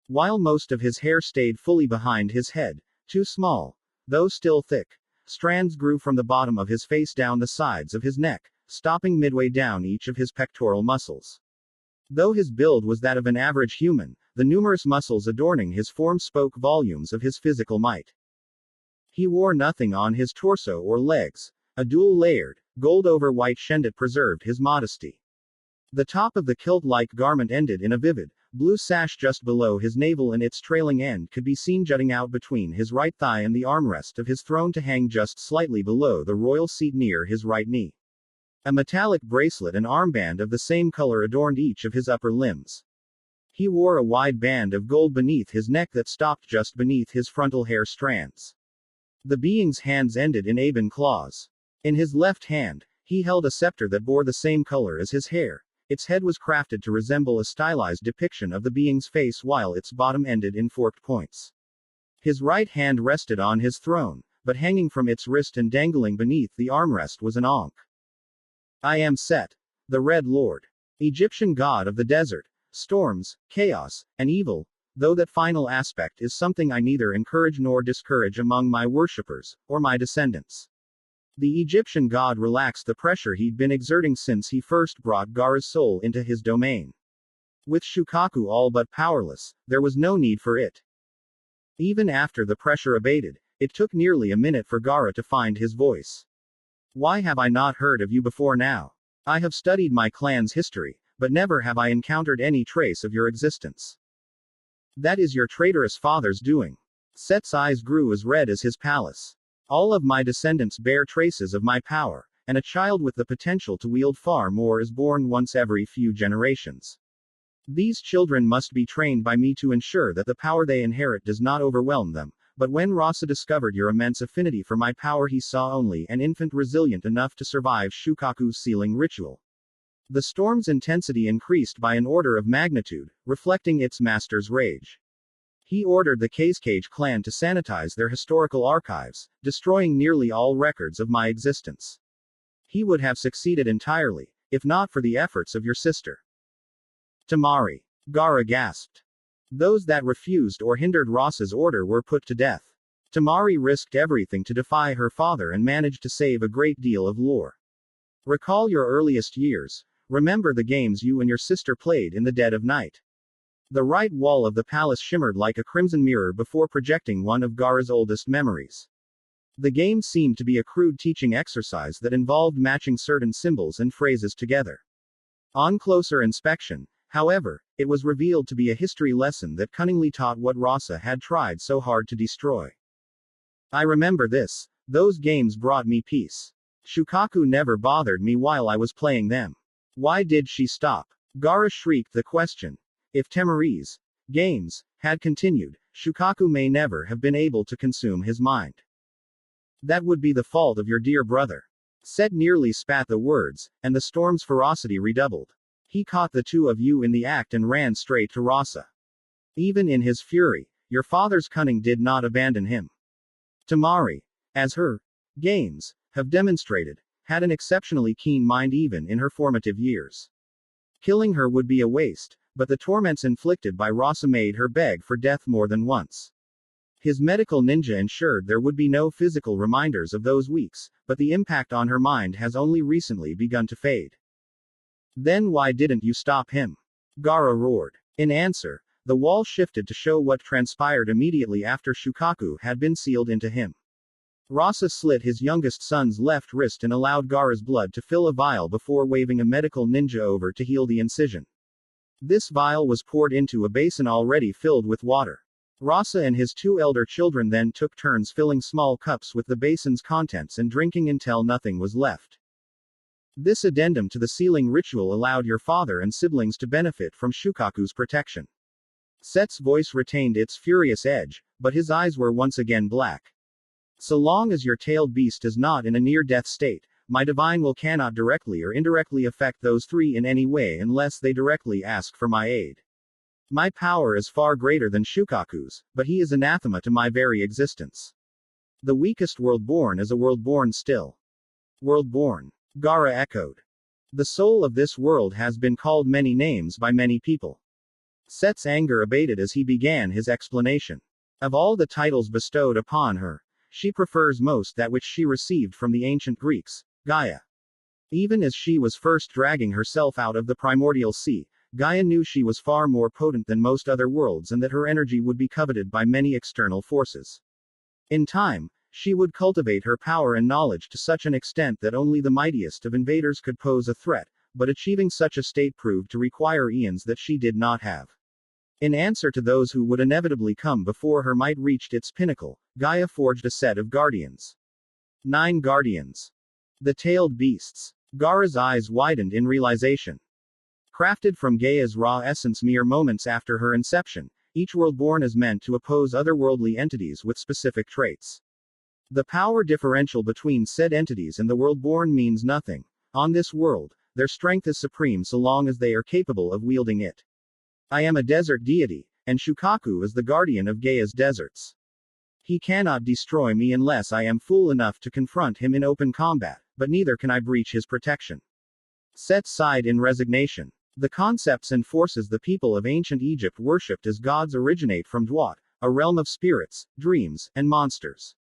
While most of his hair stayed fully behind his head, two small, though still thick, strands grew from the bottom of his face down the sides of his neck, stopping midway down each of his pectoral muscles. Though his build was that of an average human, the numerous muscles adorning his form spoke volumes of his physical might. He wore nothing on his torso or legs. A dual-layered, gold-over-white shendet preserved his modesty. The top of the kilt-like garment ended in a vivid, blue sash just below his navel, and its trailing end could be seen jutting out between his right thigh and the armrest of his throne to hang just slightly below the royal seat near his right knee. A metallic bracelet and armband of the same color adorned each of his upper limbs. He wore a wide band of gold beneath his neck that stopped just beneath his frontal hair strands. The being's hands ended in ebon claws. In his left hand, he held a scepter that bore the same color as his hair. Its head was crafted to resemble a stylized depiction of the being's face while its bottom ended in forked points. His right hand rested on his throne, but hanging from its wrist and dangling beneath the armrest was an ankh. I am Set, the Red Lord, Egyptian god of the desert, storms, chaos, and evil, though that final aspect is something I neither encourage nor discourage among my worshippers, or my descendants. The Egyptian god relaxed the pressure he'd been exerting since he first brought Gaara's soul into his domain. With Shukaku all but powerless, there was no need for it. Even after the pressure abated, it took nearly a minute for Gaara to find his voice. Why have I not heard of you before now? I have studied my clan's history, but never have I encountered any trace of your existence. That is your traitorous father's doing. Set's eyes grew as red as his palace. All of my descendants bear traces of my power, and a child with the potential to wield far more is born once every few generations. These children must be trained by me to ensure that the power they inherit does not overwhelm them, but when Rasa discovered your immense affinity for my power, he saw only an infant resilient enough to survive Shukaku's sealing ritual. The storm's intensity increased by an order of magnitude, reflecting its master's rage. He ordered the Kazekage clan to sanitize their historical archives, destroying nearly all records of my existence. He would have succeeded entirely, if not for the efforts of your sister. Tamari. Gaara gasped. Those that refused or hindered Rasa's order were put to death. Tamari risked everything to defy her father and managed to save a great deal of lore. Recall your earliest years. Remember the games you and your sister played in the dead of night. The right wall of the palace shimmered like a crimson mirror before projecting one of Gaara's oldest memories. The game seemed to be a crude teaching exercise that involved matching certain symbols and phrases together. On closer inspection, however, it was revealed to be a history lesson that cunningly taught what Rasa had tried so hard to destroy. I remember this. Those games brought me peace. Shukaku never bothered me while I was playing them. Why did she stop? Gaara shrieked the question. If Tamari's games had continued, Shukaku may never have been able to consume his mind. That would be the fault of your dear brother. Set nearly spat the words, and the storm's ferocity redoubled. He caught the two of you in the act and ran straight to Rasa. Even in his fury, your father's cunning did not abandon him. Tamari, as her games have demonstrated, had an exceptionally keen mind even in her formative years. Killing her would be a waste, but the torments inflicted by Rasa made her beg for death more than once. His medical ninja ensured there would be no physical reminders of those weeks, but the impact on her mind has only recently begun to fade. Then why didn't you stop him? Gaara roared. In answer, the wall shifted to show what transpired immediately after Shukaku had been sealed into him. Rasa slit his youngest son's left wrist and allowed Gaara's blood to fill a vial before waving a medical ninja over to heal the incision. This vial was poured into a basin already filled with water. Rasa and his two elder children then took turns filling small cups with the basin's contents and drinking until nothing was left. This addendum to the sealing ritual allowed your father and siblings to benefit from Shukaku's protection. Set's voice retained its furious edge, but his eyes were once again black. So long as your tailed beast is not in a near-death state, my divine will cannot directly or indirectly affect those three in any way unless they directly ask for my aid. My power is far greater than Shukaku's, but he is anathema to my very existence. The weakest world born is a world born still. Worldborn. Gaara echoed. The soul of this world has been called many names by many people. Set's anger abated as he began his explanation. Of all the titles bestowed upon her, she prefers most that which she received from the ancient Greeks, Gaia. Even as she was first dragging herself out of the primordial sea, Gaia knew she was far more potent than most other worlds and that her energy would be coveted by many external forces. In time, she would cultivate her power and knowledge to such an extent that only the mightiest of invaders could pose a threat, but achieving such a state proved to require eons that she did not have. In answer to those who would inevitably come before her might reached its pinnacle, Gaia forged a set of guardians. 9 guardians. The tailed beasts. Gaara's eyes widened in realization. Crafted from Gaia's raw essence mere moments after her inception, each worldborn is meant to oppose otherworldly entities with specific traits. The power differential between said entities and the worldborn means nothing. On this world, their strength is supreme so long as they are capable of wielding it. I am a desert deity, and Shukaku is the guardian of Gaia's deserts. He cannot destroy me unless I am fool enough to confront him in open combat, but neither can I breach his protection. Set sighed in resignation. The concepts and forces the people of ancient Egypt worshipped as gods originate from Dwat, a realm of spirits, dreams, and monsters.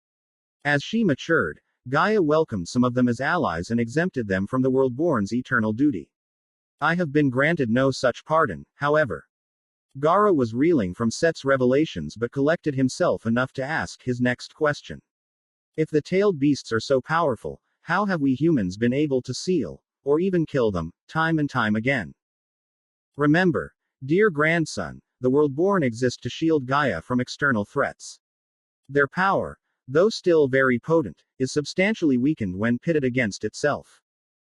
As she matured, Gaia welcomed some of them as allies and exempted them from the worldborn's eternal duty. I have been granted no such pardon, however. Gaara was reeling from Set's revelations but collected himself enough to ask his next question. If the tailed beasts are so powerful, how have we humans been able to seal, or even kill them, time and time again? Remember, dear grandson, the worldborn exist to shield Gaia from external threats. Their power, though still very potent, is substantially weakened when pitted against itself.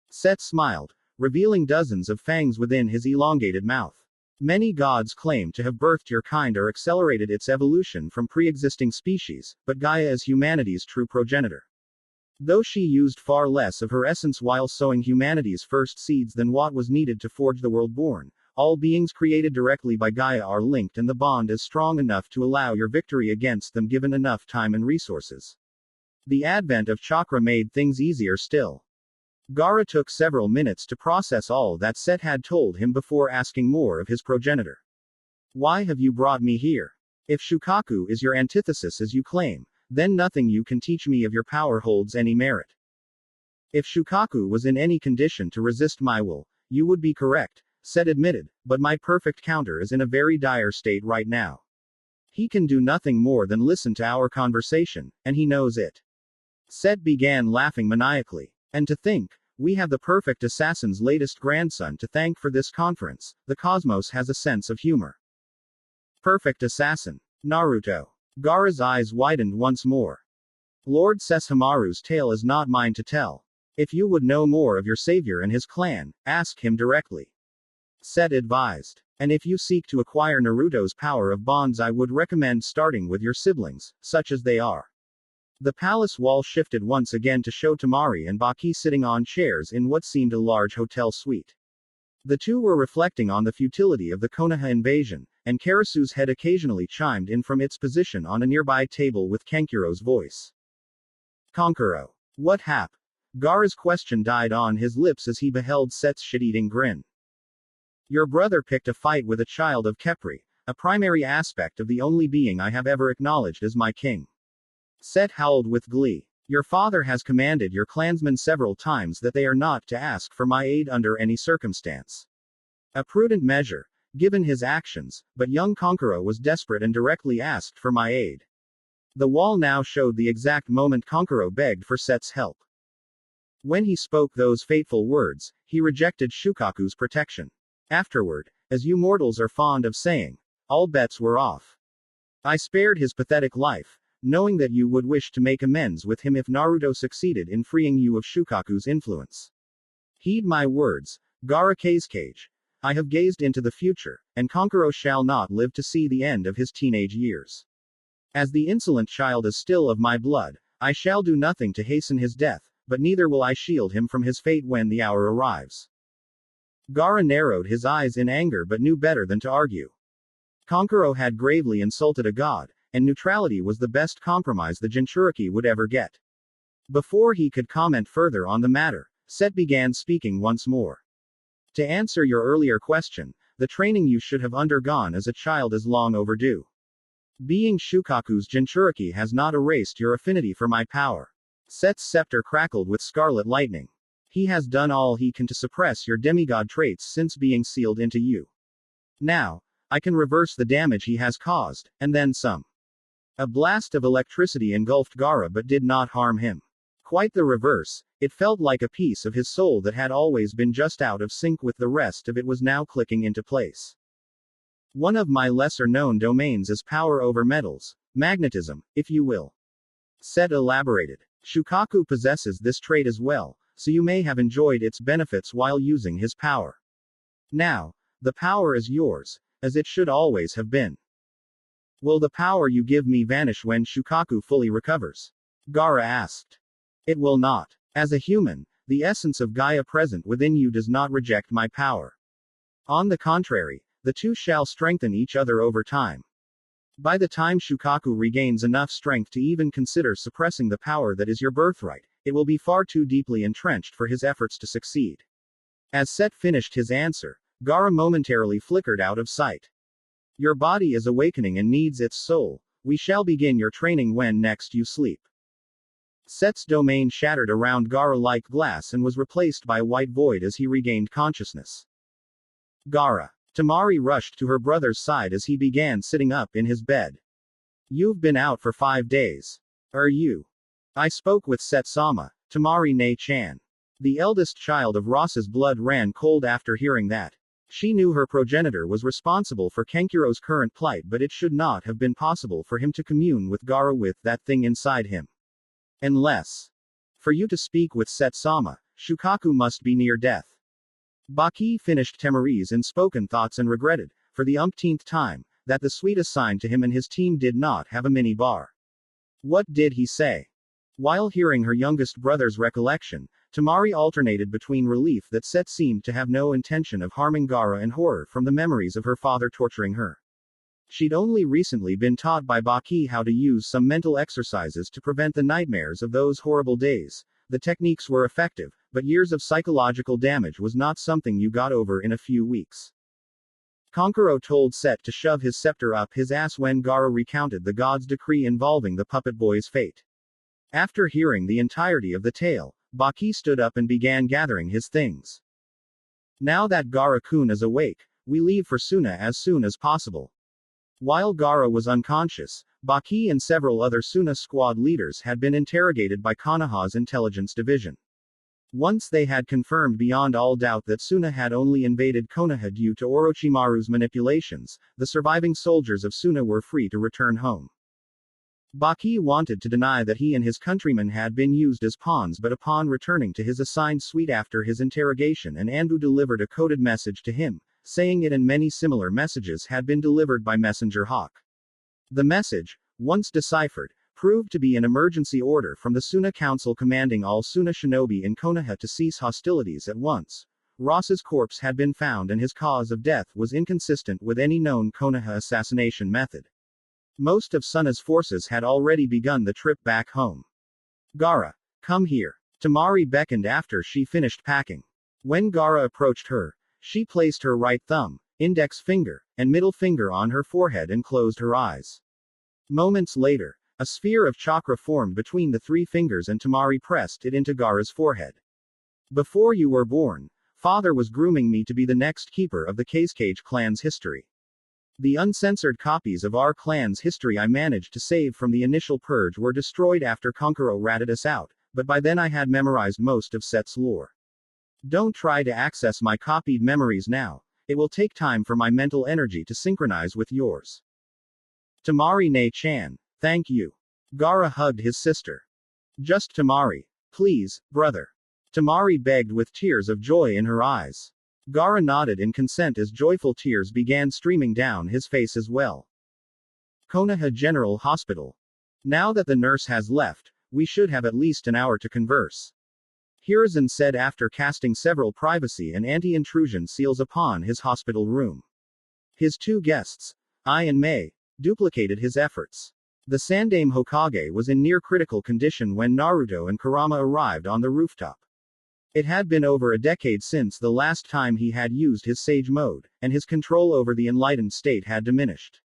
Set smiled, revealing dozens of fangs within his elongated mouth. Many gods claim to have birthed your kind or accelerated its evolution from pre-existing species, but Gaia is humanity's true progenitor. Though she used far less of her essence while sowing humanity's first seeds than what was needed to forge the worldborn, all beings created directly by Gaia are linked and the bond is strong enough to allow your victory against them given enough time and resources. The advent of chakra made things easier still. Gaara took several minutes to process all that Set had told him before asking more of his progenitor. Why have you brought me here? If Shukaku is your antithesis as you claim, then nothing you can teach me of your power holds any merit. If Shukaku was in any condition to resist my will, you would be correct, Set admitted, but my perfect counter is in a very dire state right now. He can do nothing more than listen to our conversation, and he knows it. Set began laughing maniacally. And to think, we have the perfect assassin's latest grandson to thank for this conference. The cosmos has a sense of humor. Perfect assassin. Naruto. Gaara's eyes widened once more. Lord Sesshomaru's tale is not mine to tell. If you would know more of your savior and his clan, ask him directly. Set advised. And if you seek to acquire Naruto's power of bonds, I would recommend starting with your siblings, such as they are. The palace wall shifted once again to show Temari and Baki sitting on chairs in what seemed a large hotel suite. The two were reflecting on the futility of the Konoha invasion, and Karasu's head occasionally chimed in from its position on a nearby table with Kankuro's voice. Kankuro. What hap? Gaara's question died on his lips as he beheld Set's shit-eating grin. Your brother picked a fight with a child of Kepri, a primary aspect of the only being I have ever acknowledged as my king. Set howled with glee. Your father has commanded your clansmen several times that they are not to ask for my aid under any circumstance. A prudent measure, given his actions, but young Kankuro was desperate and directly asked for my aid. The wall now showed the exact moment Kankuro begged for Set's help. When he spoke those fateful words, he rejected Shukaku's protection. Afterward, as you mortals are fond of saying, all bets were off. I spared his pathetic life, knowing that you would wish to make amends with him if Naruto succeeded in freeing you of Shukaku's influence. Heed my words, Gaara Kazekage. I have gazed into the future, and Kankuro shall not live to see the end of his teenage years. As the insolent child is still of my blood, I shall do nothing to hasten his death, but neither will I shield him from his fate when the hour arrives. Gaara narrowed his eyes in anger but knew better than to argue. Kankuro had gravely insulted a god, and neutrality was the best compromise the Jinchuriki would ever get. Before he could comment further on the matter, Set began speaking once more. To answer your earlier question, the training you should have undergone as a child is long overdue. Being Shukaku's Jinchuriki has not erased your affinity for my power. Set's scepter crackled with scarlet lightning. He has done all he can to suppress your demigod traits since being sealed into you. Now, I can reverse the damage he has caused, and then some. A blast of electricity engulfed Gaara but did not harm him. Quite the reverse, it felt like a piece of his soul that had always been just out of sync with the rest of it was now clicking into place. One of my lesser-known domains is power over metals, magnetism, if you will. Set elaborated. Shukaku possesses this trait as well, so you may have enjoyed its benefits while using his power. Now, the power is yours, as it should always have been. Will the power you give me vanish when Shukaku fully recovers? Gaara asked. It will not. As a human, the essence of Gaia present within you does not reject my power. On the contrary, the two shall strengthen each other over time. By the time Shukaku regains enough strength to even consider suppressing the power that is your birthright, it will be far too deeply entrenched for his efforts to succeed. As Set finished his answer, Gaara momentarily flickered out of sight. Your body is awakening and needs its soul. We shall begin your training when next you sleep. Set's domain shattered around Gaara like glass and was replaced by a white void as he regained consciousness. Gaara. Temari rushed to her brother's side as he began sitting up in his bed. You've been out for 5 days. Are you? I spoke with Set-sama, Temari ne-chan. The eldest child of Ross's blood ran cold after hearing that. She knew her progenitor was responsible for Kenkuro's current plight, but it should not have been possible for him to commune with Gaara with that thing inside him. Unless. For you to speak with Set-sama, Shukaku must be near death. Baki finished Temari's unspoken thoughts and regretted, for the umpteenth time, that the suite assigned to him and his team did not have a mini-bar. What did he say? While hearing her youngest brother's recollection, Temari alternated between relief that Set seemed to have no intention of harming Gaara and horror from the memories of her father torturing her. She'd only recently been taught by Baki how to use some mental exercises to prevent the nightmares of those horrible days. The techniques were effective, but years of psychological damage was not something you got over in a few weeks. Kankuro told Set to shove his scepter up his ass when Gaara recounted the god's decree involving the puppet boy's fate. After hearing the entirety of the tale, Baki stood up and began gathering his things. Now that Gaara-kun is awake, we leave for Suna as soon as possible. While Gaara was unconscious, Baki and several other Suna squad leaders had been interrogated by Konoha's intelligence division. Once they had confirmed beyond all doubt that Suna had only invaded Konoha due to Orochimaru's manipulations, the surviving soldiers of Suna were free to return home. Baki wanted to deny that he and his countrymen had been used as pawns, but upon returning to his assigned suite after his interrogation, an Anbu delivered a coded message to him, saying it and many similar messages had been delivered by Messenger Hawk. The message, once deciphered, proved to be an emergency order from the Suna Council commanding all Suna shinobi in Konoha to cease hostilities at once. Ross's corpse had been found and his cause of death was inconsistent with any known Konoha assassination method. Most of Suna's forces had already begun the trip back home. Gaara, come here. Temari beckoned after she finished packing. When Gaara approached her, she placed her right thumb, index finger, and middle finger on her forehead and closed her eyes. Moments later, a sphere of chakra formed between the 3 fingers and Temari pressed it into Gaara's forehead. Before you were born, Father was grooming me to be the next keeper of the Kazekage clan's history. The uncensored copies of our clan's history I managed to save from the initial purge were destroyed after Kankuro ratted us out, but by then I had memorized most of Set's lore. Don't try to access my copied memories now, it will take time for my mental energy to synchronize with yours. Temari ne-chan, thank you. Gaara hugged his sister. Just Temari. Please, brother. Temari begged with tears of joy in her eyes. Gaara nodded in consent as joyful tears began streaming down his face as well. Konoha General Hospital. Now that the nurse has left, we should have at least an hour to converse. Hiruzen said after casting several privacy and anti-intrusion seals upon his hospital room. His 2 guests, I and Mei, duplicated his efforts. The Sandaime Hokage was in near critical condition when Naruto and Kurama arrived on the rooftop. It had been over a decade since the last time he had used his Sage mode, and his control over the enlightened state had diminished.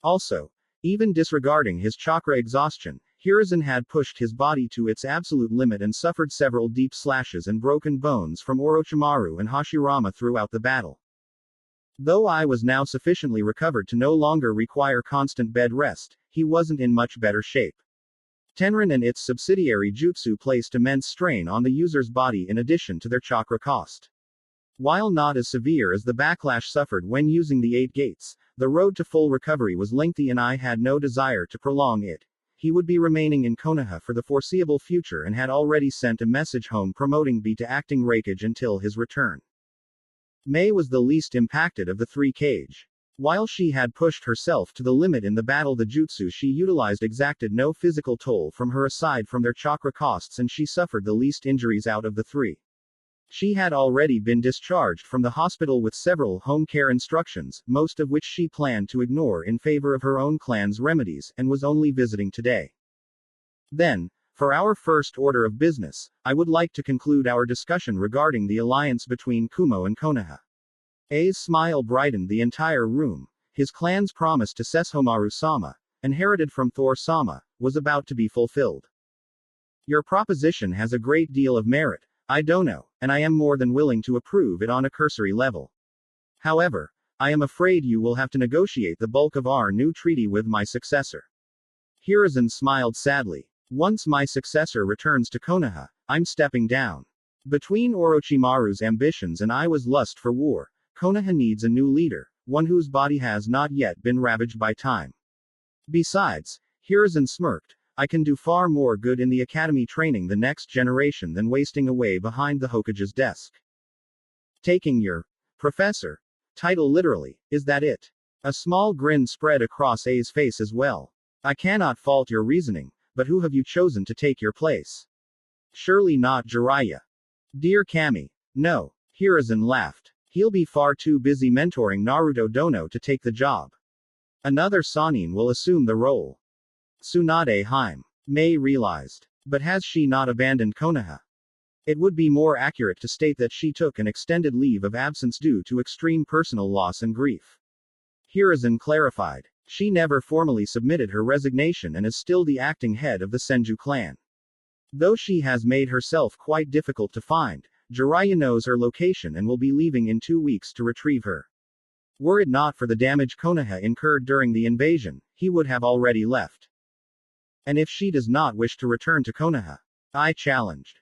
Also, even disregarding his chakra exhaustion, Hiruzen had pushed his body to its absolute limit and suffered several deep slashes and broken bones from Orochimaru and Hashirama throughout the battle. Though I was now sufficiently recovered to no longer require constant bed rest, he wasn't in much better shape. Tenrin and its subsidiary jutsu placed immense strain on the user's body in addition to their chakra cost. While not as severe as the backlash suffered when using the 8 gates, the road to full recovery was lengthy and I had no desire to prolong it. He would be remaining in Konoha for the foreseeable future and had already sent a message home promoting B to acting Raikage until his return. Mei was the least impacted of the 3 Kage. While she had pushed herself to the limit in the battle, the jutsu she utilized exacted no physical toll from her aside from their chakra costs and she suffered the least injuries out of the 3. She had already been discharged from the hospital with several home care instructions, most of which she planned to ignore in favor of her own clan's remedies, and was only visiting today. Then, for our first order of business, I would like to conclude our discussion regarding the alliance between Kumo and Konoha. A's smile brightened the entire room. His clan's promise to Sesshomaru-sama, inherited from Thor-sama, was about to be fulfilled. Your proposition has a great deal of merit, I don't know, and I am more than willing to approve it on a cursory level. However, I am afraid you will have to negotiate the bulk of our new treaty with my successor. Hiruzen smiled sadly. Once my successor returns to Konoha, I'm stepping down. Between Orochimaru's ambitions and Iwa's lust for war, Konoha needs a new leader, one whose body has not yet been ravaged by time. Besides, Hiruzen smirked, I can do far more good in the academy training the next generation than wasting away behind the Hokage's desk. Taking your professor title literally, is that it? A small grin spread across A's face as well. I cannot fault your reasoning, but who have you chosen to take your place? Surely not Jiraiya. Dear Kami. No. Hiruzen laughed. He'll be far too busy mentoring Naruto Dono to take the job. Another Sannin will assume the role. Tsunade Haim. Mei realized. But has she not abandoned Konoha? It would be more accurate to state that she took an extended leave of absence due to extreme personal loss and grief. Hiruzen clarified. She never formally submitted her resignation and is still the acting head of the Senju clan. Though she has made herself quite difficult to find, Jiraiya knows her location and will be leaving in 2 weeks to retrieve her. Were it not for the damage Konoha incurred during the invasion, he would have already left. And if she does not wish to return to Konoha? I challenged.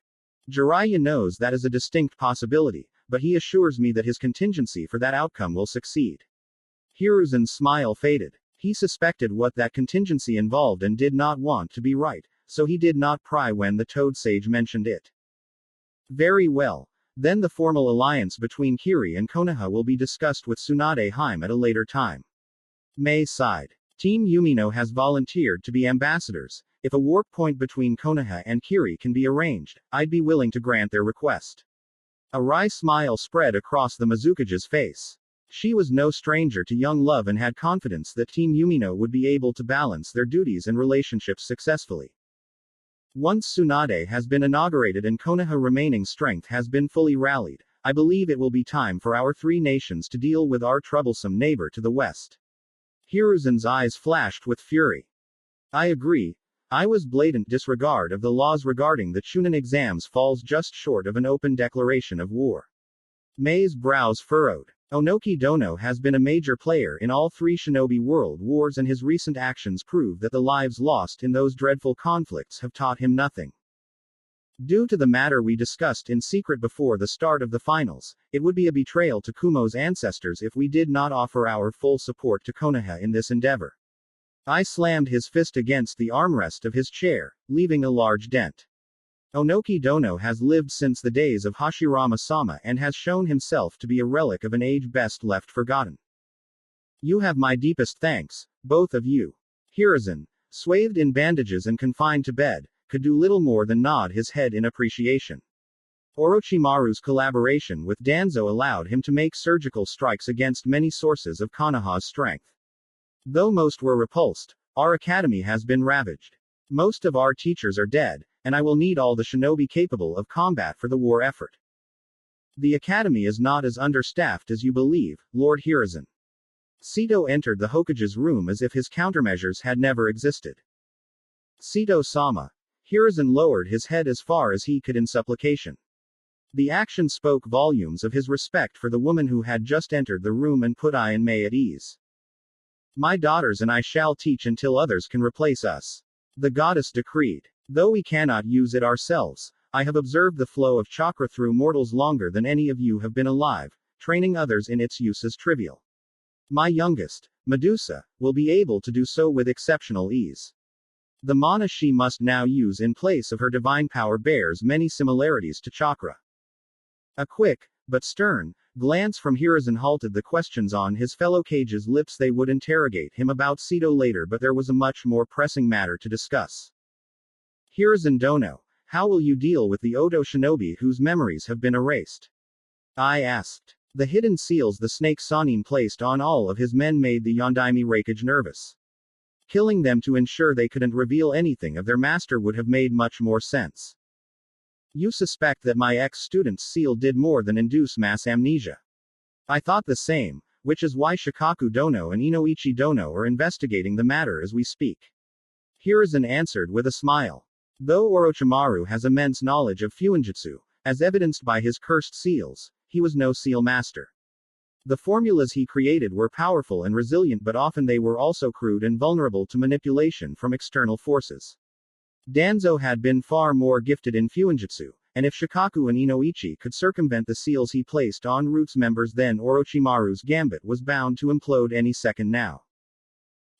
Jiraiya knows that is a distinct possibility, but he assures me that his contingency for that outcome will succeed. Hiruzen's smile faded. He suspected what that contingency involved and did not want to be right, so he did not pry when the Toad Sage mentioned it. Very well. Then the formal alliance between Kiri and Konoha will be discussed with Tsunade Haim at a later time. Mei sighed. Team Yumino has volunteered to be ambassadors. If a warp point between Konoha and Kiri can be arranged, I'd be willing to grant their request. A wry smile spread across the Mizukage's face. She was no stranger to young love and had confidence that Team Yumino would be able to balance their duties and relationships successfully. Once Tsunade has been inaugurated and Konoha remaining strength has been fully rallied, I believe it will be time for our 3 nations to deal with our troublesome neighbor to the west. Hiruzen's eyes flashed with fury. I agree. Iwa's blatant disregard of the laws regarding the Chunin exams falls just short of an open declaration of war. Mei's brows furrowed. Onoki Dono has been a major player in all 3 shinobi world wars and his recent actions prove that the lives lost in those dreadful conflicts have taught him nothing. Due to the matter we discussed in secret before the start of the finals, it would be a betrayal to Kumo's ancestors if we did not offer our full support to Konoha in this endeavor. I slammed his fist against the armrest of his chair, leaving a large dent. Onoki Dono has lived since the days of Hashirama-sama and has shown himself to be a relic of an age best left forgotten. You have my deepest thanks, both of you. Hiruzen, swathed in bandages and confined to bed, could do little more than nod his head in appreciation. Orochimaru's collaboration with Danzo allowed him to make surgical strikes against many sources of Konoha's strength. Though most were repulsed, Our academy has been ravaged. Most of our teachers are dead, and I will need all the shinobi capable of combat for the war effort. The academy is not as understaffed as you believe, Lord Hiruzen. Sito entered the Hokage's room as if his countermeasures had never existed. Sito-sama. Hiruzen lowered his head as far as he could in supplication. The action spoke volumes of his respect for the woman who had just entered the room and put I and Mei at ease. My daughters and I shall teach until others can replace us. The goddess decreed. Though we cannot use it ourselves, I have observed the flow of chakra through mortals longer than any of you have been alive. Training others in its use is trivial. My youngest, Medusa, will be able to do so with exceptional ease. The mana she must now use in place of her divine power bears many similarities to chakra. A quick, but stern, glance from Hiruzen halted the questions on his fellow Kage's lips. They would interrogate him about Sito later, but there was a much more pressing matter to discuss. Hiruzen Dono, how will you deal with the Odo shinobi whose memories have been erased? I asked. The hidden seals the snake Sanin placed on all of his men made the Yondaime Raikage nervous. Killing them to ensure they couldn't reveal anything of their master would have made much more sense. You suspect that my ex-student's seal did more than induce mass amnesia. I thought the same, which is why Shukaku Dono and Inoichi Dono are investigating the matter as we speak. Hiruzen answered with a smile. Though Orochimaru has immense knowledge of fuinjutsu, as evidenced by his cursed seals, he was no seal master. The formulas he created were powerful and resilient, but often they were also crude and vulnerable to manipulation from external forces. Danzo had been far more gifted in fuinjutsu, and if Shukaku and Inoichi could circumvent the seals he placed on Roots members, then Orochimaru's gambit was bound to implode any second now.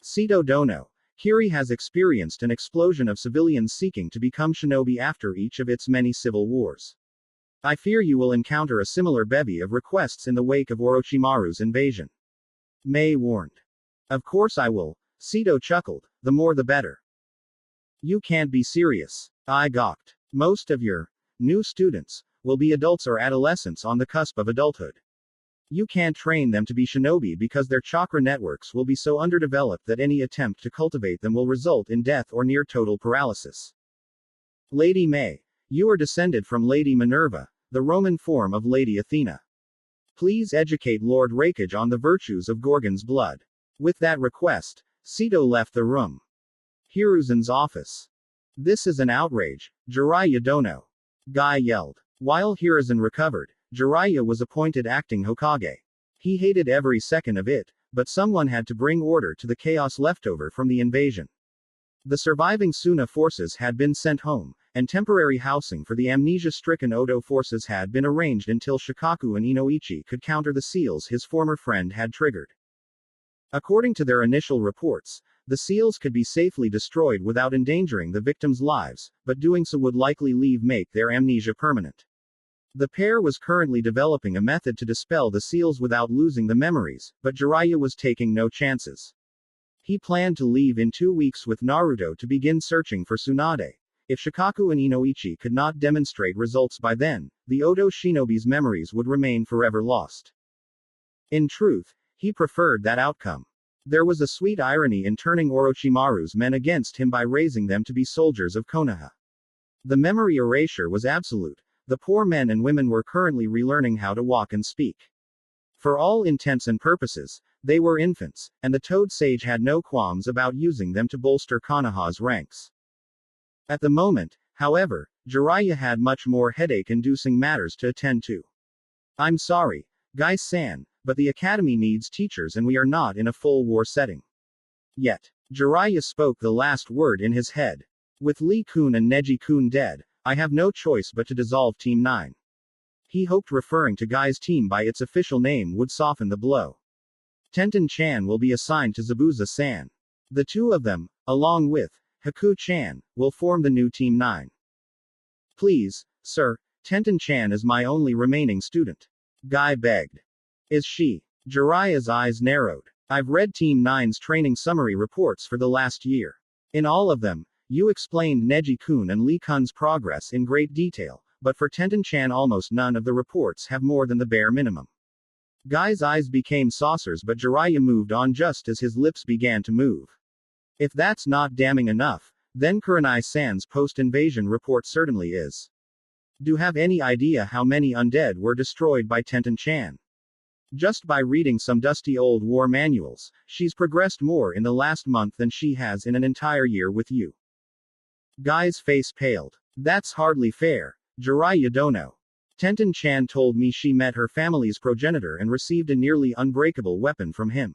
Sito Dono. Kiri has experienced an explosion of civilians seeking to become shinobi after each of its many civil wars. I fear you will encounter a similar bevy of requests in the wake of Orochimaru's invasion. Mei warned. Of course I will, Sito chuckled, the more the better. You can't be serious. I gawked. Most of your new students will be adults or adolescents on the cusp of adulthood. You can't train them to be shinobi because their chakra networks will be so underdeveloped that any attempt to cultivate them will result in death or near total paralysis. Lady Mei. You are descended from Lady Minerva, the Roman form of Lady Athena. Please educate Lord Raikage on the virtues of Gorgon's blood. With that request, Sito left the room. Hiruzen's office. This is an outrage, Jiraiya Dono. Guy yelled. While Hiruzen recovered, Jiraiya was appointed acting Hokage. He hated every second of it, but someone had to bring order to the chaos left over from the invasion. The surviving Suna forces had been sent home, and temporary housing for the amnesia-stricken Odo forces had been arranged until Shukaku and Inoichi could counter the seals his former friend had triggered. According to their initial reports, the seals could be safely destroyed without endangering the victims' lives, but doing so would likely make their amnesia permanent. The pair was currently developing a method to dispel the seals without losing the memories, but Jiraiya was taking no chances. He planned to leave in 2 weeks with Naruto to begin searching for Tsunade. If Shukaku and Inoichi could not demonstrate results by then, the Odo shinobi's memories would remain forever lost. In truth, he preferred that outcome. There was a sweet irony in turning Orochimaru's men against him by raising them to be soldiers of Konoha. The memory erasure was absolute. The poor men and women were currently relearning how to walk and speak. For all intents and purposes, they were infants, and the Toad Sage had no qualms about using them to bolster Konoha's ranks. At the moment, however, Jiraiya had much more headache-inducing matters to attend to. I'm sorry, Guy-san, but the academy needs teachers and we are not in a full war setting. Yet. Jiraiya spoke the last word in his head. With Lee-kun and Neji-kun dead, I have no choice but to dissolve Team 9. He hoped referring to Guy's team by its official name would soften the blow. Tenten-chan will be assigned to Zabuza-san. The two of them, along with Haku-chan, will form the new Team 9. Please, sir, Tenten-chan is my only remaining student. Guy begged. Is she? Jiraiya's eyes narrowed. I've read Team 9's training summary reports for the last year. In all of them, you explained Neji-kun and Lee-kun's progress in great detail, but for Tenten-chan almost none of the reports have more than the bare minimum. Guy's eyes became saucers, but Jiraiya moved on just as his lips began to move. If that's not damning enough, then Kurenai-san's post-invasion report certainly is. Do you have any idea how many undead were destroyed by Tenten-chan? Just by reading some dusty old war manuals, she's progressed more in the last month than she has in an entire year with you. Guy's face paled. That's hardly fair. Jiraiya don't know. Tenten-chan told me she met her family's progenitor and received a nearly unbreakable weapon from him.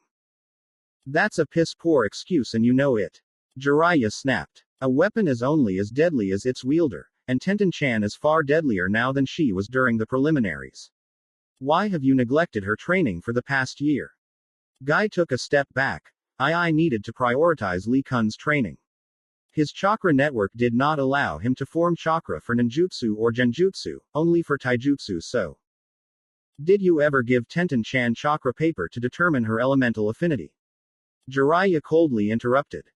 That's a piss-poor excuse and you know it. Jiraiya snapped. A weapon is only as deadly as its wielder, and Tenten-chan is far deadlier now than she was during the preliminaries. Why have you neglected her training for the past year? Guy took a step back. I needed to prioritize Lee Kun's training. His chakra network did not allow him to form chakra for ninjutsu or genjutsu, only for taijutsu so. Did you ever give Tenten-chan chakra paper to determine her elemental affinity? Jiraiya coldly interrupted.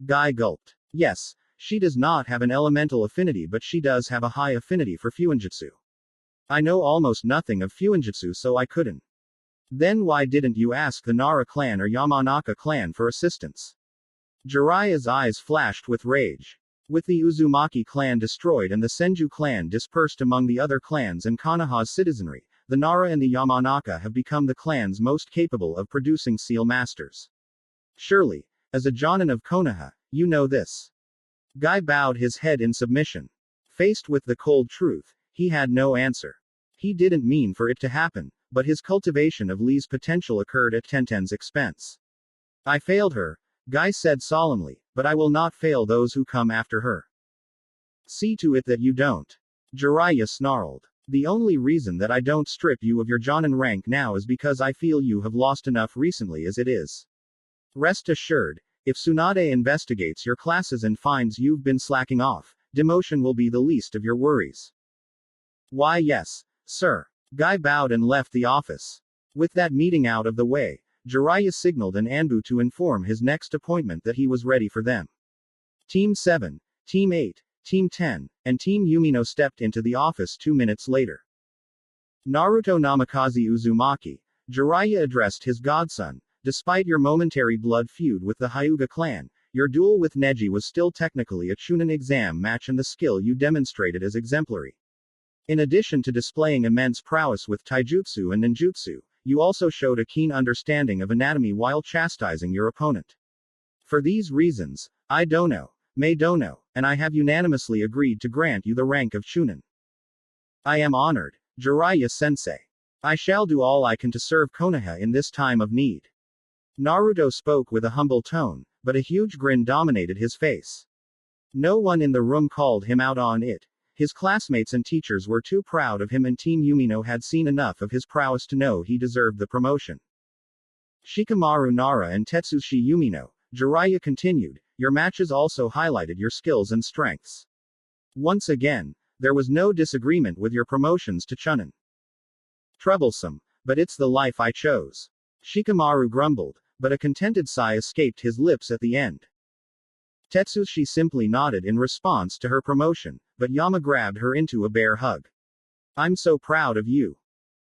Guy gulped. Yes, she does not have an elemental affinity but she does have a high affinity for fuinjutsu. I know almost nothing of fuinjutsu so I couldn't. Then why didn't you ask the Nara clan or Yamanaka clan for assistance? Jiraiya's eyes flashed with rage. With the Uzumaki clan destroyed and the Senju clan dispersed among the other clans and Konoha's citizenry, the Nara and the Yamanaka have become the clans most capable of producing seal masters. Surely, as a Jonin of Konoha, you know this. Guy bowed his head in submission. Faced with the cold truth, he had no answer. He didn't mean for it to happen, but his cultivation of Lee's potential occurred at Tenten's expense. I failed her, Guy said solemnly, but I will not fail those who come after her. See to it that you don't. Jiraiya snarled. The only reason that I don't strip you of your Jonin rank now is because I feel you have lost enough recently as it is. Rest assured, if Tsunade investigates your classes and finds you've been slacking off, demotion will be the least of your worries. Why yes, sir. Guy bowed and left the office. With that meeting out of the way, Jiraiya signaled an Anbu to inform his next appointment that he was ready for them. Team 7, Team 8, Team 10, and Team Yumino stepped into the office 2 minutes later. Naruto Namikaze Uzumaki, Jiraiya addressed his godson. Despite your momentary blood feud with the Hyuga clan, your duel with Neji was still technically a Chunin exam match and the skill you demonstrated is exemplary. In addition to displaying immense prowess with taijutsu and ninjutsu, you also showed a keen understanding of anatomy while chastising your opponent. For these reasons, I dono, Mei dono, and I have unanimously agreed to grant you the rank of Chunin. I am honored, Jiraiya-sensei. I shall do all I can to serve Konoha in this time of need. Naruto spoke with a humble tone, but a huge grin dominated his face. No one in the room called him out on it. His classmates and teachers were too proud of him and Team Yumino had seen enough of his prowess to know he deserved the promotion. Shikamaru Nara and Tetsushi Yumino, Jiraiya continued, your matches also highlighted your skills and strengths. Once again, there was no disagreement with your promotions to Chunin. Troublesome, but it's the life I chose. Shikamaru grumbled, but a contented sigh escaped his lips at the end. Tetsushi simply nodded in response to her promotion, but Yama grabbed her into a bear hug. I'm so proud of you.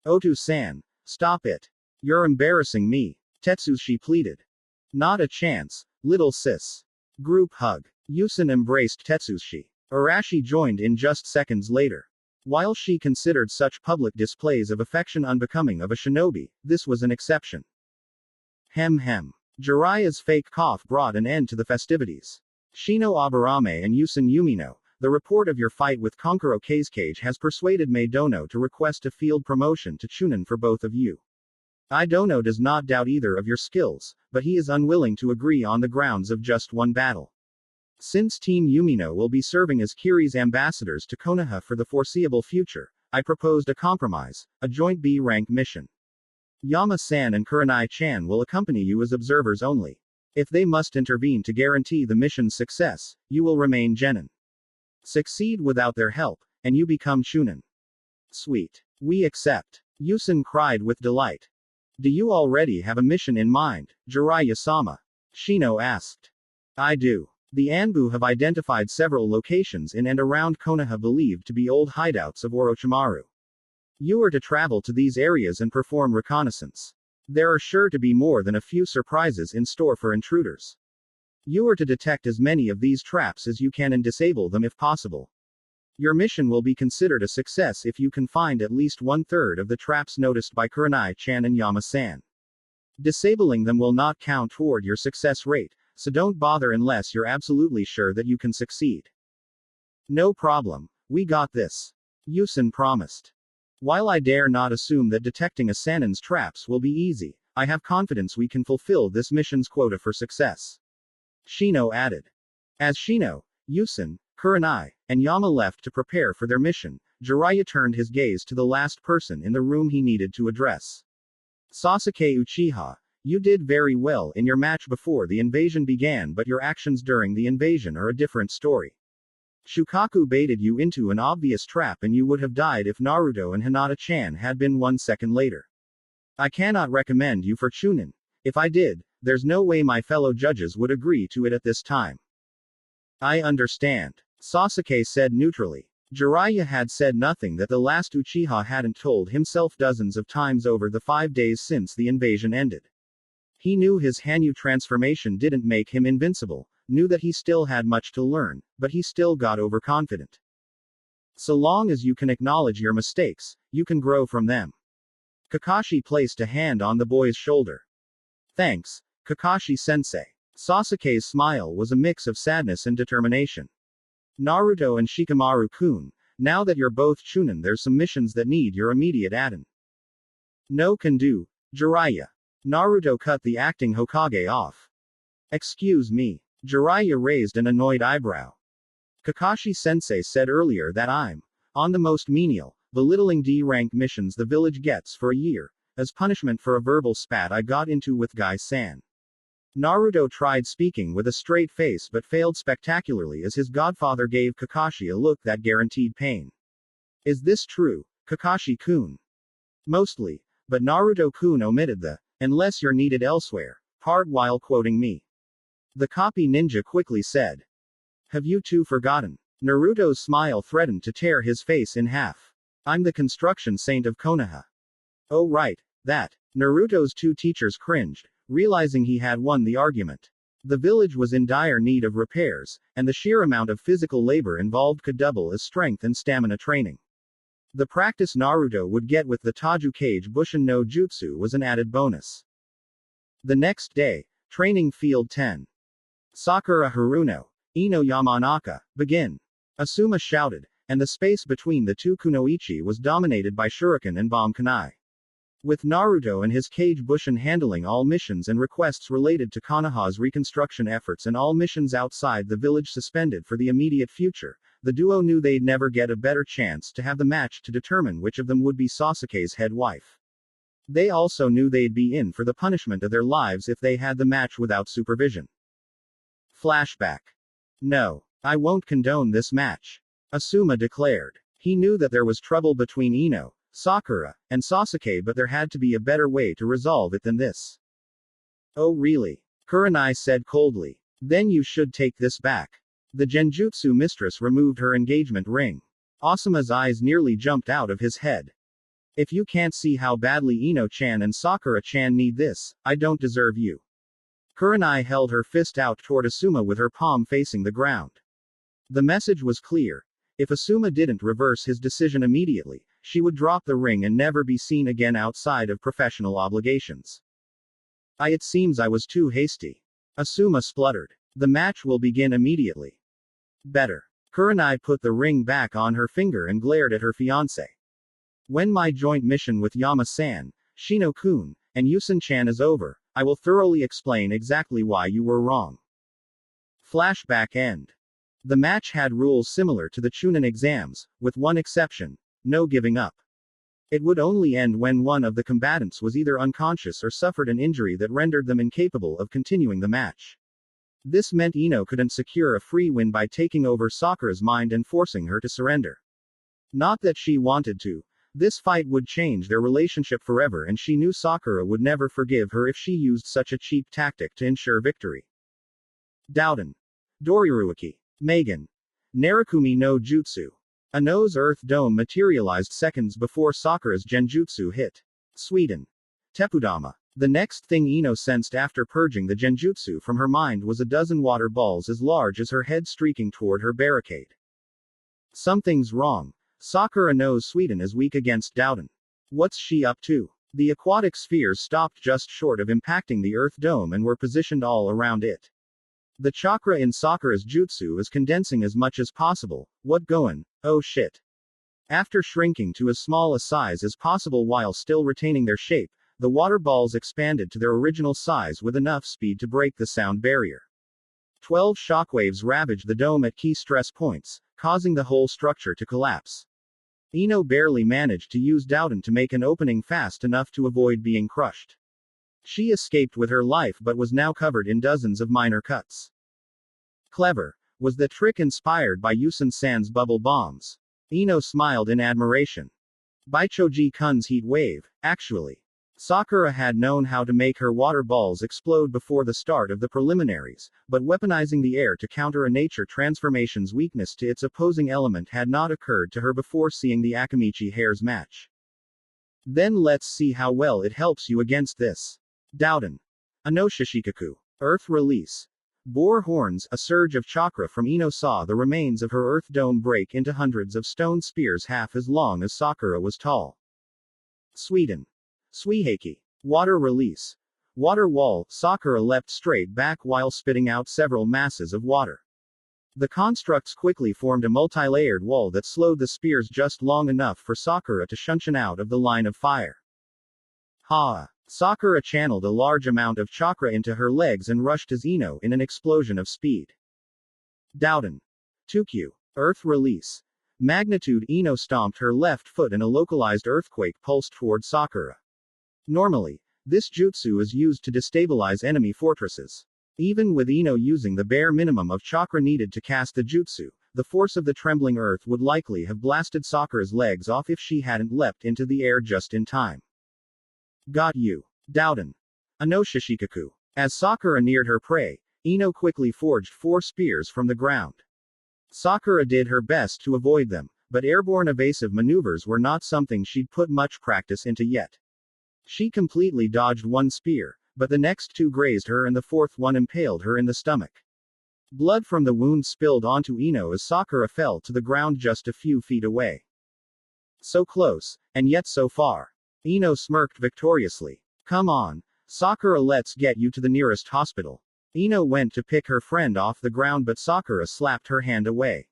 Otu-san, stop it. You're embarrassing me, Tetsushi pleaded. Not a chance, little sis. Group hug. Yusen embraced Tetsushi. Arashi joined in just seconds later. While she considered such public displays of affection unbecoming of a shinobi, this was an exception. Hem. Jiraiya's fake cough brought an end to the festivities. Shino Aburame and Yusen Yumino, the report of your fight with Konkuro Kazekage has persuaded Meidono to request a field promotion to Chunin for both of you. Idono does not doubt either of your skills, but he is unwilling to agree on the grounds of just one battle. Since Team Yumino will be serving as Kiri's ambassadors to Konoha for the foreseeable future, I proposed a compromise, a joint B-rank mission. Yama-san and Kurenai-chan will accompany you as observers only. If they must intervene to guarantee the mission's success, you will remain genin. Succeed without their help, and you become Chunin. Sweet. We accept. Yusen cried with delight. Do you already have a mission in mind, Jiraiya-sama? Shino asked. I do. The Anbu have identified several locations in and around Konoha believed to be old hideouts of Orochimaru. You are to travel to these areas and perform reconnaissance. There are sure to be more than a few surprises in store for intruders. You are to detect as many of these traps as you can and disable them if possible. Your mission will be considered a success if you can find at least 1/3 of the traps noticed by Kurenai-chan and Yama-san. Disabling them will not count toward your success rate, so don't bother unless you're absolutely sure that you can succeed. No problem. We got this. Yusen promised. While I dare not assume that detecting a Sanin's traps will be easy, I have confidence we can fulfill this mission's quota for success. Shino added. As Shino, Yusen, Kurenai, and Yama left to prepare for their mission, Jiraiya turned his gaze to the last person in the room he needed to address. Sasuke Uchiha, you did very well in your match before the invasion began, but your actions during the invasion are a different story. Shukaku baited you into an obvious trap and you would have died if Naruto and Hinata-chan had been 1 second later. I cannot recommend you for Chunin. If I did, there's no way my fellow judges would agree to it at this time. I understand. Sasuke said neutrally. Jiraiya had said nothing that the last Uchiha hadn't told himself dozens of times over the 5 days since the invasion ended. He knew his Hanyu transformation didn't make him invincible, knew that he still had much to learn, but he still got overconfident. So long as you can acknowledge your mistakes, you can grow from them. Kakashi placed a hand on the boy's shoulder. Thanks, Kakashi-sensei. Sasuke's smile was a mix of sadness and determination. Naruto and Shikamaru-kun, now that you're both Chunin, there's some missions that need your immediate add-in. No can do, Jiraiya. Naruto cut the acting Hokage off. Excuse me. Jiraiya raised an annoyed eyebrow. Kakashi-sensei said earlier that I'm on the most menial, belittling D-rank missions the village gets for a year, as punishment for a verbal spat I got into with Guy-san. Naruto tried speaking with a straight face but failed spectacularly as his godfather gave Kakashi a look that guaranteed pain. Is this true, Kakashi-kun? Mostly, but Naruto-kun omitted the, unless you're needed elsewhere, part while quoting me. The copy ninja quickly said. Have you two forgotten? Naruto's smile threatened to tear his face in half. I'm the construction saint of Konoha. Oh right, that. Naruto's two teachers cringed, realizing he had won the argument. The village was in dire need of repairs, and the sheer amount of physical labor involved could double as strength and stamina training. The practice Naruto would get with the Daiyoukai Bushin no Jutsu was an added bonus. The next day, Training Field 10. Sakura Haruno, Ino Yamanaka, begin. Asuma shouted, and the space between the two kunoichi was dominated by shuriken and bomb kunai. With Naruto and his Kage Bushin handling all missions and requests related to Konoha's reconstruction efforts and all missions outside the village suspended for the immediate future, the duo knew they'd never get a better chance to have the match to determine which of them would be Sasuke's head wife. They also knew they'd be in for the punishment of their lives if they had the match without supervision. Flashback. No, I won't condone this match. Asuma declared. He knew that there was trouble between Ino, Sakura, and Sasuke, but there had to be a better way to resolve it than this. Oh really? Kurenai said coldly. Then you should take this back. The Genjutsu mistress removed her engagement ring. Asuma's eyes nearly jumped out of his head. If you can't see how badly Ino-chan and Sakura-chan need this, I don't deserve you. Kurenai held her fist out toward Asuma with her palm facing the ground. The message was clear. If Asuma didn't reverse his decision immediately, she would drop the ring and never be seen again outside of professional obligations. It seems I was too hasty. Asuma spluttered. The match will begin immediately. Better. Kurenai put the ring back on her finger and glared at her fiancé. When my joint mission with Yama-san, Shino-kun, and Yusen-chan is over, I will thoroughly explain exactly why you were wrong. Flashback end. The match had rules similar to the Chunin exams, with one exception: no giving up. It would only end when one of the combatants was either unconscious or suffered an injury that rendered them incapable of continuing the match. This meant Ino couldn't secure a free win by taking over Sakura's mind and forcing her to surrender. Not that she wanted to. This fight would change their relationship forever, and she knew Sakura would never forgive her if she used such a cheap tactic to ensure victory. Douden. Doriruiki. Megan. Narukumi no Jutsu. Ano's Earth Dome materialized seconds before Sakura's Genjutsu hit. Sweden. Tepudama. The next thing Ino sensed after purging the genjutsu from her mind was a dozen water balls as large as her head streaking toward her barricade. Something's wrong. Sakura knows Sweden is weak against Douden. What's she up to? The aquatic spheres stopped just short of impacting the Earth dome and were positioned all around it. The chakra in Sakura's jutsu is condensing as much as possible. What goin'? Oh shit. After shrinking to as small a size as possible while still retaining their shape, the water balls expanded to their original size with enough speed to break the sound barrier. 12 shockwaves ravaged the dome at key stress points, causing the whole structure to collapse. Ino barely managed to use Douden to make an opening fast enough to avoid being crushed. She escaped with her life but was now covered in dozens of minor cuts. Clever. Was the trick inspired by Yusen-san's bubble bombs? Ino smiled in admiration. By Choji-kun's heat wave, actually. Sakura had known how to make her water balls explode before the start of the preliminaries, but weaponizing the air to counter a nature transformation's weakness to its opposing element had not occurred to her before seeing the Akamichi hairs match. Then let's see how well it helps you against this. Douden. Anosha Shikaku. Earth release. Boar horns. A surge of chakra from Ino saw the remains of her earth dome break into hundreds of stone spears half as long as Sakura was tall. Sweden. Suiheki. Water release. Water wall. Sakura leapt straight back while spitting out several masses of water. The constructs quickly formed a multi-layered wall that slowed the spears just long enough for Sakura to shuncheon out of the line of fire. Ha! Sakura channeled a large amount of chakra into her legs and rushed as Ino in an explosion of speed. Douden. Tukyu. Earth release. Magnitude. Ino stomped her left foot and a localized earthquake pulsed toward Sakura. Normally, this jutsu is used to destabilize enemy fortresses. Even with Ino using the bare minimum of chakra needed to cast the jutsu, the force of the trembling earth would likely have blasted Sakura's legs off if she hadn't leapt into the air just in time. Got you. Douden. Anosha Shikaku. As Sakura neared her prey, Ino quickly forged 4 spears from the ground. Sakura did her best to avoid them, but airborne evasive maneuvers were not something she'd put much practice into yet. She completely dodged 1 spear, but the next 2 grazed her and the 4th one impaled her in the stomach. Blood from the wound spilled onto Ino as Sakura fell to the ground just a few feet away. So close, and yet so far. Ino smirked victoriously. Come on, Sakura, let's get you to the nearest hospital. Ino went to pick her friend off the ground but Sakura slapped her hand away.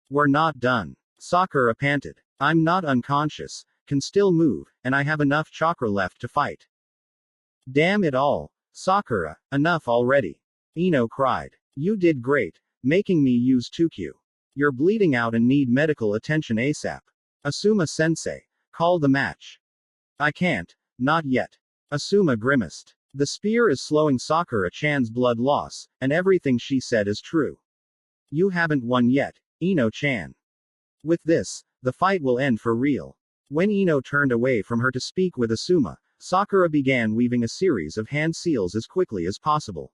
We're not done. Sakura panted. I'm not unconscious, can still move, and I have enough chakra left to fight. Damn it all. Sakura, enough already. Ino cried. You did great, making me use Tukyu. You're bleeding out and need medical attention ASAP. Asuma-sensei, call the match. I can't, not yet. Asuma grimaced. The spear is slowing Sakura-chan's blood loss, and everything she said is true. You haven't won yet, Ino-chan. With this, the fight will end for real. When Ino turned away from her to speak with Asuma, Sakura began weaving a series of hand seals as quickly as possible.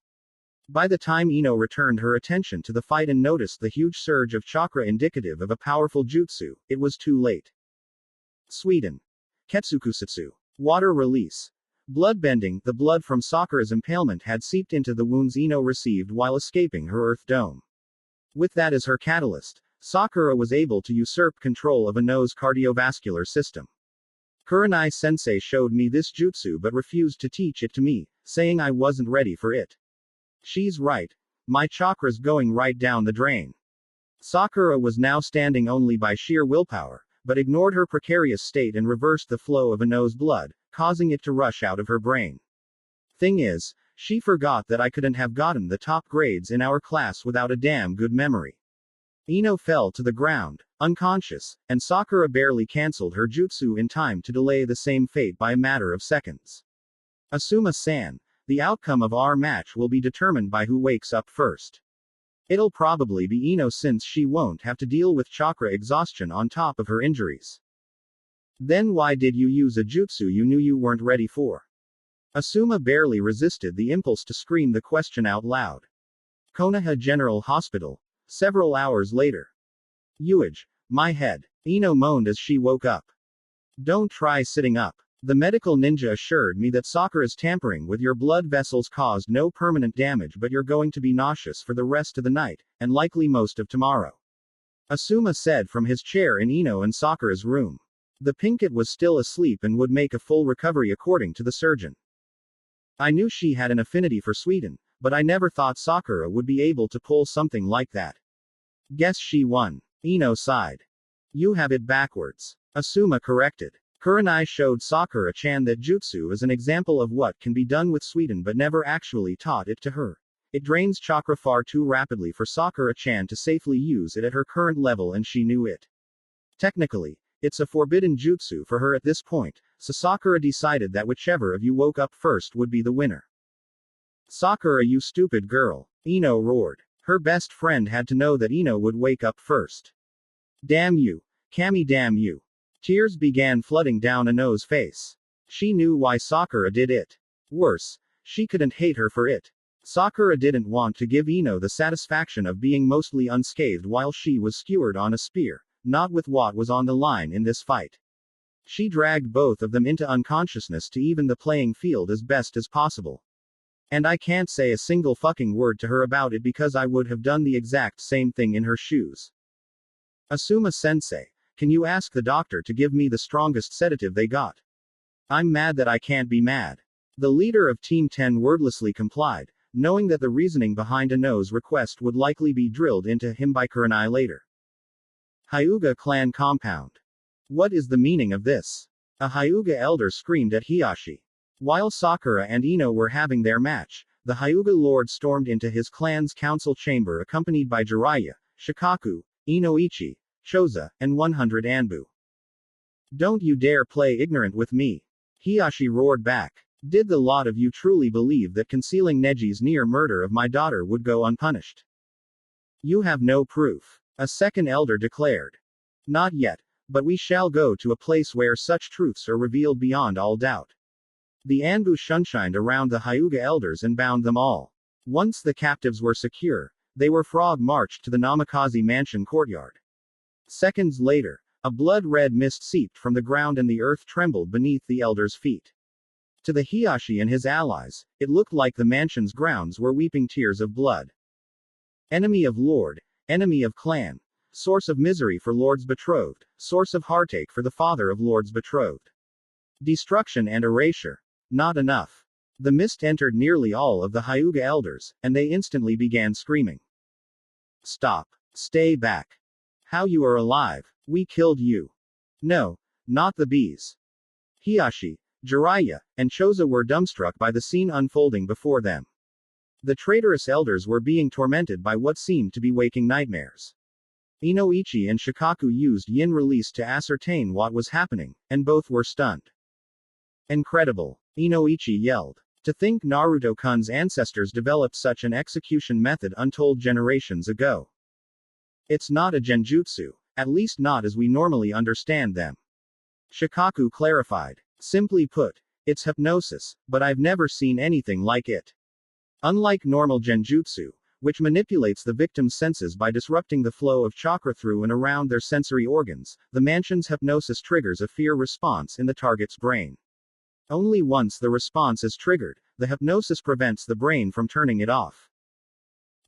By the time Ino returned her attention to the fight and noticed the huge surge of chakra indicative of a powerful jutsu, it was too late. Sweden. Ketsukusutsu. Water release. Bloodbending. The blood from Sakura's impalement had seeped into the wounds Ino received while escaping her earth dome. With that as her catalyst, Sakura was able to usurp control of Ino's cardiovascular system. Kurenai-sensei showed me this jutsu but refused to teach it to me, saying I wasn't ready for it. She's right. My chakra's going right down the drain. Sakura was now standing only by sheer willpower, but ignored her precarious state and reversed the flow of Ino's blood, causing it to rush out of her brain. Thing is, she forgot that I couldn't have gotten the top grades in our class without a damn good memory. Ino fell to the ground, unconscious, and Sakura barely cancelled her jutsu in time to delay the same fate by a matter of seconds. Asuma-san, the outcome of our match will be determined by who wakes up first. It'll probably be Ino since she won't have to deal with chakra exhaustion on top of her injuries. Then why did you use a jutsu you knew you weren't ready for? Asuma barely resisted the impulse to scream the question out loud. Konaha General Hospital. Several hours later. My head. Ino moaned as she woke up. Don't try sitting up. The medical ninja assured me that Sakura's tampering with your blood vessels caused no permanent damage, but you're going to be nauseous for the rest of the night, and likely most of tomorrow. Asuma said from his chair in Ino and Sakura's room. The Pinkett was still asleep and would make a full recovery according to the surgeon. I knew she had an affinity for Sweden, but I never thought Sakura would be able to pull something like that. Guess she won. Ino sighed. You have it backwards. Asuma corrected. Kurinai showed Sakura-chan that jutsu is an example of what can be done with Sweden but never actually taught it to her. It drains chakra far too rapidly for Sakura-chan to safely use it at her current level, and she knew it. Technically, it's a forbidden jutsu for her at this point, so Sakura decided that whichever of you woke up first would be the winner. Sakura, you stupid girl. Ino roared. Her best friend had to know that Ino would wake up first. Damn you. Kami, damn you. Tears began flooding down Ino's face. She knew why Sakura did it. Worse, she couldn't hate her for it. Sakura didn't want to give Ino the satisfaction of being mostly unscathed while she was skewered on a spear, not with what was on the line in this fight. She dragged both of them into unconsciousness to even the playing field as best as possible. And I can't say a single fucking word to her about it because I would have done the exact same thing in her shoes. Asuma-sensei, can you ask the doctor to give me the strongest sedative they got? I'm mad that I can't be mad. The leader of Team 10 wordlessly complied, knowing that the reasoning behind Ino's request would likely be drilled into him by Kurinai later. Hyuga clan compound. What is the meaning of this? A Hyuga elder screamed at Hiyashi. While Sakura and Ino were having their match, the Hyuga lord stormed into his clan's council chamber accompanied by Jiraiya, Shukaku, Inoichi, Choza, and 100 Anbu. Don't you dare play ignorant with me. Hiyashi roared back. Did the lot of you truly believe that concealing Neji's near murder of my daughter would go unpunished? You have no proof. A second elder declared. Not yet, but we shall go to a place where such truths are revealed beyond all doubt. The Anbu shunshined around the Hyuga elders and bound them all. Once the captives were secure, they were frog-marched to the Namikaze mansion courtyard. Seconds later, a blood-red mist seeped from the ground and the earth trembled beneath the elders' feet. To the Hiyashi and his allies, it looked like the mansion's grounds were weeping tears of blood. Enemy of Lord, enemy of clan, source of misery for Lord's betrothed, source of heartache for the father of Lord's betrothed. Destruction and erasure. Not enough. The mist entered nearly all of the Hyuga elders, and they instantly began screaming. Stop. Stay back. How you are alive? We killed you. No, not the bees. Hiyashi, Jiraiya, and Choza were dumbstruck by the scene unfolding before them. The traitorous elders were being tormented by what seemed to be waking nightmares. Inoichi and Shukaku used yin release to ascertain what was happening, and both were stunned. Incredible. Inoichi yelled. To think Naruto-kun's ancestors developed such an execution method untold generations ago. It's not a genjutsu, at least not as we normally understand them. Shukaku clarified. Simply put, it's hypnosis, but I've never seen anything like it. Unlike normal genjutsu, which manipulates the victim's senses by disrupting the flow of chakra through and around their sensory organs, the mansion's hypnosis triggers a fear response in the target's brain. Only once the response is triggered, the hypnosis prevents the brain from turning it off.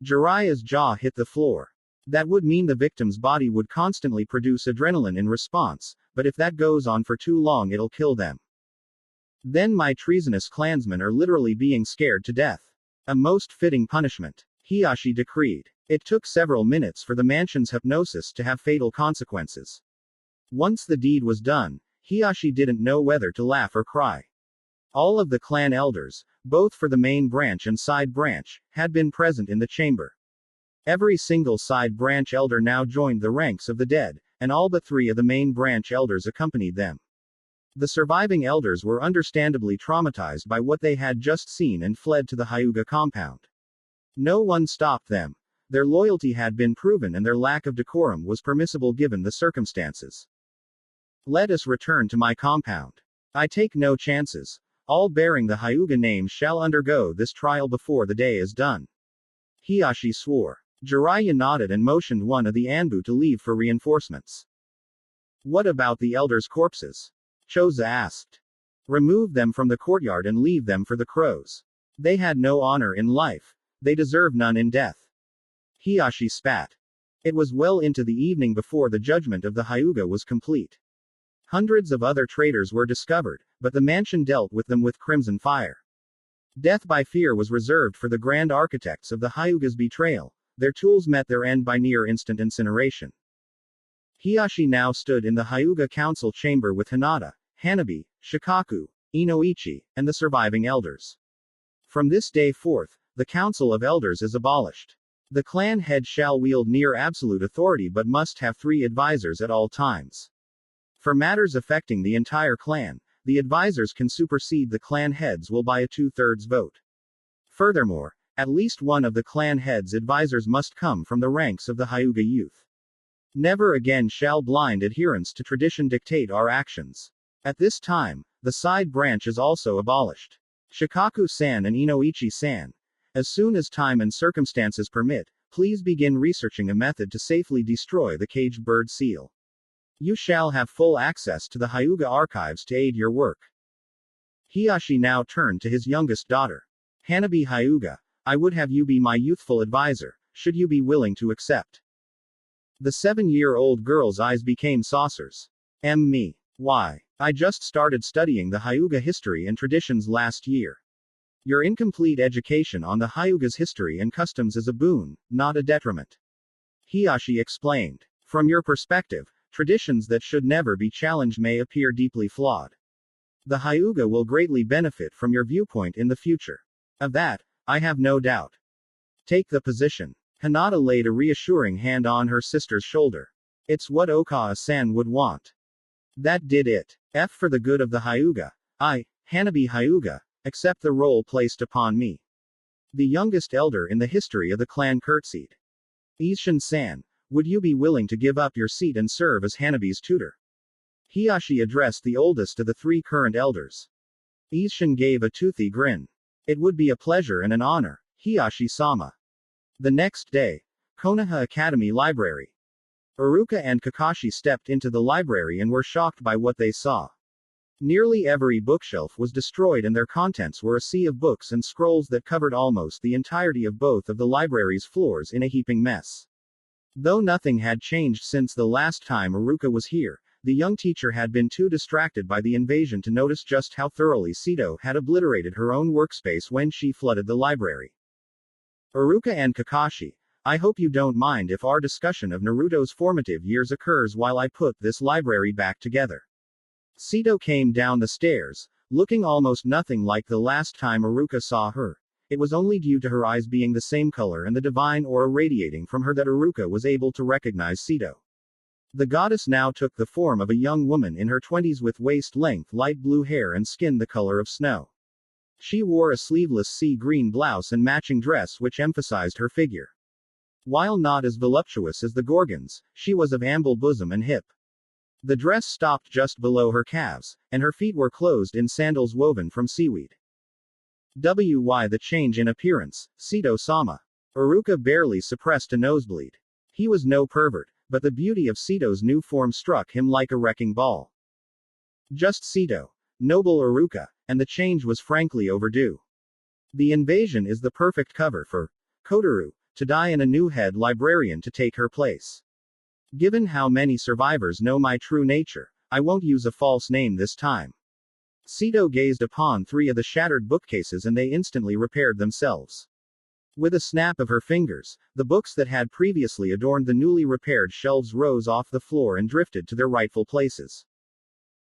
Jiraiya's jaw hit the floor. That would mean the victim's body would constantly produce adrenaline in response, but if that goes on for too long it'll kill them. Then my treasonous clansmen are literally being scared to death. A most fitting punishment. Hiyashi decreed. It took several minutes for the mansion's hypnosis to have fatal consequences. Once the deed was done, Hiyashi didn't know whether to laugh or cry. All of the clan elders, both for the main branch and side branch, had been present in the chamber. Every single side branch elder now joined the ranks of the dead, and all but 3 of the main branch elders accompanied them. The surviving elders were understandably traumatized by what they had just seen and fled to the Hyuga compound. No one stopped them. Their loyalty had been proven and their lack of decorum was permissible given the circumstances. Let us return to my compound. I take no chances. All bearing the Hyuga name shall undergo this trial before the day is done. Hiyashi swore. Jiraiya nodded and motioned one of the Anbu to leave for reinforcements. What about the elders' corpses? Choza asked. Remove them from the courtyard and leave them for the crows. They had no honor in life. They deserve none in death. Hiashi spat. It was well into the evening before the judgment of the Hyuga was complete. Hundreds of other traitors were discovered, but the mansion dealt with them with crimson fire. Death by fear was reserved for the grand architects of the Hyuga's betrayal. Their tools met their end by near-instant incineration. Hiashi now stood in the Hyuga council chamber with Hinata, Hanabi, Shukaku, Inoichi, and the surviving elders. From this day forth, the Council of Elders is abolished. The clan head shall wield near absolute authority but must have 3 advisors at all times. For matters affecting the entire clan, the advisors can supersede the clan heads will by a 2/3 vote. Furthermore, at least one of the clan heads' advisors must come from the ranks of the Hyuga youth. Never again shall blind adherence to tradition dictate our actions. At this time, the side branch is also abolished. Shikaku-san and Inoichi-san, as soon as time and circumstances permit, please begin researching a method to safely destroy the caged bird seal. You shall have full access to the Hyuga archives to aid your work. Hiashi now turned to his youngest daughter. Hanabi Hyuga, I would have you be my youthful advisor, should you be willing to accept. The 7-year-old girl's eyes became saucers. Me. Why? I just started studying the Hyuga history and traditions last year. Your incomplete education on the Hyuga's history and customs is a boon, not a detriment. Hiashi explained. From your perspective, traditions that should never be challenged may appear deeply flawed. The Hyuga will greatly benefit from your viewpoint in the future. Of that, I have no doubt. Take the position. Hinata laid a reassuring hand on her sister's shoulder. It's what Okawa-san would want. That did it. For the good of the Hyuga. I, Hanabi Hyuga, accept the role placed upon me. The youngest elder in the history of the clan curtsied. Isshin-san, would you be willing to give up your seat and serve as Hanabi's tutor? Hiashi addressed the oldest of the 3 current elders. Isshin gave a toothy grin. It would be a pleasure and an honor, Hiashi-sama. The next day, Konaha Academy Library. Iruka and Kakashi stepped into the library and were shocked by what they saw. Nearly every bookshelf was destroyed and their contents were a sea of books and scrolls that covered almost the entirety of both of the library's floors in a heaping mess. Though nothing had changed since the last time Iruka was here, the young teacher had been too distracted by the invasion to notice just how thoroughly Sito had obliterated her own workspace when she flooded the library. Iruka and Kakashi, I hope you don't mind if our discussion of Naruto's formative years occurs while I put this library back together. Sito came down the stairs, looking almost nothing like the last time Iruka saw her. It was only due to her eyes being the same color and the divine aura radiating from her that Iruka was able to recognize Sito. The goddess now took the form of a young woman in her 20s with waist-length light blue hair and skin the color of snow. She wore a sleeveless sea green blouse and matching dress which emphasized her figure. While not as voluptuous as the Gorgons, she was of ample bosom and hip. The dress stopped just below her calves, and her feet were closed in sandals woven from seaweed. Why the change in appearance, Sito-sama? Iruka barely suppressed a nosebleed. He was no pervert, but the beauty of Sito's new form struck him like a wrecking ball. Just Sito. Noble Iruka, and the change was frankly overdue. The invasion is the perfect cover for Kotoru to die and a new head librarian to take her place. Given how many survivors know my true nature, I won't use a false name this time. Sito gazed upon 3 of the shattered bookcases and they instantly repaired themselves. With a snap of her fingers, the books that had previously adorned the newly repaired shelves rose off the floor and drifted to their rightful places.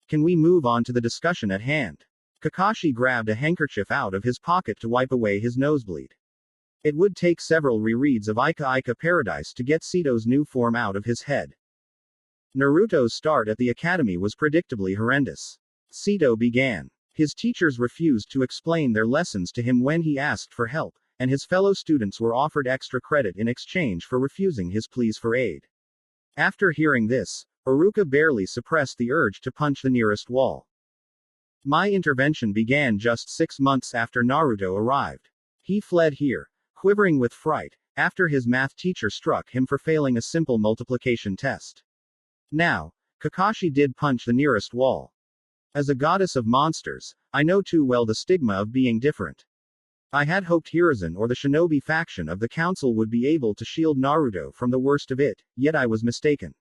Can we move on to the discussion at hand? Kakashi grabbed a handkerchief out of his pocket to wipe away his nosebleed. It would take several rereads of Ika Ika Paradise to get Sito's new form out of his head. Naruto's start at the academy was predictably horrendous. Sito began. His teachers refused to explain their lessons to him when he asked for help, and his fellow students were offered extra credit in exchange for refusing his pleas for aid. After hearing this, Iruka barely suppressed the urge to punch the nearest wall. My intervention began just 6 months after Naruto arrived. He fled here, quivering with fright, after his math teacher struck him for failing a simple multiplication test. Now, Kakashi did punch the nearest wall. As a goddess of monsters, I know too well the stigma of being different. I had hoped Hiruzen or the shinobi faction of the council would be able to shield Naruto from the worst of it, yet I was mistaken.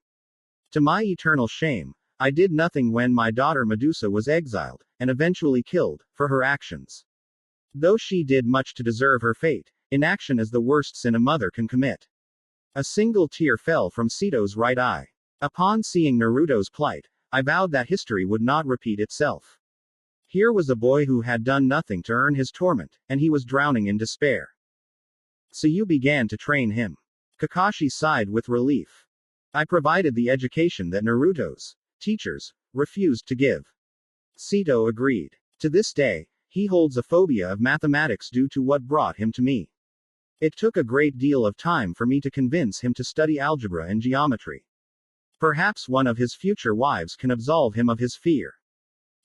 To my eternal shame, I did nothing when my daughter Medusa was exiled, and eventually killed, for her actions. Though she did much to deserve her fate, inaction is the worst sin a mother can commit. A single tear fell from Sito's right eye. Upon seeing Naruto's plight, I vowed that history would not repeat itself. Here was a boy who had done nothing to earn his torment, and he was drowning in despair. So you began to train him. Kakashi sighed with relief. I provided the education that Naruto's teachers refused to give. Sito agreed. To this day, he holds a phobia of mathematics due to what brought him to me. It took a great deal of time for me to convince him to study algebra and geometry. Perhaps one of his future wives can absolve him of his fear.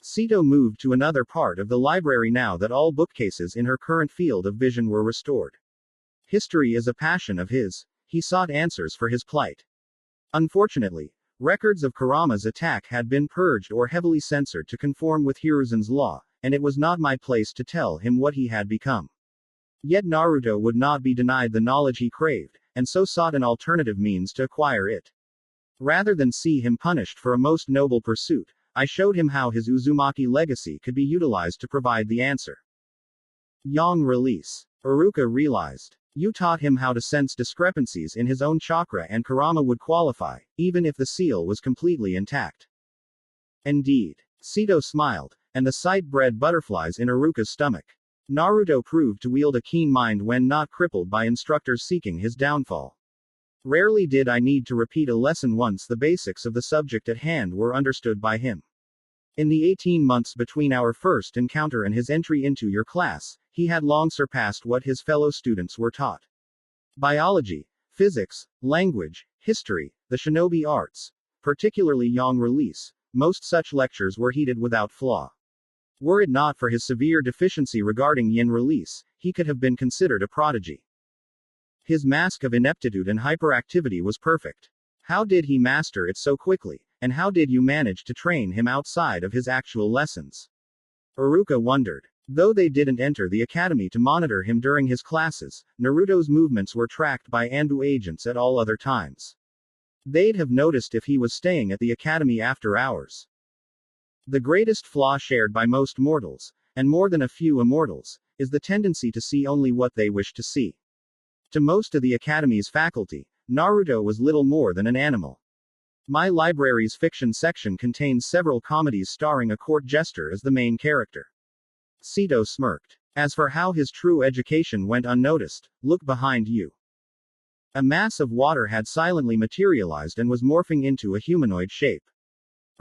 Sito moved to another part of the library now that all bookcases in her current field of vision were restored. History is a passion of his. He sought answers for his plight. Unfortunately, records of Kurama's attack had been purged or heavily censored to conform with Hiruzen's law, and it was not my place to tell him what he had become. Yet Naruto would not be denied the knowledge he craved, and so sought an alternative means to acquire it. Rather than see him punished for a most noble pursuit, I showed him how his Uzumaki legacy could be utilized to provide the answer. Yang release. Iruka realized. You taught him how to sense discrepancies in his own chakra, and Kurama would qualify, even if the seal was completely intact. Indeed. Sito smiled, and the sight bred butterflies in Iruka's stomach. Naruto proved to wield a keen mind when not crippled by instructors seeking his downfall. Rarely did I need to repeat a lesson once the basics of the subject at hand were understood by him. In the 18 months between our first encounter and his entry into your class, he had long surpassed what his fellow students were taught. Biology, physics, language, history, the shinobi arts, particularly Yang release, most such lectures were heeded without flaw. Were it not for his severe deficiency regarding yin release, he could have been considered a prodigy. His mask of ineptitude and hyperactivity was perfect. How did he master it so quickly, and how did you manage to train him outside of his actual lessons? Iruka wondered. Though they didn't enter the academy to monitor him during his classes, Naruto's movements were tracked by Anbu agents at all other times. They'd have noticed if he was staying at the academy after hours. The greatest flaw shared by most mortals, and more than a few immortals, is the tendency to see only what they wish to see. To most of the academy's faculty, Naruto was little more than an animal. My library's fiction section contains several comedies starring a court jester as the main character. Sito smirked. As for how his true education went unnoticed, look behind you. A mass of water had silently materialized and was morphing into a humanoid shape.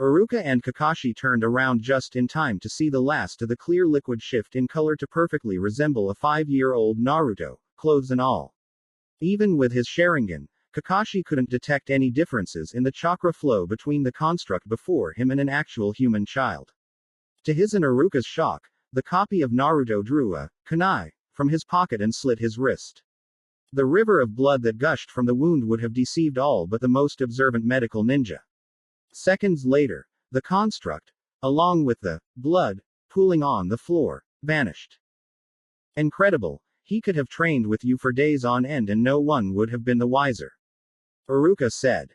Iruka and Kakashi turned around just in time to see the last of the clear liquid shift in color to perfectly resemble a 5-year-old Naruto, clothes and all. Even with his Sharingan, Kakashi couldn't detect any differences in the chakra flow between the construct before him and an actual human child. To his and Iruka's shock, the copy of Naruto drew a kunai from his pocket and slit his wrist. The river of blood that gushed from the wound would have deceived all but the most observant medical ninja. Seconds later, the construct, along with the blood pooling on the floor, vanished. Incredible. He could have trained with you for days on end and no one would have been the wiser. Iruka said.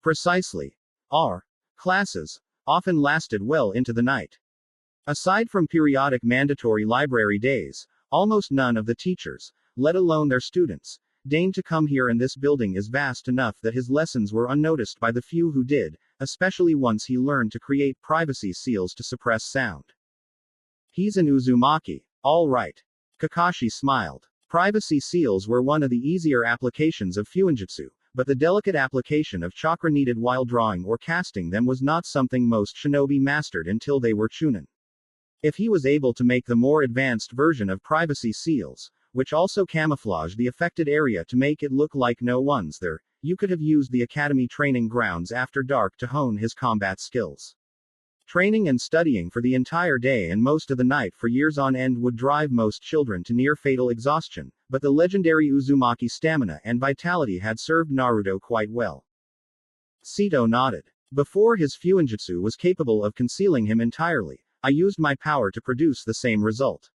Precisely. Our classes often lasted well into the night. Aside from periodic mandatory library days, almost none of the teachers, let alone their students, deigned to come here, and this building is vast enough that his lessons were unnoticed by the few who did, especially once he learned to create privacy seals to suppress sound. He's an Uzumaki, all right. Kakashi smiled. Privacy seals were one of the easier applications of Fuinjutsu, but the delicate application of chakra needed while drawing or casting them was not something most shinobi mastered until they were chunin. If he was able to make the more advanced version of privacy seals, which also camouflage the affected area to make it look like no one's there, you could have used the academy training grounds after dark to hone his combat skills. Training and studying for the entire day and most of the night for years on end would drive most children to near-fatal exhaustion, but the legendary Uzumaki stamina and vitality had served Naruto quite well. Sito nodded. Before his fuinjutsu was capable of concealing him entirely, I used my power to produce the same result.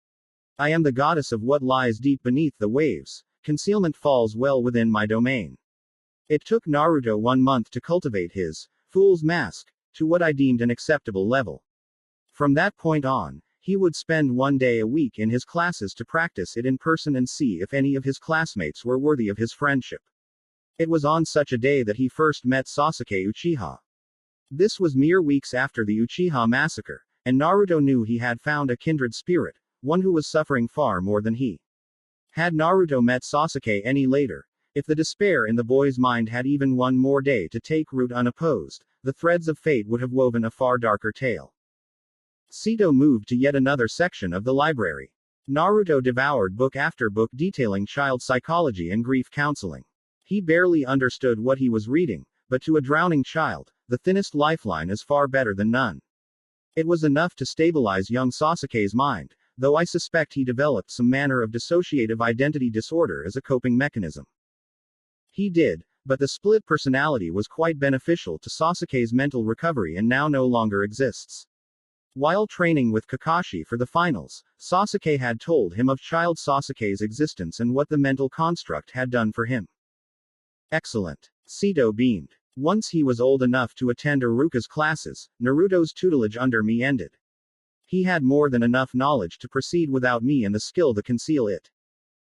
I am the goddess of what lies deep beneath the waves. Concealment falls well within my domain. It took Naruto 1 month to cultivate his fool's mask to what I deemed an acceptable level. From that point on, he would spend 1 day a week in his classes to practice it in person and see if any of his classmates were worthy of his friendship. It was on such a day that he first met Sasuke Uchiha. This was mere weeks after the Uchiha massacre, and Naruto knew he had found a kindred spirit, one who was suffering far more than he. Had Naruto met Sasuke any later, if the despair in the boy's mind had even 1 more day to take root unopposed, the threads of fate would have woven a far darker tale. Sito moved to yet another section of the library. Naruto devoured book after book detailing child psychology and grief counseling. He barely understood what he was reading, but to a drowning child, the thinnest lifeline is far better than none. It was enough to stabilize young Sasuke's mind, though I suspect he developed some manner of dissociative identity disorder as a coping mechanism. He did, but the split personality was quite beneficial to Sasuke's mental recovery and now no longer exists. While training with Kakashi for the finals, Sasuke had told him of child Sasuke's existence and what the mental construct had done for him. Excellent. Sito beamed. Once he was old enough to attend Iruka's classes, Naruto's tutelage under me ended. He had more than enough knowledge to proceed without me and the skill to conceal it.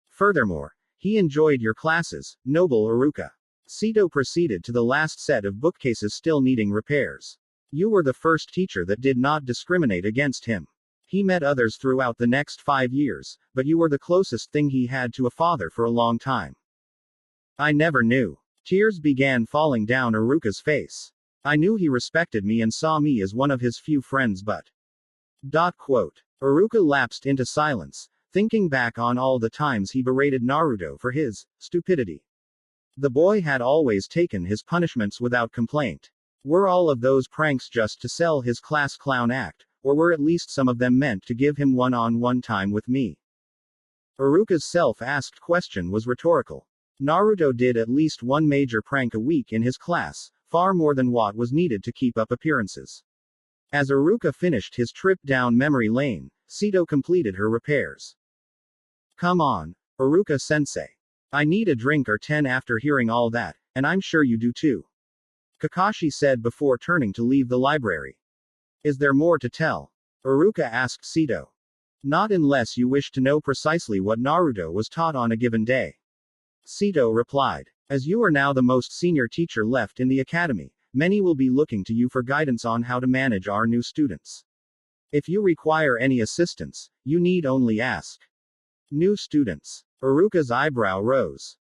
Furthermore, he enjoyed your classes, noble Iruka. Sito proceeded to the last set of bookcases still needing repairs. You were the first teacher that did not discriminate against him. He met others throughout the next 5 years, but you were the closest thing he had to a father for a long time. I never knew. Tears began falling down Iruka's face. I knew he respected me and saw me as one of his few friends but... Iruka lapsed into silence, thinking back on all the times he berated Naruto for his stupidity. The boy had always taken his punishments without complaint. Were all of those pranks just to sell his class clown act, or were at least some of them meant to give him one-on-one time with me? Iruka's self-asked question was rhetorical. Naruto did at least 1 major prank a week in his class, far more than what was needed to keep up appearances. As Iruka finished his trip down memory lane, Sito completed her repairs. Come on, Iruka-sensei. I need a drink or 10 after hearing all that, and I'm sure you do too. Kakashi said before turning to leave the library. Is there more to tell? Iruka asked Sito. Not unless you wish to know precisely what Naruto was taught on a given day. Sito replied. As you are now the most senior teacher left in the academy, many will be looking to you for guidance on how to manage our new students. If you require any assistance, you need only ask. New students. Iruka's eyebrow rose.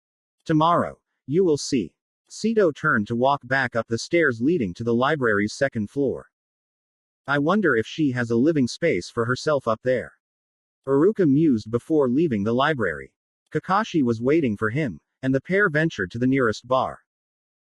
Tomorrow, you will see. Sito turned to walk back up the stairs leading to the library's 2nd floor. I wonder if she has a living space for herself up there. Iruka mused before leaving the library. Kakashi was waiting for him, and the pair ventured to the nearest bar.